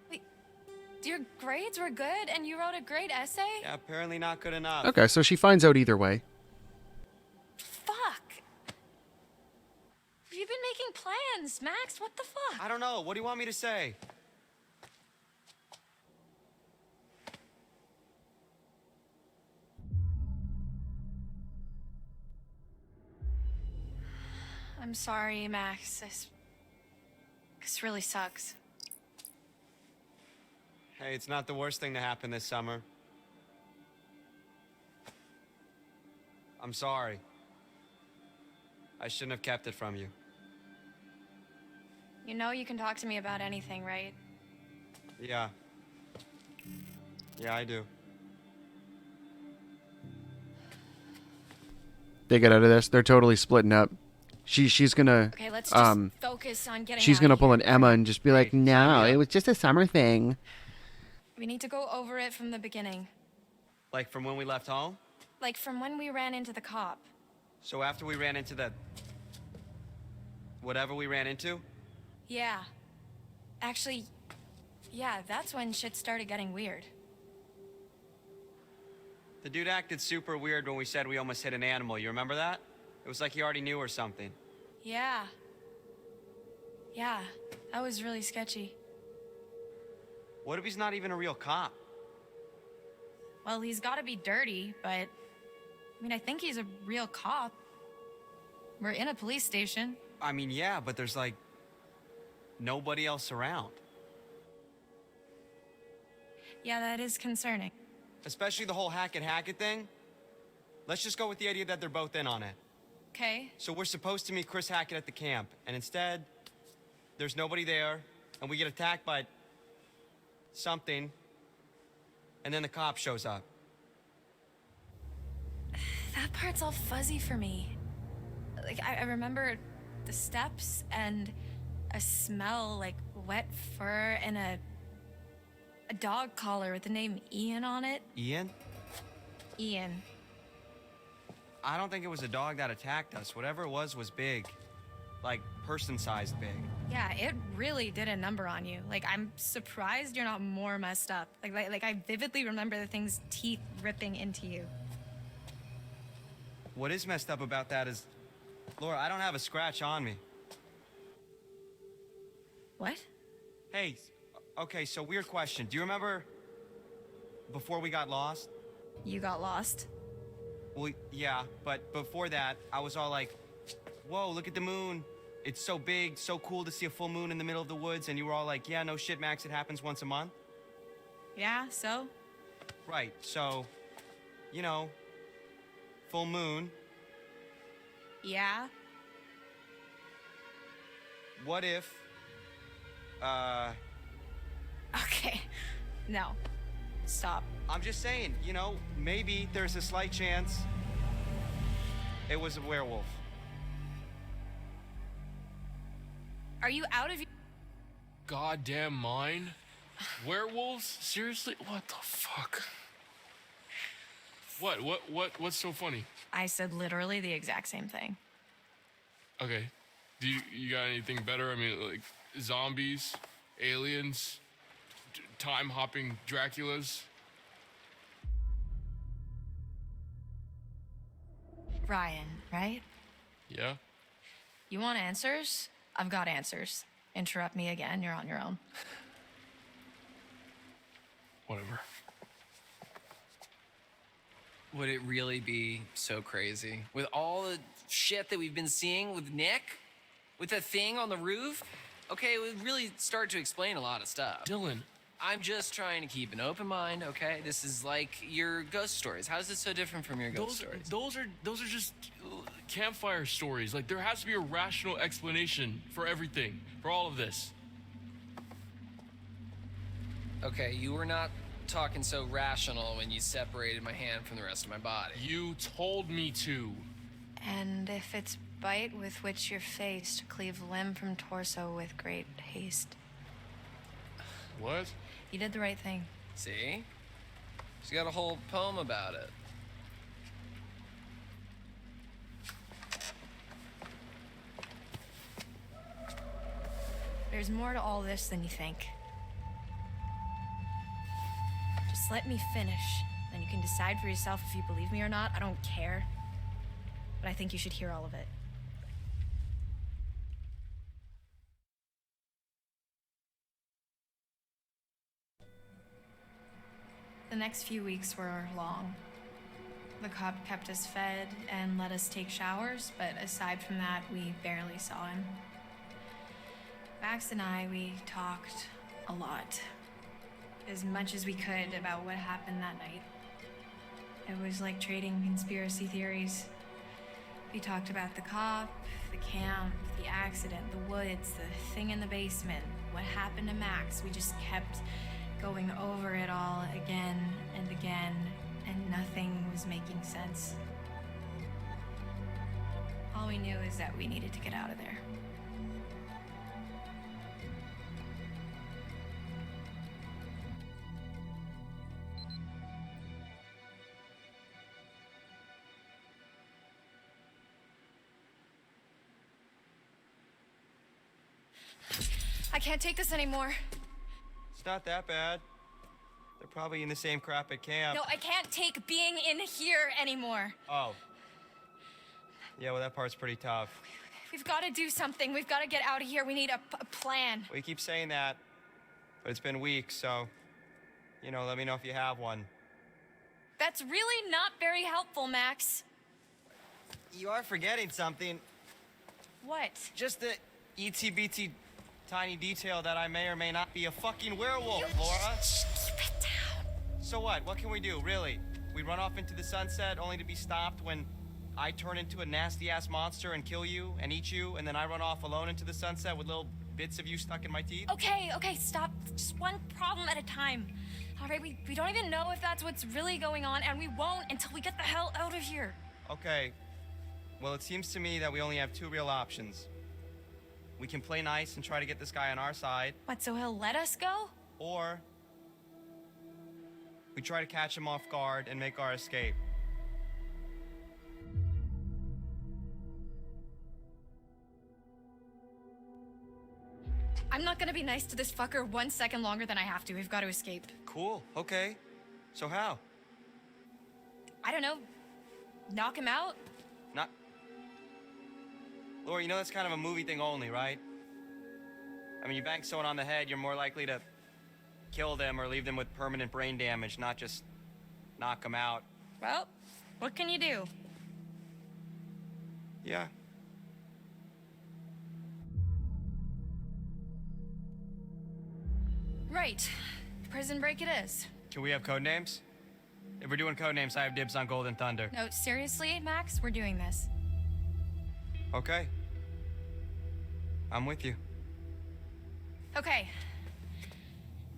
Wait, your grades were good and you wrote a great essay? Yeah, apparently not good enough. Okay, so she finds out either way. Fuck. You've been making plans, Max. What the fuck? I don't know. What do you want me to say? I'm sorry, Max. This really sucks. Hey, it's not the worst thing to happen this summer. I'm sorry. I shouldn't have kept it from you. You know you can talk to me about anything, right? Yeah. Yeah, I do. They get out of this. They're totally splitting up. She's gonna Okay, let's just focus on getting she's out gonna of pull here. an Emma and just be like, no, it was just a summer thing. We need to go over it from the beginning. Like from when we left home? Like from when we ran into the cop. So after we ran into the... whatever we ran into? Yeah. Actually, yeah, that's when shit started getting weird. The dude acted super weird when we said we almost hit an animal. You remember that? It was like he already knew or something. Yeah. Yeah, that was really sketchy. What if he's not even a real cop? Well, he's gotta be dirty, but... I mean, I think he's a real cop. We're in a police station. I mean, yeah, but there's like... nobody else around. Yeah, that is concerning. Especially the whole Hackett thing. Let's just go with the idea that they're both in on it. Okay. So we're supposed to meet Chris Hackett at the camp, and instead, there's nobody there, and we get attacked by... something, and then the cop shows up. That part's all fuzzy for me. Like, I remember the steps and a smell like wet fur and a dog collar with the name Ian on it. Ian? Ian. I don't think it was a dog that attacked us. Whatever it was big. Like, person-sized big. Yeah, it really did a number on you. Like, I'm surprised you're not more messed up. Like I vividly remember the thing's teeth ripping into you. What is messed up about that is... Laura, I don't have a scratch on me. What? Hey, okay, so weird question. Do you remember before we got lost? You got lost? Well, yeah, but before that, I was all like, whoa, look at the moon. It's so big, so cool to see a full moon in the middle of the woods. And you were all like, yeah, no shit, Max, it happens once a month. Yeah, so? Right, so, you know, full moon. Yeah. What if, Okay. No. Stop. I'm just saying, you know, maybe there's a slight chance it was a werewolf. Are you out of your... Goddamn mind? Werewolves? Seriously? What the fuck? What's so funny? I said literally the exact same thing. Okay. Do you got anything better? I mean, like zombies, aliens, time-hopping Draculas? Ryan, right? Yeah? You want answers? I've got answers. Interrupt me again, you're on your own. Whatever. Would it really be so crazy? With all the shit that we've been seeing with Nick? With the thing on the roof? Okay, it would really start to explain a lot of stuff. Dylan. I'm just trying to keep an open mind, okay? This is like your ghost stories. How is this so different from your ghost stories? Those are just campfire stories. Like, there has to be a rational explanation for everything, for all of this. Okay, you were not talking so rational when you separated my hand from the rest of my body. You told me to. And if it's bite with which you're faced, cleave limb from torso with great haste. What? You did the right thing. See? She's got a whole poem about it. There's more to all this than you think. Just let me finish. Then you can decide for yourself if you believe me or not. I don't care. But I think you should hear all of it. The next few weeks were long. The cop kept us fed and let us take showers, but aside from that, we barely saw him. Max and I, we talked a lot. As much as we could about what happened that night. It was like trading conspiracy theories. We talked about the cop, the camp, the accident, the woods, the thing in the basement, what happened to Max. We just kept going over it all again and again, and nothing was making sense. All we knew is that we needed to get out of there. I can't take this anymore. It's not that bad. They're probably in the same crap at camp. No, I can't take being in here anymore. Oh. Yeah, well, that part's pretty tough. We've got to do something. We've got to get out of here. We need a plan. We keep saying that, but it's been weeks, so, you know, let me know if you have one. That's really not very helpful, Max. You are forgetting something. What? Just the itsy-bitsy tiny detail that I may or may not be a fucking werewolf, Laura. Keep it down. So what? What can we do, really? We run off into the sunset only to be stopped when I turn into a nasty-ass monster and kill you and eat you, and then I run off alone into the sunset with little bits of you stuck in my teeth? Okay, stop. Just one problem at a time. All right, we don't even know if that's what's really going on, and we won't until we get the hell out of here. Okay. Well, it seems to me that we only have two real options. We can play nice and try to get this guy on our side. What, so he'll let us go? Or we try to catch him off guard and make our escape. I'm not gonna be nice to this fucker 1 second longer than I have to. We've got to escape. Cool, okay. So how? I don't know. Knock him out? Not... Laura, you know that's kind of a movie thing only, right? I mean, you bang someone on the head, you're more likely to kill them or leave them with permanent brain damage, not just knock them out. Well, what can you do? Yeah. Right. Prison break it is. Can we have code names? If we're doing code names, I have dibs on Golden Thunder. No, seriously, Max, we're doing this. Okay. I'm with you. Okay.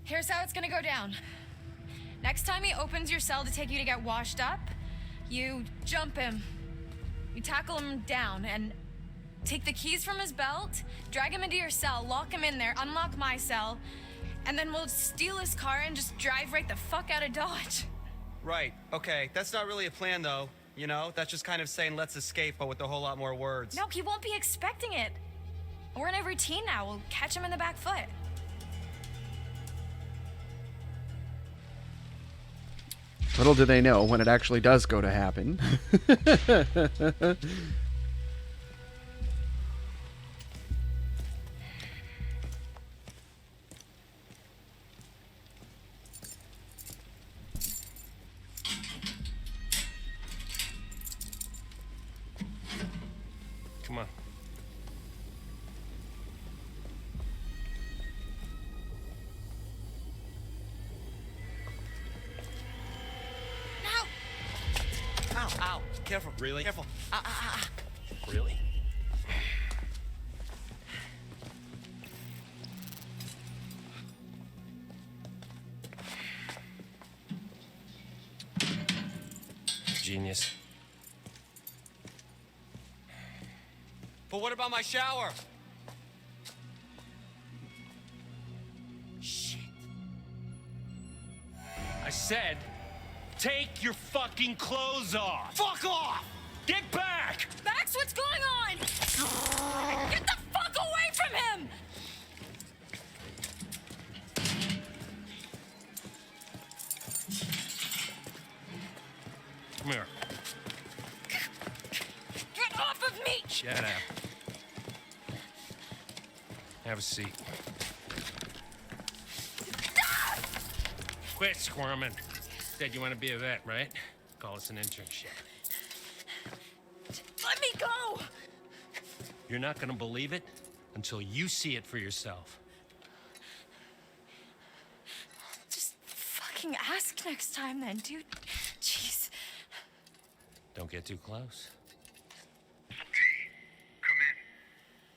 Here's how it's gonna go down. Next time he opens your cell to take you to get washed up, you jump him. You tackle him down and take the keys from his belt, drag him into your cell, lock him in there, unlock my cell, and then we'll steal his car and just drive right the fuck out of Dodge. Right, okay. That's not really a plan, though. You know? That's just kind of saying let's escape, but with a whole lot more words. No, he won't be expecting it. We're in a routine now. We'll catch him in the back foot. Little do they know when it actually does go to happen. Come on. Ow, ow. Careful. Really? Careful. Really? Genius. But what about my shower? I said, take your fucking clothes off. Fuck off! Get back! Max, what's going on? Get the fuck away from him! Come here. Get off of me! Shut up. Have a seat. Quit squirming. Said you want to be a vet, right? Call us an internship. Let me go! You're not gonna believe it until you see it for yourself. Just fucking ask next time then, dude. Jeez. Don't get too close. Come in.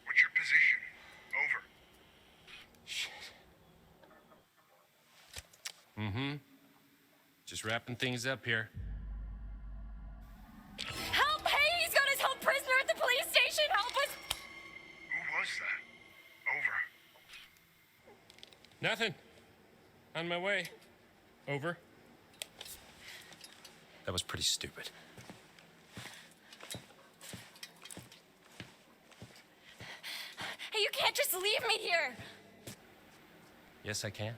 What's your position? Over. Mm-hmm. Just wrapping things up here. Help! Hey, he's got us held prisoner at the police station! Help us! Who was that? Over. Nothing. On my way. Over. That was pretty stupid. Hey, you can't just leave me here! Yes, I can.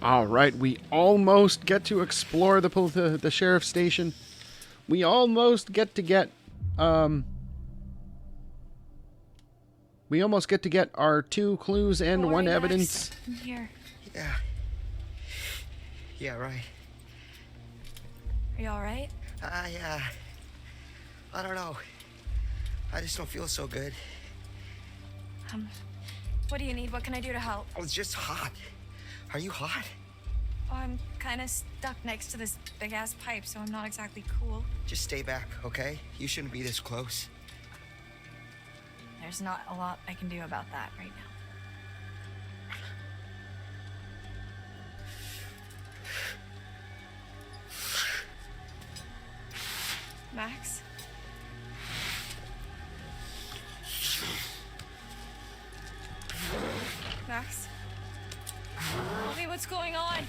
All right, we almost get to explore the sheriff's station. We almost get to get our 2 clues and 1 evidence. I'm here. Yeah. Yeah, right. Are you alright? Yeah. I don't know. I just don't feel so good. What do you need? What can I do to help? I was just hot. Are you hot? Oh, I'm kind of stuck next to this big-ass pipe, so I'm not exactly cool. Just stay back, okay? You shouldn't be this close. There's not a lot I can do about that right now. Max? Max? Tell me what's going on.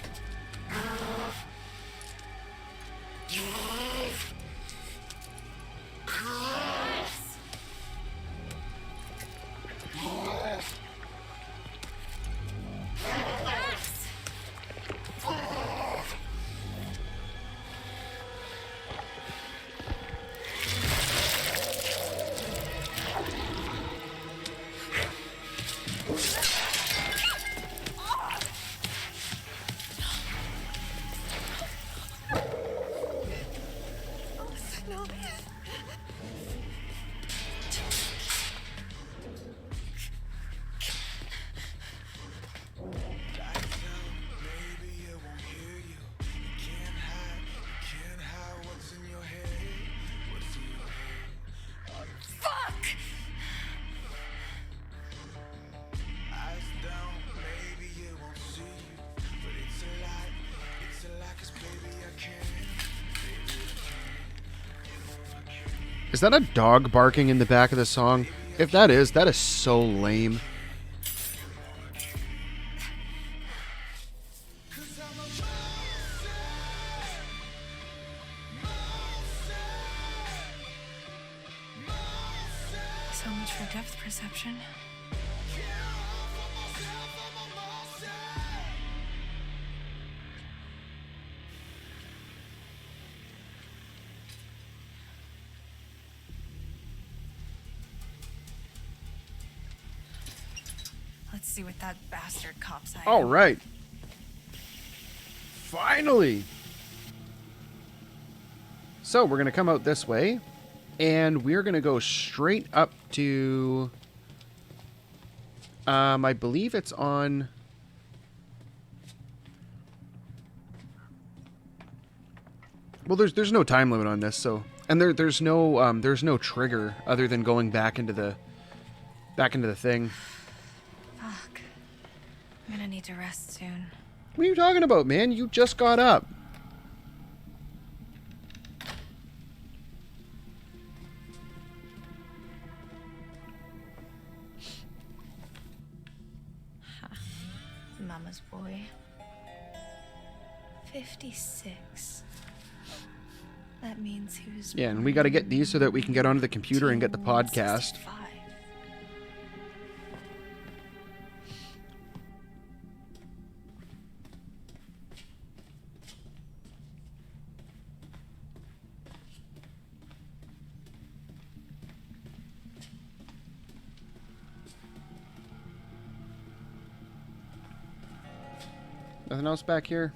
Is that a dog barking in the back of the song? If that is so lame. So much for depth perception. Let's see what that bastard cop's hiding. All right. Finally. So we're going to come out this way, and we're going to go straight up to, I believe it's on, well, there's no time limit on this, so, and there's no trigger other than going back into the thing. Fuck. I'm gonna need to rest soon. What are you talking about, man? You just got up. Mama's boy. 56. That means he was... Yeah, and we got to get these so that we can get onto the computer and get the podcast. 65. Nothing else back here?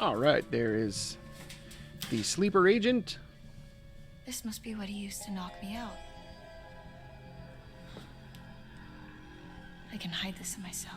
All right, there is the sleeper agent. This must be what he used to knock me out. I can hide this in my cell.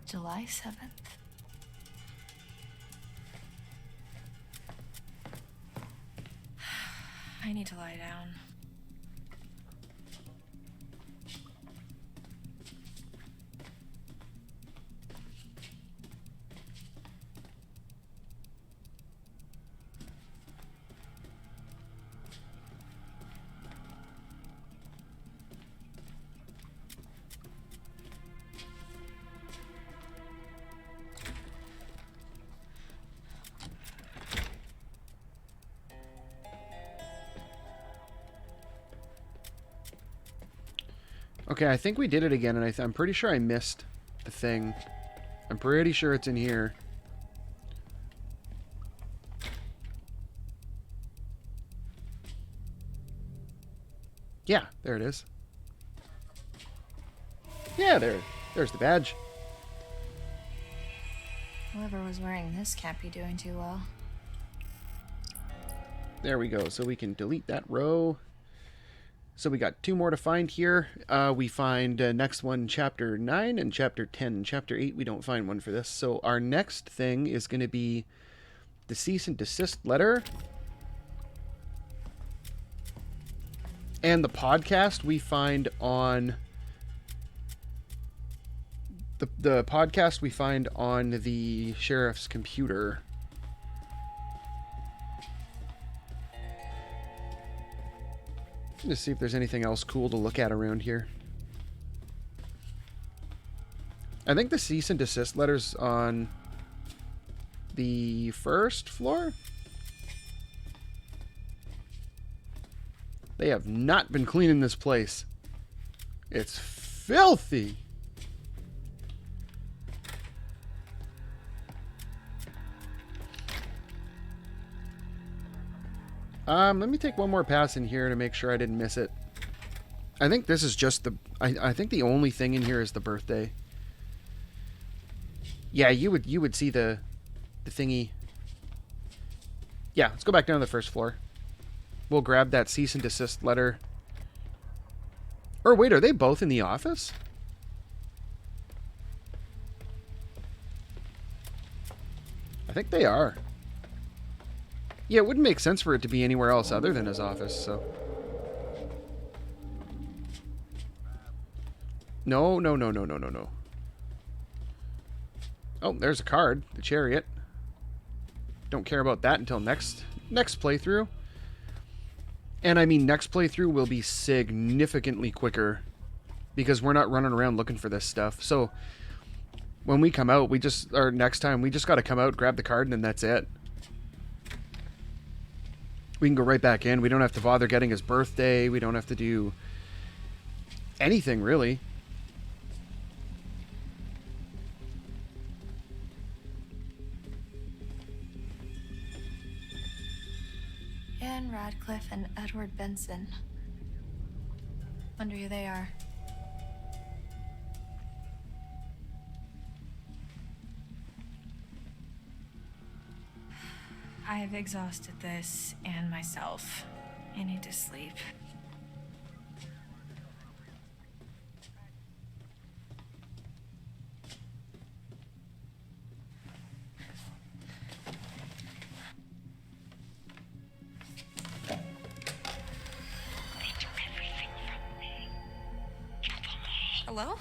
July 7th. I need to lie down. Okay, I think we did it again, and I'm pretty sure I missed the thing. I'm pretty sure it's in here. Yeah, there it is. Yeah, there's the badge. Whoever was wearing this can't be doing too well. There we go. So we can delete that row. So we got 2 more to find here. We find next one chapter 9 and chapter 10. Chapter 8 we don't find one for this. So our next thing is going to be the cease and desist letter. And the podcast we find on the podcast we find on the sheriff's computer. Let's see if there's anything else cool to look at around here. I think the cease and desist letter's on the 1st floor. They have not been cleaning this place. It's filthy. Let me take one more pass in here to make sure I didn't miss it. I think this is just the... I think the only thing in here is the birthday. Yeah, you would see the thingy. Yeah, let's go back down to the first floor. We'll grab that cease and desist letter. Or wait, are they both in the office? I think they are. Yeah, it wouldn't make sense for it to be anywhere else other than his office, so... No. Oh, there's a card. The chariot. Don't care about that until next playthrough. And I mean, next playthrough will be significantly quicker because we're not running around looking for this stuff. So when we come out, next time, we just got to come out, grab the card, and then that's it. We can go right back in. We don't have to bother getting his birthday. We don't have to do anything, really. Anne Radcliffe and Edward Benson. Wonder who they are. I've exhausted this and myself. I need to sleep. Hello?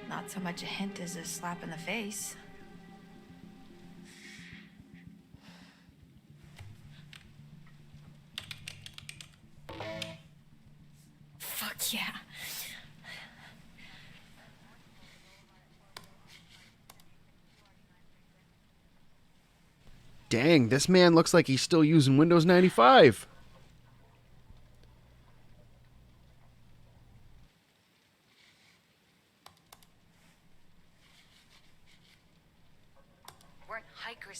Not so much a hint as a slap in the face. Fuck yeah. Dang, this man looks like he's still using Windows 95.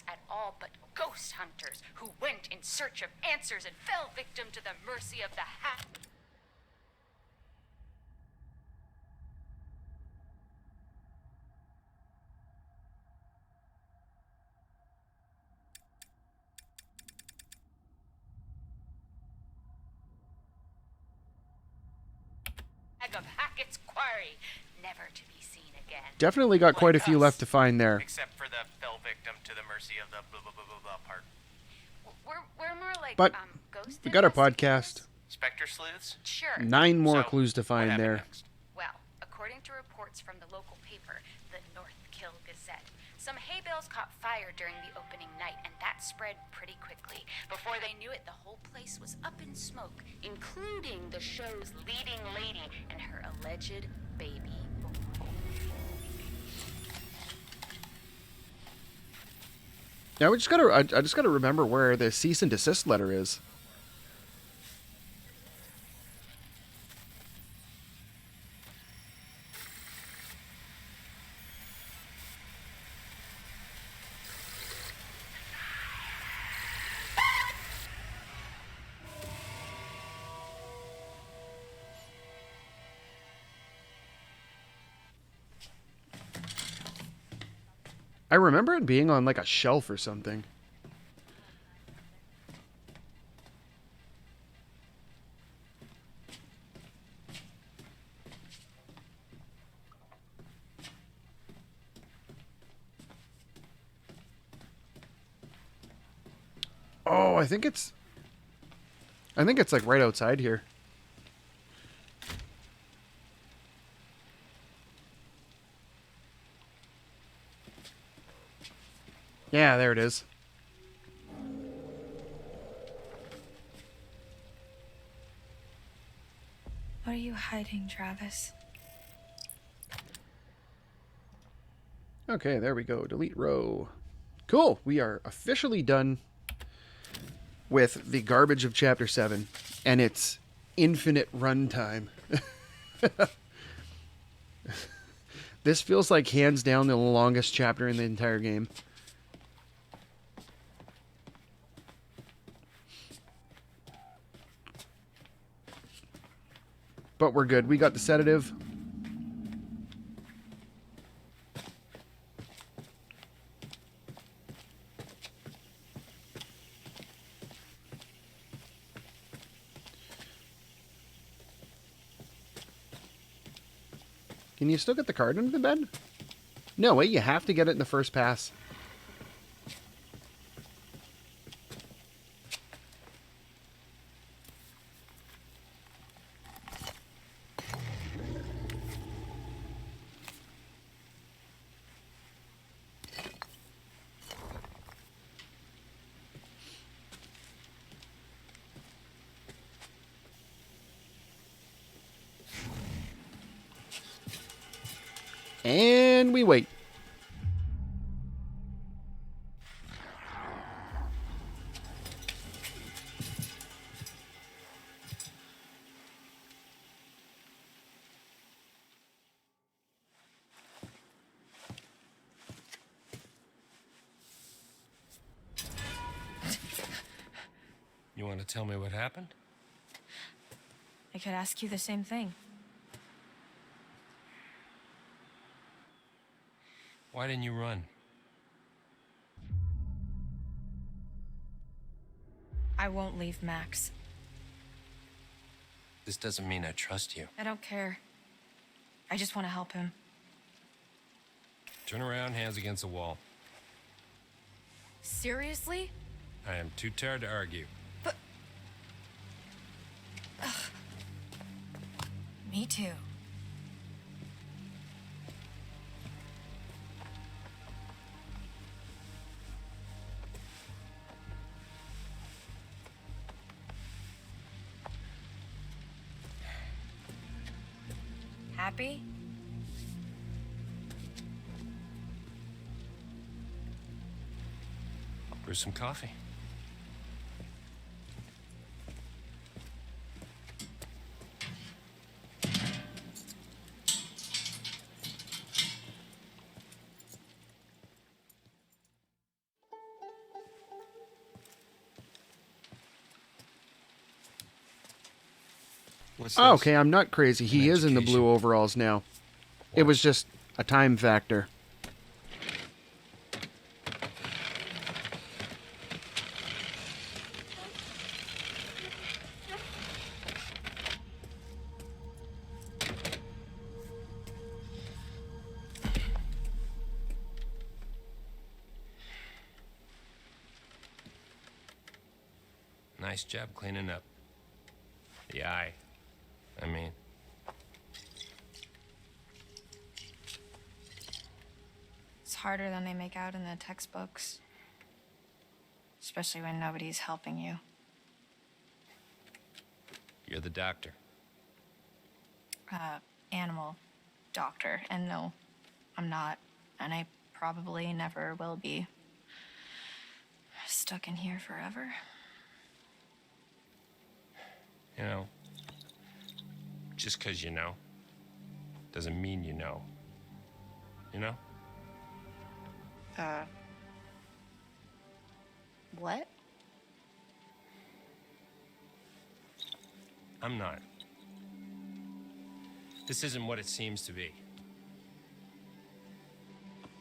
At all, but ghost hunters who went in search of answers and fell victim to the mercy of the hag of Hackett's Quarry, never to be seen again. Definitely got quite a few left to find there. Except for the fell victim to the mercy of the blah blah blah blah blah part. We're more like But ghost we got our podcast. Spectre sleuths? Sure. 9 more So, clues to find there. next? Well, according to reports from the local paper, the North Kill Gazette, some hay bales caught fire during the opening night, and that spread pretty quickly. Before they knew it, the whole place was up in smoke, including the show's leading lady and her alleged baby. Now I just gotta remember where the cease and desist letter is. I remember it being on like a shelf or something. Oh, I think it's like right outside here. Yeah, there it is. What are you hiding, Travis? Okay, there we go. Delete row. Cool. We are officially done with the garbage of Chapter 7 and its infinite runtime. This feels like hands down the longest chapter in the entire game. But we're good. We got the sedative. Can you still get the card under the bed? No way, you have to get it in the first pass. And we wait. You want to tell me what happened? I could ask you the same thing. Why didn't you run? I won't leave Max. This doesn't mean I trust you. I don't care. I just want to help him. Turn around, hands against the wall. Seriously? I am too tired to argue. But... Ugh. Me too. Happy? Brew some coffee. Oh, okay, I'm not crazy. He is in the blue overalls now. It was just a time factor. Nice job cleaning up. The eye. I mean. It's harder than they make out in the textbooks. Especially when nobody's helping you. You're the doctor. Animal doctor. And no, I'm not. And I probably never will be. Stuck in here forever. You know, just 'cause you know doesn't mean you know. You know? What? I'm not. This isn't what it seems to be.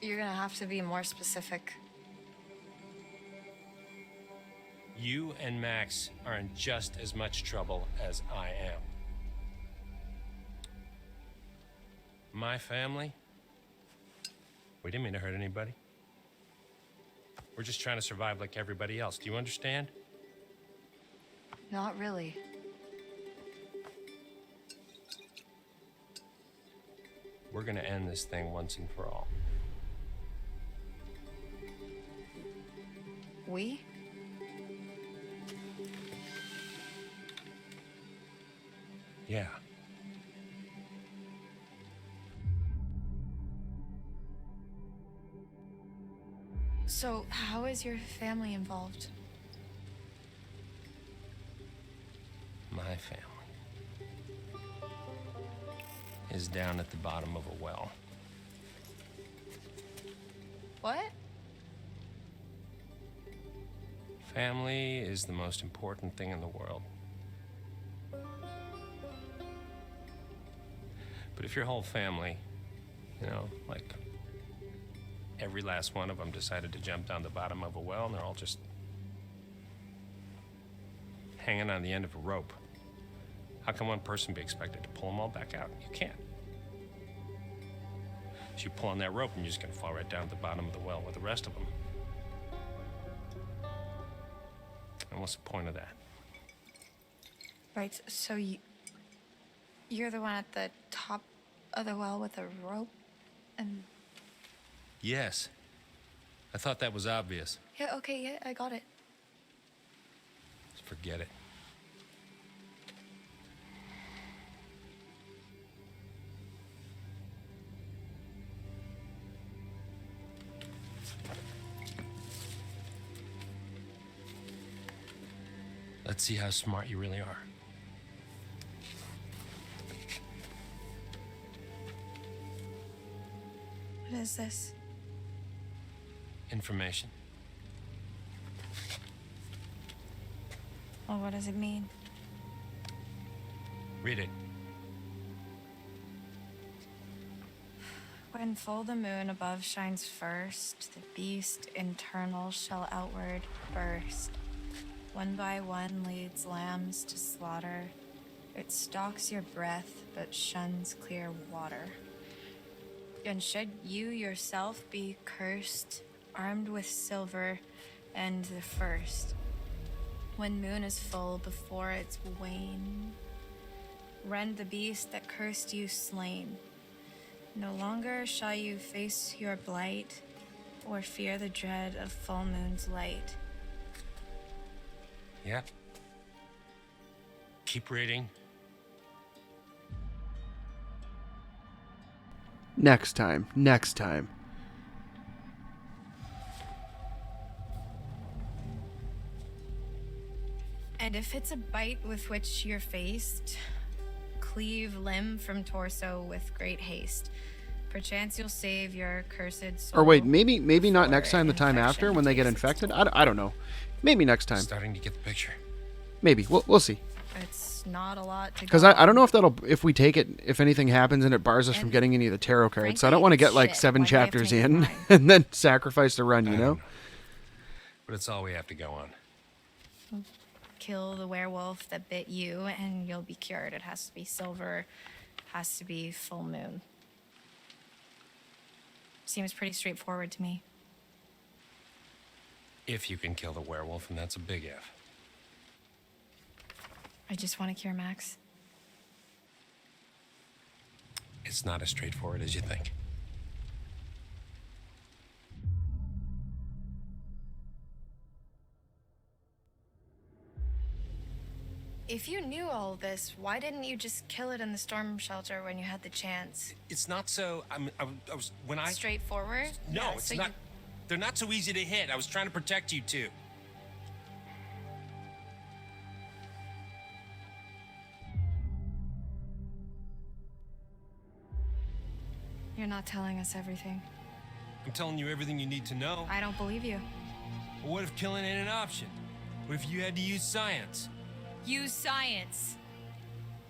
You're gonna have to be more specific. You and Max are in just as much trouble as I am. My family, we didn't mean to hurt anybody. We're just trying to survive like everybody else. Do you understand? Not really. We're gonna end this thing once and for all. We? Yeah. So, how is your family involved? My family is down at the bottom of a well. What? Family is the most important thing in the world. But if your whole family, you know, like every last one of them decided to jump down the bottom of a well and they're all just hanging on the end of a rope, how can one person be expected to pull them all back out? You can't. So you pull on that rope and you're just gonna fall right down at the bottom of the well with the rest of them. And what's the point of that? Right, so you're the one at the top of the well with a rope and... Yes. I thought that was obvious. Yeah, okay, yeah, I got it. Just forget it. Let's see how smart you really are. What is this? Information. Well, what does it mean? Read it. When full the moon above shines first, the beast internal shall outward burst. One by one leads lambs to slaughter. It stalks your breath, but shuns clear water. And should you yourself be cursed, armed with silver and the first, when moon is full before its wane, rend the beast that cursed you slain. No longer shall you face your blight, or fear the dread of full moon's light. Yeah. Keep reading. Next time. Next time. And if it's a bite with which you're faced, cleave limb from torso with great haste. Perchance you'll save your cursed soul. Or wait, maybe not next time, the time after when they get infected? I don't know. Maybe next time. Starting to get the picture. Maybe. We'll see. It's not a lot to Because go I don't know on. if we take it, if anything happens and it bars us from getting any of the tarot cards. So I don't want to get like 7 chapters in and then sacrifice the run, you know? But it's all we have to go on. Kill the werewolf that bit you and you'll be cured. It has to be silver, has to be full moon. Seems pretty straightforward to me. If you can kill the werewolf, and that's a big if. I just want to cure Max. It's not as straightforward as you think. If you knew all this, why didn't you just kill it in the storm shelter when you had the chance? It's not so. I was when I. Straightforward? No, Yeah, it's so not. They're not so easy to hit. I was trying to protect you too. You're not telling us everything. I'm telling you everything you need to know. I don't believe you. But what if killing ain't an option? What if you had to use science? Use science.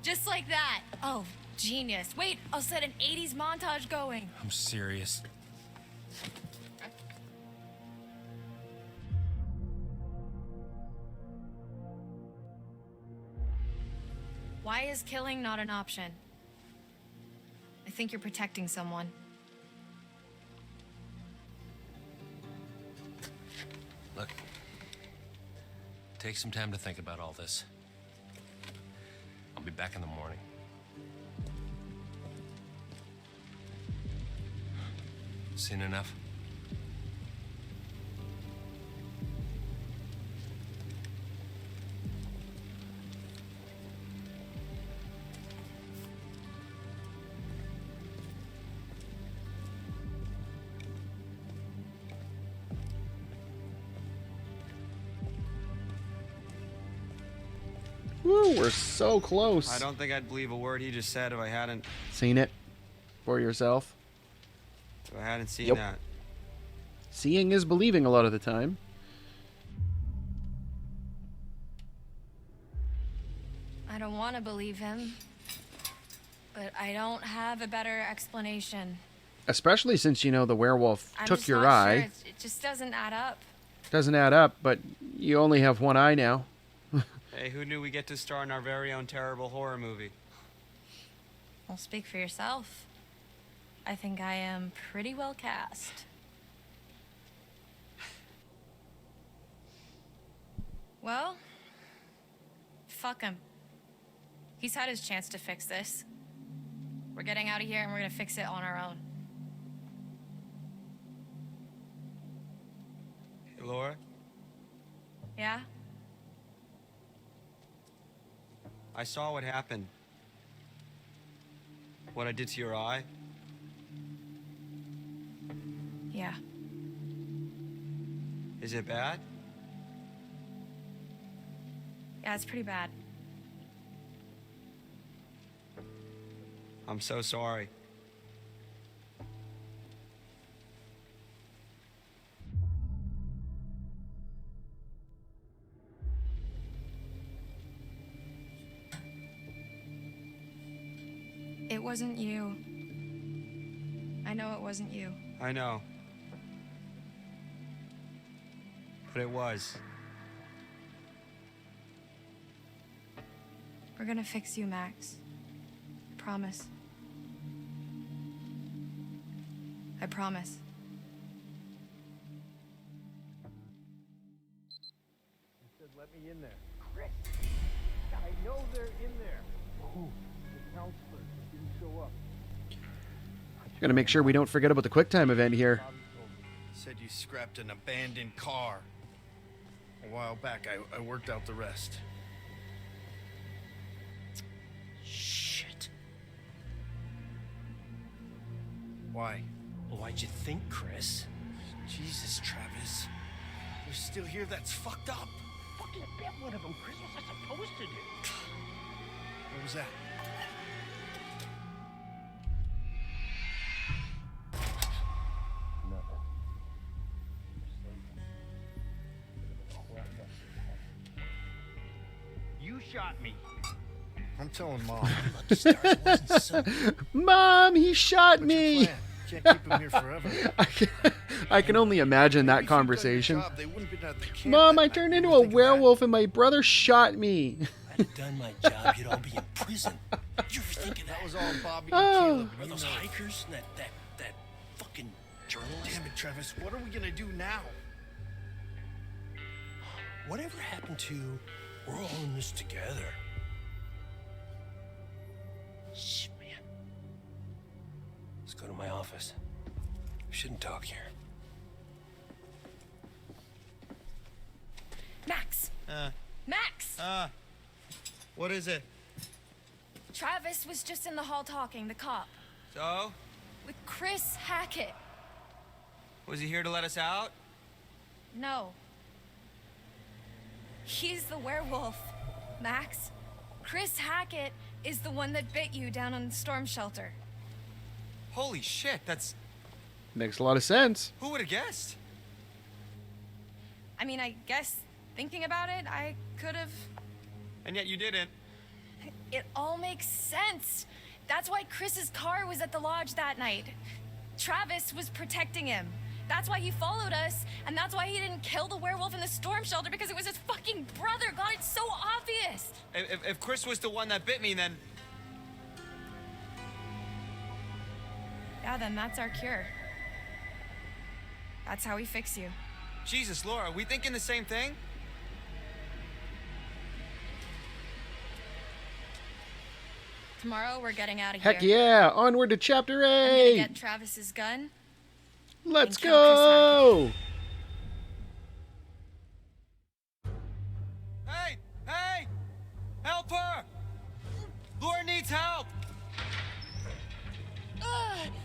Just like that. Oh, genius. Wait, I'll set an 80s montage going. I'm serious. Why is killing not an option? I think you're protecting someone. Look, take some time to think about all this. I'll be back in the morning. Seen enough? Woo, we're so close. I don't think I'd believe a word he just said if I hadn't Seen it for yourself. seen that. Seeing is believing a lot of the time. I don't want to believe him, but I don't have a better explanation. Especially since, you know, the werewolf I'm took just your not eye. Sure. It just doesn't add up. Doesn't add up, but you only have one eye now. Hey, who knew we get to star in our very own terrible horror movie? Well, speak for yourself. I think I am pretty well cast. Well, fuck him. He's had his chance to fix this. We're getting out of here and we're gonna fix it on our own. Hey, Laura? Yeah? I saw what happened. What I did to your eye. Yeah. Is it bad? Yeah, it's pretty bad. I'm so sorry. It wasn't you. I know it wasn't you. I know. But it was. We're gonna fix you, Max. I promise. I promise. He said, let me in there. Chris, I know they're in there. Who? The counselors that didn't show up. Gotta make sure we don't forget about the QuickTime event here. Said you scrapped an abandoned car. A while back, I worked out the rest. Shit. Why? Well, why'd you think, Chris? Jesus, Travis. You're still here? That's fucked up. Fucking bet one of them, Chris. What's I supposed to do? What was that? You shot me. I'm telling Mom. Mom, he shot me. Can't keep him here forever. I can only imagine that conversation. They wouldn't have been at the camp. Mom, I turned into a werewolf and my brother shot me. I'd have done my job, you'd all be in prison. Did you ever think of that? That was all Bobby and Oh. Caleb. Are those hikers and that fucking journalist? Damn it, Travis. What are we gonna do now? Whatever happened to we're all in this together? Shh, man. Let's go to my office. We shouldn't talk here. Max! Max! What is it? Travis was just in the hall talking, the cop. So? With Chris Hackett. Was he here to let us out? No. He's the werewolf, Max. Chris Hackett is the one that bit you down on the storm shelter. Holy shit, that's... Makes a lot of sense. Who would have guessed? I mean, I guess thinking about it, I could have... And yet you didn't. It all makes sense. That's why Chris's car was at the lodge that night. Travis was protecting him. That's why he followed us, and that's why he didn't kill the werewolf in the storm shelter, because it was his fucking brother. God, it's so obvious. If Chris was the one that bit me, then... Yeah, then that's our cure. That's how we fix you. Jesus, Laura, are we thinking the same thing? Tomorrow, we're getting out of here. Heck yeah! Onward to Chapter I'm 8! gonna get Travis's gun. Let's and kill Chris go! Hey! Hey! Help her! Laura needs help!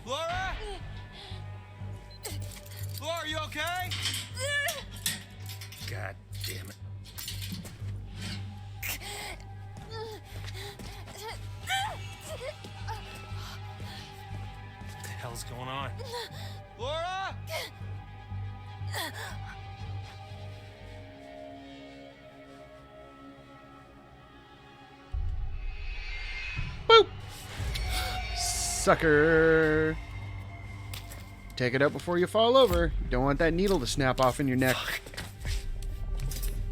Laura? Laura, are you okay? God damn it. hell's going on? Laura! Boop! Sucker! Take it out before you fall over. You don't want that needle to snap off in your neck.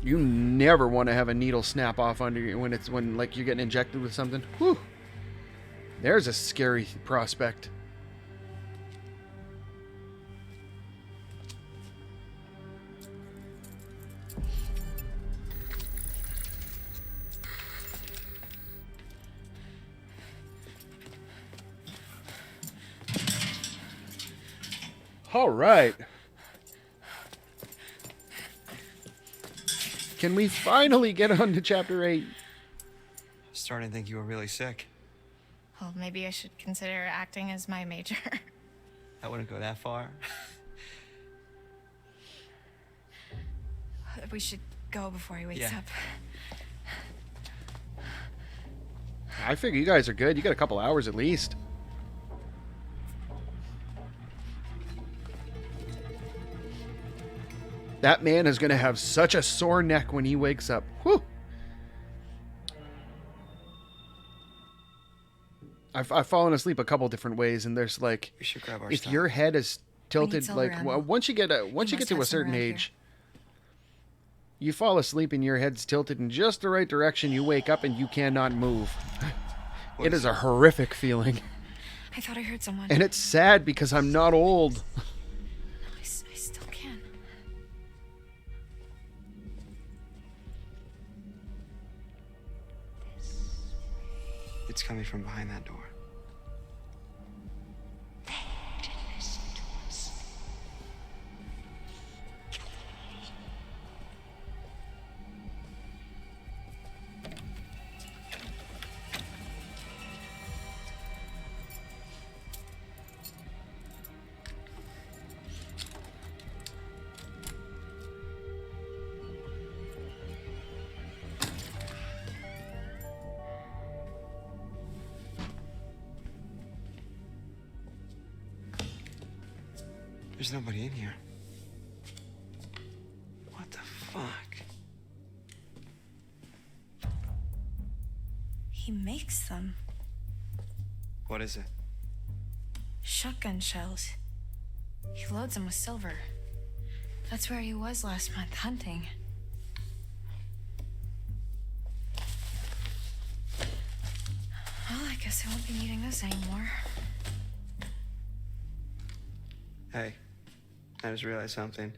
You never want to have a needle snap off under you when like you're getting injected with something. Whew. There's a scary prospect. All right. Can we finally get on to chapter 8? Starting to think you were really sick. Well, maybe I should consider acting as my major. I wouldn't go that far. We should go before he wakes up. I figure you guys are good. You got a couple hours at least. That man is going to have such a sore neck when he wakes up. Whew. I've fallen asleep a couple different ways, and there's like, We should grab our if stuff. your head is tilted, silver like ammo. once you get to a must certain have some around age, you fall asleep and your head's tilted in just the right direction. You wake up and you cannot move. It is a horrific feeling, I thought I heard someone. and it's sad because I'm not old. I still can. It's coming from behind that door. There's nobody in here. What the fuck? He makes them. What is it? Shotgun shells. He loads them with silver. That's where he was last month, hunting. Well, I guess I won't be needing this anymore. Hey, I just realized something.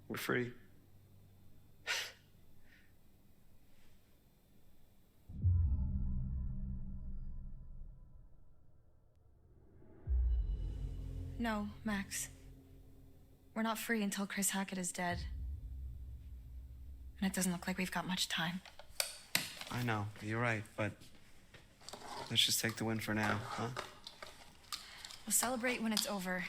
We're free. No, Max. We're not free until Chris Hackett is dead. And it doesn't look like we've got much time. I know, you're right, but let's just take the win for now, huh? We'll celebrate when it's over.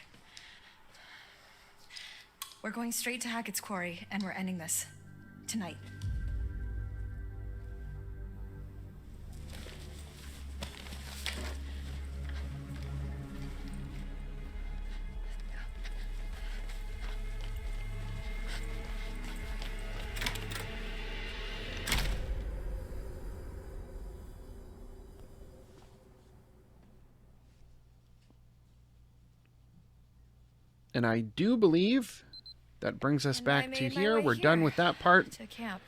We're going straight to Hackett's Quarry, and we're ending this. Tonight. And I do believe that brings us back to here. We're done with that part. To camp.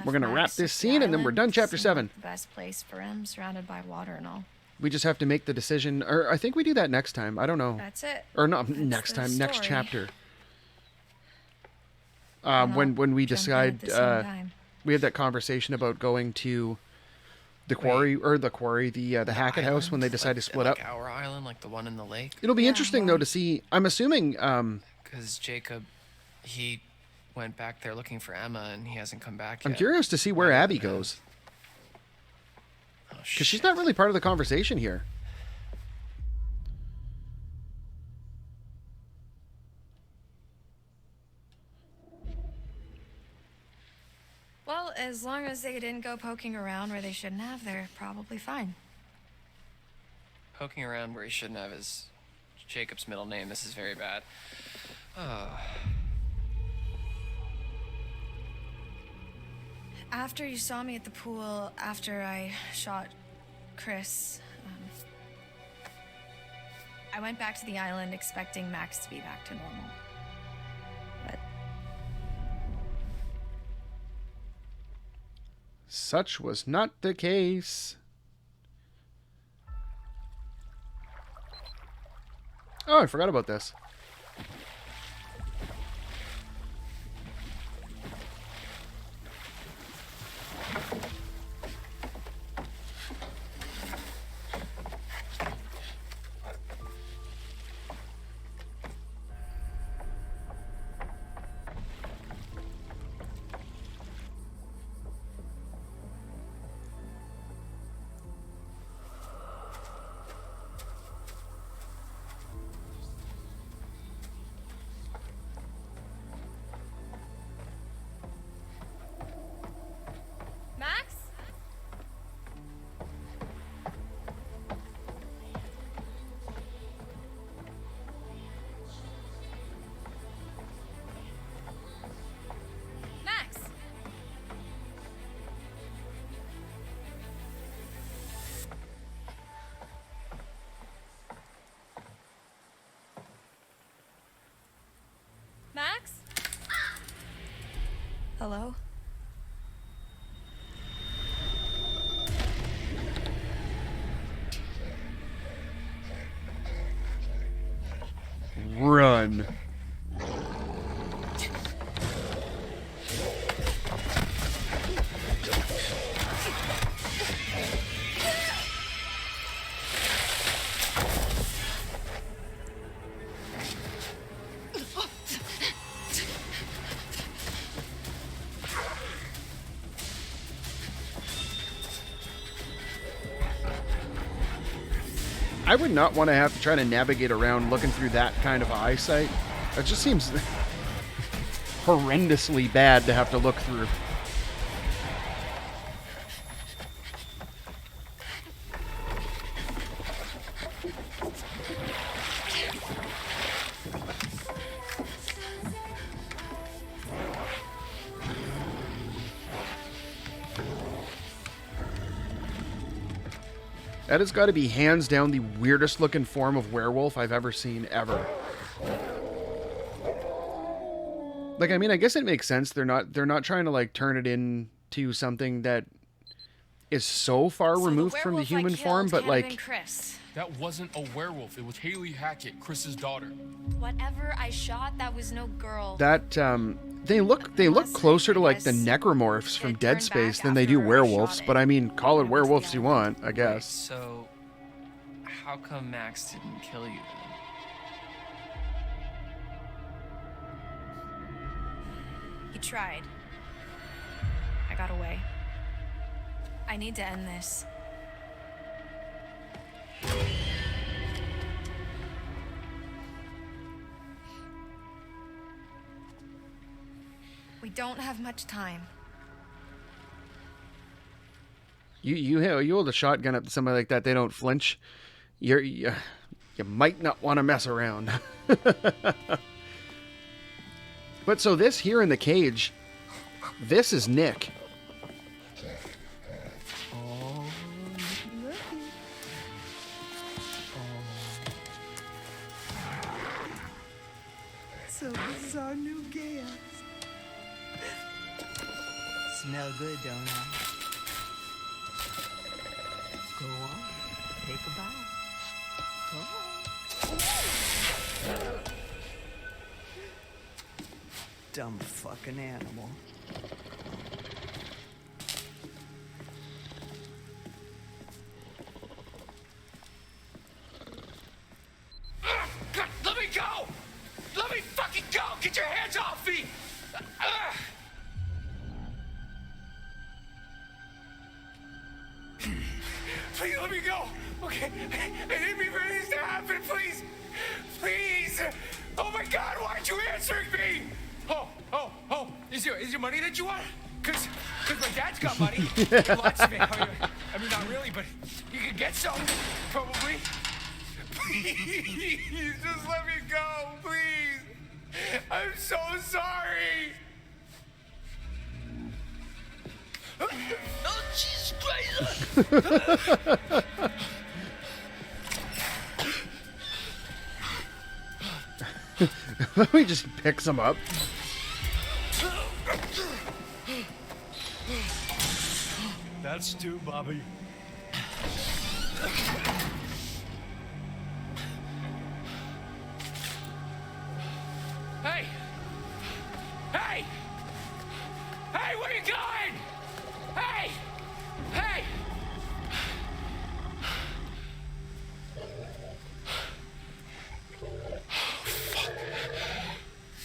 We're going to wrap this scene, and then we're done chapter 7. Best place for him, surrounded by water and all. We just have to make the decision, or I think we do that next time. I don't know. That's it. Or not That's next the time, next story. chapter. And When we jump in decide, at the same time. we had that conversation about going to the quarry, the Hackett house when they decide to split up. Like our island, like the one in the lake. It'll be interesting though to see. I'm assuming. Because Jacob, he went back there looking for Emma, and he hasn't come back I'm yet. curious to see where Abby goes. Because she's not really part of the conversation here. Well, as long as they didn't go poking around where they shouldn't have, they're probably fine. Poking around where he shouldn't have is Jacob's middle name. This is very bad. Oh. After you saw me at the pool, after I shot Chris, I went back to the island expecting Max to be back to normal. But such was not the case. Oh, I forgot about this. Max? Max? Max? hello? Run. I would not want to have to try to navigate around looking through that kind of eyesight. It just seems horrendously bad to have to look through. That has got to be hands down the weirdest looking form of werewolf I've ever seen, ever. Like, I mean, I guess it makes sense. They're not trying to like turn it into something that is so far removed from the human form, but like Chris. That wasn't a werewolf. It was Haley Hackett, Chris's daughter. Whatever I shot, that was no girl. that they look closer to like the necromorphs from Dead Space than they do werewolves, but I mean, call it werewolves you want, I guess. So, how come Max didn't kill you then? He tried. I got away. I need to end this. We don't have much time. You hold a shotgun up to somebody like that, they don't flinch. You might not want to mess around. But so this here in the cage, this is Nick. Oh, look. So this is our new guest. Smell good, don't I? Go on, take a bite. Go on. Dumb fucking animal. God, let me go! Let me fucking go! Get your hands off me! Please let me go! Okay? I didn't mean for this to happen, please! Please! Oh my God, why aren't you answering me? Oh, is your money that you want? Cause my dad's got money. Lots of it. I mean, not really, but you can get some, probably. Please, just let me go, please. I'm so sorry. Oh, Jesus Christ. Let me just pick some up. That's two, Bobby. Hey! Hey! Hey, where you going? Hey! Hey!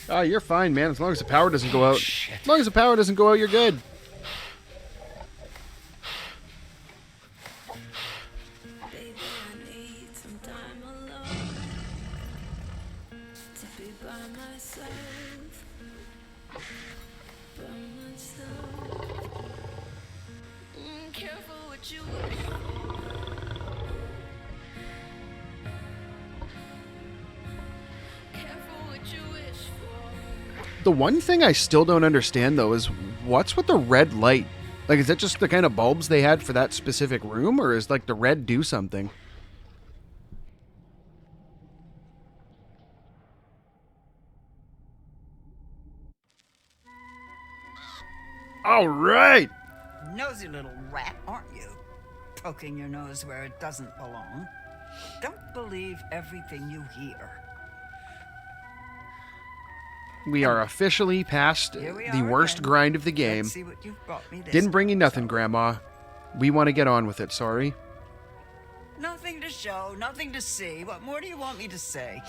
Oh, you're fine, man. As long as the power doesn't go out. As long as the power doesn't go out, you're good. The one thing I still don't understand, though, is what's with the red light? Like, is that just the kind of bulbs they had for that specific room, or is, like, the red do something? All right! Nosy little rat, aren't you? Poking your nose where it doesn't belong. Don't believe everything you hear. We are officially past the worst grind of the game. Let's see what you've brought me this Didn't bring you nothing, Grandma. We want to get on with it, sorry. Nothing to show, nothing to see. What more do you want me to say?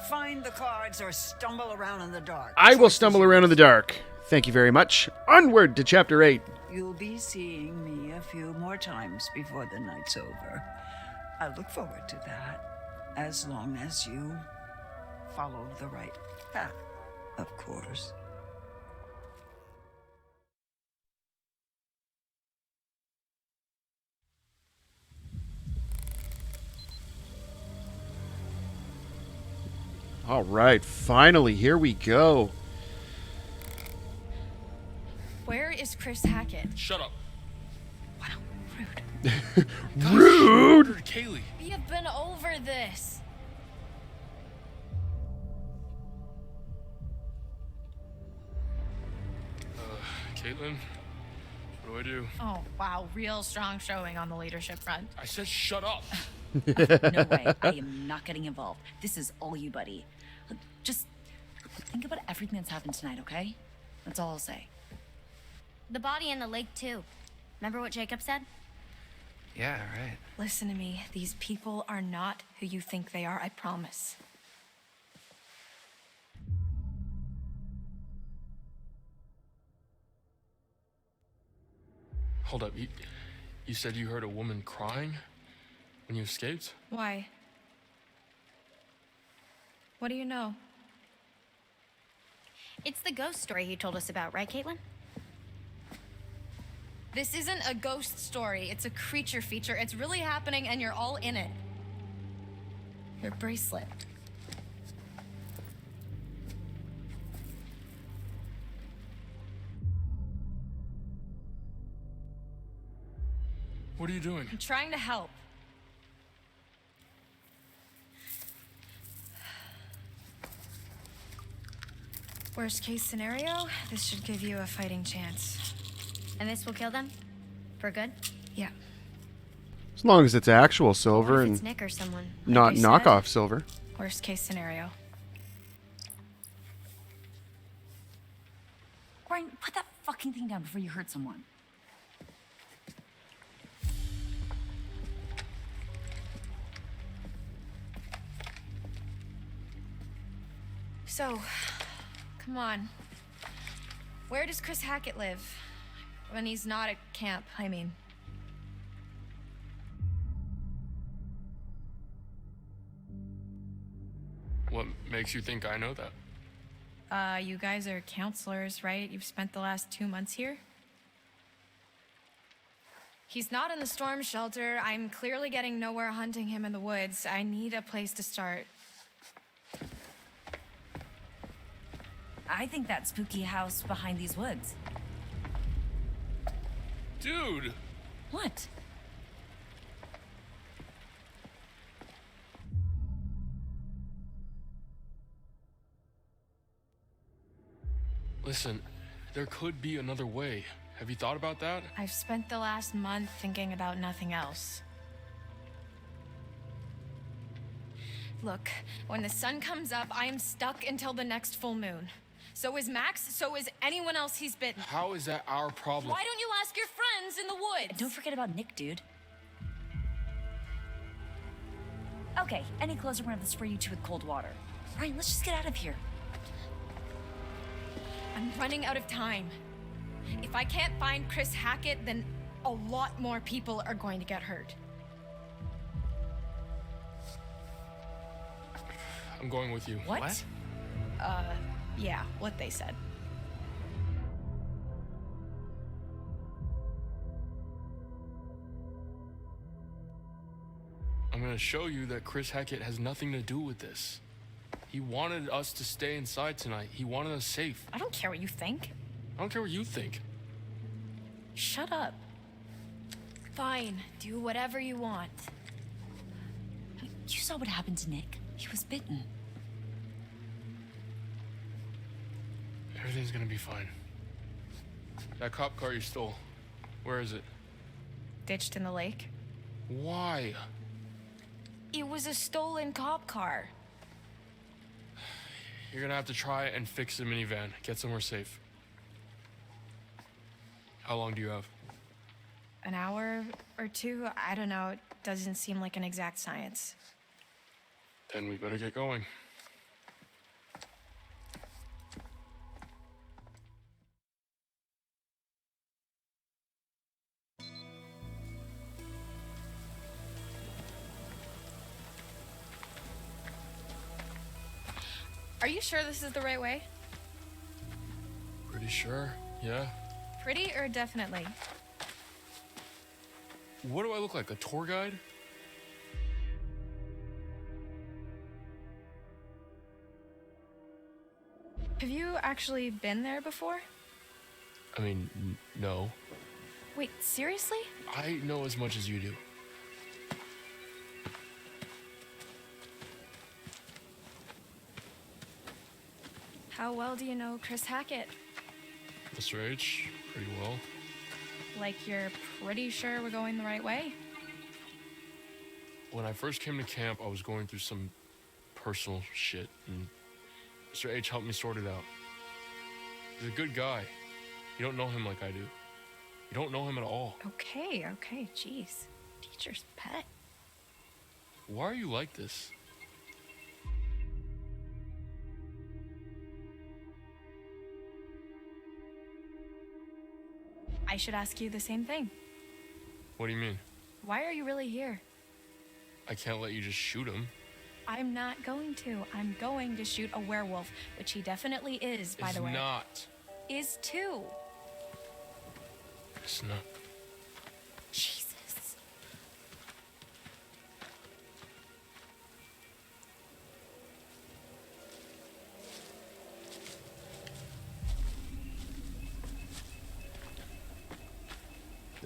Find the cards or stumble around in the dark. I will stumble around in the dark. Thank you very much. Onward to Chapter 8. You'll be seeing me a few more times before the night's over. I look forward to that, as long as you follow the right path, of course. All right, finally, here we go. Where is Chris Hackett? Shut up. Rude! Kaylee. We have been over this. Kaitlyn, what do I do? Oh, wow. Real strong showing on the leadership front. I said shut up. No way. I am not getting involved. This is all you, buddy. Look, just think about everything that's happened tonight, okay? That's all I'll say. The body in the lake, too. Remember what Jacob said? Yeah, right. Listen to me. These people are not who you think they are, I promise. Hold up. You said you heard a woman crying when you escaped? Why? What do you know? It's the ghost story you told us about, right, Kaitlyn? This isn't a ghost story. It's a creature feature. It's really happening, and you're all in it. Your bracelet. What are you doing? I'm trying to help. Worst case scenario, this should give you a fighting chance. And this will kill them? For good? Yeah. As long as it's actual silver What if and it's Nick or someone? not I said, knockoff silver. Worst case scenario. Brian, put that fucking thing down before you hurt someone. So, come on. Where does Chris Hackett live? When he's not at camp, I mean. What makes you think I know that? You guys are counselors, right? You've spent the last 2 months here? He's not in the storm shelter. I'm clearly getting nowhere hunting him in the woods. I need a place to start. I think that spooky house behind these woods. Dude! What? Listen, there could be another way. Have you thought about that? I've spent the last month thinking about nothing else. Look, when the sun comes up, I am stuck until the next full moon. So is Max, so is anyone else he's bitten. How is that our problem? Why don't you ask your friends in the woods? And don't forget about Nick, dude. Okay, any clothes are gonna have to spray you two with cold water. Ryan, let's just get out of here. I'm running out of time. If I can't find Chris Hackett, then a lot more people are going to get hurt. I'm going with you. What? Yeah, what they said. I'm gonna show you that Chris Hackett has nothing to do with this. He wanted us to stay inside tonight. He wanted us safe. I don't care what you think. I don't care what you think. Shut up. Fine, do whatever you want. You saw what happened to Nick. He was bitten. Everything's gonna be fine. That cop car you stole, where is it? Ditched in the lake. Why? It was a stolen cop car. You're gonna have to try and fix the minivan. Get somewhere safe. How long do you have? An hour or two? I don't know. It doesn't seem like an exact science. Then we better get going. Are you sure this is the right way? Pretty sure, yeah. Pretty or definitely? What do I look like, a tour guide? Have you actually been there before? I mean, no. Wait, seriously? I know as much as you do. How well do you know Chris Hackett? Mr. H, pretty well. Like you're pretty sure we're going the right way? When I first came to camp, I was going through some personal shit, and Mr. H helped me sort it out. He's a good guy. You don't know him like I do. You don't know him at all. Okay, jeez. Teacher's pet. Why are you like this? I should ask you the same thing. What do you mean? Why are you really here? I can't let you just shoot him. I'm not going to. I'm going to shoot a werewolf, which he definitely is, by the way. Not. Is too. It's not. Jesus.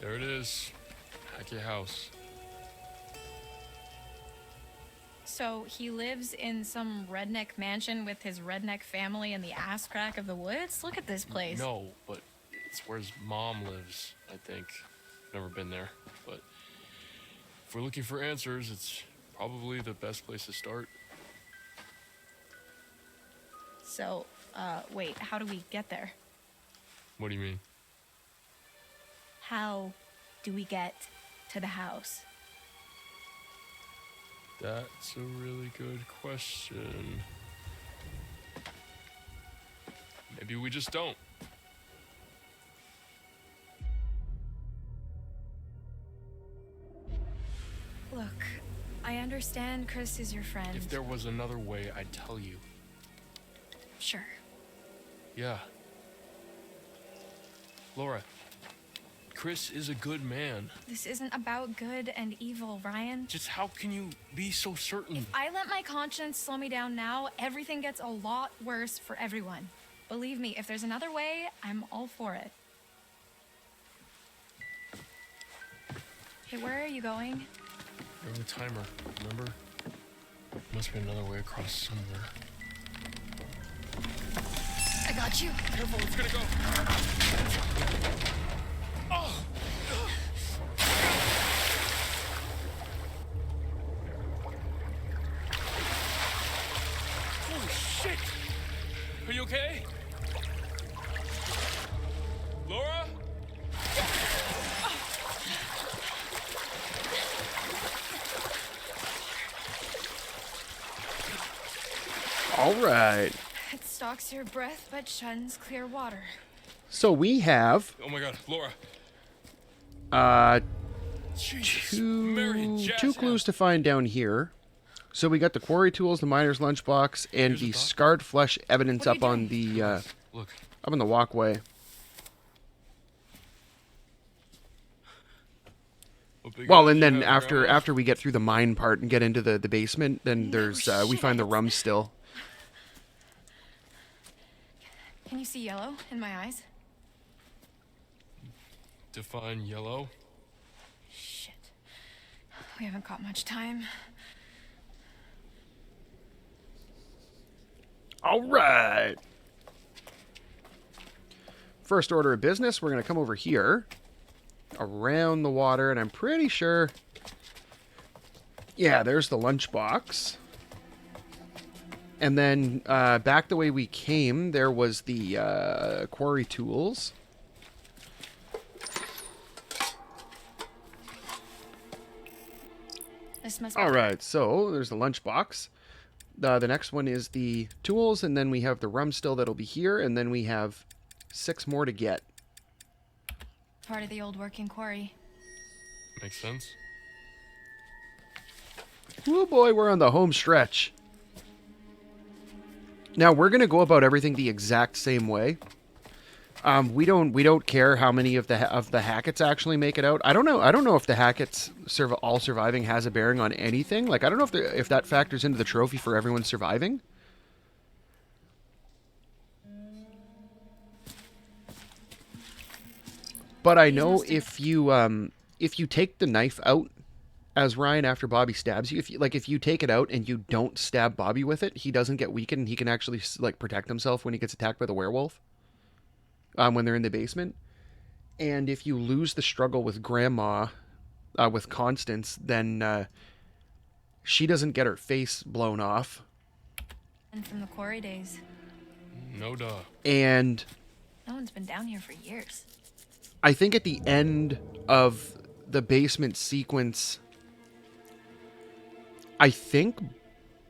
There it is. Hackett House. So he lives in some redneck mansion with his redneck family in the ass crack of the woods? Look at this place. No, but it's where his mom lives, I think. Never been there, but if we're looking for answers, it's probably the best place to start. So, wait, how do we get there? What do you mean? How do we get to the house? That's a really good question. Maybe we just don't. Look, I understand Chris is your friend. If there was another way, I'd tell you. Sure. Yeah. Laura, Chris is a good man. This isn't about good and evil, Ryan. Just how can you be so certain? If I let my conscience slow me down now, everything gets a lot worse for everyone. Believe me, if there's another way, I'm all for it. Hey, where are you going? You're on the timer, remember? Must be another way across somewhere. I got you. Careful, it's gonna go. Oh! Holy shit! Are you okay? Laura? All right. It stalks your breath but shuns clear water. So we have Oh my god, Laura. two clues to find down here. So we got the quarry tools, the miner's lunchbox, and the scarred flesh evidence up on the Look. up on the walkway. Well, and then after we get through the mine part and get into the basement, then there's we find the rum still. Can you see yellow in my eyes? Define yellow. Shit. We haven't got much time. All right. First order of business, we're going to come over here around the water, and I'm pretty sure, yeah, there's the lunchbox. And then back the way we came, there was the quarry tools. This must be All right, so there's the lunchbox. The next one is the tools, and then we have the rum still that'll be here, and then we have 6 more to get. part of the old working quarry. Makes sense. Oh boy, we're on the home stretch. Now we're gonna go about everything the exact same way. We don't care how many of the Hacketts actually make it out. I don't know if the Hacketts all surviving has a bearing on anything. Like I don't know if that factors into the trophy for everyone surviving. But I know if you take the knife out as Ryan after Bobby stabs you, if you take it out and you don't stab Bobby with it, he doesn't get weakened and he can actually like protect himself when he gets attacked by the werewolf. When they're in the basement. And if you lose the struggle with Grandma, with Constance, then she doesn't get her face blown off. And from the quarry days. No duh. And No one's been down here for years. I think at the end of the basement sequence, I think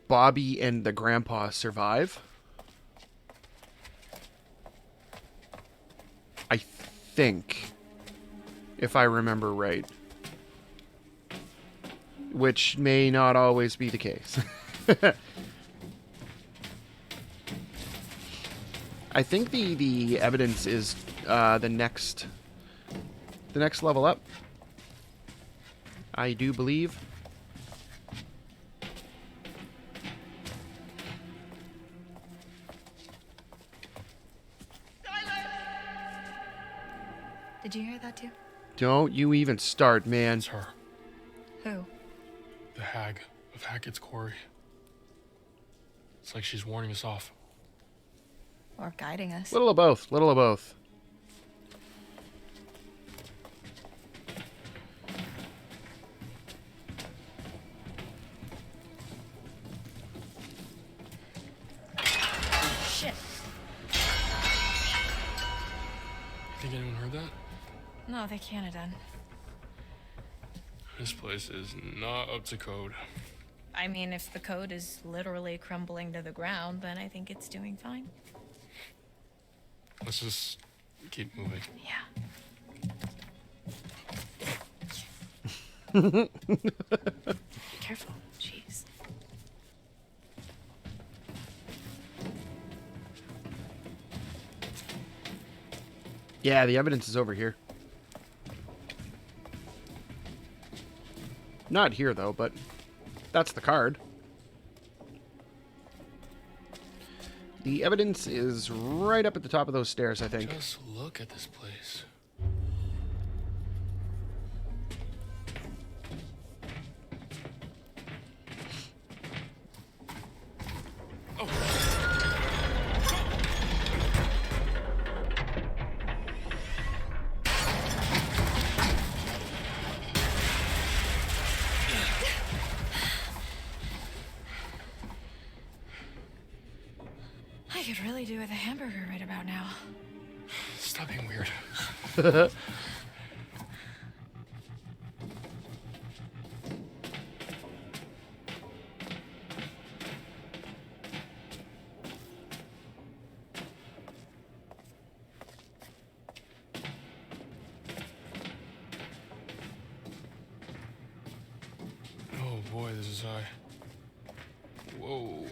Bobby and the grandpa survive. I think, if I remember right. Which may not always be the case. I think the evidence is the next level up. I do believe. Did you hear that too? Don't you even start, man. It's her. Who? The hag of Hackett's quarry. It's like she's warning us off. Or guiding us. Little of both. Little of both. Shit. Think anyone heard that? No, they can't have done. This place is not up to code. I mean, if the code is literally crumbling to the ground, then I think it's doing fine. Let's just keep moving. Yeah. Careful. Jeez. Yeah, the evidence is over here. Not here, though, but that's the card. The evidence is right up at the top of those stairs, I think. Just look at this place. I could really do with a hamburger right about now. Stop being weird. Oh boy, this is high. Whoa.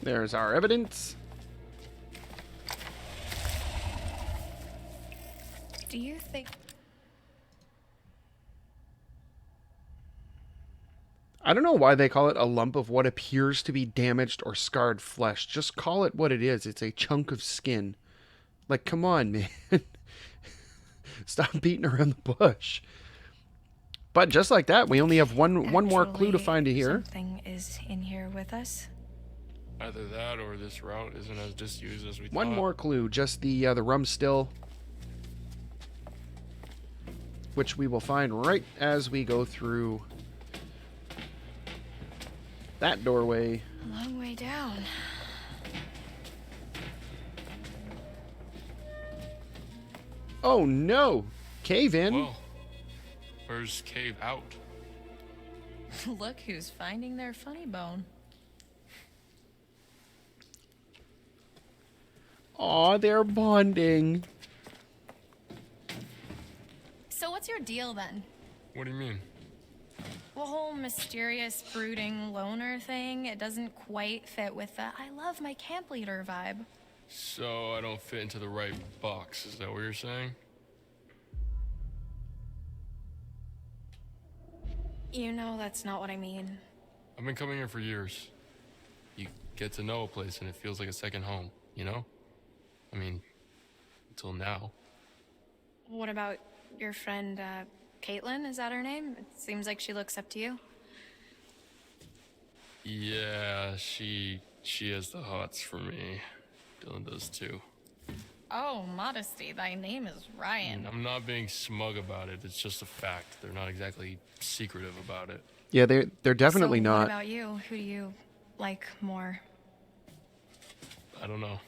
There's our evidence. Do you think... I don't know why they call it a lump of what appears to be damaged or scarred flesh. Just call it what it is. It's a chunk of skin. Like, come on, man. Stop beating around the bush. But just like that, we only have one more clue to find here. Something is in here with us. Either that or this route isn't as disused as we thought. One more clue, just the rum still, which we will find right as we go through that doorway. A long way down. Oh no! Cave in. Whoa. Where's cave out? Look who's finding their funny bone. Aw, they're bonding. So what's your deal then? What do you mean? The whole mysterious, brooding loner thing, it doesn't quite fit with the I love my camp leader vibe. So I don't fit into the right box, is that what you're saying? You know that's not what I mean. I've been coming here for years. You get to know a place and it feels like a second home, you know? I mean, until now. What about your friend, Kaitlyn? Is that her name? It seems like she looks up to you. Yeah, she has the hots for me. Dylan does too. Oh, modesty. Thy name is Ryan. I'm not being smug about it. It's just a fact. They're not exactly secretive about it. Yeah, they're definitely So not. What about you? Who do you like more? I don't know.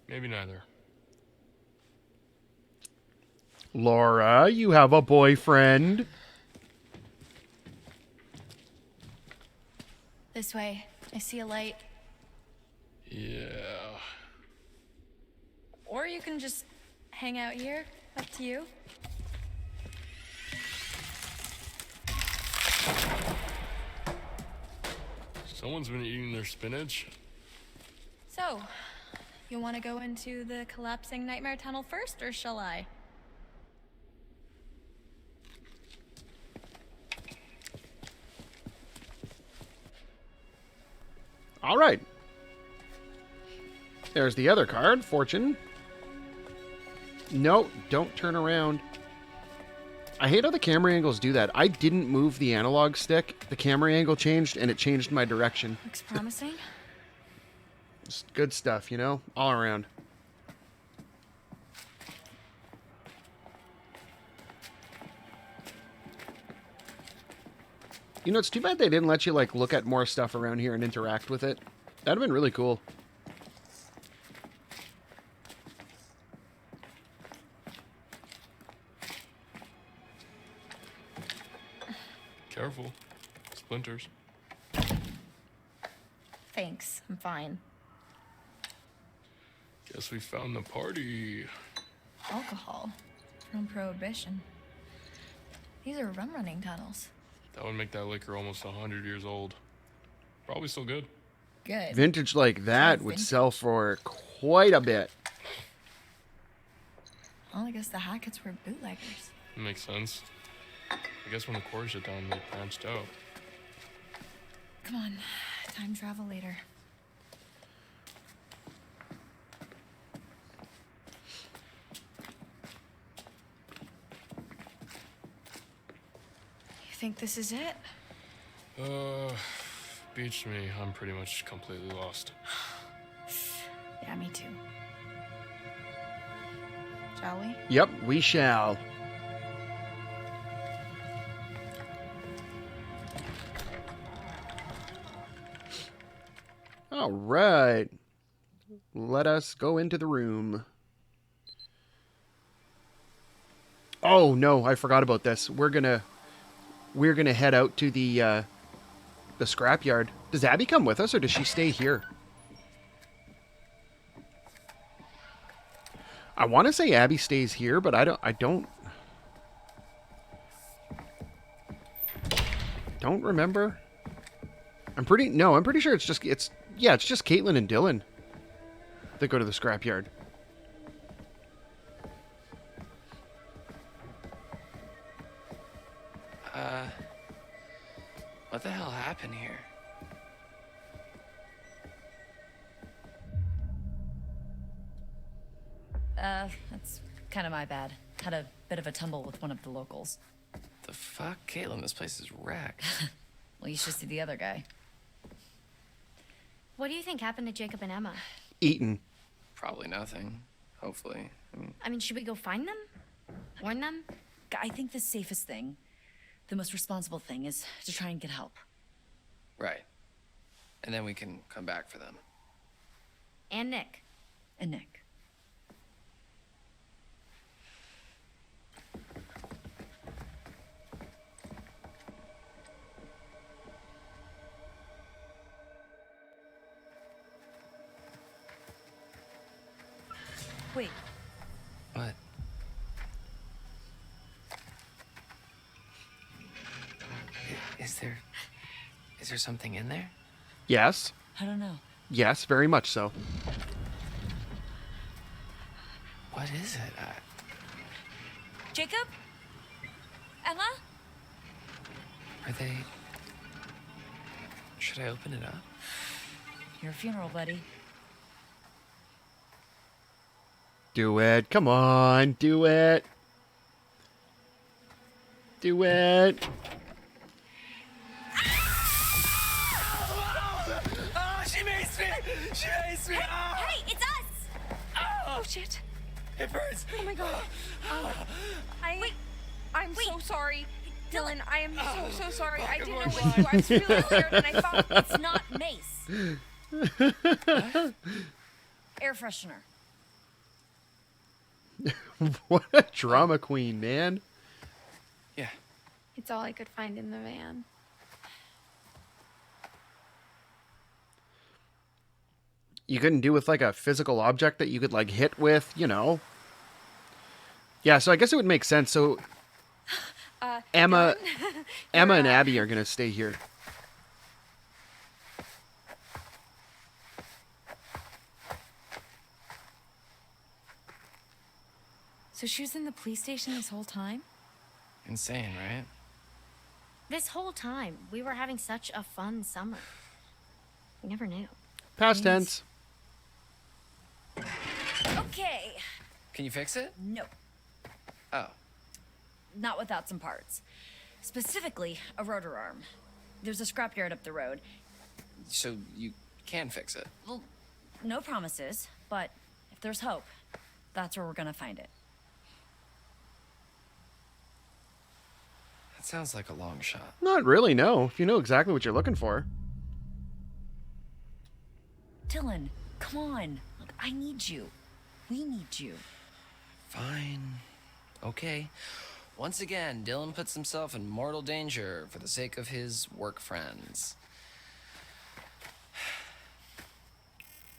Maybe neither. Laura, you have a boyfriend. This way. I see a light. Yeah. Or you can just hang out here. Up to you. Someone's been eating their spinach. So, you want to go into the collapsing nightmare tunnel first, or shall I? All right. There's the other card, Fortune. No, don't turn around. I hate how the camera angles do that. I didn't move the analog stick. The camera angle changed, and it changed my direction. Looks promising. Just good stuff, you know? All around. You know, it's too bad they didn't let you, like, look at more stuff around here and interact with it. That'd have been really cool. Careful. Splinters. Thanks, I'm fine. Guess we found the party. Alcohol from Prohibition. These are rum-running tunnels. That would make that liquor almost 100 years old. Probably still good. Good. Vintage like that would sell for quite a bit. Well, I guess the Hacketts were bootleggers. Makes sense. I guess when the Quarry shut down, they branched out. Come on, time travel later. You think this is it? Beach me. I'm pretty much completely lost. Yeah, me too. Shall we? Yep, we shall. All right. Let us go into the room. Oh no, I forgot about this. We're gonna head out to the scrapyard. Does Abby come with us, or does she stay here? I want to say Abby stays here, but I don't remember. I'm pretty sure it's just Kaitlyn and Dylan that go to the scrapyard. What the hell happened here? That's kind of my bad. Had a bit of a tumble with one of the locals. The fuck? Kaitlyn, this place is wrecked. Well, you should see the other guy. What do you think happened to Jacob and Emma? Eaten. Probably nothing. Hopefully. I mean, should we go find them? Warn them? I think the safest thing, the most responsible thing, is to try and get help. Right. And then we can come back for them. And Nick. And Nick. Wait. What? Is there something in there? Yes. I don't know. Yes, very much so. What is it? Jacob? Emma? Are they... Should I open it up? Your funeral, buddy. Do it. Come on. Do it. Do it. Oh, she maced me! She maced me! Hey, it's us! Oh, shit. It hurts! Oh my god. I'm so sorry. Dylan, I am so sorry. I didn't know what to do. I was really scared and I thought It's not mace. Air freshener. What a drama queen, man. Yeah. it's all I could find in the van. You couldn't do with like a physical object that you could like hit with, you know. Yeah, so I guess it would make sense. So Emma and Abby are gonna stay here. So she was in the police station this whole time? Insane, right? This whole time, we were having such a fun summer. We never knew. Past tense. Okay. Can you fix it? No. Oh. Not without some parts. Specifically, a rotor arm. There's a scrapyard up the road. So you can fix it? Well, no promises, but if there's hope, that's where we're gonna find it. That sounds like a long shot. Not really, no. If you know exactly what you're looking for. Dylan, come on. Look, I need you. We need you. Fine. Okay. Once again, Dylan puts himself in mortal danger for the sake of his work friends.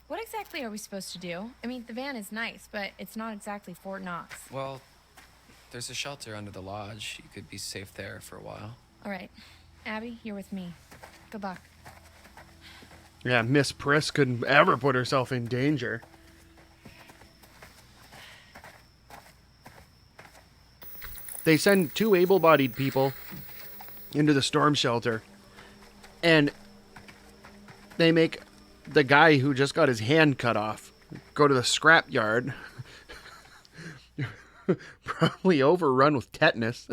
What exactly are we supposed to do? I mean, the van is nice, but it's not exactly Fort Knox. Well, there's a shelter under the lodge. You could be safe there for a while. All right. Abby, you're with me. Good luck. Yeah, Miss Priss couldn't ever put herself in danger. They send 2 able-bodied people into the storm shelter, and they make the guy who just got his hand cut off go to the scrapyard, probably overrun with tetanus.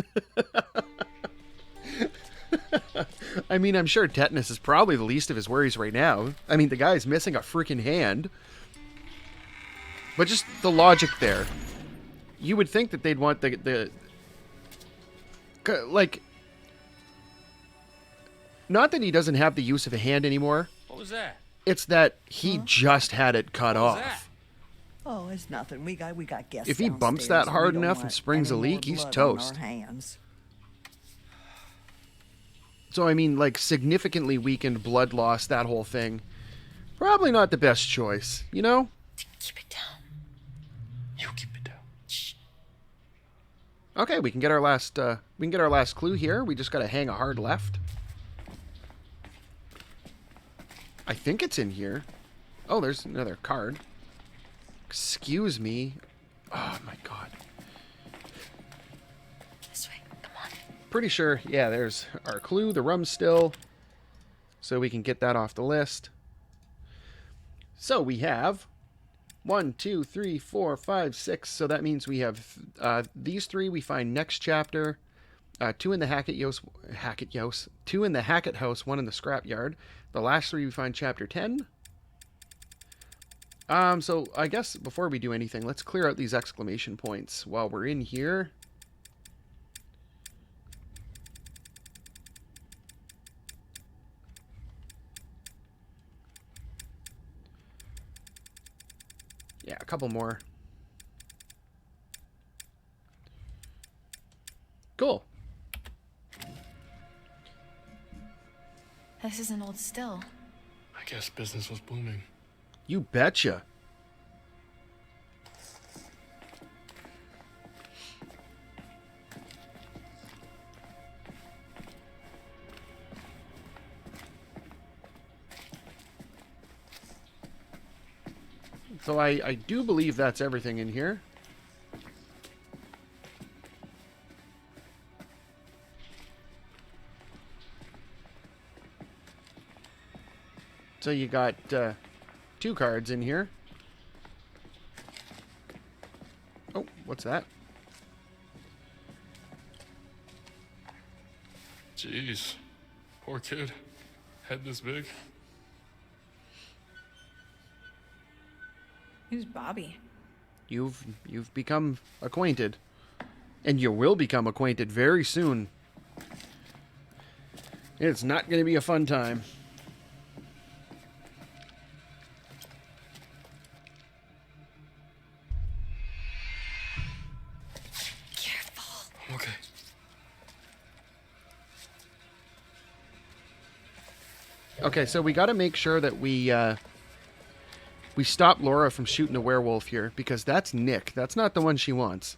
I mean, I'm sure tetanus is probably the least of his worries right now. I mean, the guy's missing a freaking hand. But just the logic there. You would think that they'd want like, not that he doesn't have the use of a hand anymore. What was that? It's that he just had it cut What was off. that? Oh, it's nothing. We got guests. If he bumps that downstairs. hard We don't enough and want springs a any more leak, he's blood on toast. our hands. So, I mean, like, significantly weakened, blood loss, that whole thing. Probably not the best choice, you know? Keep it down. You keep it down. Shh. Okay, we can get our last clue here. We just gotta hang a hard left. I think it's in here. Oh, there's another card. Excuse me. Oh my god. This way. Come on. Pretty sure, yeah, there's our clue, the rum still. So we can get that off the list. So we have 1, 2, 3, 4, 5, 6. So that means we have these 3 we find next chapter. 2 in the Hackett house, 2 in the Hackett house, 1 in the scrapyard. The last 3 we find chapter 10. So I guess before we do anything, let's clear out these exclamation points while we're in here. Yeah, a couple more. Cool. This is an old still. I guess business was booming. You betcha. So I do believe that's everything in here. So you got 2 cards in here. Oh, what's that? Jeez. Poor kid. Head this big. Who's Bobby? You've become acquainted. And you will become acquainted very soon. It's not going to be a fun time. Okay. Okay, so we got to make sure that we stop Laura from shooting a werewolf here, because that's Nick. That's not the one she wants.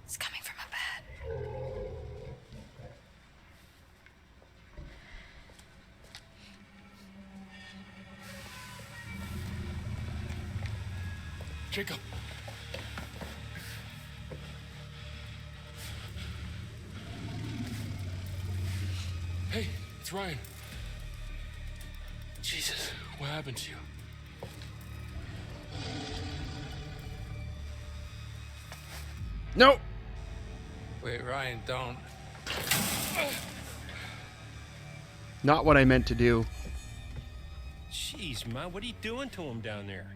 It's coming from a bed. Jacob. Hey, it's Ryan. Jesus, what happened to you? No. Wait, Ryan, don't. Not what I meant to do. Jeez, Ma, what are you doing to him down there?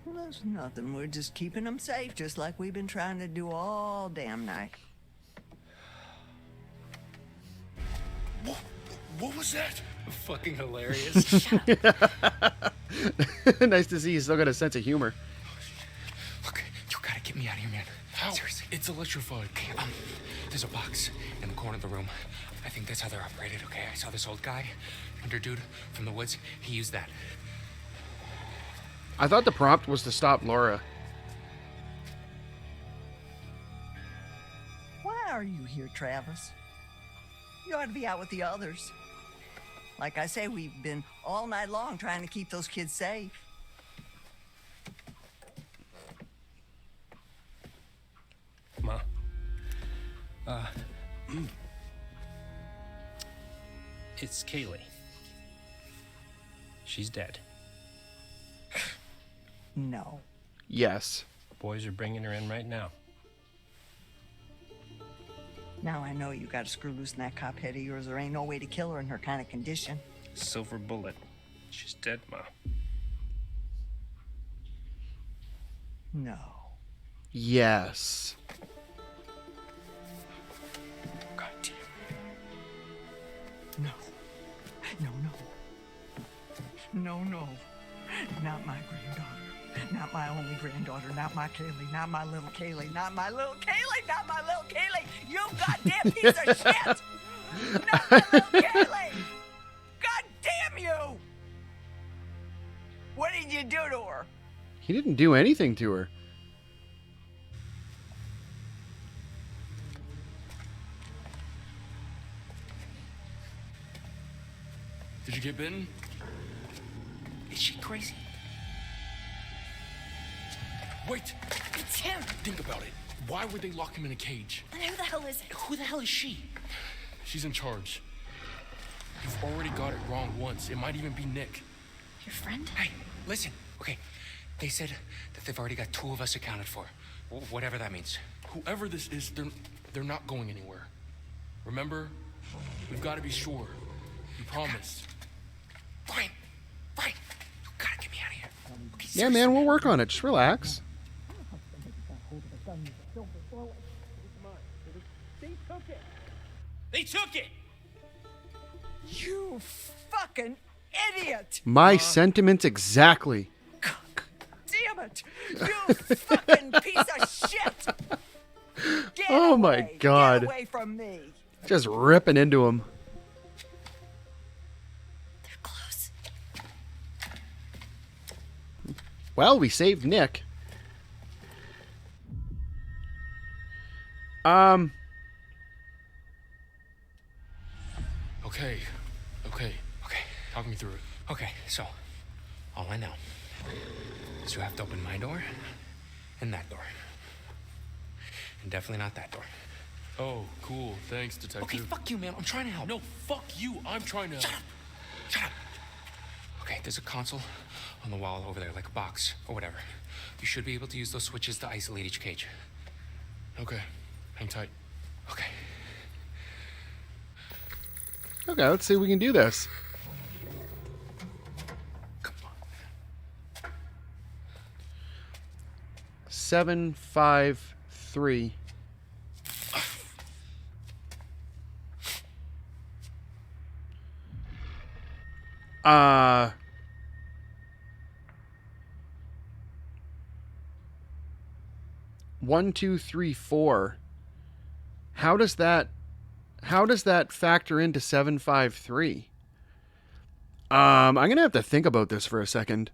Well, that's nothing. We're just keeping them safe, just like we've been trying to do all damn night. What was that? Fucking hilarious. Nice to see you still got a sense of humor. Look, you gotta get me out of here, man. How? Seriously. It's electrified. Okay, there's a box in the corner of the room. I think that's how they're operated, okay? I saw this old guy, hunter dude from the woods. He used that. I thought the prompt was to stop Laura. Why are you here, Travis? You ought to be out with the others. Like I say, we've been all night long trying to keep those kids safe. Ma, It's Kaylee. She's dead. No. Yes. Boys are bringing her in right now. Now I know you gotta screw loose in that cop head of yours. There ain't no way to kill her in her kind of condition. Silver bullet. She's dead, Ma. No. Yes. God damn. No. No, no. No, no. Not my granddaughter. Not my only granddaughter. Not my Kaylee. Not my little Kaylee. Not my little Kaylee. Not my little Kaylee. You goddamn piece of shit. Not my little Kaylee. God damn you. What did you do to her? He didn't do anything to her. Did you get bitten? Is she crazy? Wait! It's him. Think about it. Why would they lock him in a cage? And who the hell is it? Who the hell is she? She's in charge. You've already got it wrong once. It might even be Nick. Your friend? Hey, listen. Okay, they said that they've already got 2 of us accounted for. Whatever that means. Whoever this is, they're not going anywhere. Remember? We've got to be sure. You promised. Brian! Brian! You gotta get me out of here. Okay, Yeah, man, we'll work on it. Just relax. They took it! You fucking idiot! My sentiments exactly. Damn it! You fucking piece of shit! Get Oh my away. God. Get away from me! Just ripping into him. They're close. Well, we saved Nick. Okay. Talk me through it. Okay, so all I know is you have to open my door and that door. And definitely not that door. Oh, cool. Thanks, detective. Okay, fuck you, man. I'm trying to help. No, fuck you. I'm trying to help. Shut up. Okay, there's a console on the wall over there, like a box or whatever. You should be able to use those switches to isolate each cage. Okay. Hang tight. Okay. Okay, let's see if we can do this. Come on. 7, 5, 3. One, 2, 3, 4. How does that factor into 7, 5, 3? I'm gonna have to think about this for a second.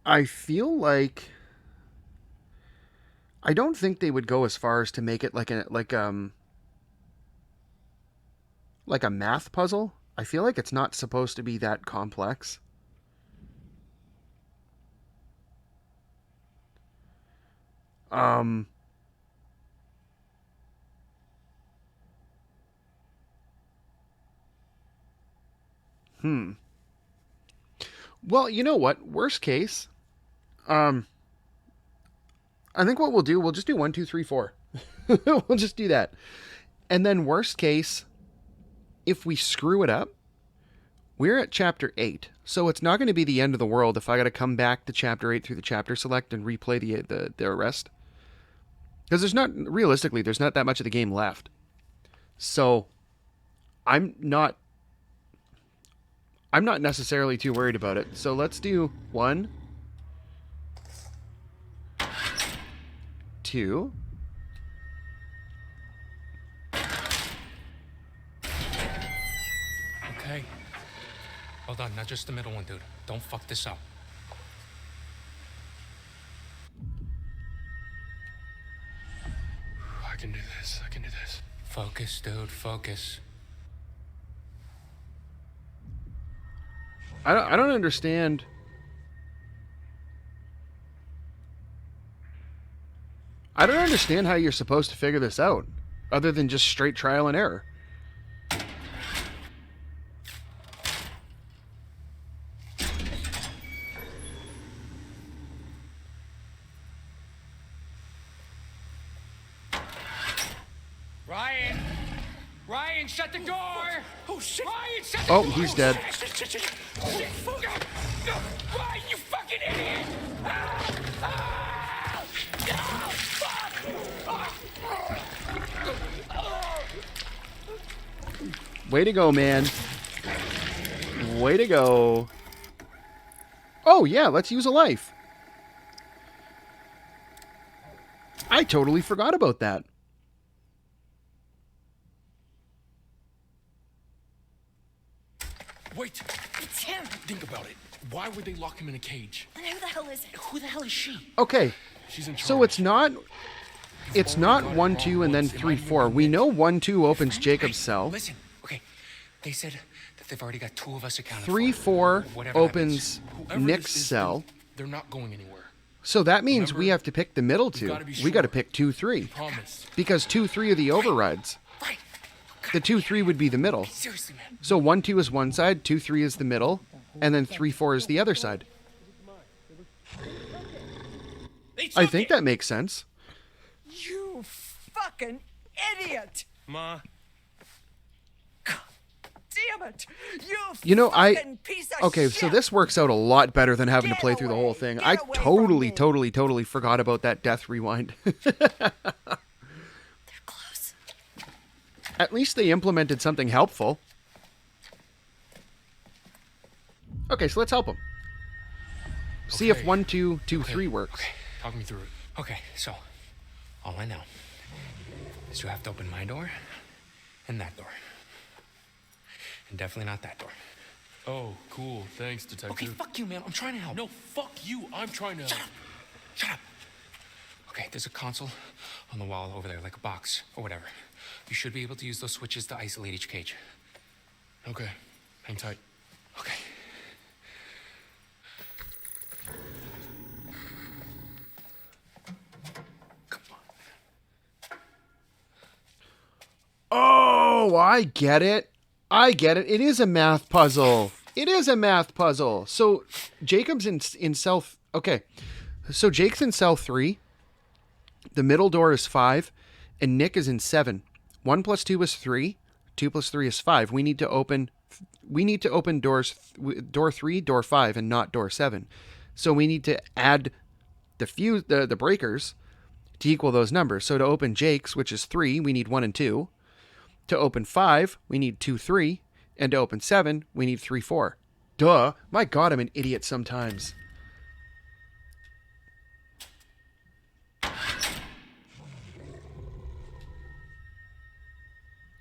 I feel like I don't think they would go as far as to make it like a math puzzle. I feel like it's not supposed to be that complex. Well, you know what? Worst case, I think what we'll do, we'll just do 1, 2, 3, 4. We'll just do that. And then worst case, if we screw it up, we're at chapter 8. So it's not going to be the end of the world if I got to come back to chapter 8 through the chapter select and replay the arrest. Because there's not that much of the game left. So I'm not necessarily too worried about it. So let's do 1, 2, Okay. Hold on, not just the middle one, dude. Don't fuck this up. I can do this. I can do this. Focus, dude. Focus. I don't understand. I don't understand how you're supposed to figure this out, other than just straight trial and error. Ryan! Ryan, shut the door! Oh, shit! Ryan, shut the Oh, door! he's dead. Shit. Ryan, you fucking idiot! Way to go, man. Way to go. Oh, yeah, let's use a life. I totally forgot about that. Wait. It's him. Think about it. Why would they lock him in a cage? And who the hell is it? Who the hell is she? Okay. She's in charge. So it's not 1, 2, and then 3, 4. We know 1, 2 opens Jacob's cell. Listen, okay. They said that they've already got 2 of us accounted 3, for. 4 Whatever opens happens. Whoever Nick's this is, cell. They're not going anywhere. So that means we have to pick the middle two. gotta be We got to sure. pick 2, 3. Promise. Because 2, 3 are the overrides. The 2, 3 would be the middle. Seriously, man. So 1, 2 is one side, 2, 3 is the middle, and then 3, 4 is the other side. I think that makes sense. You fucking idiot! Ma. Damn it! You know, fucking piece of okay, shit! so this works out a lot better than having to play through the whole thing. I totally forgot about that death rewind. They're close. At least they implemented something helpful. Okay, so let's help them. See if Okay. 1, 2, 2, Okay. 3 works. Okay. Talk me through it. Okay, so all I know is you have to open my door and that door. And definitely not that door. Oh, cool. Thanks, detective. Okay, fuck you, man. I'm trying to help. No, fuck you. I'm trying to. Shut up. Okay, there's a console on the wall over there, like a box or whatever. You should be able to use those switches to isolate each cage. Okay. Hang tight. Okay. Oh, I get it. I get it. It is a math puzzle. It is a math puzzle. So Jacob's in cell... Okay. So Jake's in cell 3. The middle door is 5. And Nick is in 7. 1 plus 2 is 3. 2 plus 3 is 5. We need to open doors... Door 3, door 5, and not door 7. So we need to add the breakers to equal those numbers. So to open Jake's, which is 3, we need 1 and 2. To open 5, we need 2, 3. And to open 7, we need 3, 4. Duh. My God, I'm an idiot sometimes.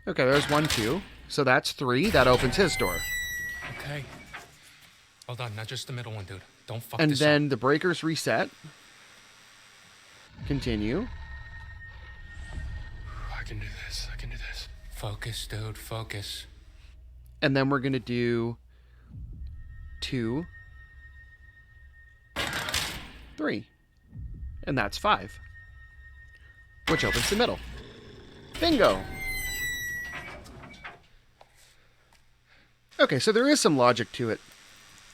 Okay, there's 1, 2. So that's 3. That opens his door. Okay. Hold on, not just the middle one, dude. Don't fuck And this then up. the breakers reset. Continue. I can do this. I can do this. Focus, dude. Focus. And then we're going to do 2, 3. And that's 5. Which opens the middle. Bingo. Okay, so there is some logic to it.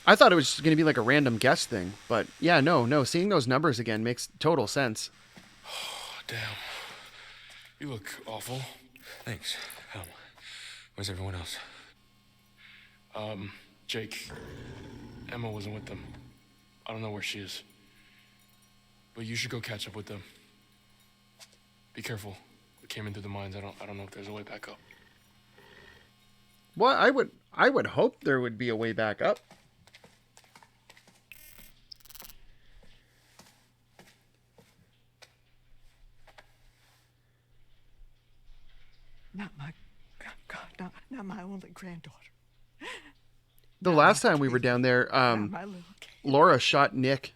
I thought it was going to be like a random guess thing. But yeah, no. Seeing those numbers again makes total sense. Oh, damn. You look awful. Thanks. Where's everyone else? Jake. Emma wasn't with them. I don't know where she is. But you should go catch up with them. Be careful. We came in through the mines. I don't know if there's a way back up. Well, I would hope there would be a way back up. Not my God, not my only granddaughter. The last time we were down there, Laura shot Nick,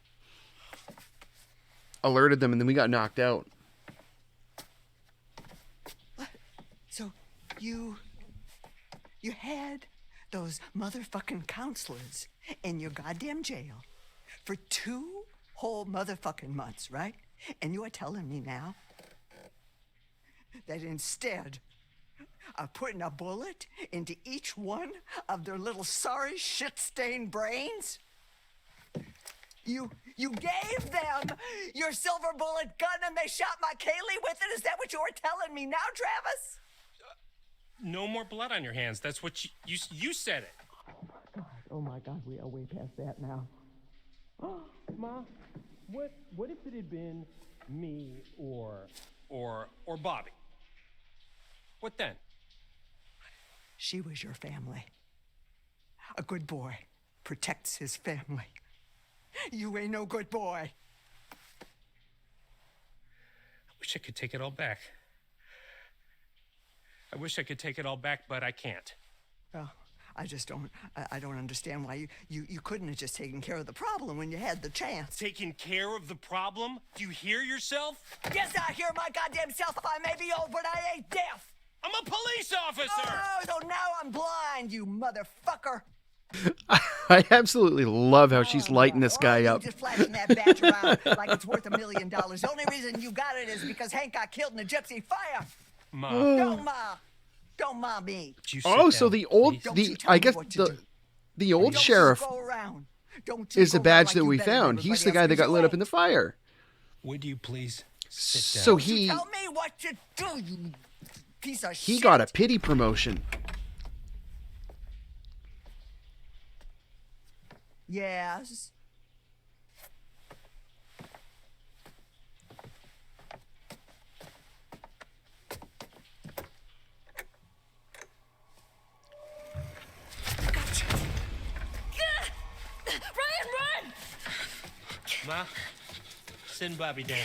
alerted them, and then we got knocked out. So you had those motherfucking counselors in your goddamn jail for 2 whole motherfucking months, right? And you are telling me now that instead of putting a bullet into each one of their little sorry shit-stained brains, you gave them your silver bullet gun and they shot my Kaylee with it? Is that what you're telling me now, Travis? No more blood on your hands. That's what you said it. Oh my God, we are way past that now. Ma, what if it had been me or Bobby? What then? She was your family. A good boy protects his family. You ain't no good boy. I wish I could take it all back. I wish I could take it all back, but I can't. Well, I don't understand why you couldn't have just taken care of the problem when you had the chance. Taking care of the problem? Do you hear yourself? Yes, I hear my goddamn self. I may be old, but I ain't deaf. I'm a police officer! Oh, so now I'm blind, you motherfucker. I absolutely love how she's lighting this guy up. Just flashing that badge around like it's worth $1 million. The only reason you got it is because Hank got killed in a gypsy fire. Ma. Don't ma me. Oh, so the old, I guess the old sheriff is the badge that we found. He's the guy that got lit up in the fire. Would you please sit down? So he tell me what to do, you piece of shit. He got a pity promotion. Yes. Ryan, run! Ma, send Bobby down.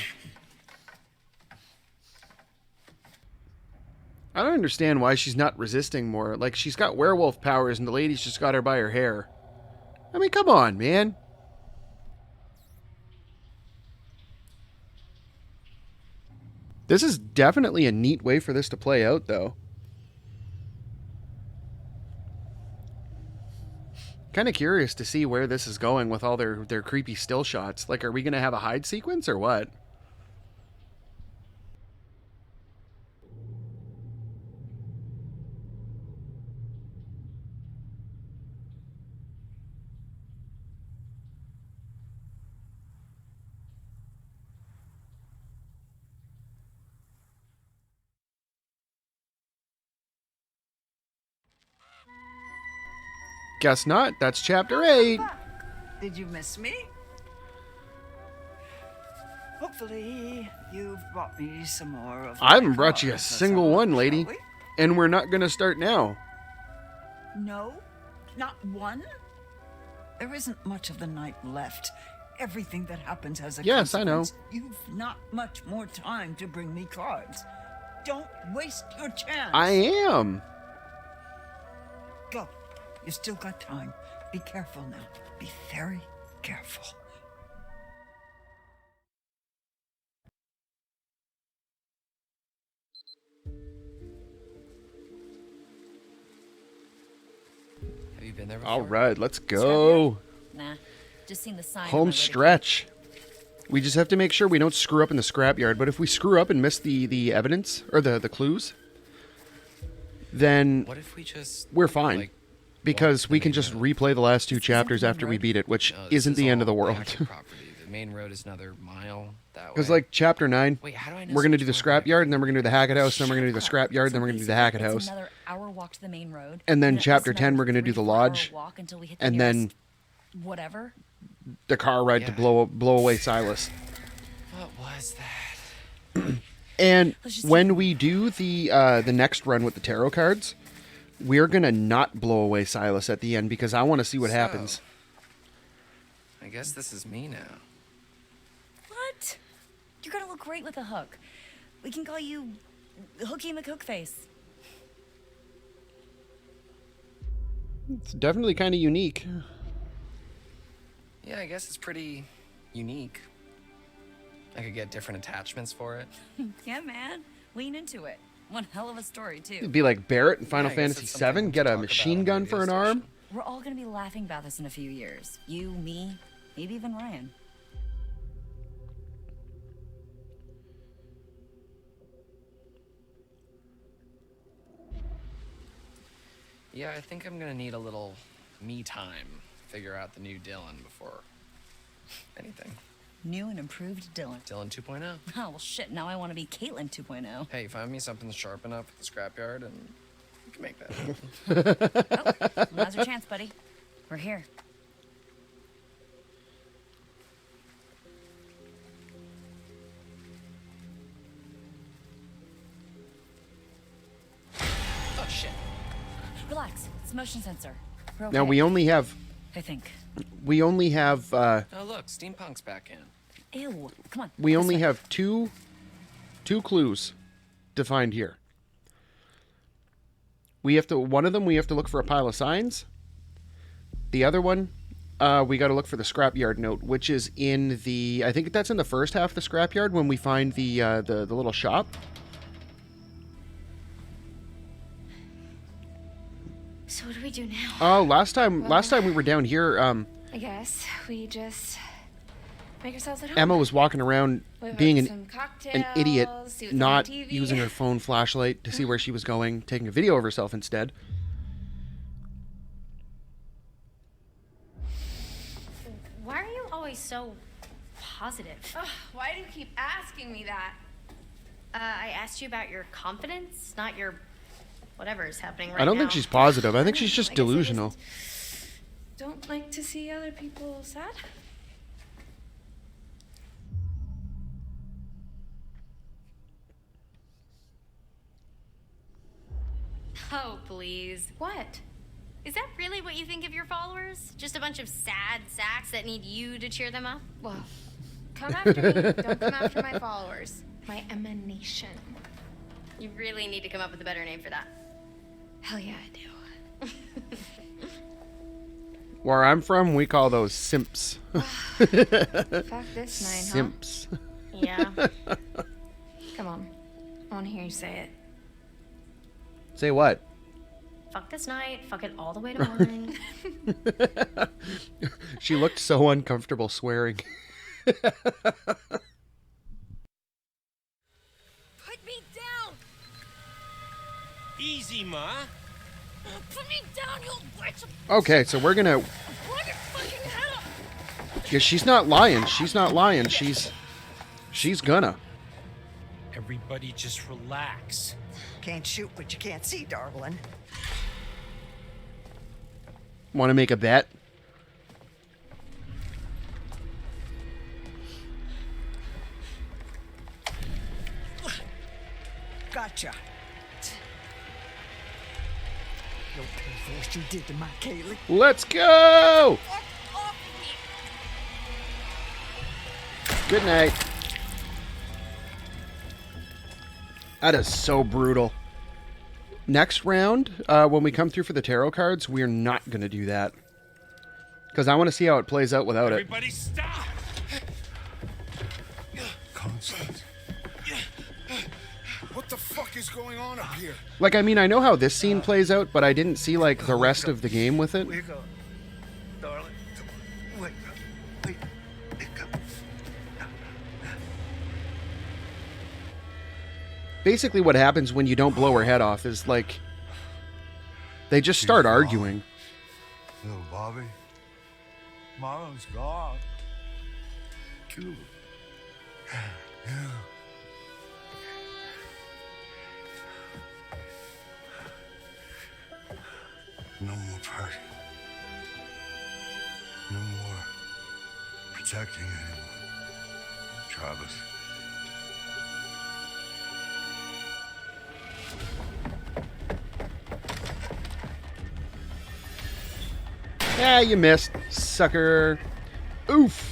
I don't understand why she's not resisting more. Like, she's got werewolf powers and the lady's just got her by her hair. I mean, come on, man. This is definitely a neat way for this to play out, though. Kind of curious to see where this is going with all their creepy still shots. Like, are we going to have a hide sequence or what? Guess not. That's chapter 8. Did you miss me? Hopefully, you've brought me some more of I haven't brought you a single one, lady. And we're not going to start now. No? Not one? There isn't much of the night left. Everything that happens has a Yes, I know. consequence. You've not much more time to bring me cards. Don't waste your chance. I am. Go. You've still got time. Be careful now. Be very careful. Have you been there before? All right, let's go. Nah, just seen the sign. Home stretch. We just have to make sure we don't screw up in the scrapyard. But if we screw up and miss the evidence or the clues, then What if we just we're fine. Because we can just replay the last 2 chapters after we beat it, which isn't the end of the world. The main road is another mile that way. Because, like, chapter 9, Wait, how do I know we're going to do the which one scrapyard, and then we're going to do the Hackett house, then we're going to do the scrapyard, then we're going to do the Hackett house. Another hour walk to the main road. And then it's chapter another 10, we're going to do the 3-4 lodge. hour walk until we hit the And then nearest whatever. the car ride to blow away Silas. What was that? And when we do the next run with the tarot cards, we're going to not blow away Silas at the end because I want to see what happens. I guess this is me now. What? You're gonna look great with a hook. We can call you Hooky McHookface. It's definitely kind of unique. Yeah, I guess it's pretty unique. I could get different attachments for it. Yeah, man. Lean into it. One hell of a story, too. It'd be like Barrett in Final Yeah, I guess Fantasy it's something VII, to get a talk machine about gun on the for an radio arm. We're all gonna be laughing about this in a few years. You, me, maybe even Ryan. Yeah, I think I'm gonna need a little me time. Figure out the new Dylan before anything. New and improved Dylan. Dylan 2.0. Oh, well, shit. Now I want to be Kaitlyn 2.0. Hey, find me something sharp enough at the scrapyard and we can make that happen. Oh, now's your chance, buddy. We're here. Oh, shit. Relax. It's a motion sensor. We're okay. Now we only have. I think. We only have. Oh, look, Steampunk's back in. Ew. Come on. We this only way. have two clues to find here. We have to. One of them we have to look for a pile of signs. The other one, we got to look for the scrapyard note, which is in the. I think that's in the first half of the scrapyard when we find the little shop. So what do we do now? Oh, last time we were down here, I guess we just make ourselves at home. Emma was walking around Whip being up an some an idiot, cocktails, see what's not on TV. using her phone flashlight to see where she was going, taking a video of herself instead. Why are you always so positive? Ugh, why do you keep asking me that? I asked you about your confidence, not your whatever is happening right now. I don't think she's positive. I think she's I just guess I delusional. Don't like to see other people sad. Oh, please. What? Is that really what you think of your followers? Just a bunch of sad sacks that need you to cheer them up? Well, come after me. Don't come after my followers. My emanation. You really need to come up with a better name for that. Hell yeah, I do. Where I'm from, we call those simps. Fuck this nine, Simps. huh? Yeah. Come on. I want to hear you say it. Say what? Fuck this night. Fuck it all the way to morning. She looked so uncomfortable swearing. Put me down! Easy, Ma. Put me down, you witch! Okay, so we're gonna. Blow your fucking head up! Yeah, she's not lying. She's not lying. She's gonna. Everybody just relax. Can't shoot what you can't see, darling. Want to make a bet? Gotcha. You'll pay for what you did to my Kaylee. Let's go! Good night. That is so brutal. Next round, when we come through for the tarot cards, we're not going to do that. Because I want to see how it plays out without it. Everybody stop! Constance. What the fuck is going on up here? Like, I mean, I know how this scene plays out, but I didn't see, like, the rest of the game with it. Wake up, darling. Come on. Wake up. Wake up. Basically what happens when you don't blow her head off is, like, they just start arguing. Little Bobby. Mom's gone. Cool. Yeah. No more party. No more protecting anyone. Travis. Yeah, you missed, sucker. Oof.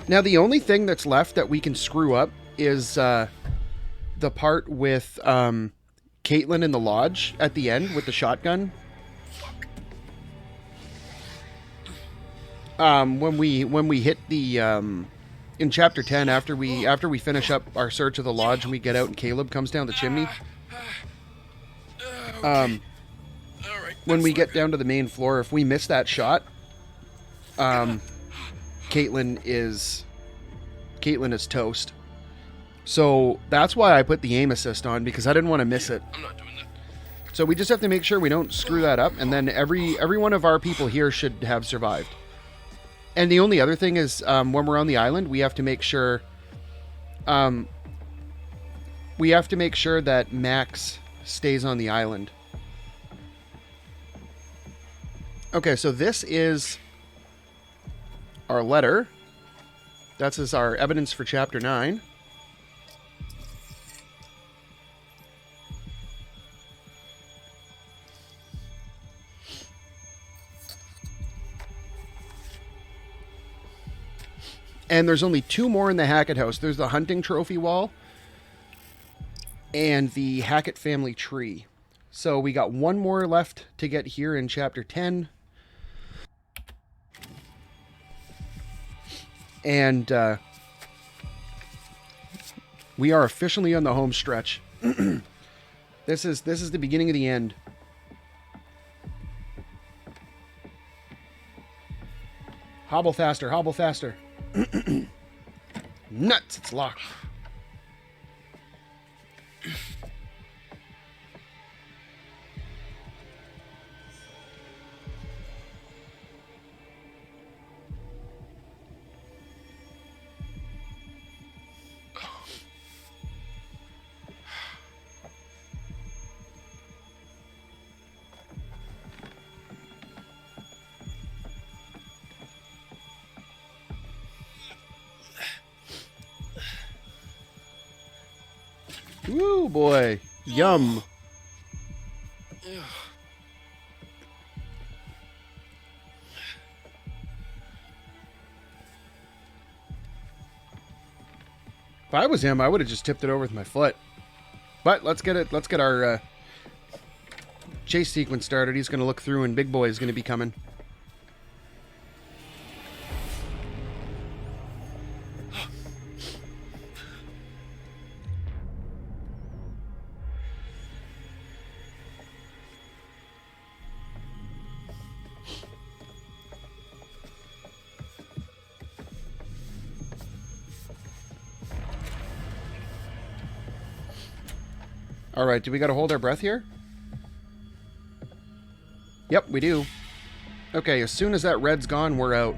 Now, the only thing that's left that we can screw up is the part with Kaitlyn in the lodge at the end with the shotgun. When we hit the in chapter 10, after we finish up our search of the lodge and we get out and Caleb comes down the chimney. When we get down to the main floor, if we miss that shot, Kaitlyn is toast. So that's why I put the aim assist on, because I didn't want to miss it. I'm not doing that. So we just have to make sure we don't screw that up, and then every one of our people here should have survived. And the only other thing is, when we're on the island, we have to make sure that Max stays on the island. Okay, so this is our letter. That's our evidence for chapter 9. And there's only 2 more in the Hackett house. There's the hunting trophy wall and the Hackett family tree. So we got 1 more left to get here in chapter 10. And we are officially on the home stretch. This is the beginning of the end. Hobble faster, hobble faster. Nuts, it's locked. Woo, boy. Yum. If I was him, I would have just tipped it over with my foot. But let's get our chase sequence started. He's going to look through and Big Boy is going to be coming. All right, do we got to hold our breath here? Yep, we do. Okay, as soon as that red's gone, we're out.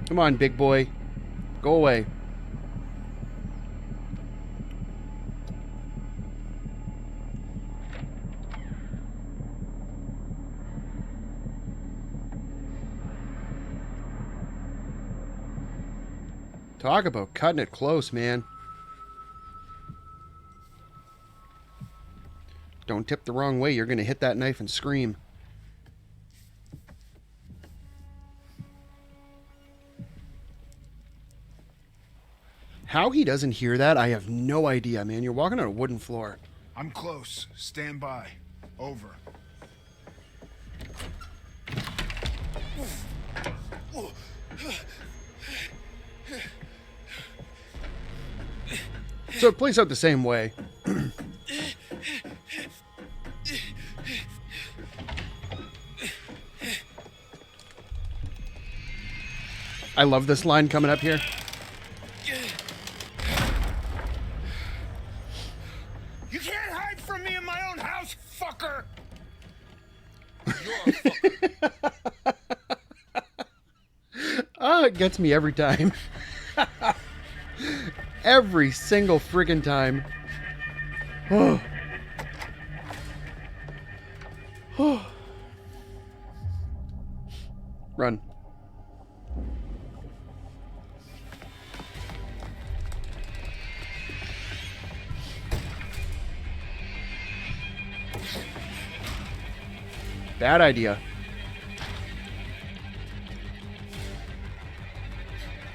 Come on, big boy. Go away. Talk about cutting it close, man. Don't tip the wrong way. You're going to hit that knife and scream. How he doesn't hear that, I have no idea, man. You're walking on a wooden floor. I'm close. Stand by. Over. So it plays out the same way. I love this line coming up here. You can't hide from me in my own house, fucker! Oh, it gets me every time. Every single friggin' time. Oh. Oh. Run. Bad idea.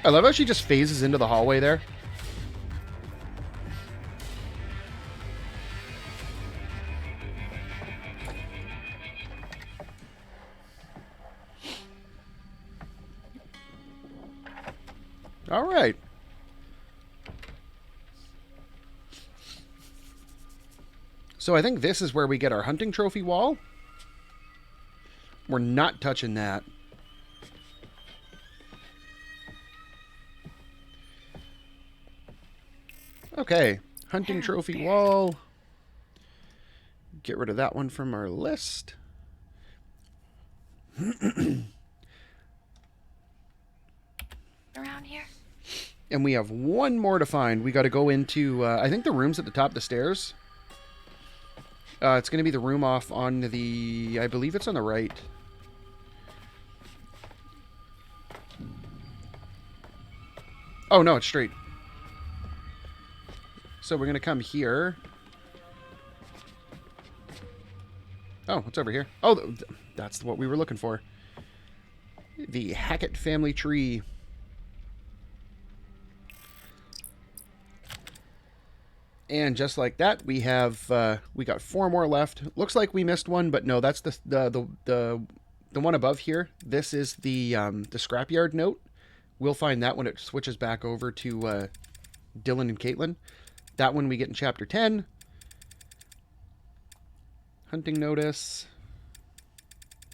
I love how she just phases into the hallway there. All right. So I think this is where we get our hunting trophy wall. We're not touching that. Okay, hunting trophy wall. Get rid of that one from our list. Around here? And we have one more to find. We got to go into, I think the room's at the top of the stairs. It's going to be the room off on the, I believe it's on the right. Oh, no, it's straight. So we're going to come here. Oh, what's over here? Oh, that's what we were looking for. The Hackett family tree. And just like that, we have we got 4 more left. Looks like we missed one, but no, that's the one above here. This is the Scrapyard note. We'll find that when it switches back over to Dylan and Kaitlyn. That one we get in chapter 10. Hunting notice.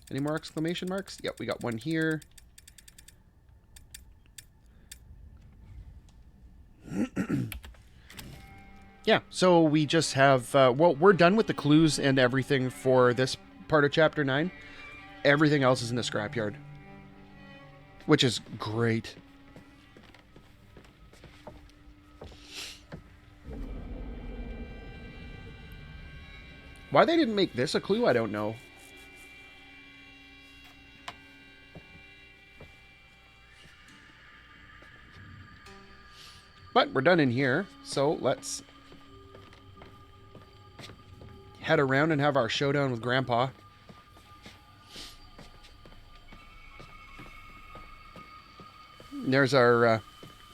Any more exclamation marks? Yep, we got one here. Yeah, so we just have, well, we're done with the clues and everything for this part of Chapter 9. Everything else is in the Scrapyard, which is great. Why they didn't make this a clue, I don't know. But we're done in here, so let's head around and have our showdown with Grandpa. And there's our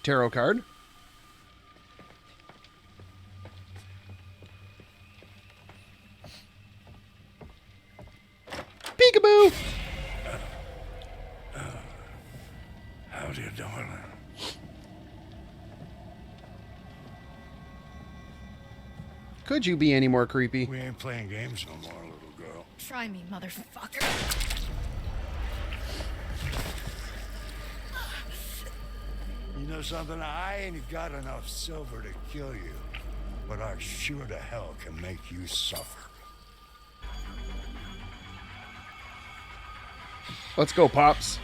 tarot card. Peekaboo! Howdy, darling. Could you be any more creepy? We ain't playing games no more, little girl. Try me, motherfucker. You know something? I ain't got enough silver to kill you, but I sure to hell can make you suffer. Let's go, Pops.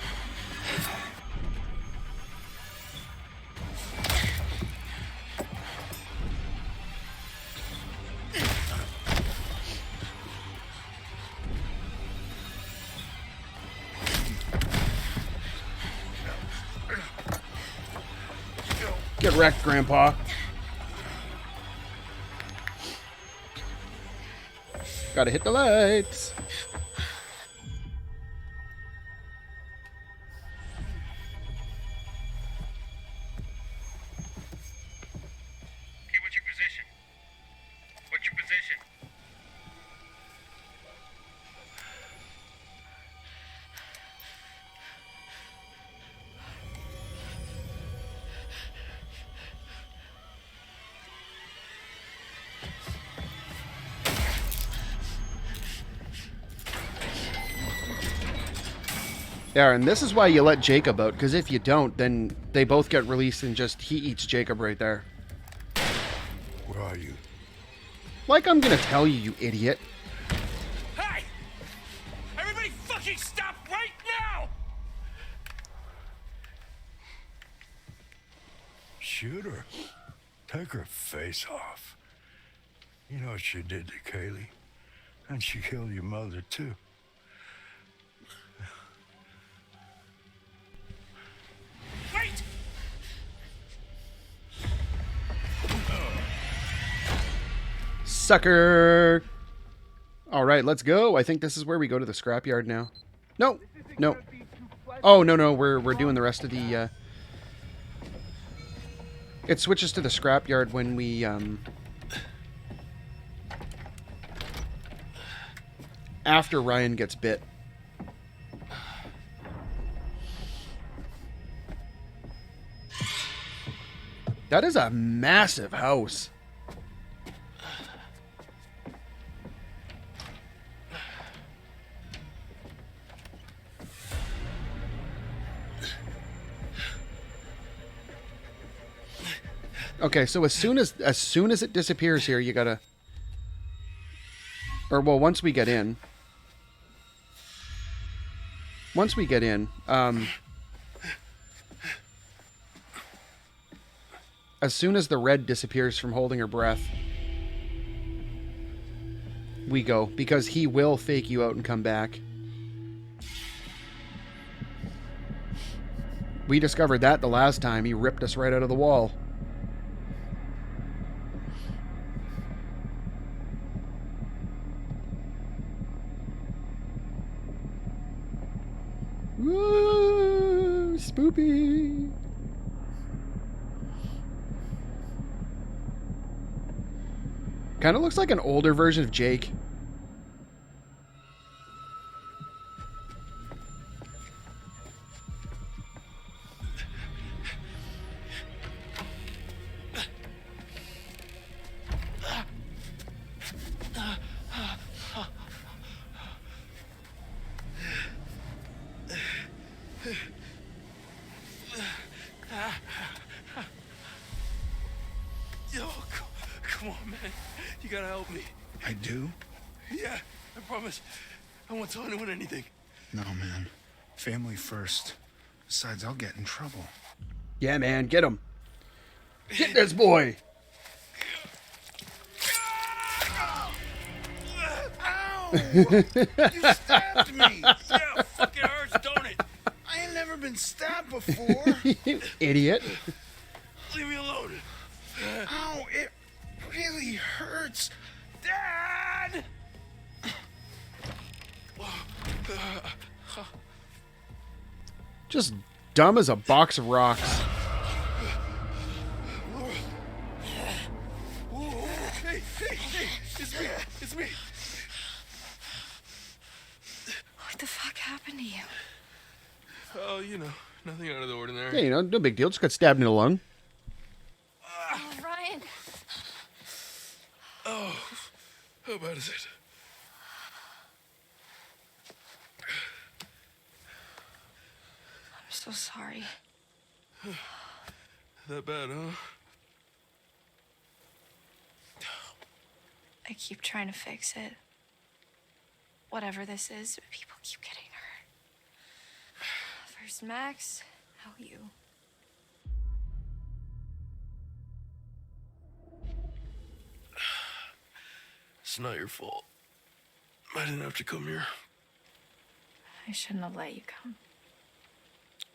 Get wrecked, Grandpa. Gotta hit the lights. Okay, what's your position? What's your position? Yeah, and this is why you let Jacob out, because if you don't, then they both get released and just he eats Jacob right there. Where are you? Like I'm gonna tell you, you idiot. Hey! Everybody fucking stop right now! Shoot her. Take her face off. You know what she did to Kaylee? And she killed your mother, too. Wait! Sucker! Alright, let's go. I think this is where we go to the scrapyard now. No, no. Oh, no, we're doing the rest of the It switches to the scrapyard when we, after Ryan gets bit. That is a massive house. Okay, so as soon as it disappears here, you gotta, or well, once we get in, as soon as the red disappears from holding her breath, we go, because he will fake you out and come back. We discovered that the last time. He ripped us right out of the wall. Woo, spoopy. Kind of looks like an older version of Jake. Yo, come on, man. You gotta help me. I do? Yeah, I promise. I won't tell anyone anything. No, man. Family first. Besides, I'll get in trouble. Yeah, man, get him. Get this boy. Ow! You stabbed me! Yeah, fucking hurts, don't it? I ain't never been stabbed before. You idiot. Leave me alone. Ow, it really hurts. Dad! Just dumb as a box of rocks. Hey, it's me. What the fuck happened to you? Oh, you know, nothing out of the ordinary. Yeah, you know, no big deal. Just got stabbed in the lung. Oh, Ryan. Oh, how bad is it? I'm so sorry. That bad, huh? I keep trying to fix it. Whatever this is, people keep getting hurt. First Max, now you. It's not your fault. I didn't have to come here. I shouldn't have let you come.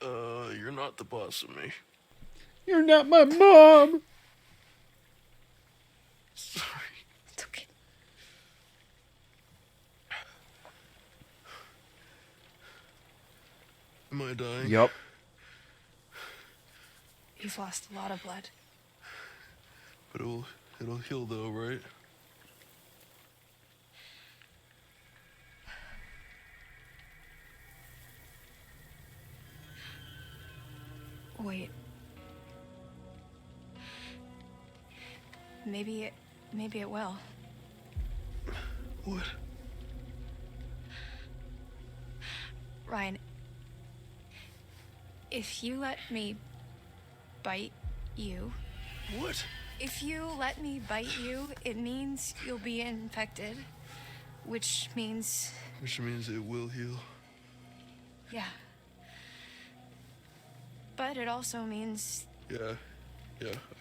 You're not the boss of me. You're not my mom. Sorry. It's okay. Am I dying? Yup. You've lost a lot of blood. But it'll heal though, right? Wait. Maybe it will. What? Ryan, if you let me bite you... What? If you let me bite you, it means you'll be infected, which means... Which means it will heal. Yeah. But it also means... Yeah,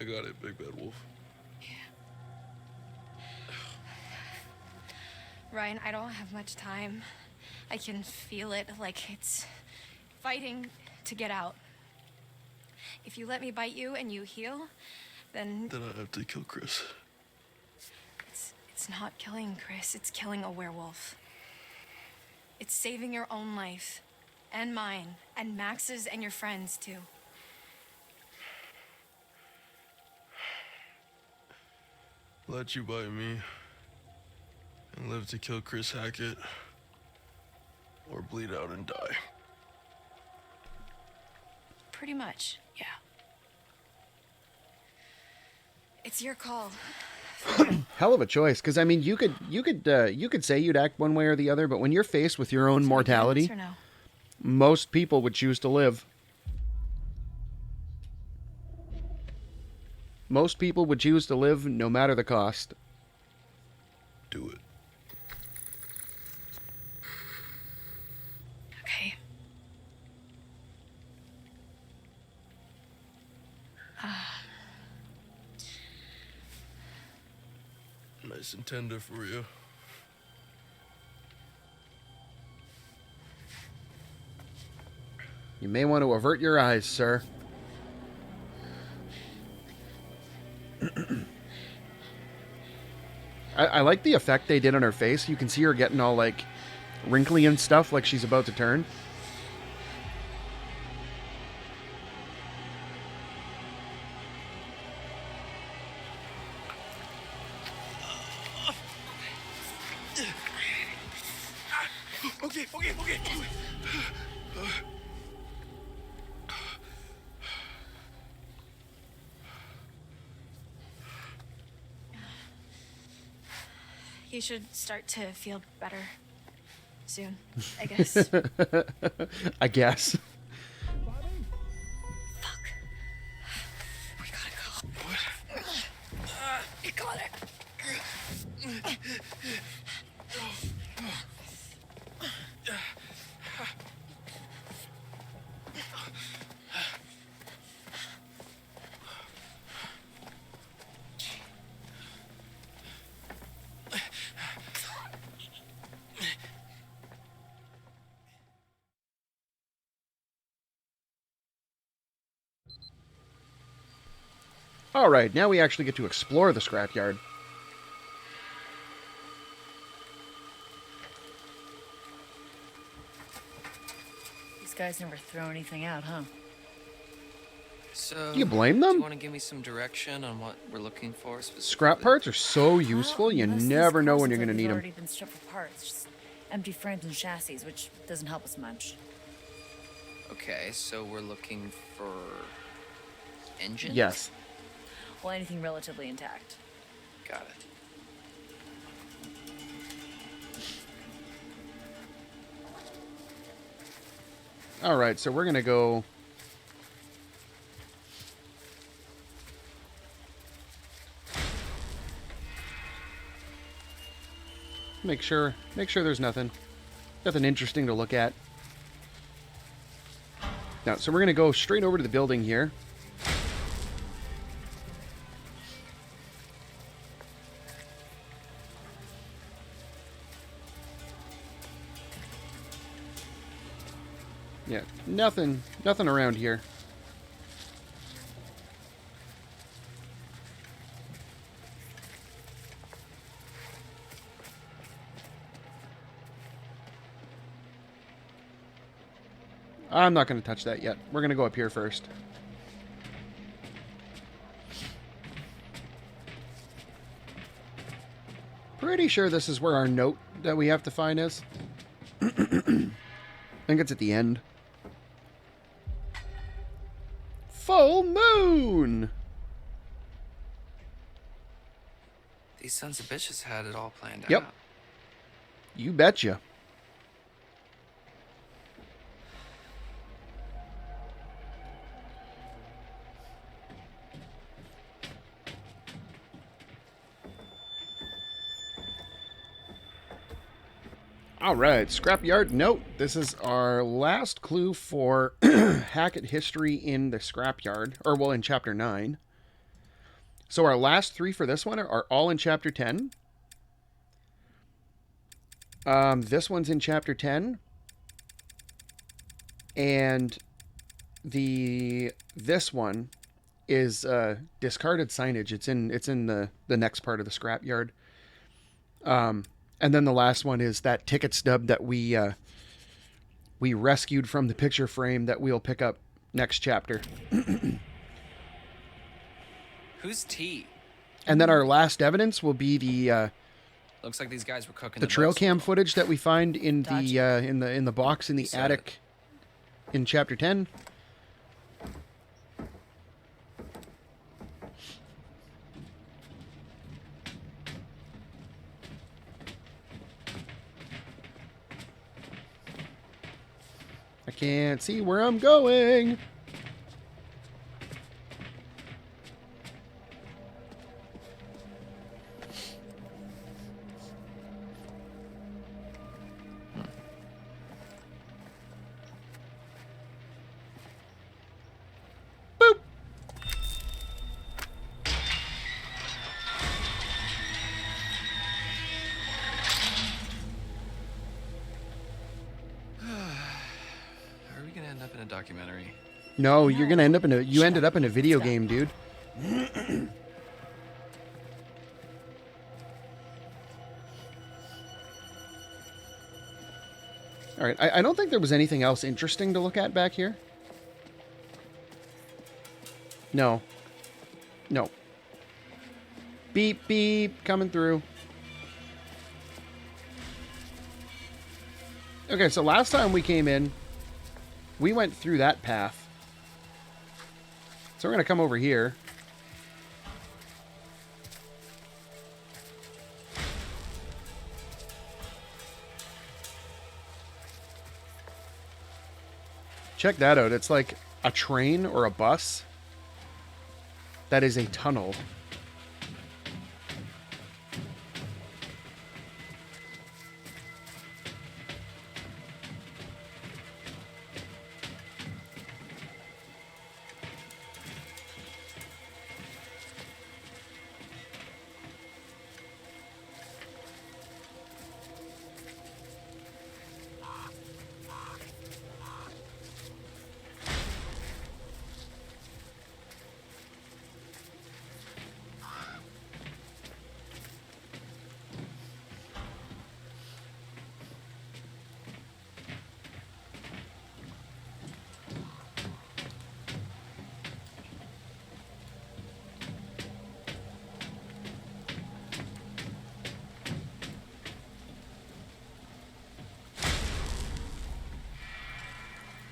I got it, Big Bad Wolf. Ryan, I don't have much time. I can feel it, like it's fighting to get out. If you let me bite you and you heal, then... Then I have to kill Chris. It's not killing Chris, it's killing a werewolf. It's saving your own life, and mine, and Max's, and your friends, too. Let you bite me and live to kill Chris Hackett, or bleed out and die. Pretty much, yeah. It's your call. Hell of a choice, because I mean, you could say you'd act one way or the other, but when you're faced with your own mortality, Yes or no? most people would choose to live. Most people would choose to live no matter the cost. Do it. Okay. Nice and tender for you. You may want to avert your eyes, sir. I like the effect they did on her face. You can see her getting all, like, wrinkly and stuff, like she's about to turn. Okay. You should start to feel better soon, I guess. I guess. We gotta go. You got it. All right, now we actually get to explore the scrapyard. These guys never throw anything out, huh? So, Do you blame them? Do you want to give me some direction on what we're looking for specifically? Scrap parts are so useful, you Most of these never know cars when you're look going to like need they've them. already been stripped for parts, just empty frames and chassis, which doesn't help us much. Okay, so we're looking for engines? Yes. Well, anything relatively intact. Got it. All right, so we're going to go... Make sure there's nothing interesting to look at. Now, so we're going to go straight over to the building here. Yeah, nothing around here. I'm not going to touch that yet. We're going to go up here first. Pretty sure this is where our note that we have to find is. I think it's at the end. Full moon! These sons of bitches had it all planned Yep. out. You betcha. All right, Scrapyard note. This is our last clue for Hackett history in the Scrapyard, or well, in Chapter 9. So our last three for this one are all in Chapter 10. This one's in Chapter 10. And this one is discarded signage. It's in the next part of the Scrapyard. And then the last one is that ticket stub that we rescued from the picture frame that we'll pick up next chapter. Who's T? And then our last evidence will be the Looks like these guys were cooking the trail cam footage that we find in the in the box in the attic in chapter 10. I can't see where I'm going. Documentary. No, you're gonna end up in a. You ended up in a video game, dude. All right, I don't think there was anything else interesting to look at back here. No. No. Beep beep coming through. Okay, so last time we came in, we went through that path. So we're going to come over here. Check that out. It's like a train or a bus that is a tunnel.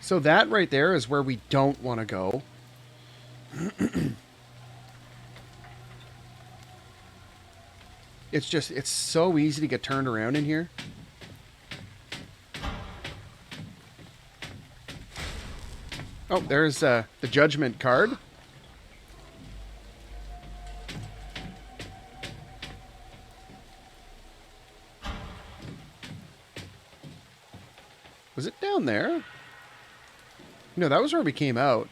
So that right there is where we don't want to go. It's so easy to get turned around in here. Oh, there's the judgment card. Was it down there? No, that was where we came out.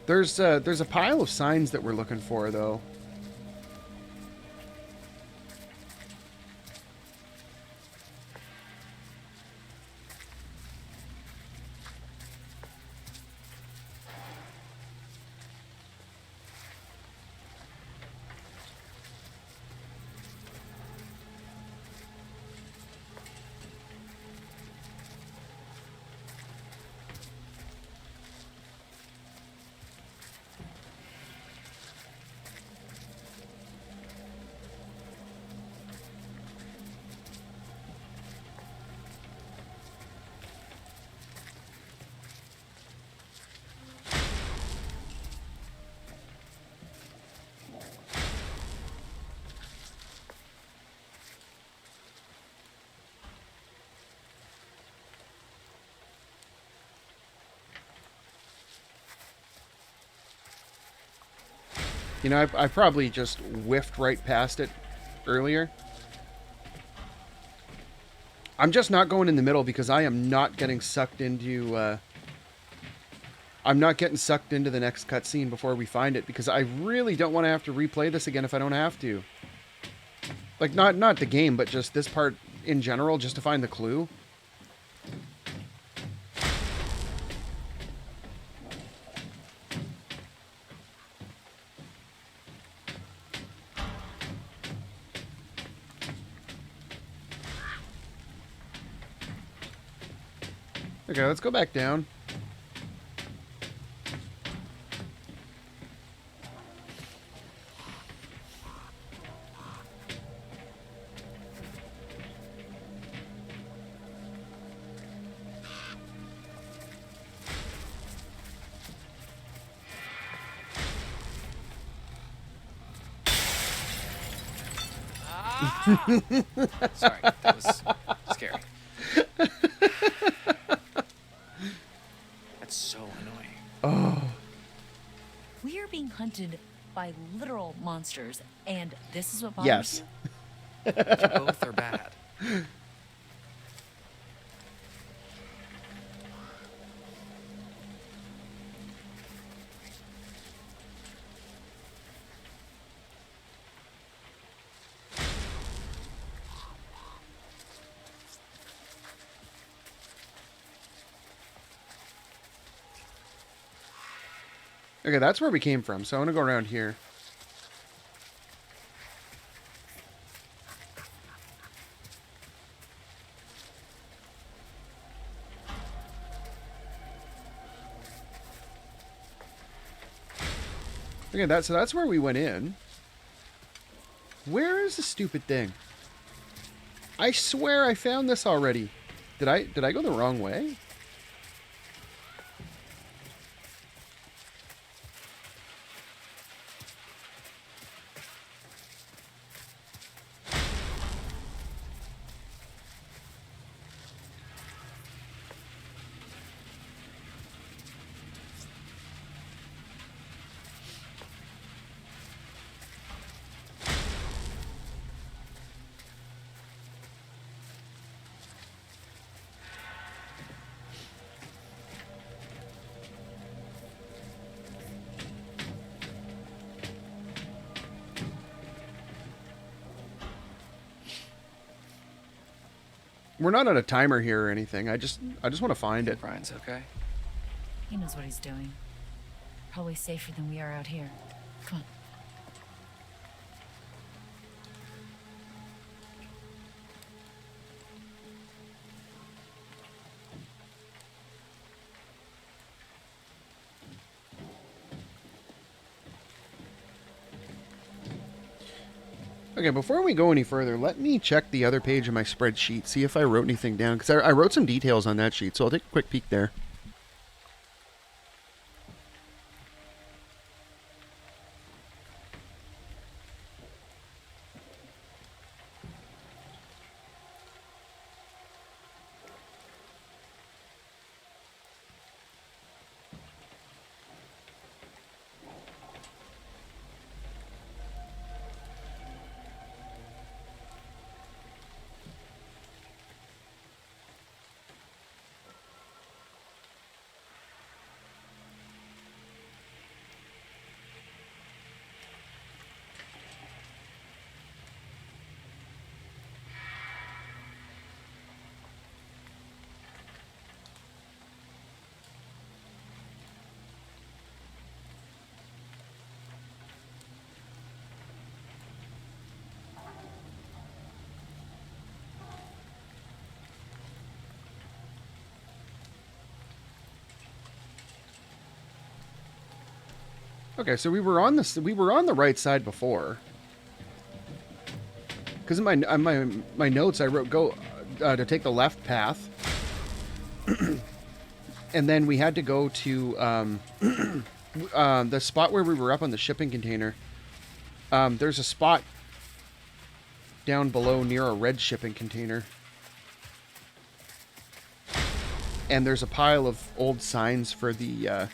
There's a pile of signs that we're looking for, though. You know, I probably just whiffed right past it earlier. I'm just not going in the middle because I am not getting sucked into I'm not getting sucked into the next cutscene before we find it, because I really don't want to have to replay this again if I don't have to. Like, not the game, but just this part in general, just to find the clue. Okay, let's go back down. Sorry, that was scary. That's so annoying. Oh. We are being hunted by literal monsters, and this is what bothers Yes. you? You both are bad. Okay, that's where we came from, so I want to go around here. Okay, so that's where we went in. Where is the stupid thing? I swear I found this already. Did I go the wrong way? We're not on a timer here or anything. I just want to find it. Brian's okay. He knows what he's doing. Probably safer than we are out here. Come on. Okay, before we go any further, let me check the other page of my spreadsheet, see if I wrote anything down, because I wrote some details on that sheet, so I'll take a quick peek there. Okay, so we were on the right side before. Because in my notes I wrote go to take the left path, and then we had to go to the spot where we were up on the shipping container. There's a spot down below near a red shipping container, and there's a pile of old signs for the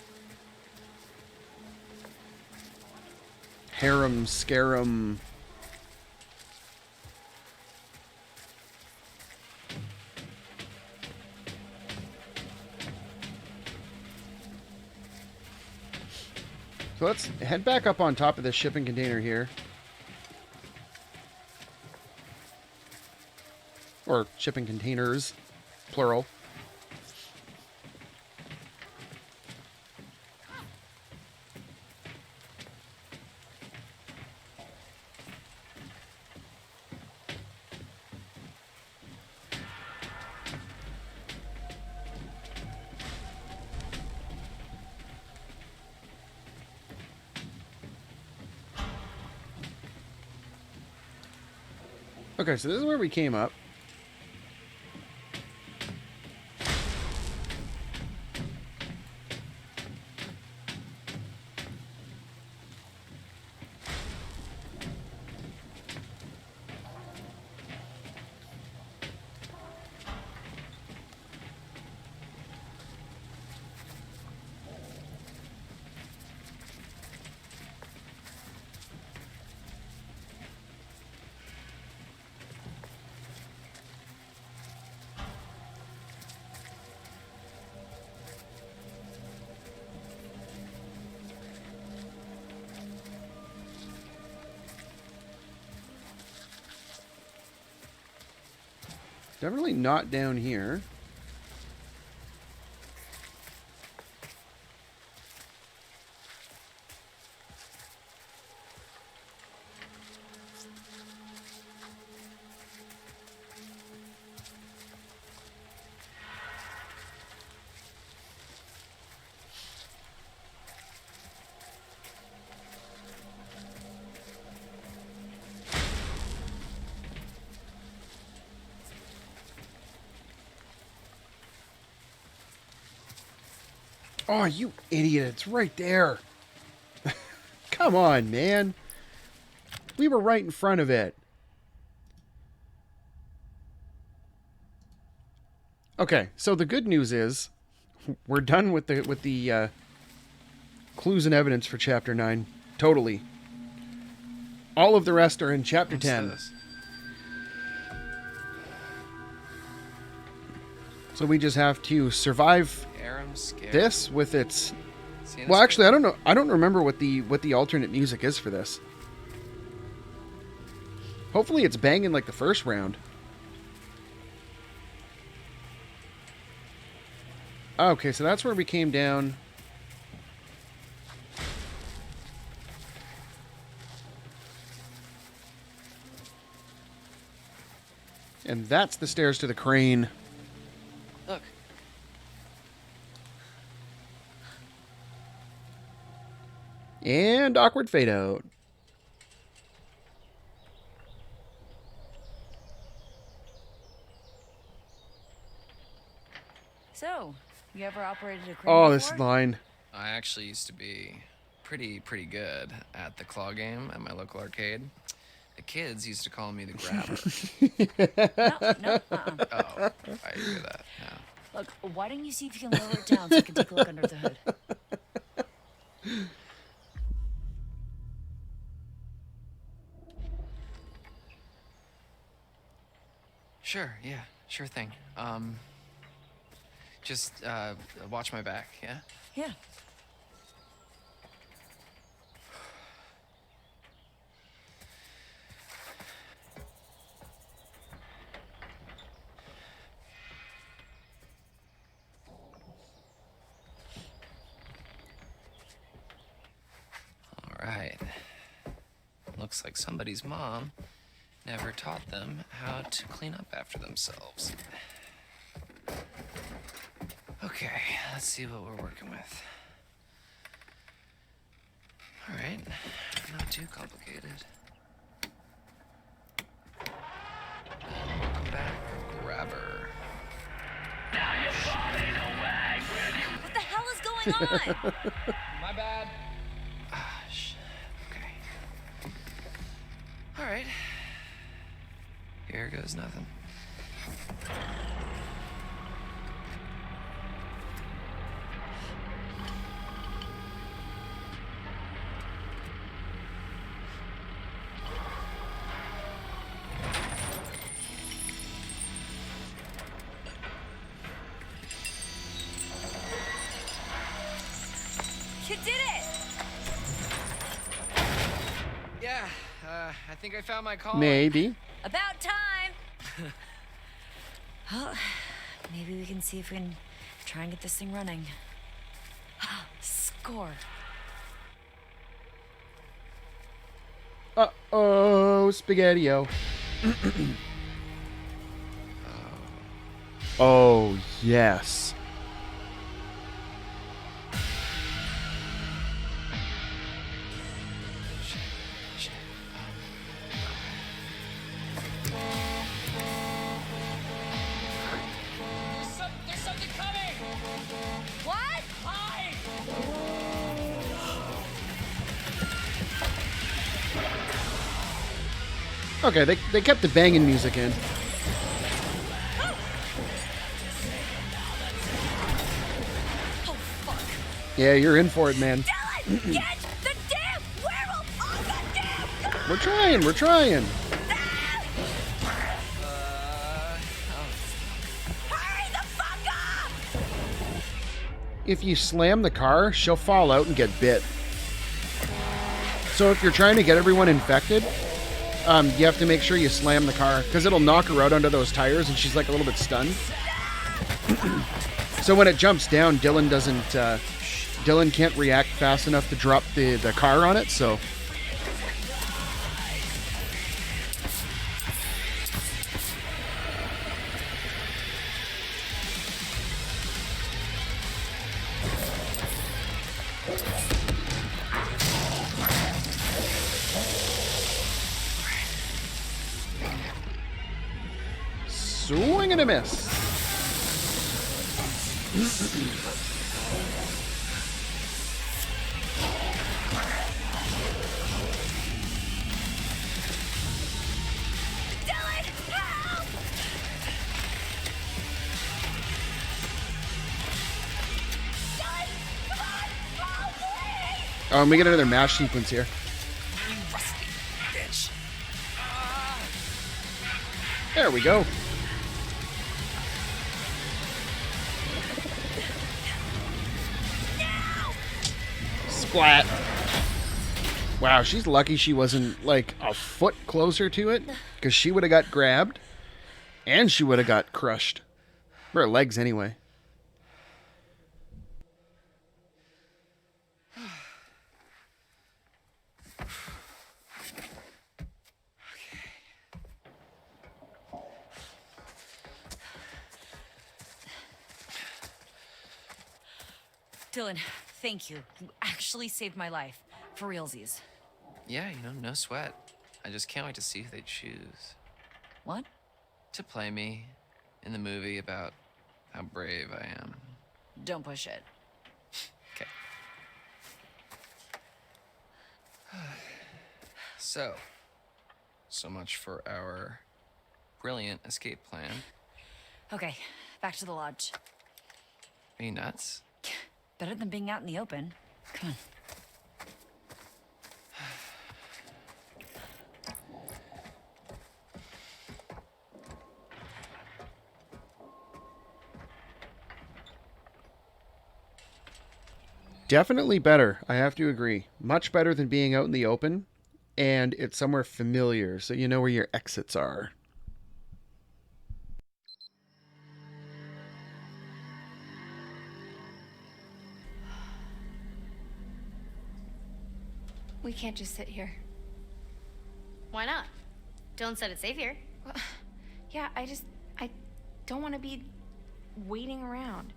Harum Scarum. So let's head back up on top of this shipping container here. Or shipping containers, plural. Okay, so this is where we came up. Definitely not down here. Oh, you idiot. It's right there. Come on, man. We were right in front of it. Okay, so the good news is we're done with the clues and evidence for Chapter 9. Totally. All of the rest are in Chapter 10. So we just have to survive Harum Scarum. this with its... Well, actually, I don't know. I don't remember what the alternate music is for this. Hopefully it's banging like the first round. Okay, so that's where we came down. And that's the stairs to the crane. Look. And awkward fade out. So, you ever operated a crane Oh, this before? line. I actually used to be pretty good at the claw game at my local arcade. The kids used to call me the grabber. Oh, I hear that now. Look, why don't you see if you can lower it down so I can take a look under the hood? Sure, yeah, sure thing. Just watch my back, yeah? Yeah. All right. Looks like somebody's mom never taught them how to clean up after themselves. Okay, let's see what we're working with. All right, not too complicated. Welcome back, grabber. What the hell is going on? My bad. Okay. All right. Here goes nothing. You did it! think I found my calling. Maybe. About time! Well, maybe we can see if we can try and get this thing running. Score. Uh-oh, Spaghetti-O. Oh, yes. There's something coming! What? Hide! Okay, they kept the banging music in. Yeah, you're in for it, man. Get the damn werewolf on the damn car! We're trying. Hurry the fuck up! If you slam the car, she'll fall out and get bit. So if you're trying to get everyone infected, you have to make sure you slam the car, because it'll knock her out under those tires, and she's like a little bit stunned. So when it jumps down, Dylan can't react fast enough to drop the car on it, so... Swing and a miss. Oh, and we get another mash sequence here. There we go. Splat. Wow, she's lucky she wasn't like a foot closer to it, because she would have got grabbed and she would have got crushed. Her legs anyway. Dylan, thank you. You actually saved my life. For realsies. Yeah, no sweat. I just can't wait to see who they choose. What? To play me in the movie about how brave I am. Don't push it. Okay. So much for our brilliant escape plan. Okay, back to the lodge. Are you nuts? Better than being out in the open. Come on. Definitely better, I have to agree. Much better than being out in the open, and it's somewhere familiar, so you know where your exits are. We can't just sit here. Why not? Dylan said it's safe here. Well, yeah, I don't want to be waiting around.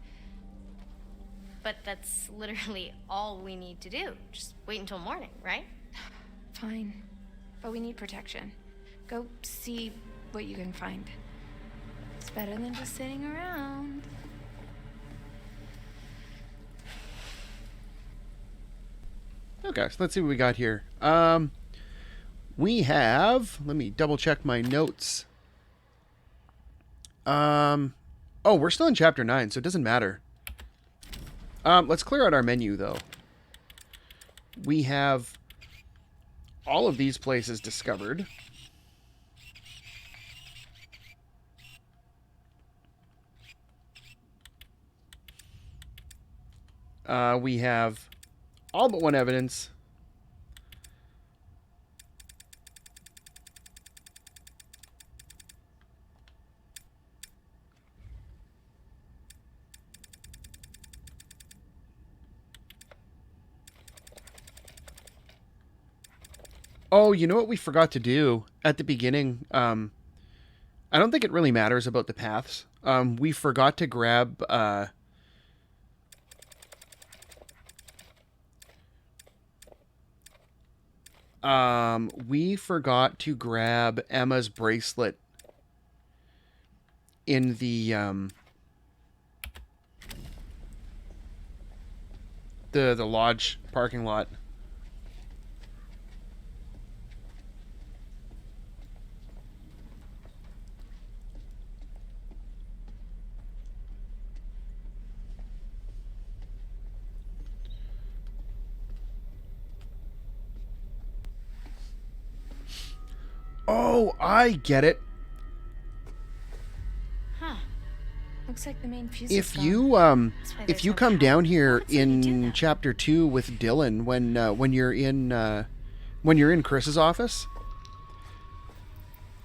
But that's literally all we need to do. Just wait until morning, right? Fine. But we need protection. Go see what you can find. It's better than just sitting around. Okay, so let's see what we got here. We have... Let me double check my notes. Oh, we're still in Chapter 9, so it doesn't matter. Let's clear out our menu, though. We have all of these places discovered. We have all but one evidence. Oh, you know what we forgot to do at the beginning? I don't think it really matters about the paths. We forgot to grab... we forgot to grab Emma's bracelet in the lodge parking lot. Oh, I get it. Huh. Looks like the main fuse If is you gone. if you come down here in chapter 2 with Dylan when you're in Chris's office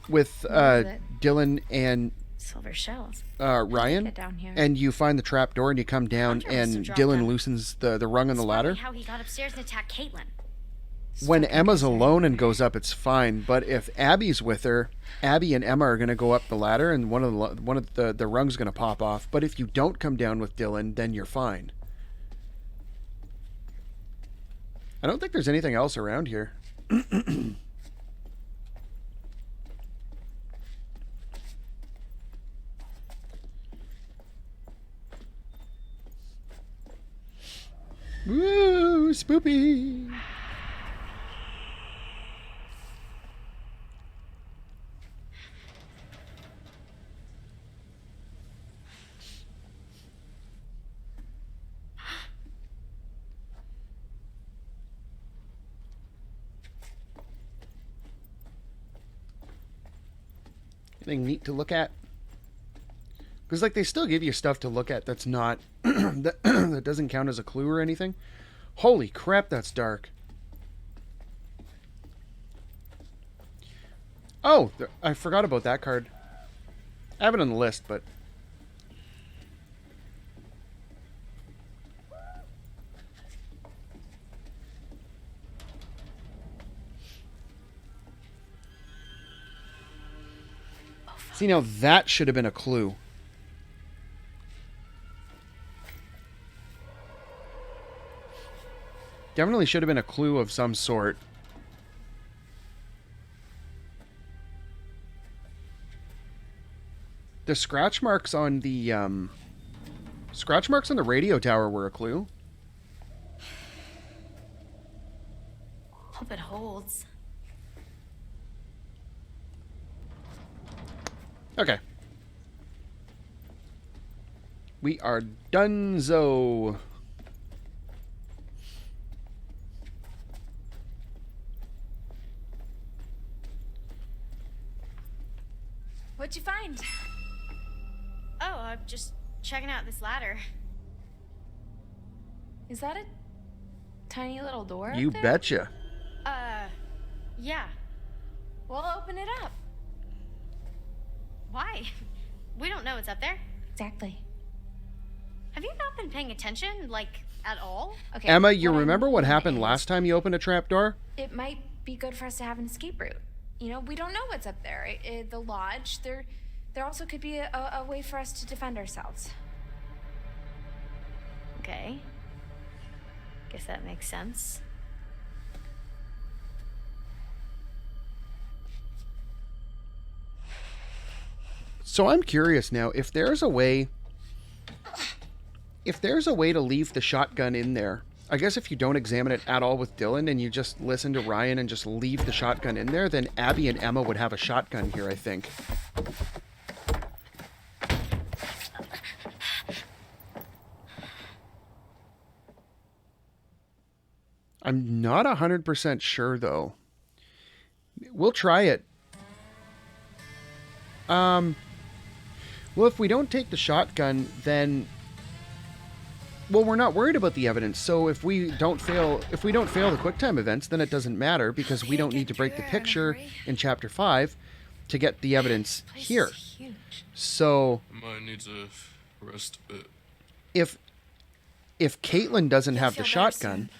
with Dylan and Silver shells. Ryan, Get down here. and you find the trap door and you come down and Dylan loosens the rung on the ladder. How he got upstairs and attacked Kaitlyn. When Emma's alone and goes up, it's fine. But if Abby's with her, Abby and Emma are going to go up the ladder, and one of the rung's going to pop off. But if you don't come down with Dylan, then you're fine. I don't think there's anything else around here. Woo, spoopy. Anything neat to look at? Because like they still give you stuff to look at that's not that doesn't count as a clue or anything. Holy crap, that's dark. Oh, I forgot about that card. I have it on the list, but see, now that should have been a clue. Definitely should have been a clue of some sort. The scratch marks on the radio tower were a clue. Hope it holds. Okay. We are donezo. What'd you find? Oh, I'm just checking out this ladder. Is that a tiny little door? You up there? betcha. Yeah. Well, open it up. Why? We don't know what's up there. Exactly. Have you not been paying attention, like, at all? Okay. Emma, you what I remember what mean happened is last time you opened a trapdoor? It might be good for us to have an escape route. You know, we don't know what's up there. The lodge, there also could be a way for us to defend ourselves. Okay. Guess that makes sense. So I'm curious now, if there's a way to leave the shotgun in there. I guess if you don't examine it at all with Dylan and you just listen to Ryan and just leave the shotgun in there, then Abby and Emma would have a shotgun here, I think. I'm not 100% sure, though. We'll try it. Well, if we don't take the shotgun, then... Well, we're not worried about the evidence, so if we don't fail the QuickTime events, then it doesn't matter, because we don't need to break the picture in Chapter 5 to get the evidence here. So... Might need to rest a bit. If Kaitlyn doesn't have the shotgun...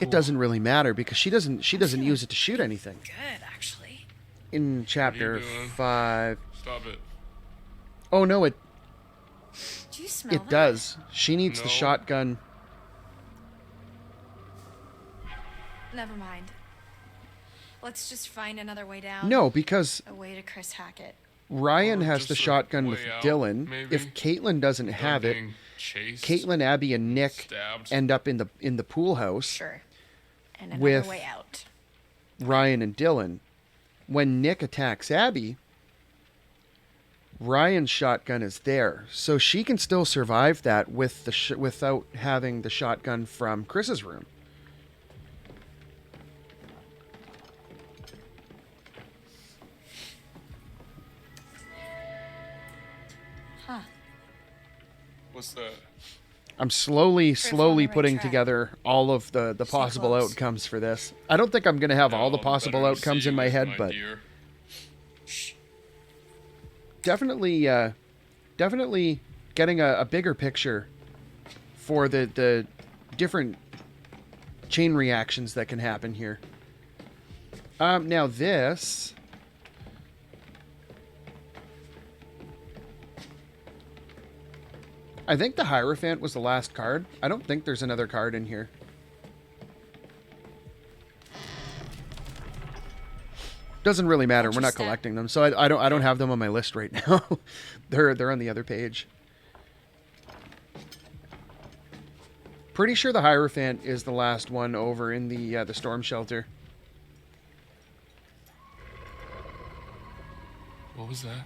it doesn't really matter because she doesn't use it to shoot anything. Good, actually. In chapter doing? 5. Stop it. Oh no, it Do you smell it that? does. She needs the No. shotgun. Never mind. Let's just find another way down. No, because A way to Chris Hackett. Ryan has just the a shotgun with way out, Dylan. maybe? If Kaitlyn doesn't Without have it, being chased, Kaitlyn, Abby, and Nick stabbed. end up in the pool house Sure. And another with way out. Ryan and Dylan. When Nick attacks Abby, Ryan's shotgun is there, so she can still survive that with the without having the shotgun from Chris's room. Huh. What's that? I'm slowly on the right putting track. together all of the possible close. outcomes for this. I don't think I'm going to have all the No, possible better outcomes see in my with head, my but dear. definitely getting a bigger picture for the different chain reactions that can happen here. Now this... I think the Hierophant was the last card. I don't think there's another card in here. Doesn't really matter. We're not collecting them, so I don't have them on my list right now. They're on the other page. Pretty sure the Hierophant is the last one over in the storm shelter. What was that?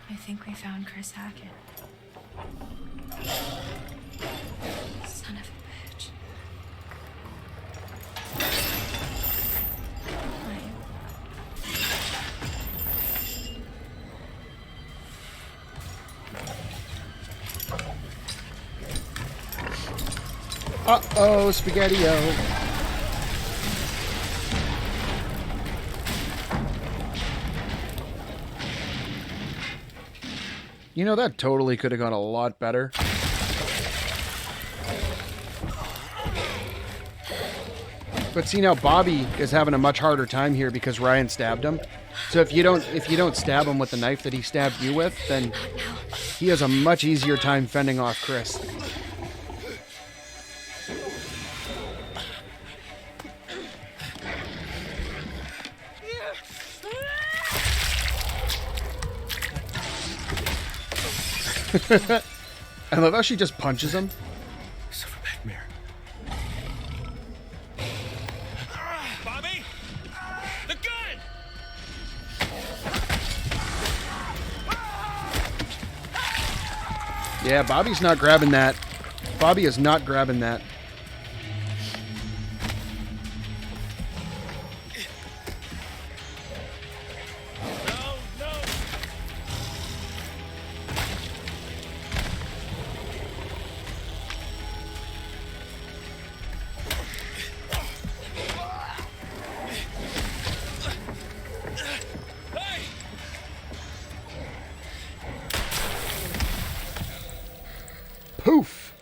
I think we found Chris Hackett. Son of a bitch. Uh-oh, Spaghetti-O. You know, that totally could have gone a lot better. But see, now Bobby is having a much harder time here because Ryan stabbed him. So if you don't stab him with the knife that he stabbed you with, then he has a much easier time fending off Chris. I love how she just punches him. Silverback mirror. Bobby! The gun! Yeah, Bobby's not grabbing that. Bobby is not grabbing that. Poof!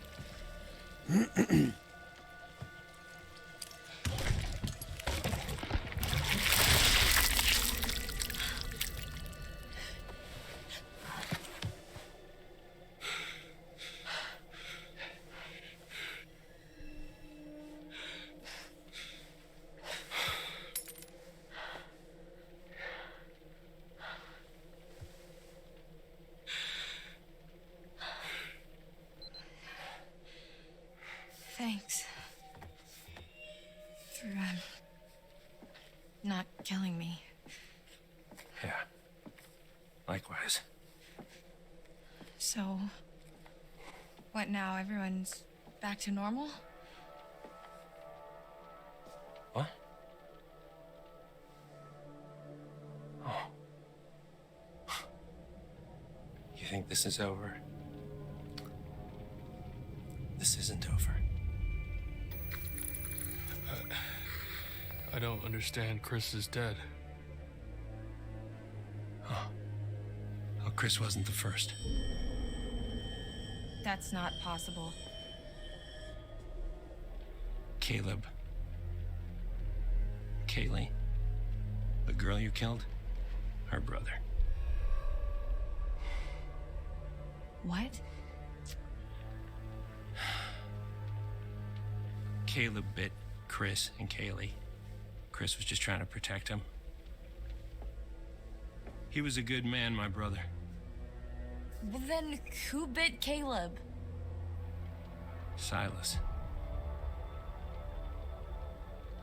Thanks. For, not killing me. Yeah. Likewise. So, what now? Everyone's back to normal? What? Oh. You think this is over? This isn't over. I don't understand. Chris is dead. Chris wasn't the first. That's not possible. Caleb. Kaylee. The girl you killed. Her brother. What? Caleb bit Chris and Kaylee. Chris was just trying to protect him. He was a good man, my brother. Well, then who bit Caleb? Silas.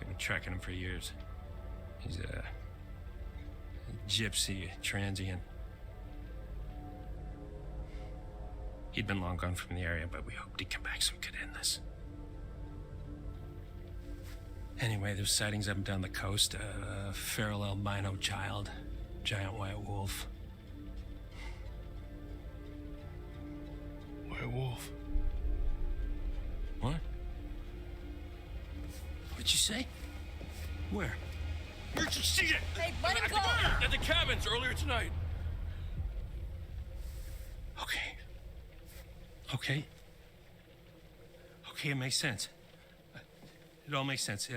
I've been tracking him for years. He's a gypsy, a transient. He'd been long gone from the area, but we hoped he'd come back so we could end this. Anyway, there's sightings up and down the coast. A feral albino child, giant white wolf. White wolf. What? What'd you say? Where? Where'd you see it? Hey, let him go! At the cabins earlier tonight. Okay. Okay. Okay, it makes sense. It all makes sense.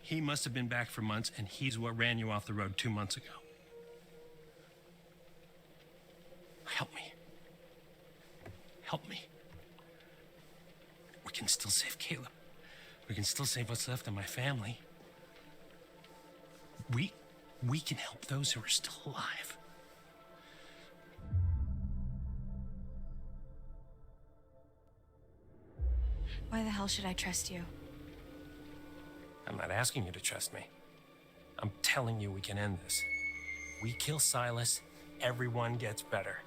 He must have been back for months, and he's what ran you off the road 2 months ago. Help me. Help me. We can still save Caleb. We can still save what's left of my family. We can help those who are still alive. Why the hell should I trust you? I'm not asking you to trust me. I'm telling you we can end this. We kill Silas, everyone gets better.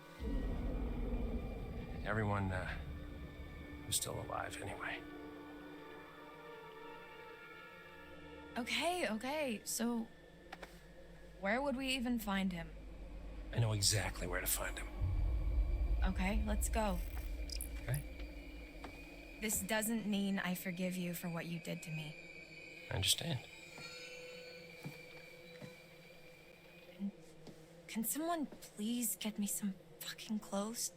Everyone who's still alive anyway. Okay, so where would we even find him? I know exactly where to find him. Okay, let's go. Okay. This doesn't mean I forgive you for what you did to me. I understand. Can someone please get me some fucking clothes?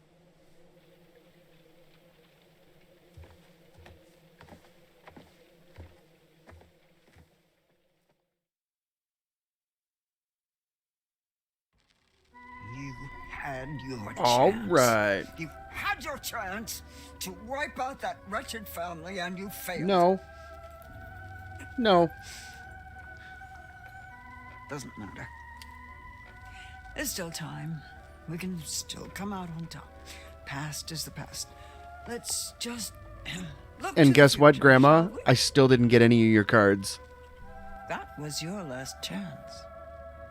You had your chance. All right. You had your chance to wipe out that wretched family and you failed. No. No. Doesn't matter. There's still time. We can still come out on top. Past is the past. Let's just look. And to guess the what, future, Grandma? shall we? I still didn't get any of your cards. That was your last chance.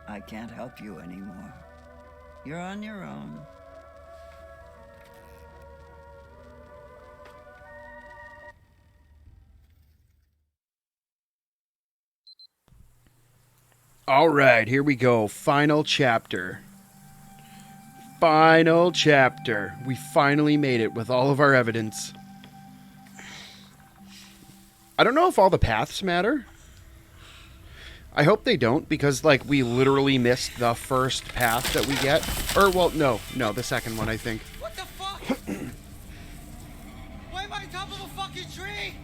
I can't help you anymore. You're on your own. All right, here we go. Final chapter. Final chapter. We finally made it with all of our evidence. I don't know if all the paths matter. I hope they don't, because, like, we literally missed the first path that we get. Or, well, no, the second one, I think. What the fuck? Why am I on top of a fucking tree?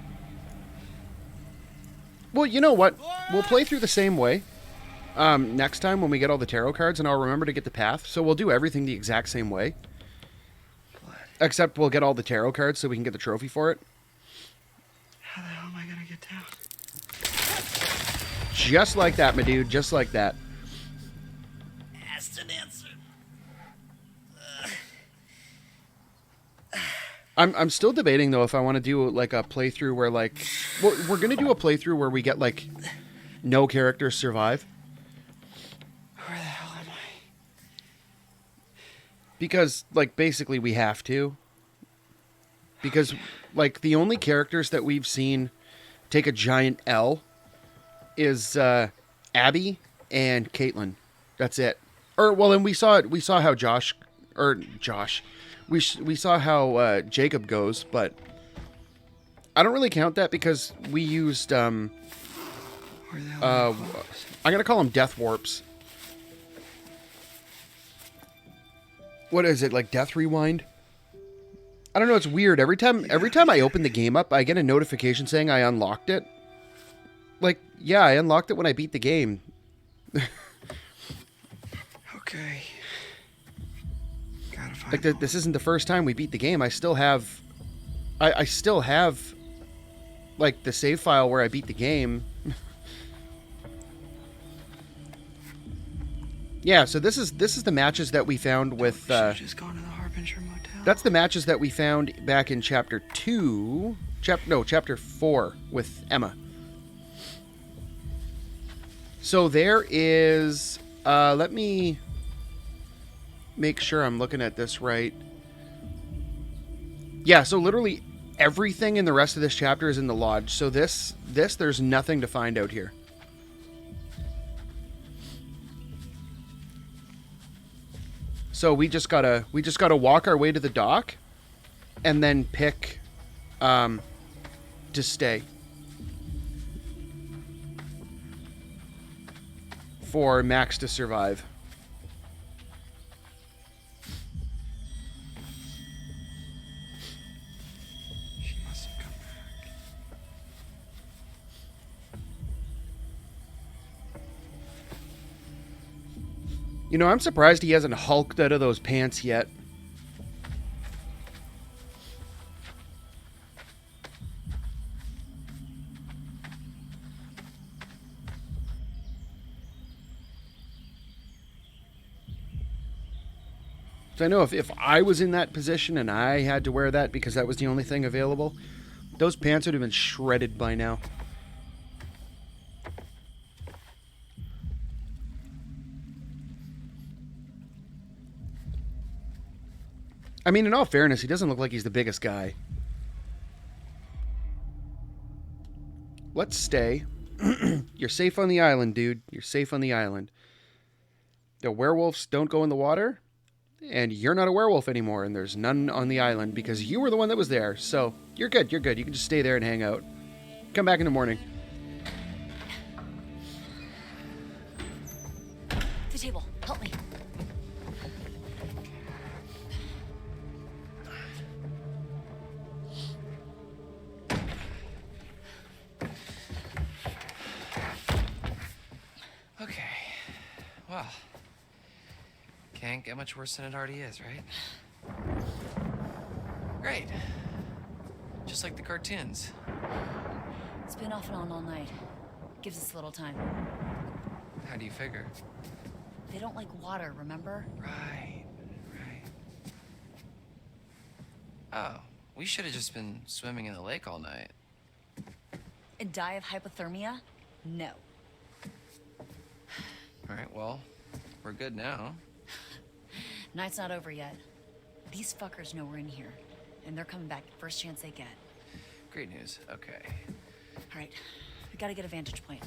Well, you know what? We'll play through the same way. Next time when we get all the tarot cards, and I'll remember to get the path. So we'll do everything the exact same way. Except we'll get all the tarot cards so we can get the trophy for it. How the hell am I gonna get down? Just like that, my dude. Just like that. Asked and answered. I'm still debating, though, if I want to do, like, a playthrough where, like... We're going to do a playthrough where we get, like, no characters survive. Where the hell am I? Because, like, basically we have to. Because, like, the only characters that we've seen take a giant L is Abby and Kaitlyn. That's it. Or, well, and we saw how we saw how Jacob goes, but I don't really count that because we used I'm gonna call them death warps. What is it, like Death Rewind? I don't know, it's weird. Every time I open the game up, I get a notification saying I unlocked it. Like, yeah, I unlocked it when I beat the game. Okay. Gotta find Like, this isn't the first time we beat the game. I still have... I still have, like, the save file where I beat the game. Yeah, so this is the matches that we found with... just gone to the Harbinger Motel. That's the matches that we found back in Chapter 2... Chapter 4 with Emma. So there is... let me make sure I'm looking at this right. Yeah, so literally everything in the rest of this chapter is in the lodge. So this there's nothing to find out here. So we just gotta walk our way to the dock, and then pick to stay for Max to survive. She must have come back. You know, I'm surprised he hasn't hulked out of those pants yet. So I know if I was in that position and I had to wear that because that was the only thing available, those pants would have been shredded by now. I mean, in all fairness, he doesn't look like he's the biggest guy. Let's stay. You're safe on the island, dude. You're safe on the island. The werewolves don't go in the water, and you're not a werewolf anymore, and there's none on the island because you were the one that was there. So you're good. You're good. You can just stay there and hang out. Come back in the morning. The table. Help me. Okay. Well, can't get much worse than it already is, right? Great. Just like the cartoons. It's been off and on all night. Gives us a little time. How do you figure? They don't like water, remember? Right. Oh, we should have just been swimming in the lake all night. And die of hypothermia? No. All right, well, we're good now. Night's not over yet. These fuckers know we're in here, and they're coming back first chance they get. Great news. Okay. All right, we gotta get a vantage point.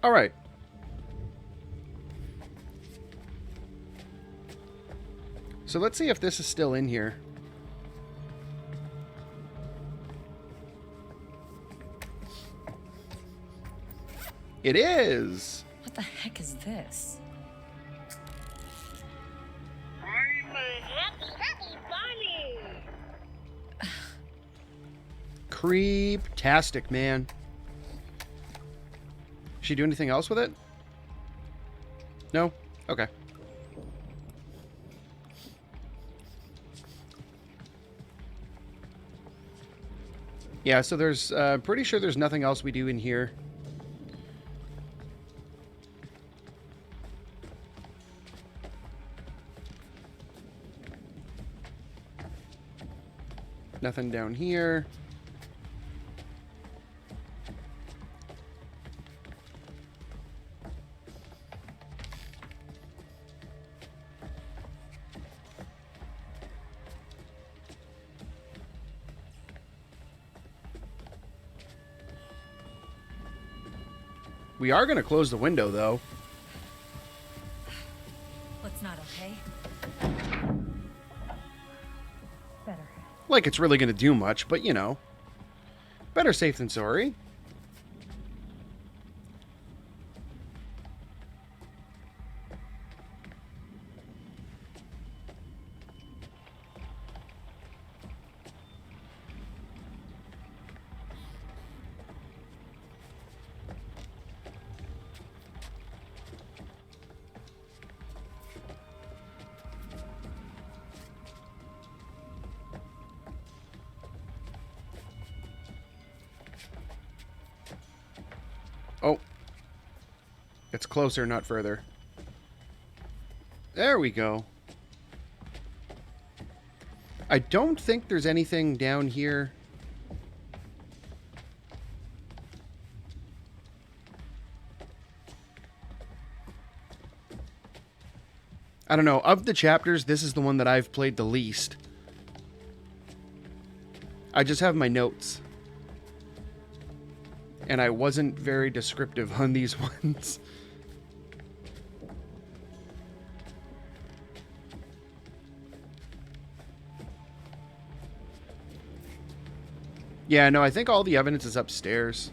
All right. So let's see if this is still in here. It is. What the heck is this? I'm a happy bunny. Creep-tastic, man. She do anything else with it? No? Okay. Yeah, so there's, pretty sure there's nothing else we do in here. Nothing down here. We are going to close the window, though. What's not okay? Better. Like it's really going to do much, but you know. Better safe than sorry. It's closer, not further. There we go. I don't think there's anything down here. I don't know. Of the chapters, this is the one that I've played the least. I just have my notes. And I wasn't very descriptive on these ones. Yeah, no, I think all the evidence is upstairs.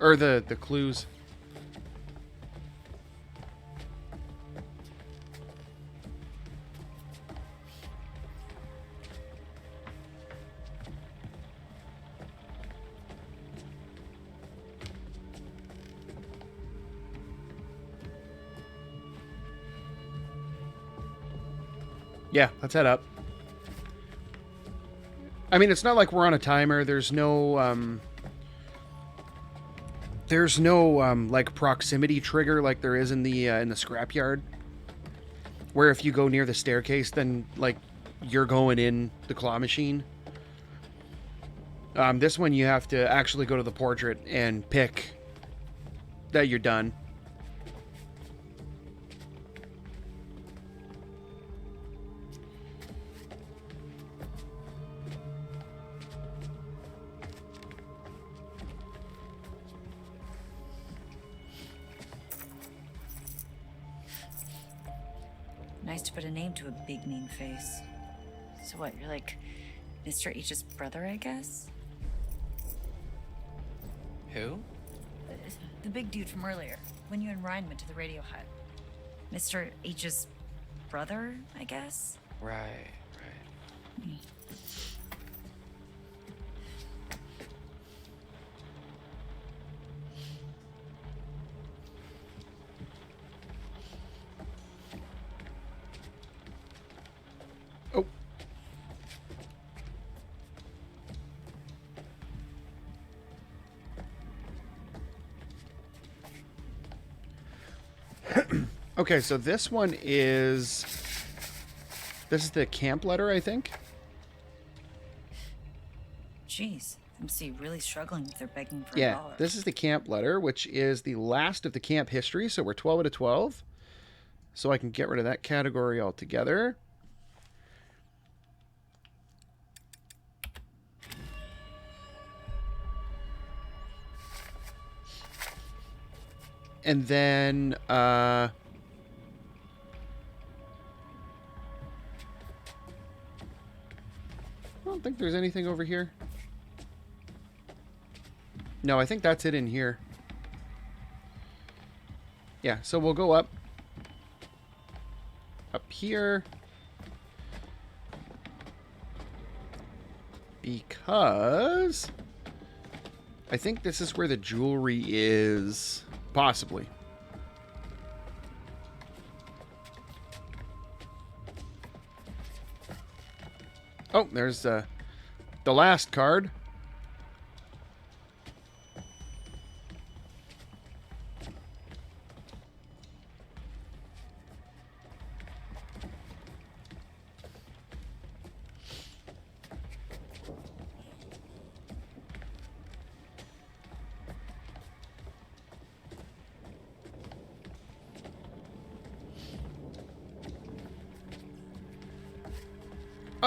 Or the clues. Yeah, let's head up. I mean, it's not like we're on a timer. There's no, like, proximity trigger like there is in the scrapyard. Where if you go near the staircase, then, like, you're going in the claw machine. This one you have to actually go to the portrait and pick that you're done. Nice to put a name to a big, mean face. So what, you're like Mr. H's brother, I guess? Who? The big dude from earlier, when you and Ryan went to the radio hut. Mr. H's brother, I guess? Right. Oh. Okay, so this one is... This is the camp letter, I think? Jeez, MC really struggling if they're begging for Yeah, $1. this is the camp letter, which is the last of the camp history, so we're 12 out of 12. So I can get rid of that category altogether. And then, I don't think there's anything over here. No, I think that's it in here. Yeah, so we'll go up here. Because I think this is where the jewelry is. Possibly. Oh, there's the last card.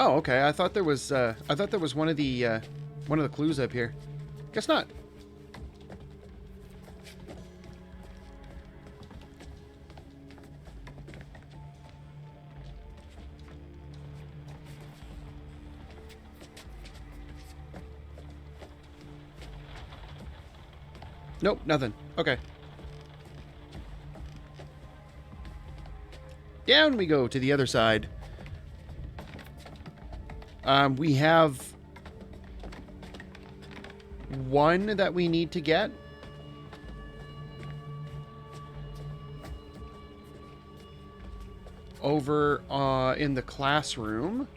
Oh, okay. I thought there was one of the clues up here. Guess not. Nope, nothing. Okay. Down we go to the other side. We have one that we need to get. Over in the classroom.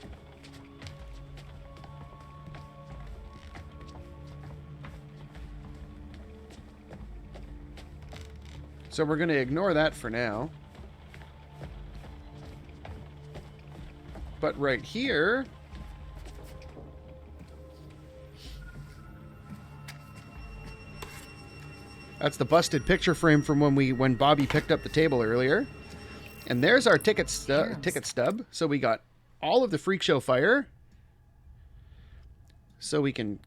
So we're going to ignore that for now. But right here... That's the busted picture frame from when Bobby picked up the table earlier. And there's our ticket stub. So we got all of the Freakshow Fire. So we can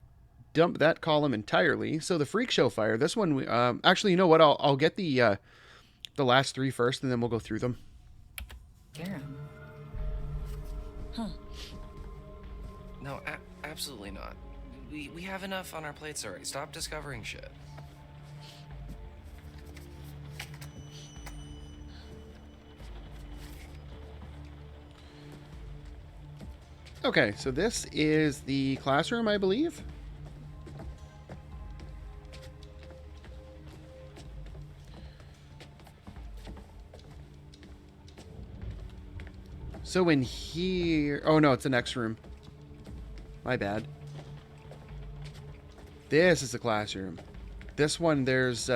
dump that column entirely. So the Freakshow Fire, this one, actually, you know what? I'll get the last three first, and then we'll go through them. Scarum. Huh. No, absolutely not. We have enough on our plates already. Stop discovering shit. Okay, so this is the classroom, I believe. So in here... Oh, no, it's the next room. My bad. This is the classroom. This one, there's...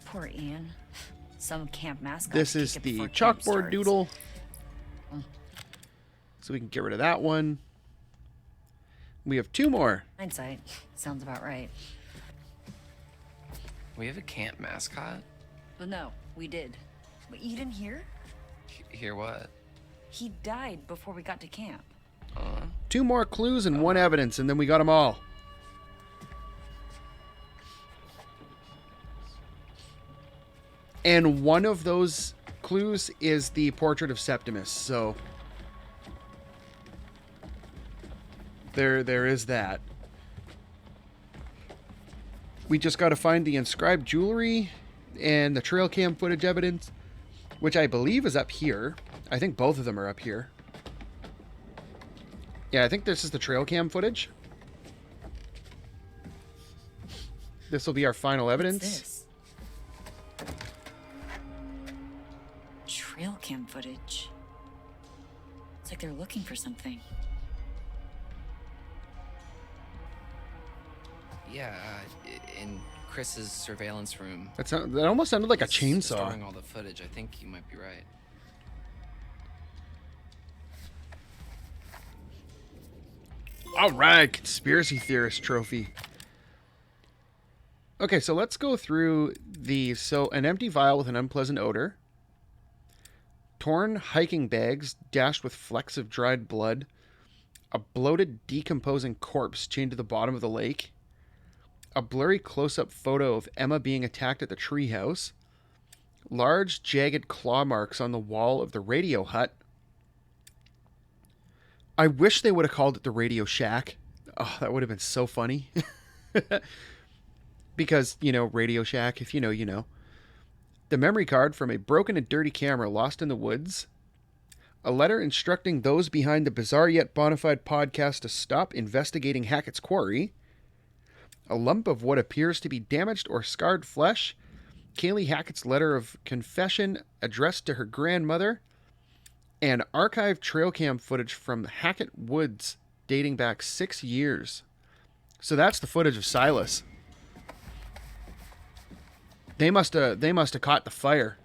Poor Ian. Some camp mascot. This is the chalkboard doodle. So we can get rid of that one. We have two more. Hindsight. Sounds about right. We have a camp mascot? Well, no, we did. But you didn't hear? Hear what? He died before we got to camp. Two more clues and one evidence, and then we got them all. And one of those clues is the portrait of Septimus, so there is that. We just got to find the inscribed jewelry and the trail cam footage evidence, which I believe is up here. I think both of them are up here. Yeah, I think this is the trail cam footage. This will be our final evidence. What's this? Trail cam footage. It's like they're looking for something. Yeah, in Chris's surveillance room. That almost sounded like a chainsaw. Storing all the footage. I think you might be right. All right, conspiracy theorist trophy. Okay, so let's go through these. So an empty vial with an unpleasant odor. Torn hiking bags dashed with flecks of dried blood. A bloated, decomposing corpse chained to the bottom of the lake. A blurry close-up photo of Emma being attacked at the treehouse. Large, jagged claw marks on the wall of the radio hut. I wish they would have called it the Radio Shack. Oh, that would have been so funny. Because, you know, Radio Shack, if you know, you know. The memory card from a broken and dirty camera lost in the woods. A letter instructing those behind the bizarre yet bona fide podcast to stop investigating Hackett's Quarry. A lump of what appears to be damaged or scarred flesh. Kaylee Hackett's letter of confession addressed to her grandmother. And archived trail cam footage from Hackett Woods dating back 6 years. So that's the footage of Silas. They must have caught the fire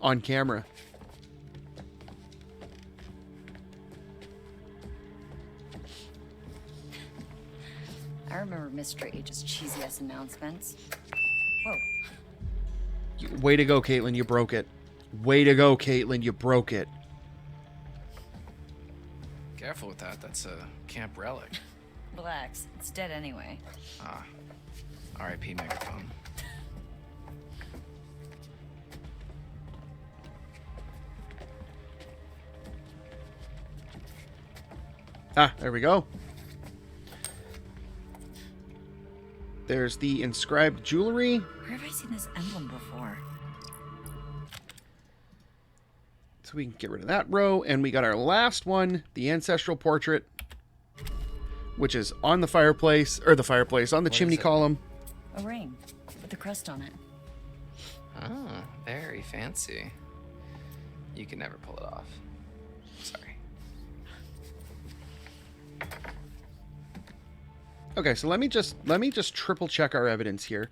on camera. I remember Mr. H's cheesy ass announcements. Whoa. Way to go, Kaitlyn, you broke it. Way to go, Kaitlyn, you broke it. Careful with that. That's a camp relic. Relax. It's dead anyway. Ah. R.I.P. megaphone. Ah, there we go. There's the inscribed jewelry. Where have I seen this emblem before? So we can get rid of that row. And we got our last one, the ancestral portrait, which is on the fireplace, or on the chimney column. A ring with a crest on it. Oh, very fancy. You can never pull it off. Sorry. Okay, so let me just triple check our evidence here.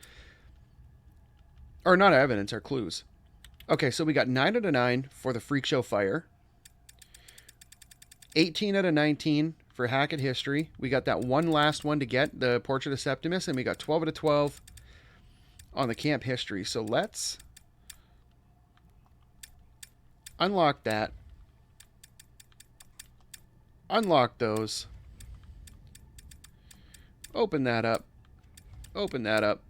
Or not our evidence, our clues. Okay, so we got 9 out of 9 for the Freakshow Fire. 18 out of 19 for Hackett history. We got that one last one to get, the Portrait of Septimus, and we got 12 out of 12 on the camp history. So let's unlock that. Unlock those. Open that up. Open that up.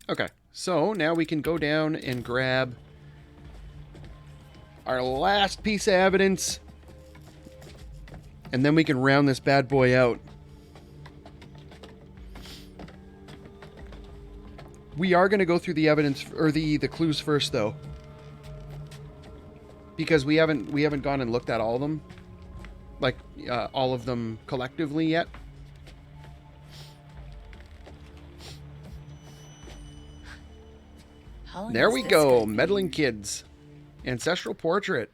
Okay, so now we can go down and grab our last piece of evidence, and then we can round this bad boy out. We are going to go through the evidence, or the clues first, though, because we haven't gone and looked at all of them, like all of them collectively yet. There we go, meddling kids. Ancestral portrait.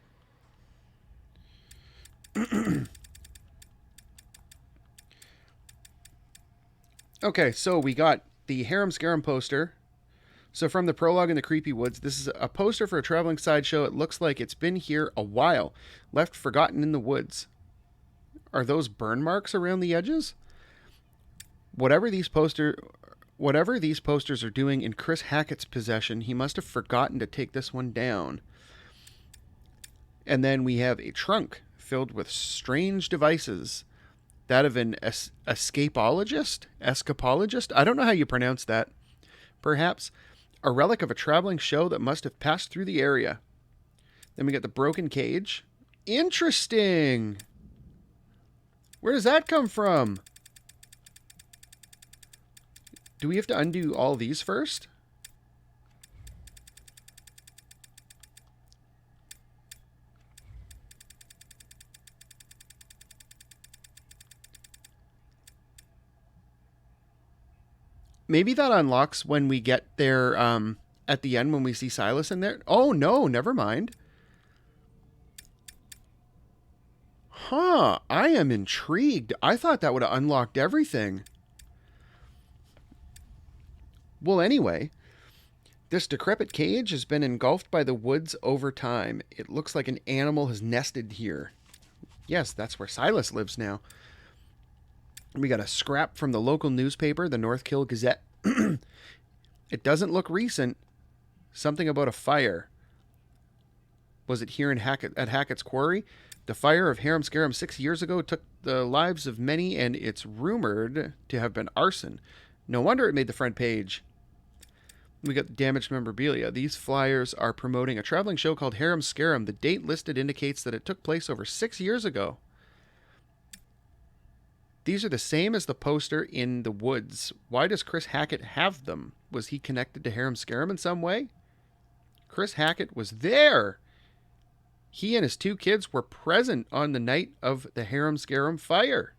Okay, so we got the Harum Scarum poster. So from the Prologue in the Creepy Woods, this is a poster for a traveling sideshow. It looks like it's been here a while, left forgotten in the woods. Are those burn marks around the edges? Whatever these posters are doing in Chris Hackett's possession, he must have forgotten to take this one down. And then we have a trunk filled with strange devices. That of an escapologist? Escapologist? I don't know how you pronounce that. Perhaps a relic of a traveling show that must have passed through the area. Then we get the broken cage. Interesting! Where does that come from? Do we have to undo all these first? Maybe that unlocks when we get there at the end when we see Silas in there. Oh, no, never mind. Huh, I am intrigued. I thought that would have unlocked everything. Well, anyway, this decrepit cage has been engulfed by the woods over time. It looks like an animal has nested here. Yes, that's where Silas lives now. We got a scrap from the local newspaper, the North Kill Gazette. It doesn't look recent. Something about a fire. Was it here in at Hackett's Quarry? The fire of Harum Scarum 6 years ago took the lives of many, and it's rumored to have been arson. No wonder it made the front page. We got damaged memorabilia. These flyers are promoting a traveling show called Harum Scarum. The date listed indicates that it took place over 6 years ago. These are the same as the poster in the woods. Why does Chris Hackett have them? Was he connected to Harum Scarum in some way? Chris Hackett was there. He and his 2 kids were present on the night of the Harum Scarum fire.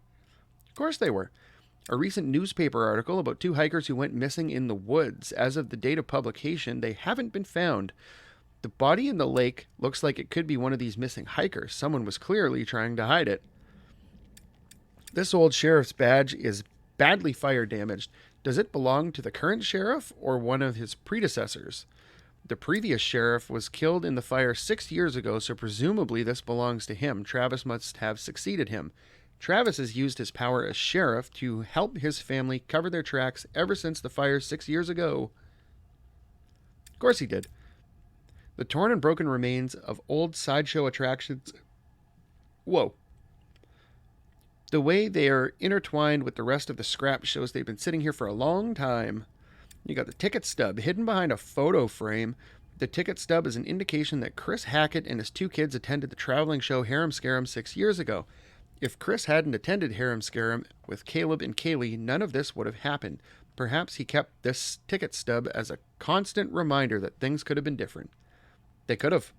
Of course they were. A recent newspaper article about 2 hikers who went missing in the woods. As of the date of publication, they haven't been found. The body in the lake looks like it could be one of these missing hikers. Someone was clearly trying to hide it. This old sheriff's badge is badly fire damaged. Does it belong to the current sheriff or one of his predecessors? The previous sheriff was killed in the fire 6 years ago, so presumably this belongs to him. Travis must have succeeded him. Travis has used his power as sheriff to help his family cover their tracks ever since the fire 6 years ago. Of course he did. The torn and broken remains of old sideshow attractions. Whoa. The way they are intertwined with the rest of the scrap shows they've been sitting here for a long time. You got the ticket stub hidden behind a photo frame. The ticket stub is an indication that Chris Hackett and his 2 kids attended the traveling show Harum Scarum 6 years ago. If Chris hadn't attended Harum Scarum with Caleb and Kaylee, none of this would have happened. Perhaps he kept this ticket stub as a constant reminder that things could have been different. They could have.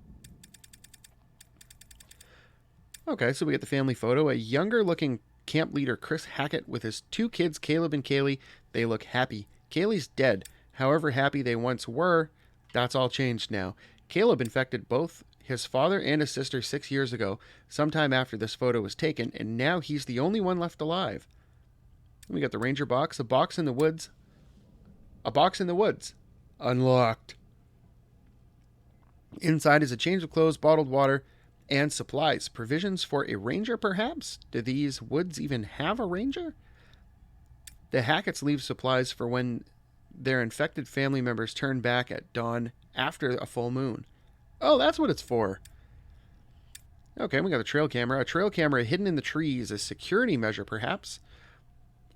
Okay, so we get the family photo. A younger looking camp leader Chris Hackett with his 2 kids, Caleb and Kaylee. They look happy. Kaylee's dead. However happy they once were, that's all changed now. Caleb infected both his father and his sister 6 years ago, sometime after this photo was taken, and now he's the only one left alive. We got the ranger box, a box in the woods. A box in the woods. Unlocked. Inside is a change of clothes, bottled water, and supplies. Provisions for a ranger, perhaps? Do these woods even have a ranger? The Hacketts leave supplies for when their infected family members turn back at dawn after a full moon. Oh, that's what it's for. Okay, we got a trail camera. A trail camera hidden in the trees, a security measure, perhaps?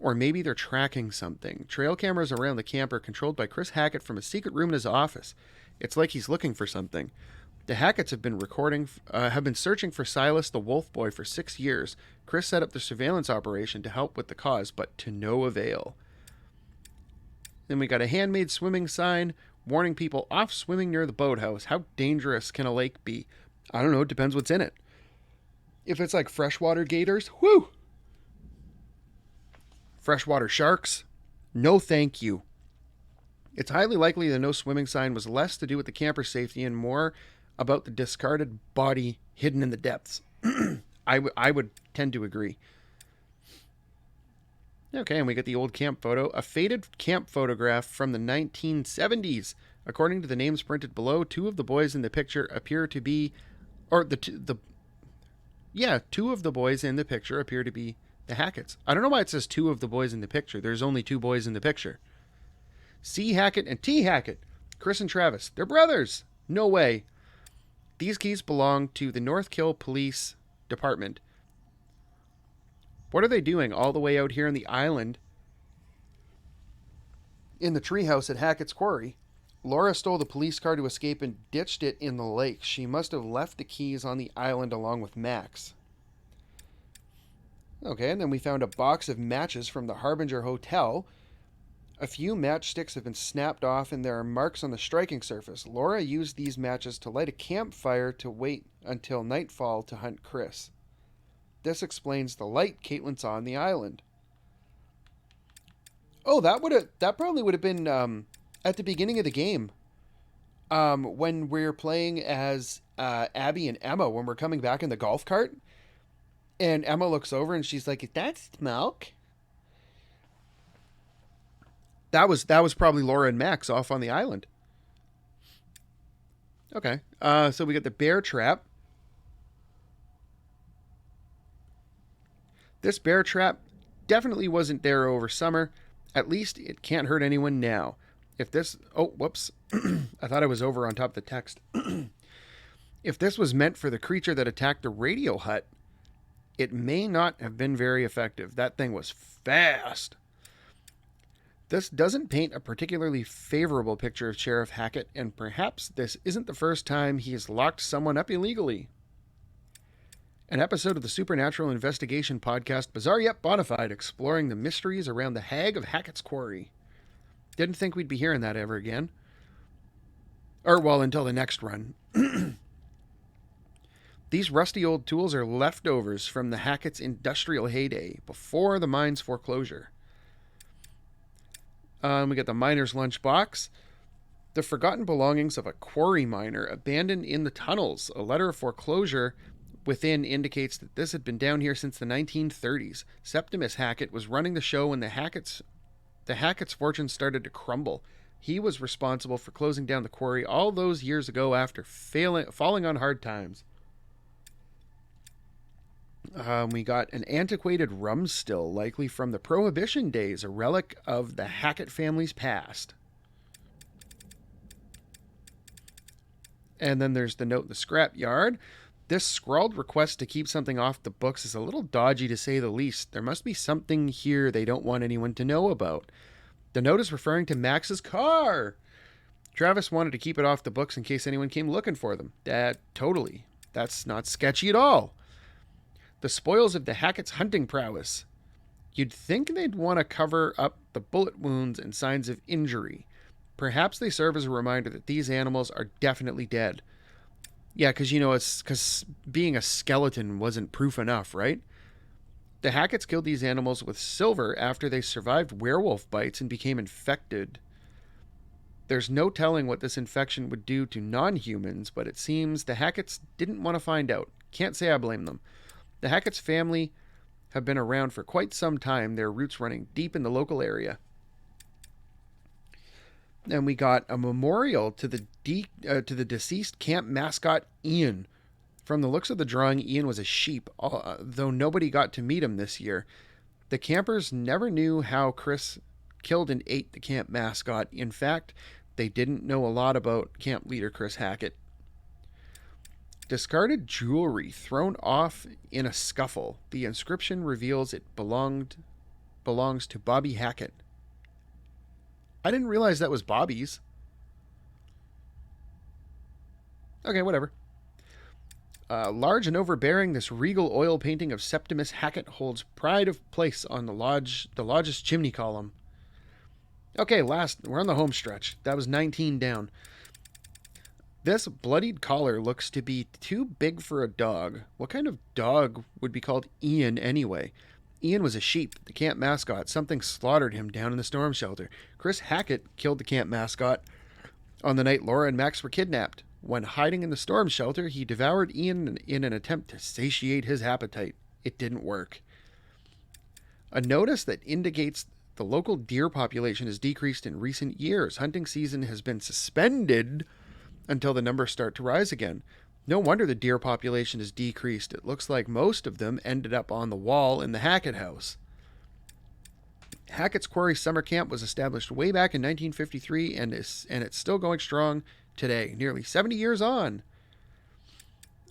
Or maybe they're tracking something. Trail cameras around the camp are controlled by Chris Hackett from a secret room in his office. It's like he's looking for something. The Hacketts have been searching for Silas the Wolf Boy for 6 years. Chris set up the surveillance operation to help with the cause, but to no avail. Then we got a handmade swimming sign warning people off swimming near the boathouse. How dangerous can a lake be? I don't know. It depends what's in it. If it's like freshwater gators, whoo! Freshwater sharks, no thank you. It's highly likely the no swimming sign was less to do with the camper's safety and more about the discarded body hidden in the depths. I would tend to agree. Okay, and we get the old camp photo. A faded camp photograph from the 1970s. According to the names printed below, 2 of the boys in the picture appear to be... two of the boys in the picture appear to be the Hacketts. I don't know why it says 2 of the boys in the picture. There's only 2 boys in the picture. C. Hackett and T. Hackett. Chris and Travis. They're brothers. No way. These keys belong to the North Kill Police Department. What are they doing all the way out here on the island in the treehouse at Hackett's Quarry? Laura stole the police car to escape and ditched it in the lake. She must have left the keys on the island along with Max. Okay, and then we found a box of matches from the Harbinger Hotel. A few matchsticks have been snapped off and there are marks on the striking surface. Laura used these matches to light a campfire to wait until nightfall to hunt Chris. This explains the light Kaitlyn saw on the island. Oh, that probably would have been at the beginning of the game. When we're playing as Abby and Emma, when we're coming back in the golf cart. And Emma looks over and she's like, "Is that smoke?" That was probably Laura and Max off on the island. Okay. So we got the bear trap. This bear trap definitely wasn't there over summer. At least it can't hurt anyone now. If this... Oh, whoops. I thought I was over on top of the text. If this was meant for the creature that attacked the radio hut, it may not have been very effective. That thing was fast. This doesn't paint a particularly favorable picture of Sheriff Hackett, and perhaps this isn't the first time he has locked someone up illegally. An episode of the Supernatural Investigation podcast, Bizarre Yet Bonafide, exploring the mysteries around the Hag of Hackett's Quarry. Didn't think we'd be hearing that ever again. Or, well, until the next run. These rusty old tools are leftovers from the Hackett's industrial heyday, before the mine's foreclosure. We got the miner's lunchbox. The forgotten belongings of a quarry miner abandoned in the tunnels. A letter of foreclosure within indicates that this had been down here since the 1930s. Septimus Hackett was running the show when the Hackett's fortune started to crumble. He was responsible for closing down the quarry all those years ago after falling on hard times. We got an antiquated rum still, likely from the Prohibition days, a relic of the Hackett family's past. And then there's the note in the scrapyard. This scrawled request to keep something off the books is a little dodgy to say the least. There must be something here they don't want anyone to know about. The note is referring to Max's car. Travis wanted to keep it off the books in case anyone came looking for them. Totally. That's not sketchy at all. The spoils of the Hackett's hunting prowess. You'd think they'd want to cover up the bullet wounds and signs of injury. Perhaps they serve as a reminder that these animals are definitely dead. Yeah, because being a skeleton wasn't proof enough, right? The Hacketts killed these animals with silver after they survived werewolf bites and became infected. There's no telling what this infection would do to non-humans, but it seems the Hacketts didn't want to find out. Can't say I blame them. The Hackett's family have been around for quite some time, their roots running deep in the local area. And we got a memorial to the deceased camp mascot Ian. From the looks of the drawing, Ian was a sheep, though nobody got to meet him this year. The campers never knew how Chris killed and ate the camp mascot. In fact, they didn't know a lot about camp leader Chris Hackett. Discarded jewelry thrown off in a scuffle. The inscription reveals it belongs to Bobby Hackett. I didn't realize that was Bobby's. Okay, whatever. Large and overbearing, this regal oil painting of Septimus Hackett holds pride of place on the lodge's chimney column. Okay, we're on the home stretch. That was 19 down. This bloodied collar looks to be too big for a dog. What kind of dog would be called Ian anyway? Ian was a sheep, the camp mascot. Something slaughtered him down in the storm shelter. Chris Hackett killed the camp mascot on the night Laura and Max were kidnapped. When hiding in the storm shelter, he devoured Ian in an attempt to satiate his appetite. It didn't work. A notice that indicates the local deer population has decreased in recent years. Hunting season has been suspended until the numbers start to rise again. No wonder the deer population has decreased. It looks like most of them ended up on the wall in the Hackett house. Hackett's Quarry Summer Camp was established way back in 1953 and it's still going strong today, nearly 70 years on.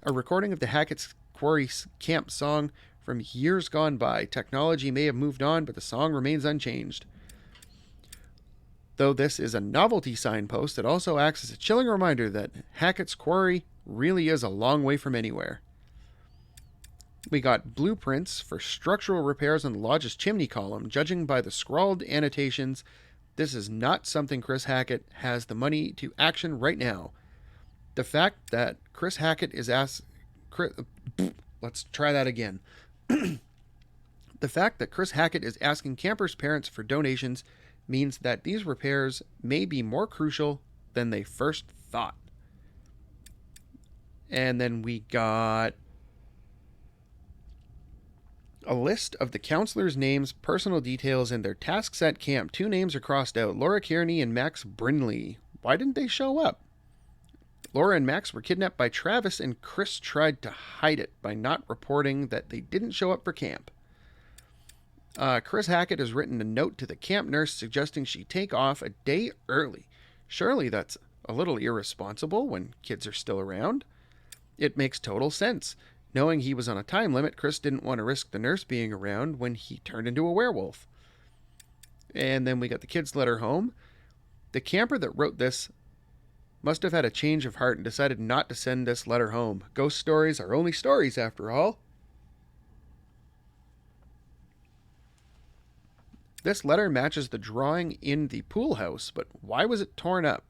A recording of the Hackett's Quarry Camp song from years gone by. Technology may have moved on, but the song remains unchanged. Though this is a novelty signpost, it also acts as a chilling reminder that Hackett's Quarry really is a long way from anywhere. We got blueprints for structural repairs on the lodge's chimney column. Judging by the scrawled annotations, this is not something Chris Hackett has the money to action right now. The fact that Chris Hackett is let's try that again. The fact that Chris Hackett is asking campers' parents for donations means that these repairs may be more crucial than they first thought. And then we got a list of the counselors' names, personal details, and their tasks at camp. 2 names are crossed out: Laura Kearney and Max Brinley. Why didn't they show up? Laura and Max were kidnapped by Travis, and Chris tried to hide it by not reporting that they didn't show up for camp. Chris Hackett has written a note to the camp nurse suggesting she take off a day early. Surely that's a little irresponsible when kids are still around. It makes total sense. Knowing he was on a time limit, Chris didn't want to risk the nurse being around when he turned into a werewolf. And then we got the kids' letter home. The camper that wrote this must have had a change of heart and decided not to send this letter home. Ghost stories are only stories after all. This letter matches the drawing in the pool house, but why was it torn up?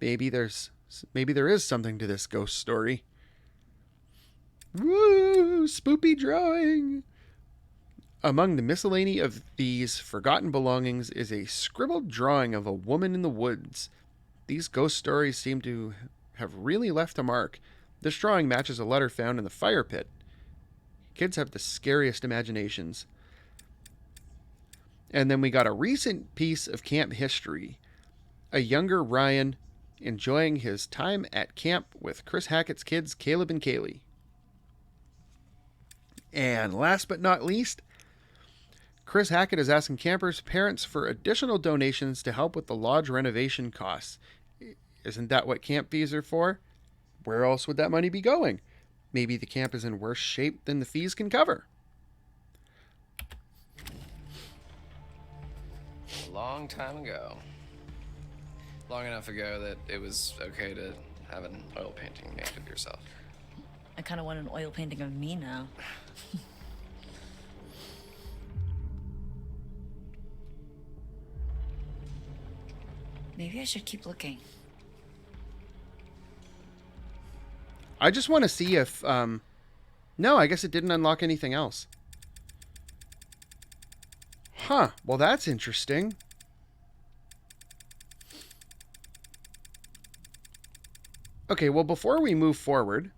Maybe there is something to this ghost story. Woo! Spoopy drawing! Among the miscellany of these forgotten belongings is a scribbled drawing of a woman in the woods. These ghost stories seem to have really left a mark. This drawing matches a letter found in the fire pit. Kids have the scariest imaginations. And then we got a recent piece of camp history. A younger Ryan enjoying his time at camp with Chris Hackett's kids, Caleb and Kaylee. And last but not least, Chris Hackett is asking campers' parents for additional donations to help with the lodge renovation costs. Isn't that what camp fees are for? Where else would that money be going? Maybe the camp is in worse shape than the fees can cover. A long time ago. Long enough ago that it was okay to have an oil painting made of yourself. I kind of want an oil painting of me now. Maybe I should keep looking. I just want to see if... No, I guess it didn't unlock anything else. Huh. Well, that's interesting. Okay, well, before we move forward,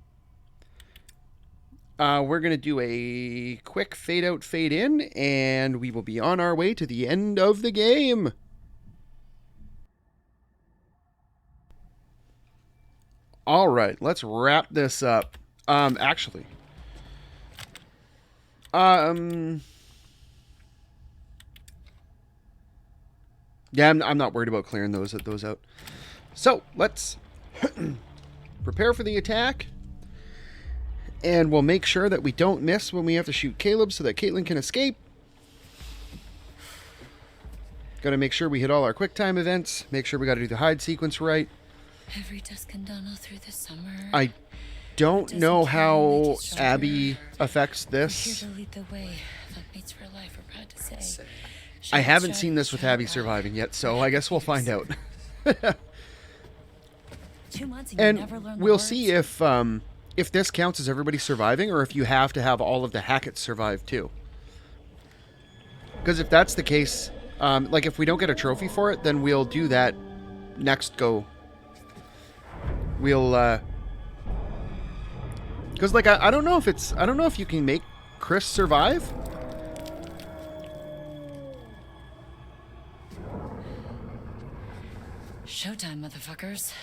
we're going to do a quick fade out, fade in, and we will be on our way to the end of the game. All right, let's wrap this up. Actually, yeah, I'm not worried about clearing those out. So let's prepare for the attack, and we'll make sure that we don't miss when we have to shoot Caleb so that Kaitlyn can escape. Got to make sure we hit all our quick time events. Make sure we got to do the hide sequence right. Every dusk and dawn all through the summer. I don't know how Abby affects this. Here to lead the way. Mates for life, we're proud to say. I haven't seen this with Abby surviving yet, so I guess we'll find out. 2 months and you And never learn the we'll words? see if this counts as everybody surviving, or if you have to have all of the Hackett survive too. Because if that's the case, like if we don't get a trophy for it, then we'll do that next go. We'll because like I don't know if you can make Chris survive. Showtime, motherfuckers.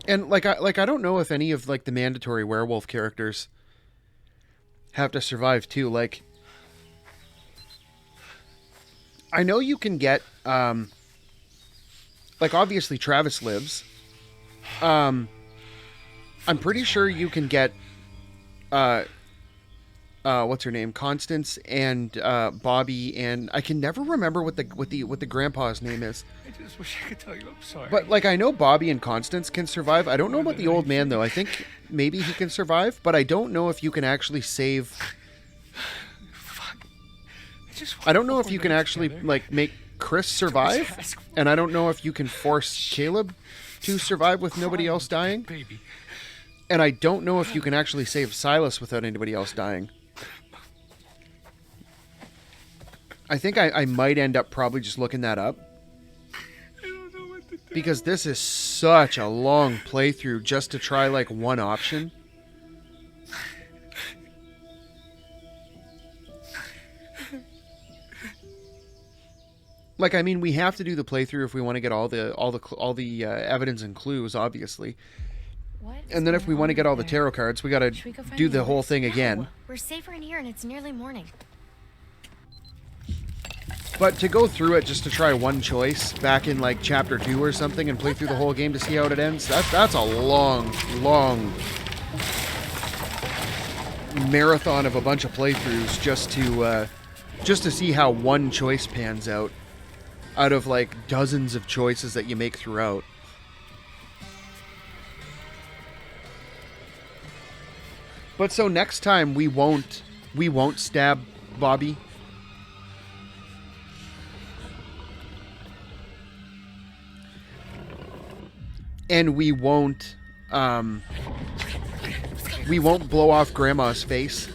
And like I don't know if any of like the mandatory werewolf characters have to survive too. Like I know you can get like obviously Travis lives. I'm pretty sure you can get what's her name? Constance and Bobby, and I can never remember what the grandpa's name is. I just wish I could tell you I'm sorry. But like I know Bobby and Constance can survive. I don't know about the old man though. I think maybe he can survive, but I don't know if you can actually save. I don't know if you can actually like make Chris survive, and I don't know if you can force Caleb to survive with nobody else dying. And I don't know if you can actually save Silas without anybody else dying. I think I might end up probably just looking that up. Because this is such a long playthrough just to try like one option. Like, I mean, we have to do the playthrough if we want to get all the evidence and clues, obviously. And then if we want to get all the tarot cards, we got to do the whole thing again. We're safer in here and it's nearly morning. But to go through it just to try one choice back in like chapter 2 or something and play through the whole game to see how it ends, that's a long marathon of a bunch of playthroughs just to see how one choice pans out of like dozens of choices that you make throughout. But so next time we won't stab Bobby. And we won't blow off Grandma's face.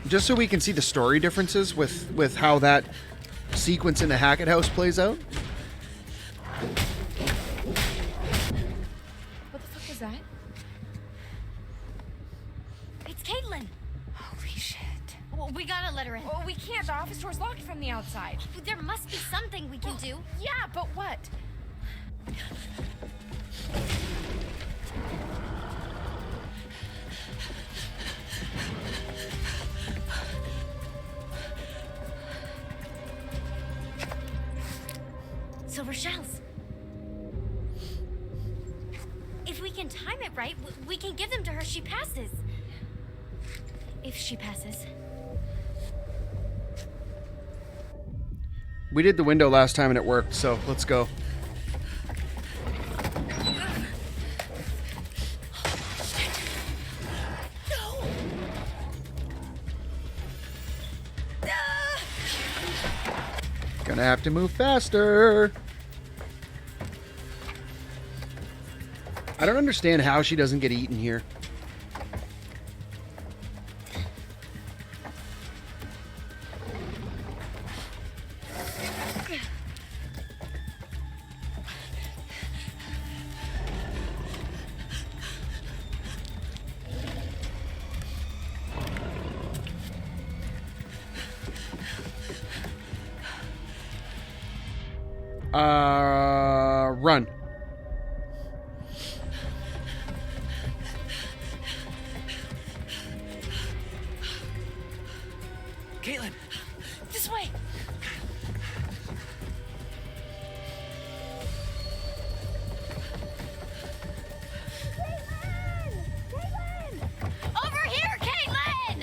Just so we can see the story differences with how that sequence in the Hackett house plays out. What the fuck was that? It's Kaitlyn. Holy shit. Well, we gotta let her in. Oh, we can't. The office door's locked from the outside. There must be something we can do. Yeah, but what? Silver shells. If we can time it right, we can give them to her. She passes. If she passes. We did the window last time and it worked, so let's go. Gonna have to move faster. I don't understand how she doesn't get eaten here. Run. Kaitlyn, this way. Over here, Kaitlyn!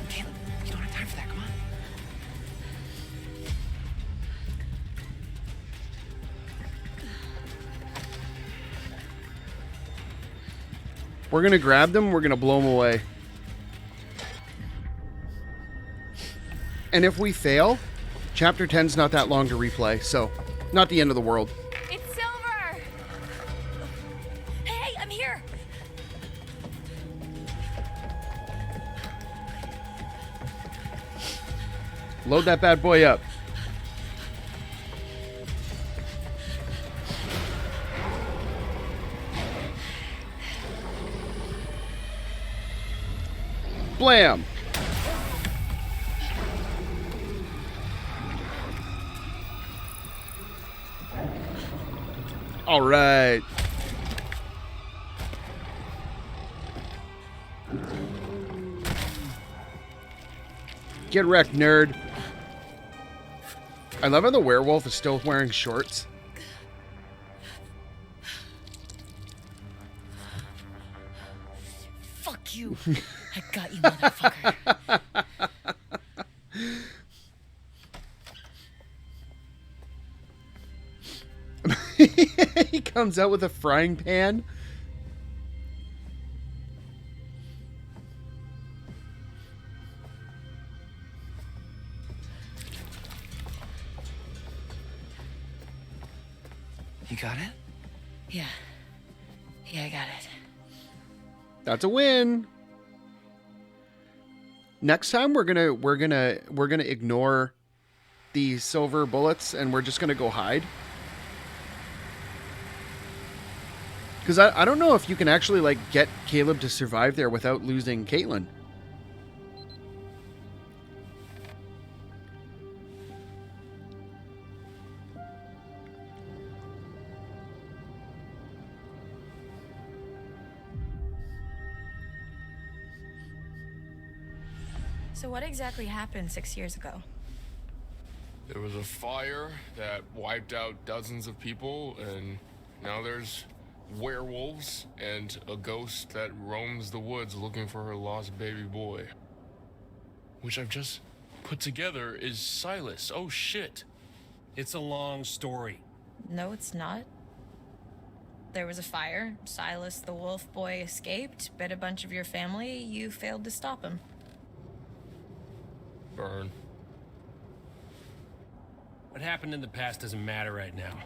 Kaitlyn, you don't have time for that. Come on. We're gonna grab them, we're gonna blow them away. And if we fail, Chapter 10's not that long to replay, so not the end of the world. It's Silver! Hey, I'm here. Load that bad boy up. Blam! All right. Get wrecked, nerd. I love how the werewolf is still wearing shorts. Fuck you. I got you, motherfucker. He comes out with a frying pan. You got it? Yeah. Yeah, I got it. That's a win. Next time we're gonna ignore the silver bullets and we're just gonna go hide. Because I don't know if you can actually like get Caleb to survive there without losing Kaitlyn. So what exactly happened 6 years ago? There was a fire that wiped out dozens of people, and now there's werewolves and a ghost that roams the woods looking for her lost baby boy. Which I've just put together is Silas. Oh shit. It's a long story. No, it's not. There was a fire. Silas the wolf boy escaped, bit a bunch of your family. You failed to stop him. Burn. What happened in the past doesn't matter right now.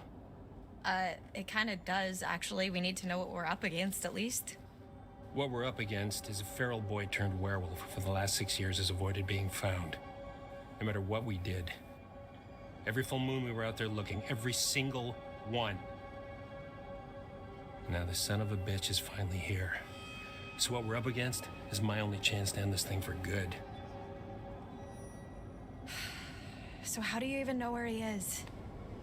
It kind of does, actually. We need to know what we're up against, at least. What we're up against is a feral boy turned werewolf who for the last 6 years has avoided being found. No matter what we did. Every full moon we were out there looking. Every single one. Now the son of a bitch is finally here. So what we're up against is my only chance to end this thing for good. So how do you even know where he is?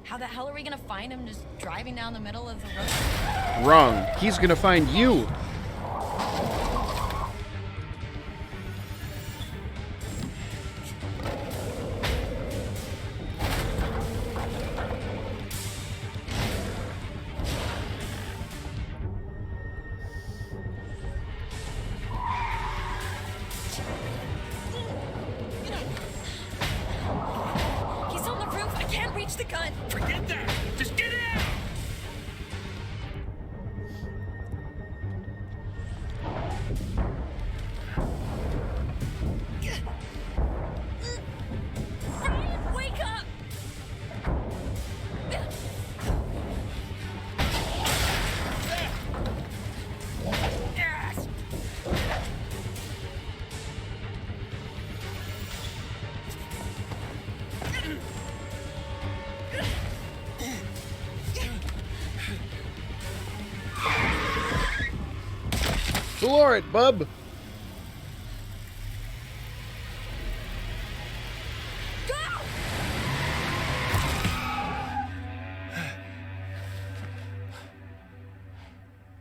How the hell are we gonna find him just driving down the middle of the road? Wrong. He's gonna find you. He's on the roof. I can't reach the gun. Forget that. Just get it out. Floor it, bub!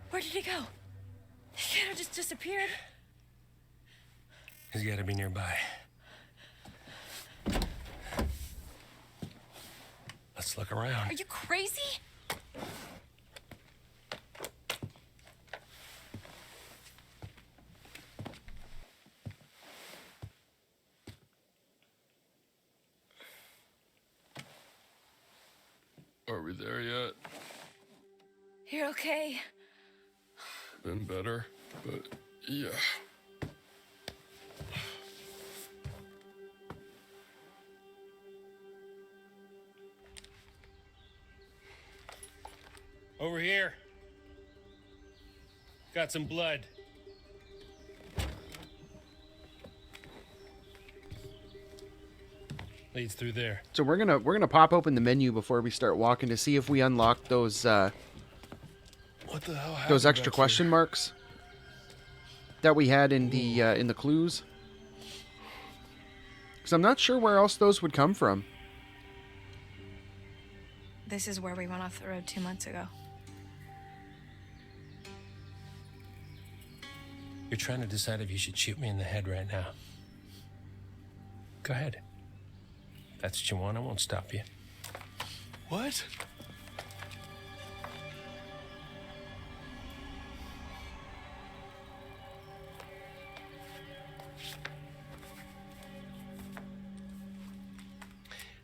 Where did he go? He kind of just disappeared. He's got to be nearby. Let's look around. Are you crazy? Are we there yet? You're okay. Been better, but yeah. Over here. Got some blood. Leads through there. So we're gonna pop open the menu before we start walking to see if we unlock those What the hell happened those extra back question here? marks that we had in the clues. Because I'm not sure where else those would come from. This is where we went off the road 2 months ago. You're trying to decide if you should shoot me in the head right now. Go ahead. If that's what you want, I won't stop you. What?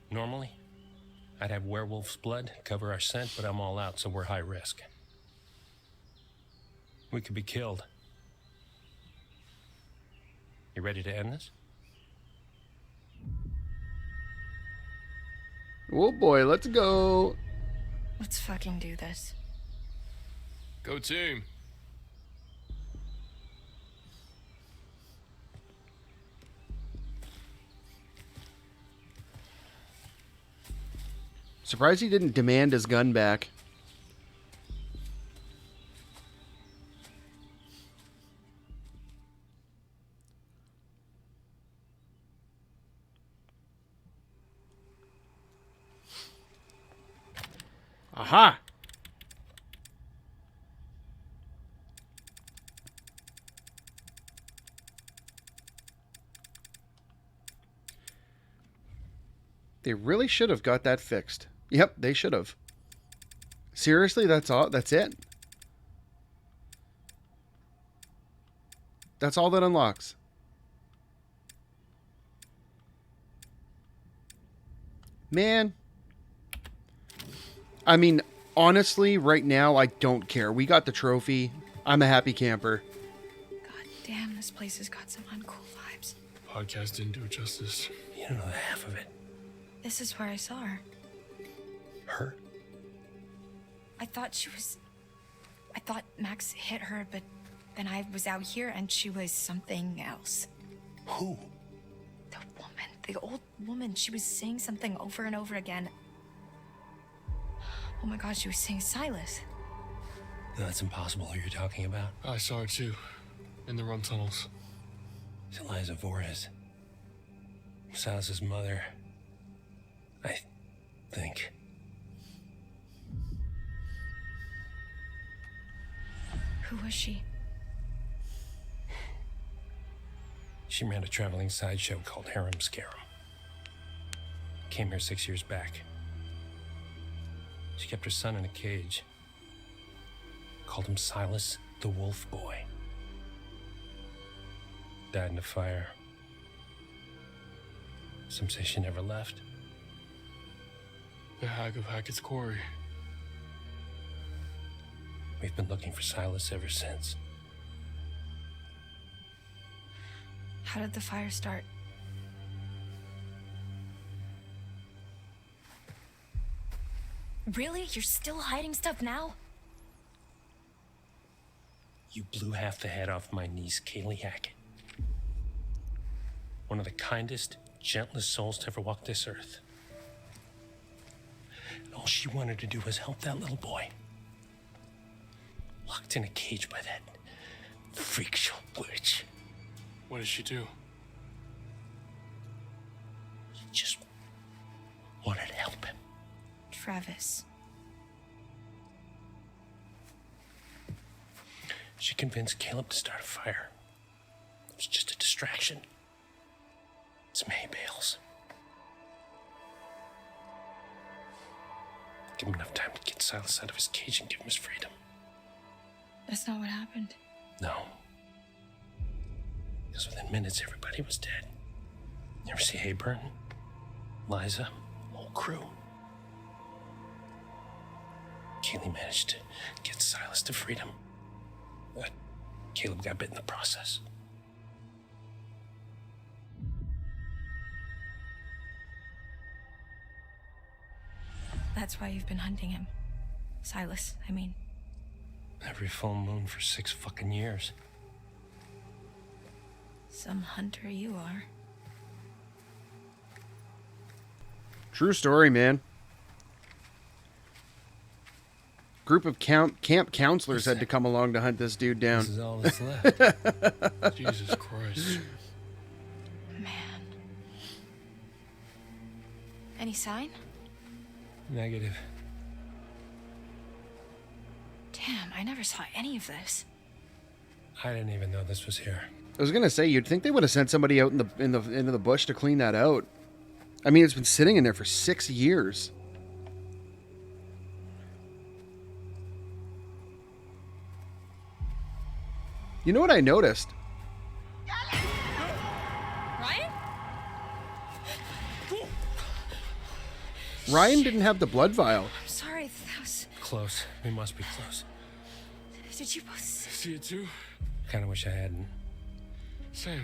Normally, I'd have werewolf's blood cover our scent, but I'm all out, so we're high risk. We could be killed. You ready to end this? Oh boy, let's go. Let's fucking do this. Go team. Surprised he didn't demand his gun back. Aha! They really should have got that fixed. Yep, they should have. Seriously, that's all? That's it? That's all that unlocks. Man. I mean, honestly, right now, I don't care. We got the trophy. I'm a happy camper. Damn, this place has got some uncool vibes. Podcast didn't do it justice. You don't know the half of it. This is where I saw her. Her? I thought Max hit her, but then I was out here and she was something else. Who? The old woman. She was saying something over and over again. Oh my god, she was saying Silas. No, that's impossible who you're talking about. I saw her too. In the run tunnels. It's Eliza Voorhees. Silas's mother. I think. Who was she? She ran a traveling sideshow called Harum Scarum. Came here 6 years back. She kept her son in a cage. Called him Silas the Wolf Boy. Died in a fire. Some say she never left. The hag of Hackett's Quarry. We've been looking for Silas ever since. How did the fire start? Really? You're still hiding stuff now? You blew half the head off my niece, Kaylee Hackett. One of the kindest, gentlest souls to ever walk this earth. All she wanted to do was help that little boy. Locked in a cage by that freakshow witch. What did she do? She just wanted to help him. Travis. She convinced Caleb to start a fire. It was just a distraction. Some hay bales. Give him enough time to get Silas out of his cage and give him his freedom. That's not what happened. No. Because within minutes, everybody was dead. You ever see hay burn? Liza, whole crew. Kaylee managed to get Silas to freedom. But Caleb got bit in the process. That's why you've been hunting him. Silas, I mean. Every full moon for 6 fucking years. Some hunter you are. True story, man. Group of camp counselors had to come along to hunt this dude down. This is all that's left. Jesus Christ. Man. Any sign? Negative. Damn, I never saw any of this. I didn't even know this was here. I was gonna say, you'd think they would have sent somebody out into the bush to clean that out. I mean, it's been sitting in there for 6 years. You know what I noticed? Ryan? Ryan didn't have the blood vial. I'm sorry, that was... Close. We must be close. Did you both... See it too? Kind of wish I hadn't. Same.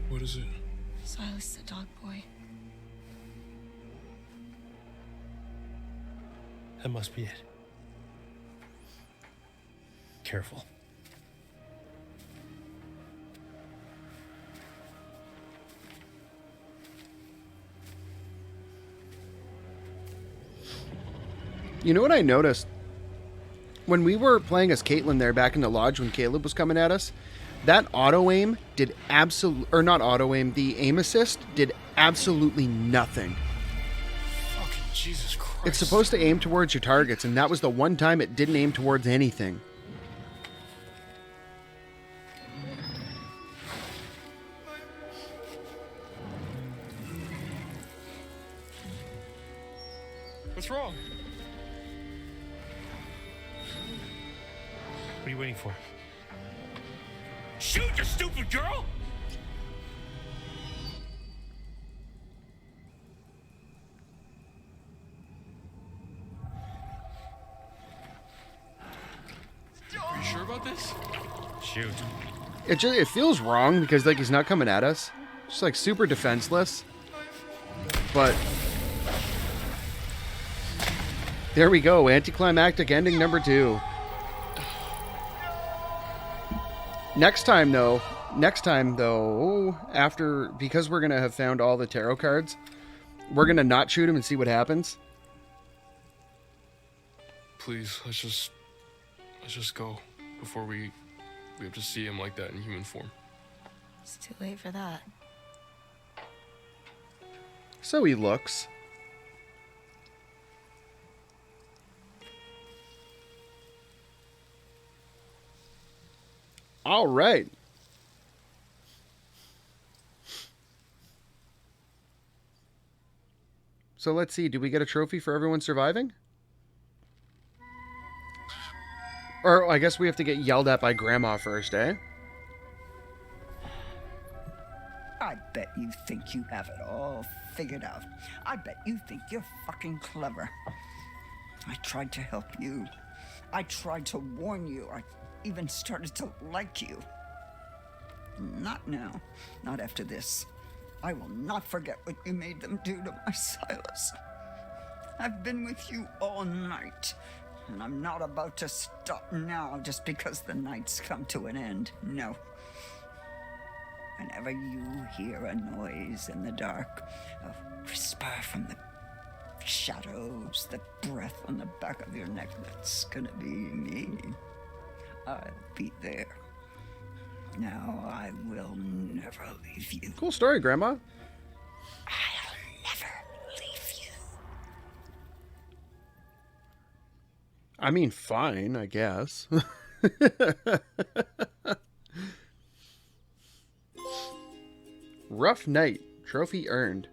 What is it? Silas the dog boy. That must be it. Careful. You know what I noticed? When we were playing as Kaitlyn there back in the lodge when Caleb was coming at us, that auto-aim did or not auto-aim, the aim assist did absolutely nothing. Fucking Jesus Christ. It's supposed to aim towards your targets, and that was the one time it didn't aim towards anything. What's wrong? What are you waiting for? Shoot, you stupid girl! Are you sure about this? Shoot. It feels wrong because like he's not coming at us. Just like super defenseless. But there we go, anticlimactic ending number 2. Next time though, because we're gonna have found all the tarot cards, we're gonna not shoot him and see what happens. Please, let's just go before we have to see him like that in human form. It's too late for that. So he looks. All right. So let's see. Do we get a trophy for everyone surviving? Or I guess we have to get yelled at by Grandma first, eh? I bet you think you have it all figured out. I bet you think you're fucking clever. I tried to help you. I tried to warn you. I even started to like you. Not now. Not after this. I will not forget what you made them do to my Silas. I've been with you all night, and I'm not about to stop now just because the night's come to an end. No. Whenever you hear a noise in the dark, a whisper from the shadows, the breath on the back of your neck, that's gonna be me. I'll be there. Now I will never leave you. Cool story, Grandma. I'll never leave you. I mean, fine, I guess. Rough Night. Trophy earned.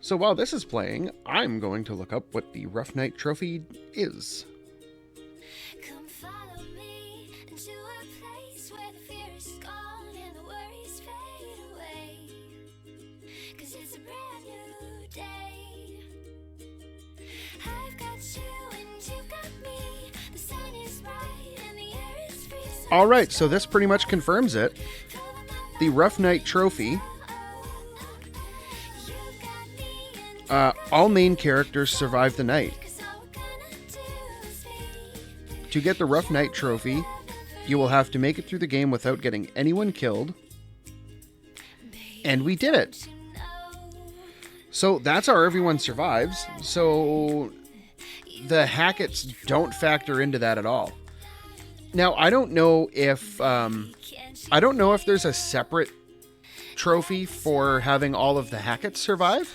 So while this is playing, I'm going to look up what the Rough Night trophy is. Come follow me into a place where the fear is gone and the worries fade away. 'Cause it's a brand new day. I've got you and you got me. The sun is bright and the air is free. Alright, so this pretty much confirms it. The Rough Night trophy. All main characters survive the night. To get the Rough Night trophy, you will have to make it through the game without getting anyone killed. And we did it. So that's how everyone survives. So the Hacketts don't factor into that at all. Now, I don't know if there's a separate trophy for having all of the Hacketts survive.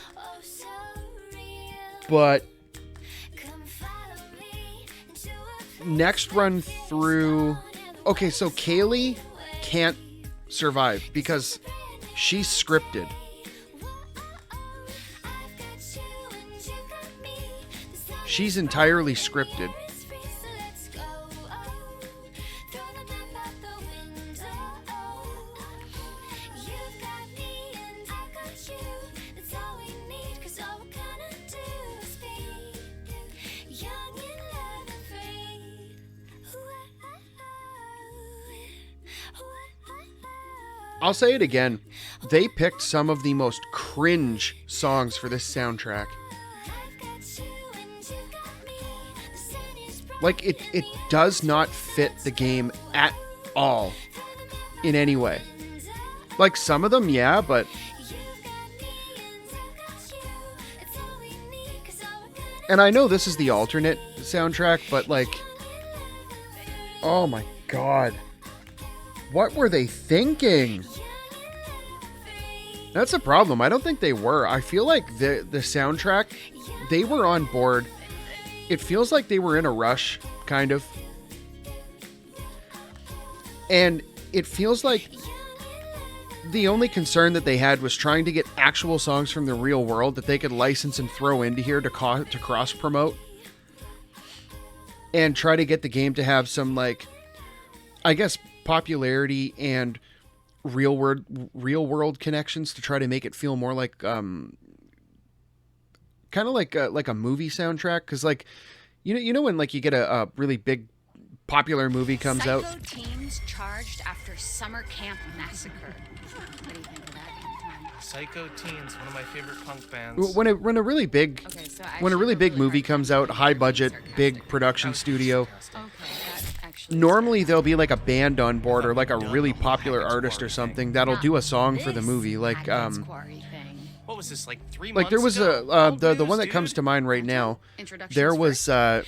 But next run through... Okay, so Kaylee can't survive because she's scripted. She's entirely scripted. I'll say it again. They picked some of the most cringe songs for this soundtrack. Like, it does not fit the game at all in any way. Like, some of them, yeah, but... And I know this is the alternate soundtrack, but, like... Oh my god. What were they thinking? That's a problem. I don't think they were. I feel like the soundtrack, they were on board. It feels like they were in a rush, kind of. And it feels like the only concern that they had was trying to get actual songs from the real world that they could license and throw into here to cross-promote. And try to get the game to have some, like, I guess, popularity and real world connections to try to make it feel more like kind of like a movie soundtrack, because like you know when like you get a really big popular movie comes out. Psycho teens charged after summer camp massacre. What do you think of that? Psycho Teens, one of my favorite punk bands. When a really big movie comes out, high budget, big production studio. Normally there'll be like a band on board or like a really popular artist or something that'll do a song for the movie. Like What was this, like 3 months like there was ago? the one that comes to mind right now. There was a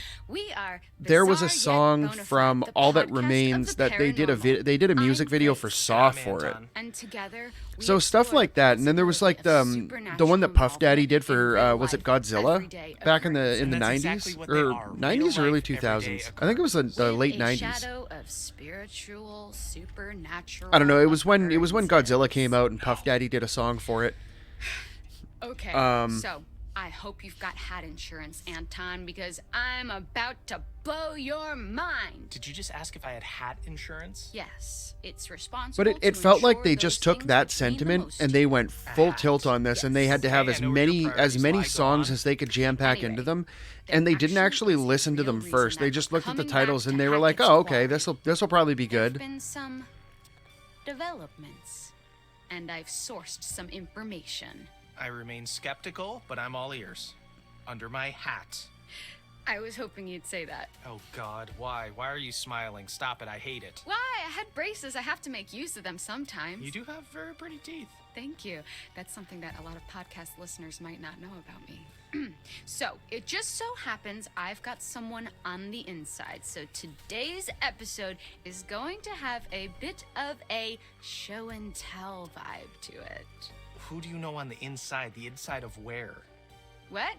song from All That Remains that they did a music video for Saw for it. And together, So stuff like that, and then there was like the one that Puff Daddy did for was it Godzilla back in the 90s or 90s or early 2000s? I think it was the late 90s. shadow of spiritual, supernatural. I don't know. It was when Godzilla came out and Puff Daddy did a song for it. Okay, so I hope you've got hat insurance, Anton, because I'm about to blow your mind. Did you just ask if I had hat insurance? Yes, it's responsible. But it felt like they just took that sentiment and they went full tilt on this, and they had to have as many songs as they could jam pack into them, and they didn't actually listen to them first. They just looked at the titles and they were like, "Oh, okay, this will probably be good." There've been some developments. and I've sourced some information. I remain skeptical, but I'm all ears. Under my hat. I was hoping you'd say that. Oh God, why? Why are you smiling? Stop it, I hate it. Why? I had braces. I have to make use of them sometimes. You do have very pretty teeth. Thank you. That's something that a lot of podcast listeners might not know about me. So, it just so happens I've got someone on the inside. So, today's episode is going to have a bit of a show and tell vibe to it. Who do you know on the inside? The inside of where? What?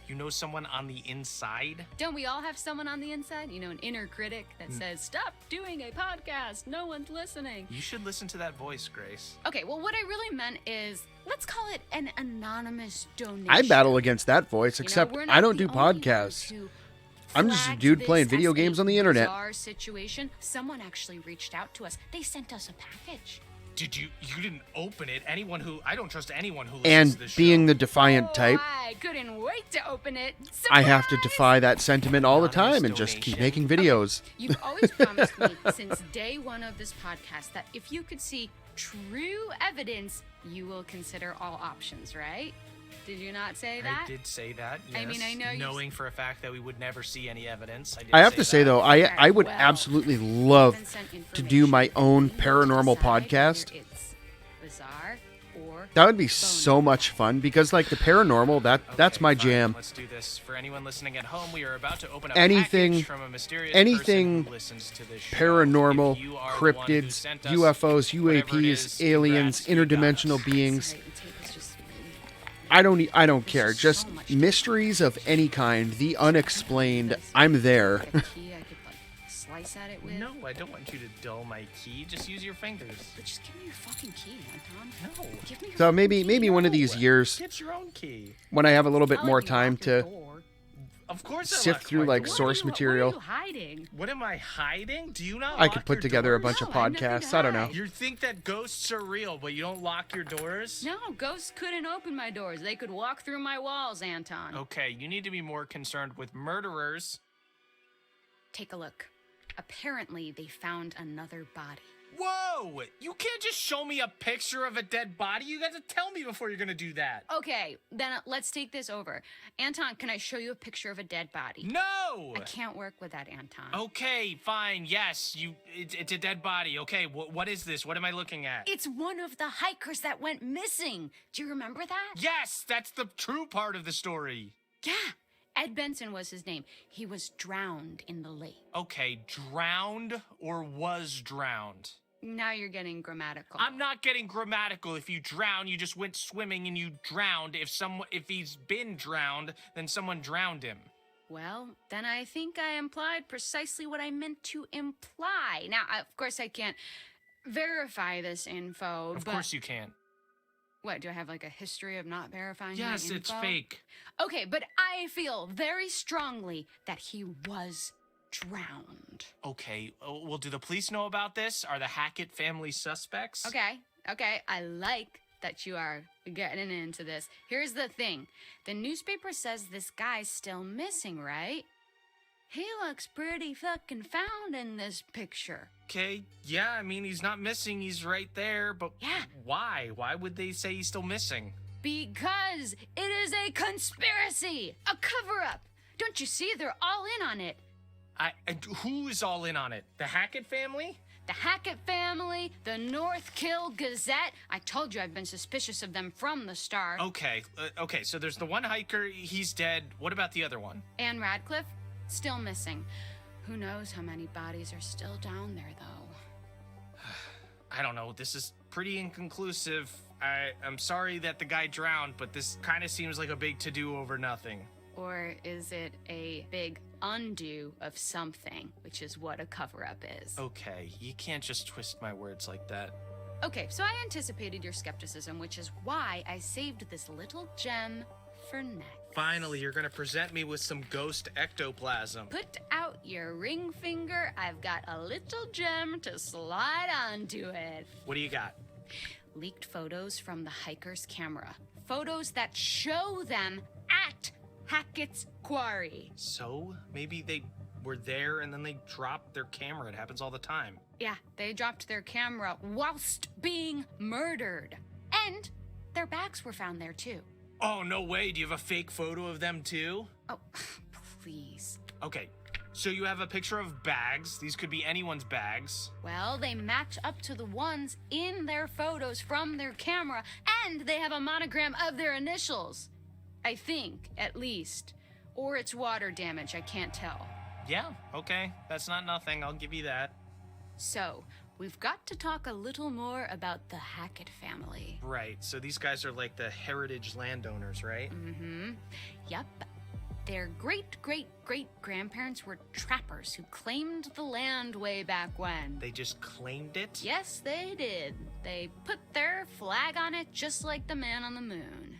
You know someone on the inside? Don't we all have someone on the inside? You know, an inner critic that says, stop doing a podcast. No one's listening. You should listen to that voice, Grace. Okay, well, what I really meant is, let's call it an anonymous donation. I battle against that voice, except I don't do podcasts. I'm just a dude playing video games on the internet. Bizarre situation. Someone actually reached out to us. They sent us a package. Did you didn't open it? I don't trust anyone who listens And to this being show. the defiant type, I couldn't wait to open it. I have to defy that sentiment all the time and just keep making videos. You've always promised me since day one of this podcast that if you could see true evidence, you will consider all options, right? Did you not say that? I did say that, yes. I mean, I know you... Knowing for a fact that we would never see any evidence. I have to say, though, I would absolutely love to do my own paranormal podcast. It's bizarre or That would be so much fun because, like, the paranormal, that's my jam. Let's do this. For anyone listening at home, we are about to open up Anything, package from a mysterious person who listens to this show. paranormal, If you are the one who cryptids, sent us UFOs, whatever it UAPs, is, aliens, congrats, you interdimensional beings. I don't care. Just mysteries of any kind, the unexplained. I'm there. slice at it with. No, I don't want you to dull my key. Just use your fingers. But just give me your fucking key, Anton. No. Give me your So maybe one of these years, Get your own key. when I have a little bit more time to Of course I sift locked through my like door. source material, What are you hiding? What am I hiding? Do you not I lock could put your together a doors? bunch of podcasts. I don't know. You think that ghosts are real, but you don't lock your doors? No, ghosts couldn't open my doors. They could walk through my walls, Anton. Okay, you need to be more concerned with murderers. Take a look. Apparently, they found another body. Whoa! You can't just show me a picture of a dead body. You got to tell me before you're gonna do that. Okay, then let's take this over. Anton, can I show you a picture of a dead body? No! I can't work with that, Anton. Okay, fine. Yes, it's a dead body. Okay, what is this? What am I looking at? It's one of the hikers that went missing. Do you remember that? Yes, that's the true part of the story. Yeah. Ed Benson was his name. He was drowned in the lake. Okay, drowned or was drowned? Now you're getting grammatical. I'm not getting grammatical. If you drown, you just went swimming and you drowned. If he's been drowned, then someone drowned him. Well, then I think I implied precisely what I meant to imply. Now, of course, I can't verify this info, Of but... course you can't. What, do I have like a history of not verifying my Yes, info? it's fake. Okay, but I feel very strongly that he was drowned. Okay, well, do the police know about this? Are the Hackett family suspects? Okay, I like that you are getting into this. Here's the thing. The newspaper says this guy's still missing, right? He looks pretty fucking found in this picture. Okay, yeah, I mean, he's not missing. He's right there, but yeah. Why? Why would they say he's still missing? Because it is a conspiracy, a cover-up. Don't you see? They're all in on it. Who is all in on it? The Hackett family? The Hackett family, the North Kill Gazette. I told you I've been suspicious of them from the start. Okay, so there's the one hiker, he's dead. What about the other one? Anne Radcliffe, still missing. Who knows how many bodies are still down there, though. I don't know, this is pretty inconclusive. I'm sorry that the guy drowned, but this kind of seems like a big to-do over nothing. Or is it a big undo of something, which is what a cover-up is? Okay, you can't just twist my words like that. Okay, so I anticipated your skepticism, which is why I saved this little gem for next. Finally, you're gonna present me with some ghost ectoplasm. Put out your ring finger. I've got a little gem to slide onto it. What do you got? Leaked photos from the hiker's camera. Photos that show them at Hackett's Quarry. So, maybe they were there and then they dropped their camera. It happens all the time. Yeah, they dropped their camera whilst being murdered. And their bags were found there too. Oh, no way. Do you have a fake photo of them too? Oh, please. Okay, so you have a picture of bags. These could be anyone's bags. Well, they match up to the ones in their photos from their camera, and they have a monogram of their initials. I think, at least. Or it's water damage, I can't tell. Yeah, okay. That's not nothing. I'll give you that. So, we've got to talk a little more about the Hackett family. Right, so these guys are like the heritage landowners, right? Mm-hmm. Yep. Their great-great-great-grandparents were trappers who claimed the land way back when. They just claimed it? Yes, they did. They put their flag on it just like the man on the moon.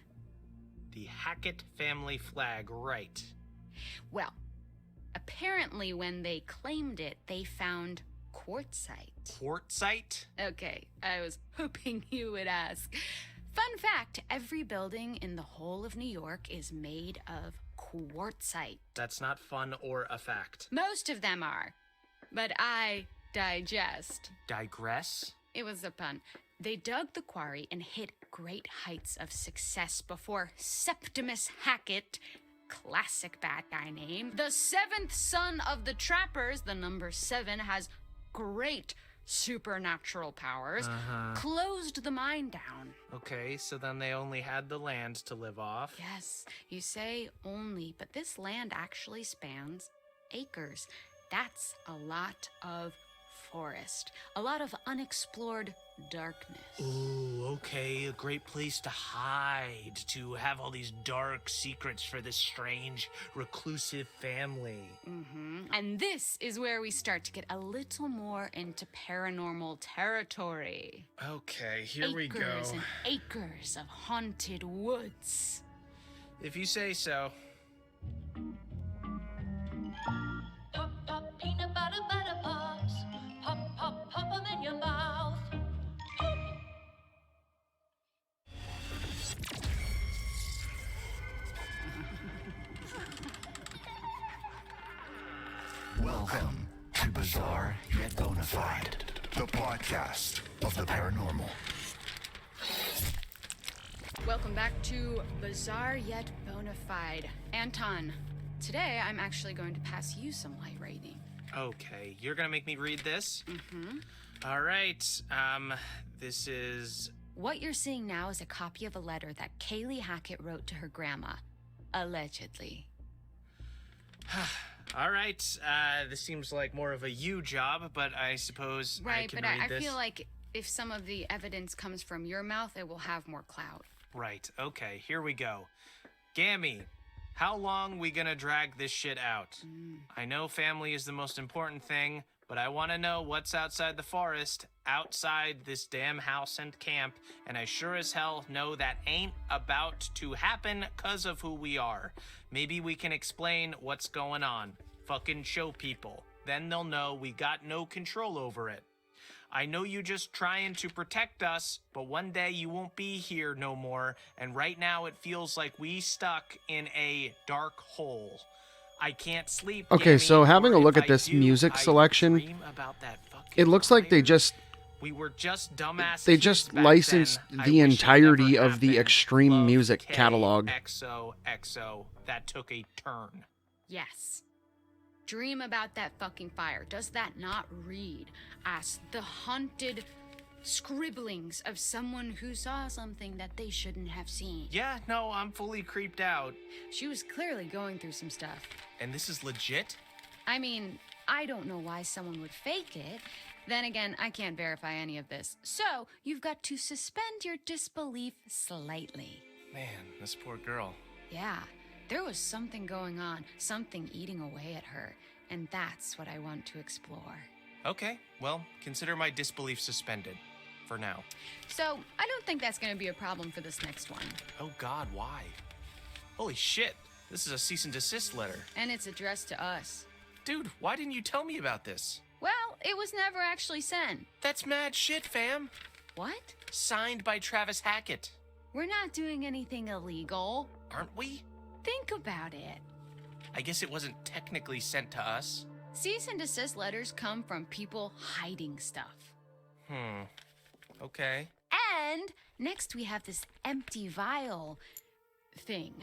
The Hackett family flag, right. Well, apparently when they claimed it, they found quartzite. Quartzite? Okay, I was hoping you would ask. Fun fact, every building in the whole of New York is made of quartzite. That's not fun or a fact. Most of them are, but I digest. Digress? It was a pun. They dug the quarry and hit great heights of success before Septimus Hackett, classic bad guy name, the seventh son of the trappers, the number 7, has great supernatural powers, closed the mine down. Okay, so then they only had the land to live off. Yes, you say only, but this land actually spans acres. That's a lot of forest, a lot of unexplored darkness. Ooh, okay, a great place to hide, to have all these dark secrets for this strange, reclusive family. And this is where we start to get a little more into paranormal territory. Okay, here we go. Acres and acres of haunted woods. If you say so. Pop, pop, peanut butter, butter pops. Pop, pop, pop 'em in your mouth. Welcome to Bizarre Yet Bonafide, the podcast of the paranormal. Welcome back to Bizarre Yet Bonafide. Anton, today I'm actually going to pass you some light reading. Okay, you're gonna make me read this? All right, this is... What you're seeing now is a copy of a letter that Kaylee Hackett wrote to her grandma, allegedly. All right, this seems like more of a you job, but I suppose I can read this. I feel like if some of the evidence comes from your mouth, it will have more clout. Right, okay, here we go. Gammy, how long we gonna drag this shit out? I know family is the most important thing, but I want to know what's outside the forest, outside this damn house and camp, and I sure as hell know that ain't about to happen 'cause of who we are. Maybe we can explain what's going on. Fucking show people. Then they'll know we got no control over it. I know you just trying to protect us, but one day you won't be here no more, and right now it feels like we stuck in a dark hole. I can't sleep. Okay, Gammy, so having a or look if at this I do, music I selection, dream about that fucking it looks like they just We were just dumbass they kids just back licensed then. I the wish it entirety never of the happened. extreme Love, music K, catalog. XOXO. That took a turn. Yes. Dream about that fucking fire. Does that not read as the haunted scribblings of someone who saw something that they shouldn't have seen? Yeah, no, I'm fully creeped out. She was clearly going through some stuff. And this is legit? I mean, I don't know why someone would fake it. Then again, I can't verify any of this. So, you've got to suspend your disbelief slightly. Man, this poor girl. Yeah, there was something going on, something eating away at her, and that's what I want to explore. Okay, well, consider my disbelief suspended. For now. So, I don't think that's gonna be a problem for this next one. Oh god, why? Holy shit, this is a cease and desist letter. And it's addressed to us. Dude, why didn't you tell me about this? Well, it was never actually sent. That's mad shit, fam. What? Signed by Travis Hackett. We're not doing anything illegal. Aren't we? Think about it. I guess it wasn't technically sent to us. Cease and desist letters come from people hiding stuff. Okay. And next we have this empty vial thing.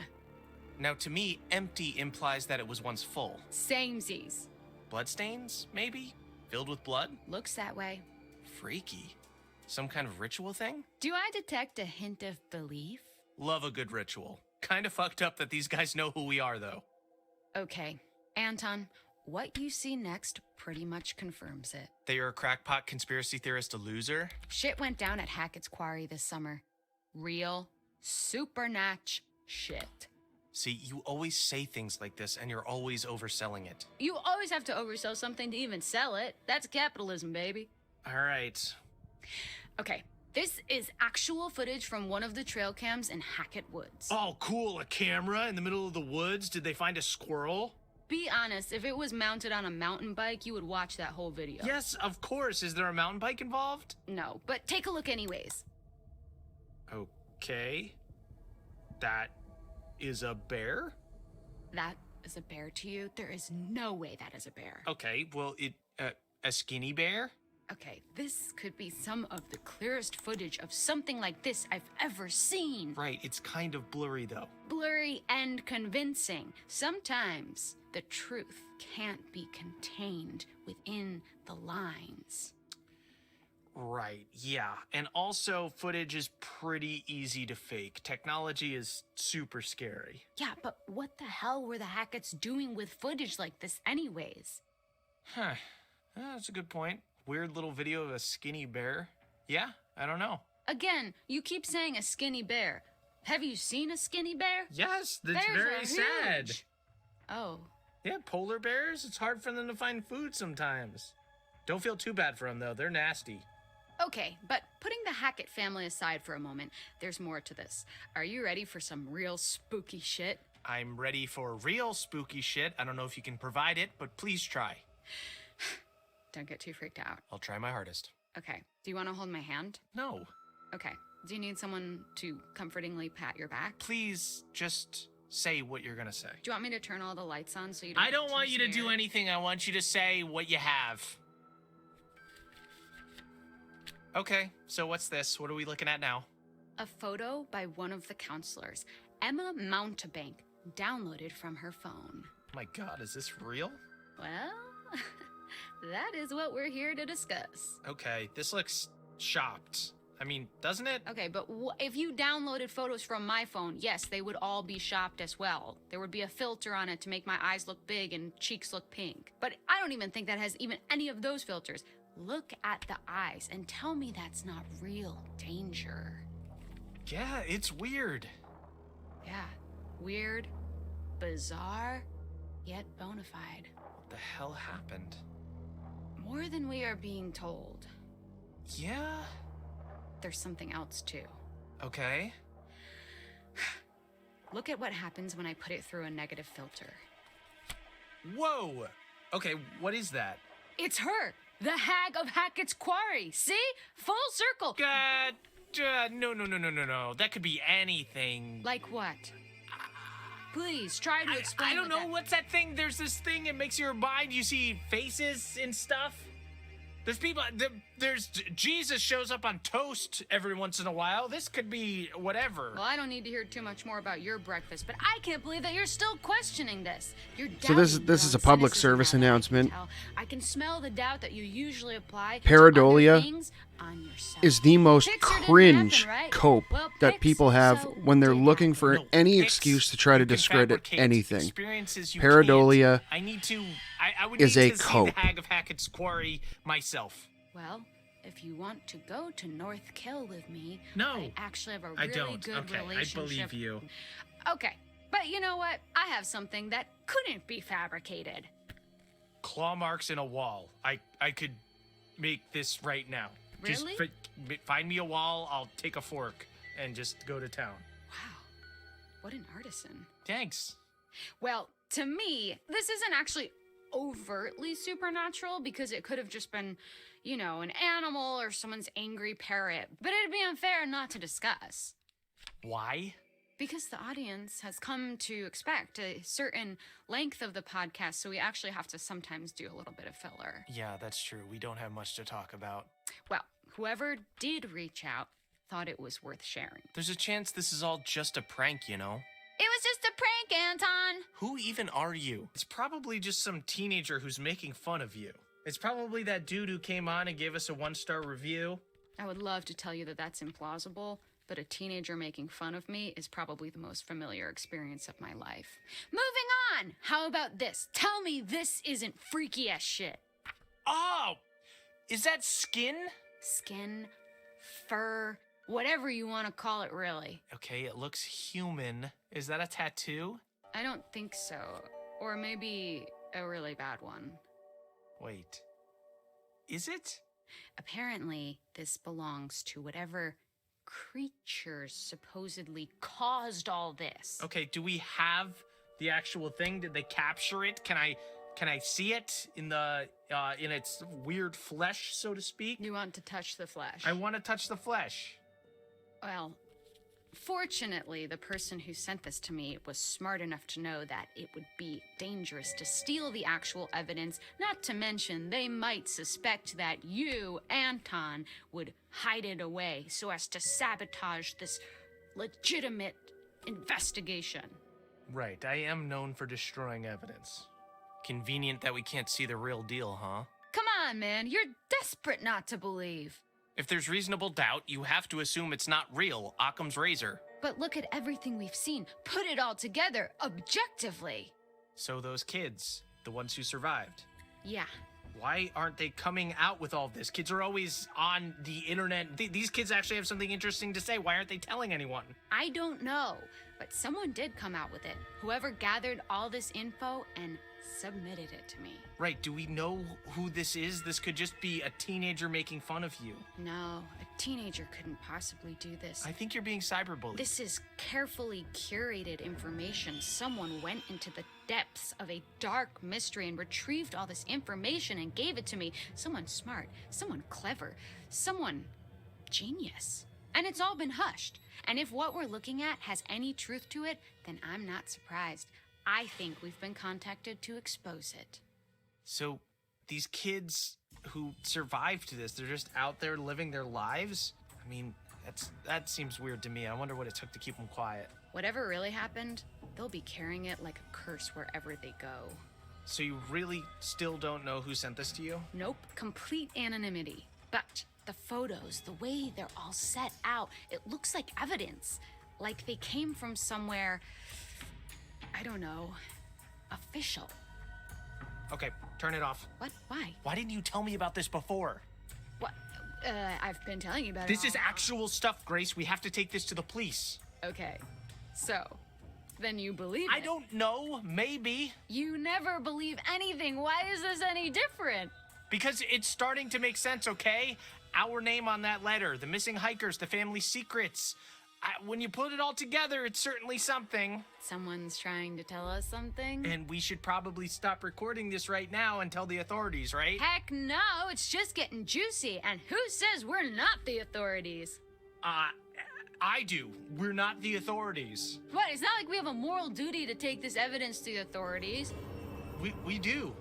Now, to me, empty implies that it was once full. Samesies. Bloodstains, maybe? Filled with blood? Looks that way. Freaky. Some kind of ritual thing? Do I detect a hint of belief? Love a good ritual. Kind of fucked up that these guys know who we are, though. Okay, Anton, what you see next pretty much confirms it. That you're a crackpot conspiracy theorist, a loser? Shit went down at Hackett's Quarry this summer. Real, supernatch shit. See, you always say things like this, and you're always overselling it. You always have to oversell something to even sell it. That's capitalism, baby. All right. Okay, this is actual footage from one of the trail cams in Hackett Woods. Oh, cool. A camera in the middle of the woods? Did they find a squirrel? Be honest, if it was mounted on a mountain bike, you would watch that whole video. Yes, of course. Is there a mountain bike involved? No, but take a look anyways. Okay. That is a bear? That is a bear to you? There is no way that is a bear. Okay, well, a skinny bear? Okay, this could be some of the clearest footage of something like this I've ever seen. Right, it's kind of blurry, though. Blurry and convincing. Sometimes the truth can't be contained within the lines. Right, yeah. And also, footage is pretty easy to fake. Technology is super scary. Yeah, but what the hell were the Hacketts doing with footage like this anyways? Huh. That's a good point. Weird little video of a skinny bear. Yeah, I don't know. Again, you keep saying a skinny bear. Have you seen a skinny bear? Yes, that's Bears very are sad. huge. Oh. Yeah, polar bears, it's hard for them to find food sometimes. Don't feel too bad for them, though. They're nasty. Okay, but putting the Hackett family aside for a moment, there's more to this. Are you ready for some real spooky shit? I'm ready for real spooky shit. I don't know if you can provide it, but please try. Don't get too freaked out. I'll try my hardest. Okay, do you want to hold my hand? No. Okay, do you need someone to comfortingly pat your back? Please, just say what you're gonna say. Do you want me to turn all the lights on so you don't I don't get want too you to do scared? anything. I want you to say what you have. Okay, so what's this? What are we looking at now? A photo by one of the counselors, Emma Mountebank, downloaded from her phone. My God, is this real? Well, that is what we're here to discuss. Okay, this looks shopped. I mean, doesn't it? Okay, but if you downloaded photos from my phone, yes, they would all be shopped as well. There would be a filter on it to make my eyes look big and cheeks look pink. But I don't even think that has even any of those filters. Look at the eyes and tell me that's not real danger. Yeah, it's weird. Yeah, weird, bizarre, yet bona fide. What the hell happened? More than we are being told. Yeah? There's something else too. Okay. Look at what happens when I put it through a negative filter. Whoa! Okay, what is that? It's her! The hag of Hackett's Quarry! See? Full circle! No. That could be anything. Like what? Please, try to explain. I don't know. What's that thing? There's this thing, it makes your mind, you see faces and stuff. There's people, there's Jesus shows up on toast every once in a while. This could be whatever. Well, I don't need to hear too much more about your breakfast, but I can't believe that you're still questioning this. You're So this is a public service announcement. I can smell the doubt that you usually apply Pareidolia to other things on yourself. is the most Picture didn't cringe happen, right? cope Well, that people have when they're looking for any Pics, excuse to try to you can discredit fabricate anything. experiences you Pareidolia I would is need a to cope. see the Hag of Hackett's Quarry myself. Well, if you want to go to North Kill with me, No, I actually have a I really don't. good Okay, I relationship. believe you. Okay, but you know what? I have something that couldn't be fabricated. Claw marks in a wall. I could make this right now. Really? Just find me a wall, I'll take a fork and just go to town. Wow, what an artisan. Thanks. Well, to me, this isn't actually overtly supernatural because it could have just been, you know, an animal or someone's angry parrot. But it'd be unfair not to discuss. Why? Because the audience has come to expect a certain length of the podcast, so we actually have to sometimes do a little bit of filler. Yeah, that's true. We don't have much to talk about. Well, whoever did reach out thought it was worth sharing. There's a chance this is all just a prank, you know? It was just a prank, Anton! Who even are you? It's probably just some teenager who's making fun of you. It's probably that dude who came on and gave us a 1-star review. I would love to tell you that that's implausible, but a teenager making fun of me is probably the most familiar experience of my life. Moving on! How about this? Tell me this isn't freaky as shit. Oh! Is that skin? Skin, fur, whatever you want to call it, really. Okay, it looks human. Is that a tattoo? I don't think so. Or maybe a really bad one. Wait. Is it? Apparently, this belongs to whatever creatures supposedly caused all this. Okay, do we have the actual thing? Did they capture it? Can I see it in its weird flesh, so to speak? You want to touch the flesh? I want to touch the flesh. Well, fortunately, the person who sent this to me was smart enough to know that it would be dangerous to steal the actual evidence, not to mention they might suspect that you, Anton, would hide it away so as to sabotage this legitimate investigation. Right, I am known for destroying evidence. Convenient that we can't see the real deal, huh? Come on, man, you're desperate not to believe. If there's reasonable doubt, you have to assume it's not real. Occam's razor. But look at everything we've seen. Put it all together, objectively. So those kids, the ones who survived. Yeah. Why aren't they coming out with all this? Kids are always on the internet. These kids actually have something interesting to say. Why aren't they telling anyone? I don't know, but someone did come out with it. Whoever gathered all this info and submitted it to me. Right, do we know who this is? This could just be a teenager making fun of you. No, a teenager couldn't possibly do this. I think you're being cyberbullied. This is carefully curated information. Someone went into the depths of a dark mystery and retrieved all this information and gave it to me. Someone smart, someone clever, someone genius. And it's all been hushed. And if what we're looking at has any truth to it, then I'm not surprised. I think we've been contacted to expose it. So, these kids who survived this, they're just out there living their lives? I mean, that seems weird to me. I wonder what it took to keep them quiet. Whatever really happened, they'll be carrying it like a curse wherever they go. So you really still don't know who sent this to you? Nope, complete anonymity. But the photos, the way they're all set out, it looks like evidence. Like they came from somewhere, I don't know, official. Okay, turn it off. What? Why? Why didn't you tell me about this before? What? I've been telling you about it. This is actual stuff, Grace. We have to take this to the police. Okay, so then you believe I don't know. Maybe. You never believe anything. Why is this any different? Because it's starting to make sense, okay? Our name on that letter, the missing hikers, the family secrets. When you put it all together, it's certainly something. Someone's trying to tell us something? And we should probably stop recording this right now and tell the authorities, right? Heck no, it's just getting juicy. And who says we're not the authorities? I do. We're not the authorities. What? It's not like we have a moral duty to take this evidence to the authorities. We do.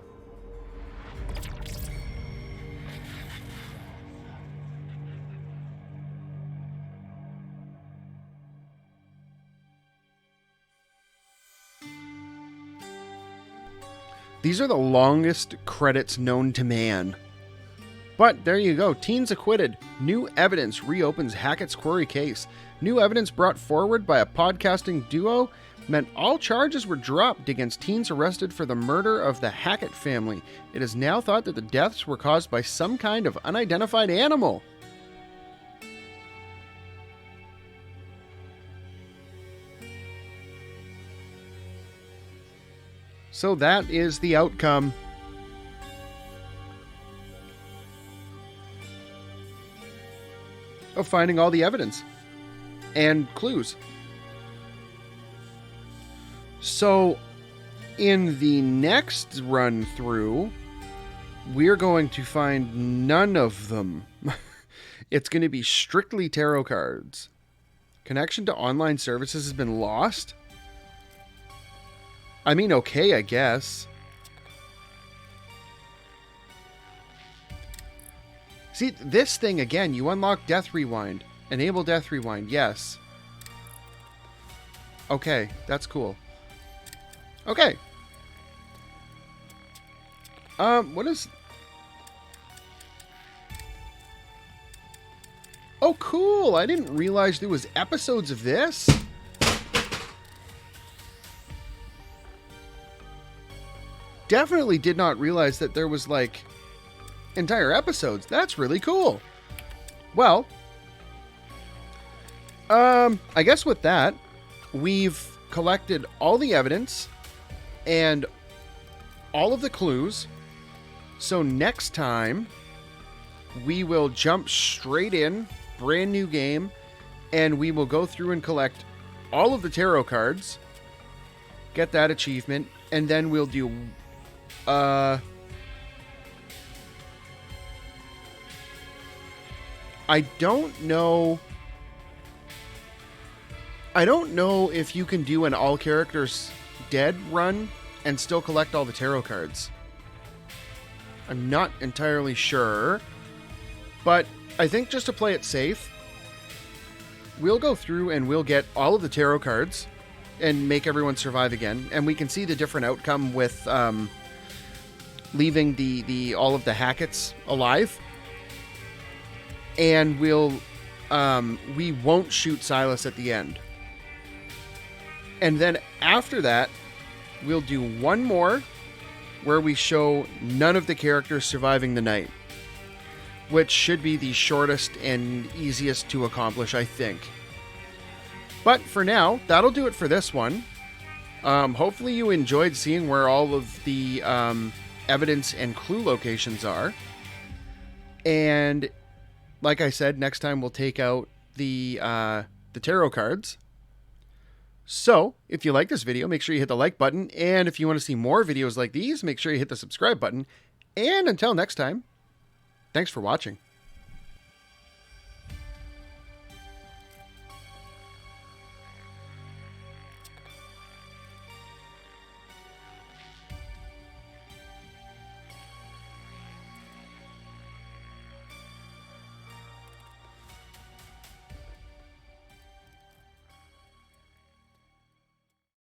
These are the longest credits known to man. But there you go, teens acquitted. New evidence reopens Hackett's Quarry case. New evidence brought forward by a podcasting duo meant all charges were dropped against teens arrested for the murder of the Hackett family. It is now thought that the deaths were caused by some kind of unidentified animal. So that is the outcome. Of finding all the evidence and clues. So in the next run through, we're going to find none of them. It's going to be strictly tarot cards. Connection to online services has been lost? I mean, okay, I guess. See, this thing again, you unlock Death Rewind. Enable Death Rewind, yes. Okay, that's cool. Okay. What is... Oh, cool! I didn't realize there was episodes of this. Definitely did not realize that there was, like, entire episodes. That's really cool. Well, I guess with that, we've collected all the evidence and all of the clues. So next time, we will jump straight in, brand new game, and we will go through and collect all of the tarot cards, get that achievement, and then we'll do, I don't know if you can do an all characters dead run and still collect all the tarot cards. I'm not entirely sure, but I think just to play it safe, we'll go through and we'll get all of the tarot cards and make everyone survive again. And we can see the different outcome with leaving the all of the Hacketts alive. And we won't shoot Silas at the end. And then after that, we'll do one more where we show none of the characters surviving the night, which should be the shortest and easiest to accomplish, I think. But for now, that'll do it for this one. Hopefully you enjoyed seeing where all of the evidence and clue locations are. And like I said, next time we'll take out the tarot cards. So, if you like this video, make sure you hit the like button. And if you want to see more videos like these, make sure you hit the subscribe button. And until next time, thanks for watching.